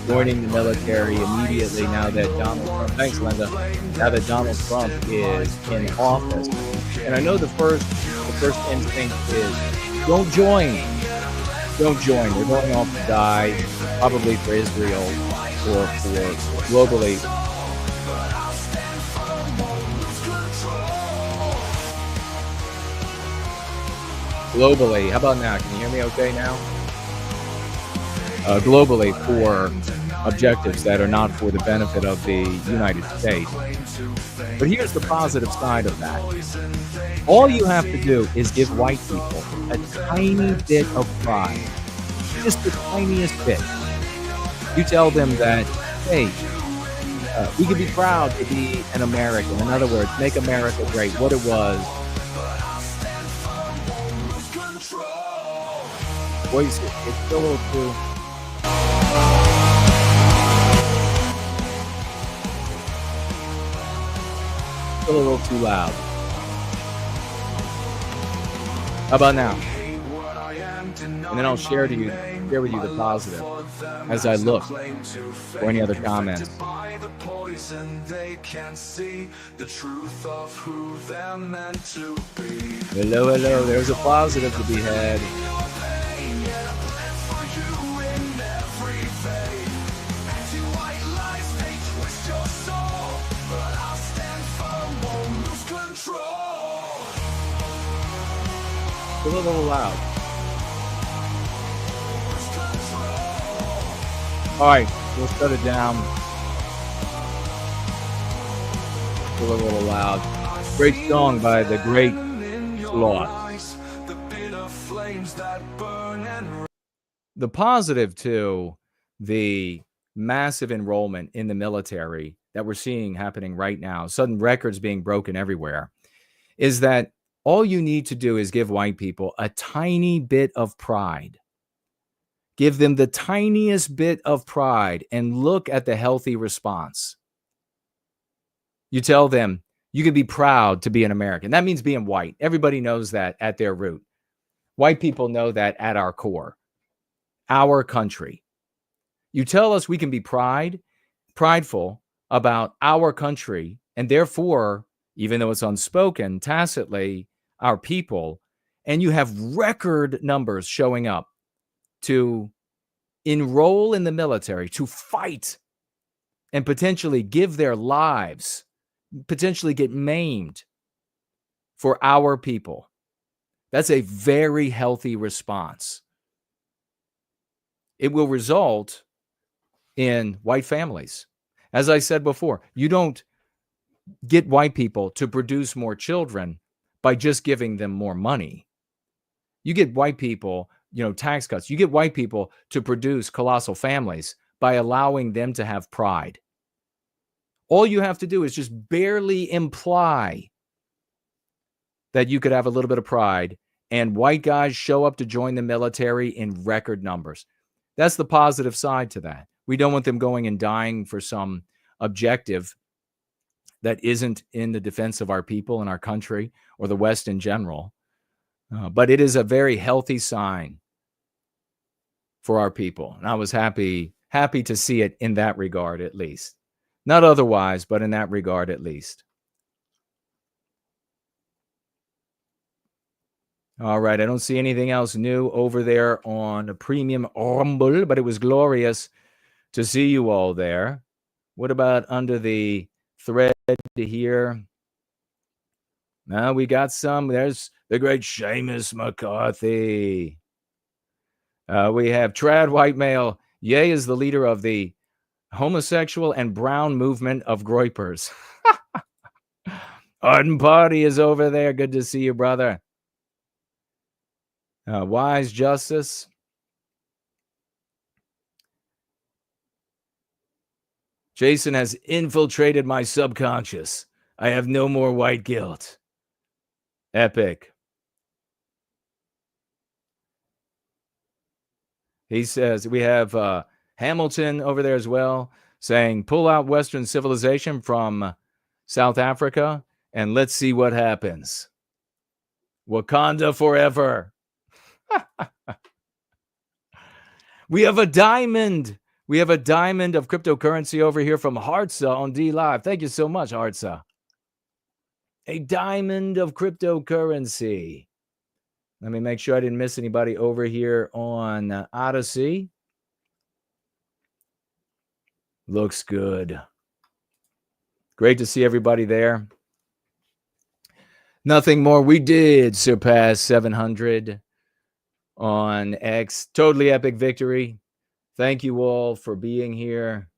joining the military immediately now that Donald Trump, thanks Linda, now that Donald Trump is in office. And I know the first instinct is don't join. Don't join. They're going off to die, probably for Israel or for globally. Globally, how about now? Can you hear me okay now? Globally for objectives that are not for the benefit of the United States. But here's the positive side of that. All you have to do is give white people a tiny bit of pride, just the tiniest bit. You tell them that, hey, we can be proud to be an American. In other words, make America great, what it was. Voice, it's still a little too... a little too loud. How about now? And then I'll share with you the positive. as I look for any other comments. By the poison, they can't see the truth of who they're meant to be. Hello, hello. There's a positive to be had. A little loud. All right, we'll shut it down. A little loud. Great song by the great Lost. The positive to the massive enrollment in the military that we're seeing happening right now, sudden records being broken everywhere, is that all you need to do is give white people a tiny bit of pride. Give them the tiniest bit of pride and look at the healthy response. You tell them you can be proud to be an American. That means being white. Everybody knows that at their root. White people know that at our core. Our country. You tell us we can be prideful about our country, and therefore, even though it's unspoken, tacitly, our people, and you have record numbers showing up to enroll in the military, to fight and potentially give their lives, potentially get maimed for our people. That's a very healthy response. It will result in white families. As I said before, you don't get white people to produce more children by just giving them more money. You get white people, tax cuts. You get white people to produce colossal families by allowing them to have pride. All you have to do is just barely imply that you could have a little bit of pride, and white guys show up to join the military in record numbers. That's the positive side to that. We don't want them going and dying for some objective that isn't in the defense of our people and our country or the West in general. But it is a very healthy sign for our people. And I was happy to see it in that regard, at least. Not otherwise, but in that regard, at least. All right. I don't see anything else new over there on Premium Rumble, but it was glorious to see you all there. What about under the thread here? Now we got some. There's the great Seamus McCarthy. We have trad white male. Ye is the leader of the homosexual and brown movement of groypers. Arden Party is over there. Good to see you, brother. Wise Justice. Jason has infiltrated my subconscious. I have no more white guilt. Epic. He says, we have Hamilton over there as well, saying, pull out Western civilization from South Africa and let's see what happens. Wakanda forever. We have a diamond. We have a diamond of cryptocurrency over here from Hartza on D Live. Thank you so much, Hartza. A diamond of cryptocurrency. Let me make sure I didn't miss anybody over here on Odyssey. Looks good. Great to see everybody there. Nothing more. We did surpass 700 on X. Totally epic victory. Thank you all for being here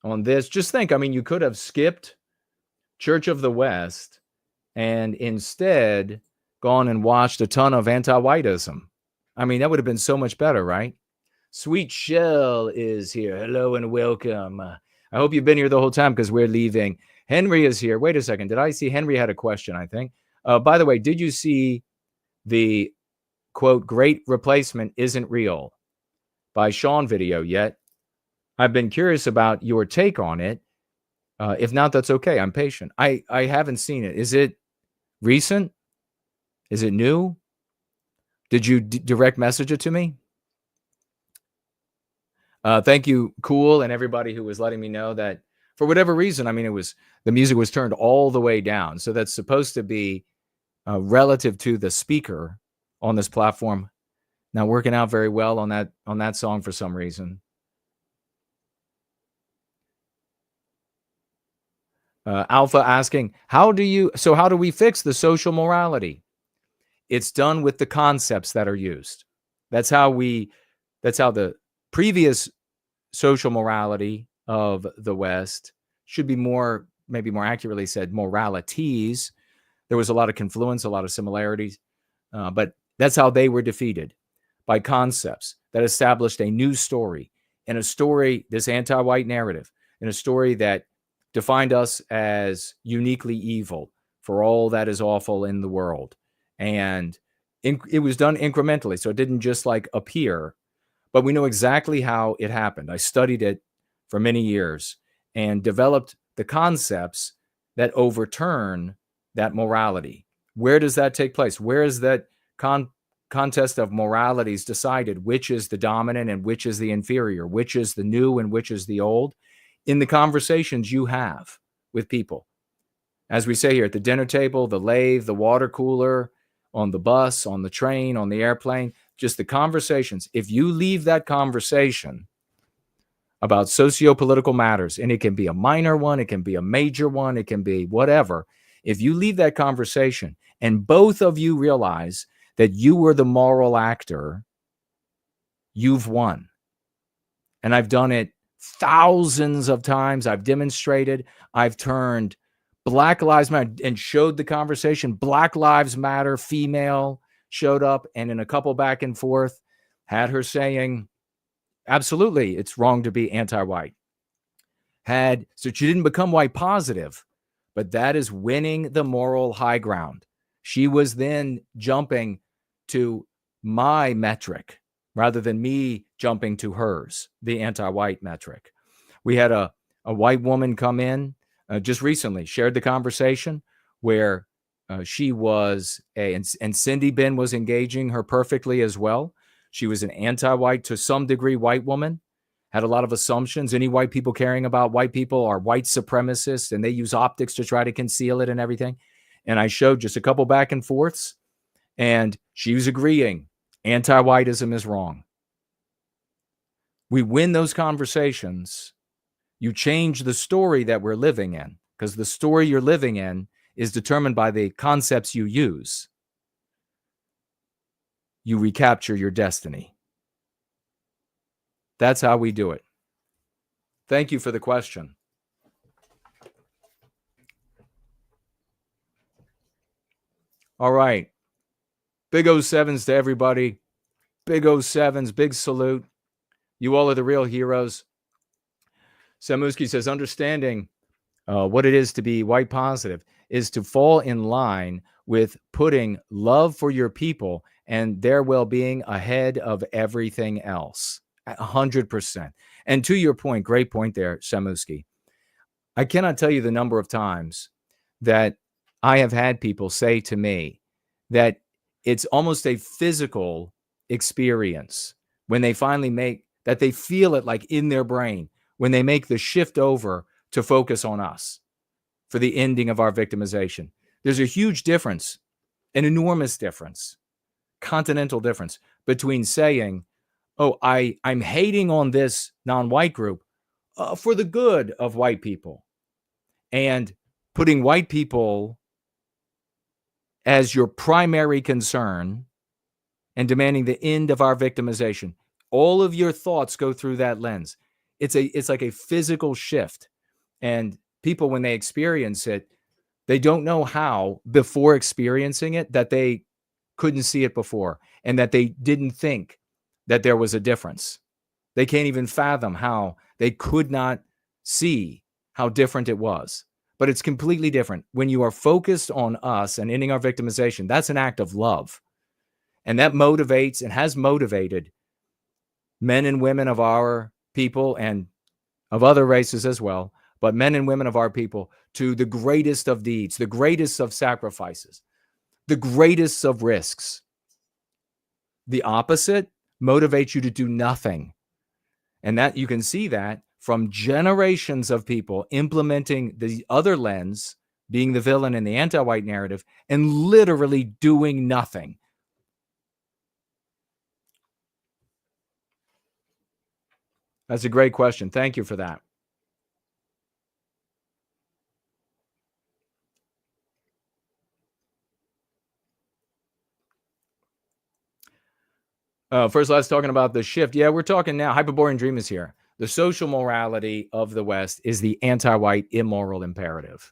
on this. Just think, you could have skipped Church of the West and instead gone and watched a ton of anti-whiteism. That would have been so much better, right? Sweet Shell is here. Hello and welcome. I hope you've been here the whole time because we're leaving. Henry is here. Wait a second. Did I see Henry had a question, I think? By the way, did you see the quote, great replacement isn't real by Sean video yet? I've been curious about your take on it. If not, that's okay. I'm patient. I haven't seen it. Is it recent? Is it new? Did you direct message it to me? Thank you, Cool, and everybody who was letting me know that for whatever reason, I mean, the music was turned all the way down. So that's supposed to be relative to the speaker on this platform. Not working out very well on that song for some reason. Alpha asking, how do we fix the social morality? It's done with the concepts that are used. That's how the previous social morality of the West should be maybe more accurately said, moralities. There was a lot of confluence, a lot of similarities, but that's how they were defeated, by concepts that established a new story, and a story, this anti-white narrative, and a story that defined us as uniquely evil for all that is awful in the world. And it was done incrementally, so it didn't just like appear, but we know exactly how it happened. I studied it for many years and developed the concepts that overturn that morality. Where does that take place? Where is that contest of moralities decided? Which is the dominant and which is the inferior? Which is the new and which is the old? In the conversations you have with people. As we say here, at the dinner table, the lathe, the water cooler, on the bus, on the train, on the airplane, just the conversations. If you leave that conversation about socio-political matters, and it can be a minor one, it can be a major one, it can be whatever. If you leave that conversation and both of you realize that you were the moral actor, you've won. And I've done it thousands of times. I've demonstrated. I've turned Black Lives Matter and showed the conversation. Black Lives Matter female showed up, and in a couple back and forth, had her saying, absolutely, it's wrong to be anti-white. So she didn't become white positive, but that is winning the moral high ground. She was then jumping to my metric rather than me jumping to hers, the anti-white metric. We had a white woman come in just recently, shared the conversation where she was and Cindy Ben was engaging her perfectly as well. She was an anti-white, to some degree, white woman, had a lot of assumptions. Any white people caring about white people are white supremacists, and they use optics to try to conceal it and everything. And I showed just a couple back and forths, and she was agreeing anti-whiteism is wrong. We win those conversations. You change the story that we're living in, because the story you're living in is determined by the concepts you use. You recapture your destiny. That's how we do it. Thank you for the question. All right. Big 07s to everybody. Big 07s, big salute. You all are the real heroes. Samuski says, understanding what it is to be white positive is to fall in line with putting love for your people and their well-being ahead of everything else. 100%. And to your point, great point there, Samuski. I cannot tell you the number of times that I have had people say to me that it's almost a physical experience when they finally that they feel it like in their brain when they make the shift over to focus on us for the ending of our victimization. There's a huge difference, an enormous difference, continental difference between saying, oh, I'm hating on this non-white group for the good of white people, and putting white people as your primary concern and demanding the end of our victimization. All of your thoughts go through that lens. It's like a physical shift. And people, when they experience it, they don't know how, before experiencing it, that they couldn't see it before and that they didn't think that there was a difference. They can't even fathom how they could not see how different it was. But it's completely different. When you are focused on us and ending our victimization, that's an act of love. And that motivates and has motivated men and women of our people and of other races as well, but men and women of our people to the greatest of deeds, the greatest of sacrifices, the greatest of risks. The opposite motivates you to do nothing And that you can see that from generations of people implementing the other lens, being the villain in the anti-white narrative, and literally doing nothing. That's a great question. Thank you for that. First, let's talking about the shift. Yeah, we're talking now. Hyperborean Dream is here. The social morality of the West is the anti-white immoral imperative.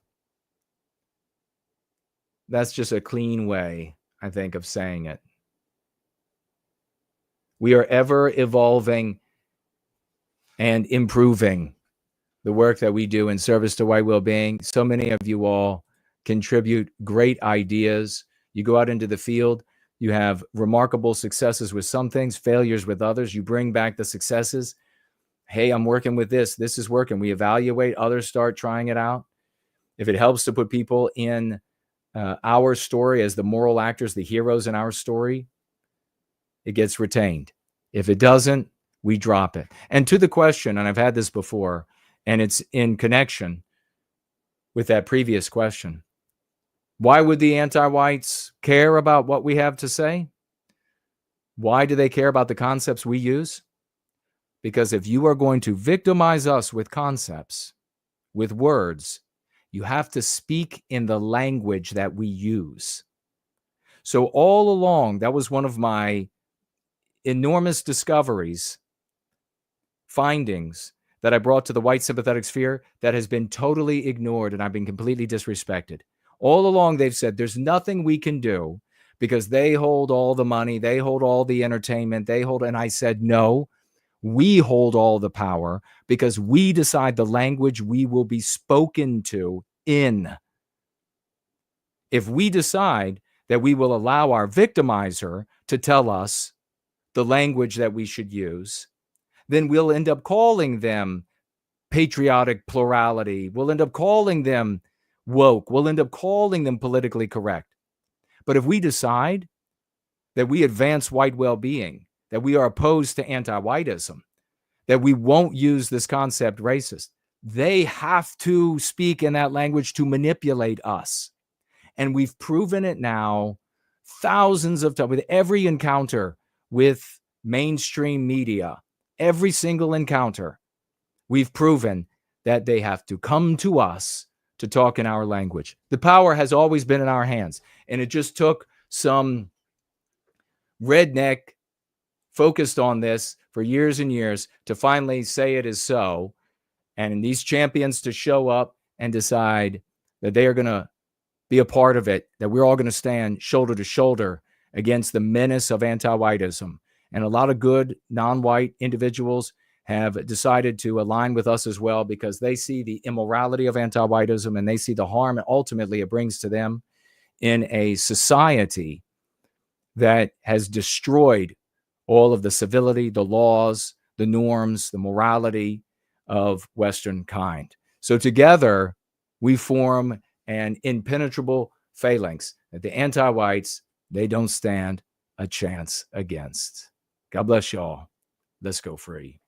That's just a clean way, I think, of saying it. We are ever evolving and improving the work that we do in service to white well-being. So many of you all contribute great ideas. You go out into the field. You have remarkable successes with some things, failures with others. You bring back the successes. Hey, I'm working with this. This is working. We evaluate. Others start trying it out. If it helps to put people in our story as the moral actors, the heroes in our story, it gets retained. If it doesn't, we drop it. And to the question, and I've had this before, and it's in connection with that previous question. Why would the anti-whites care about what we have to say? Why do they care about the concepts we use? Because if you are going to victimize us with concepts, with words, you have to speak in the language that we use. So all along, that was one of my enormous discoveries, findings that I brought to the white sympathetic sphere that has been totally ignored, and I've been completely disrespected. All along, they've said there's nothing we can do because they hold all the money, they hold all the entertainment, and I said, no, we hold all the power because we decide the language we will be spoken to in. If we decide that we will allow our victimizer to tell us the language that we should use, then we'll end up calling them patriotic plurality. We'll end up calling them woke. We'll end up calling them politically correct. But if we decide that we advance white well-being, that we are opposed to anti-whiteism, that we won't use this concept racist, they have to speak in that language to manipulate us. And we've proven it now thousands of times with every encounter with mainstream media, every single encounter, we've proven that they have to come to us to talk in our language. The power has always been in our hands. And it just took some redneck focused on this for years and years to finally say it is so. And these champions to show up and decide that they are going to be a part of it, that we're all going to stand shoulder to shoulder against the menace of anti-whiteism. And a lot of good non-white individuals have decided to align with us as well because they see the immorality of anti-whiteism and they see the harm ultimately it brings to them in a society that has destroyed all of the civility, the laws, the norms, the morality of Western kind. So together we form an impenetrable phalanx that the anti-whites, they don't stand a chance against. God bless y'all. Let's go free.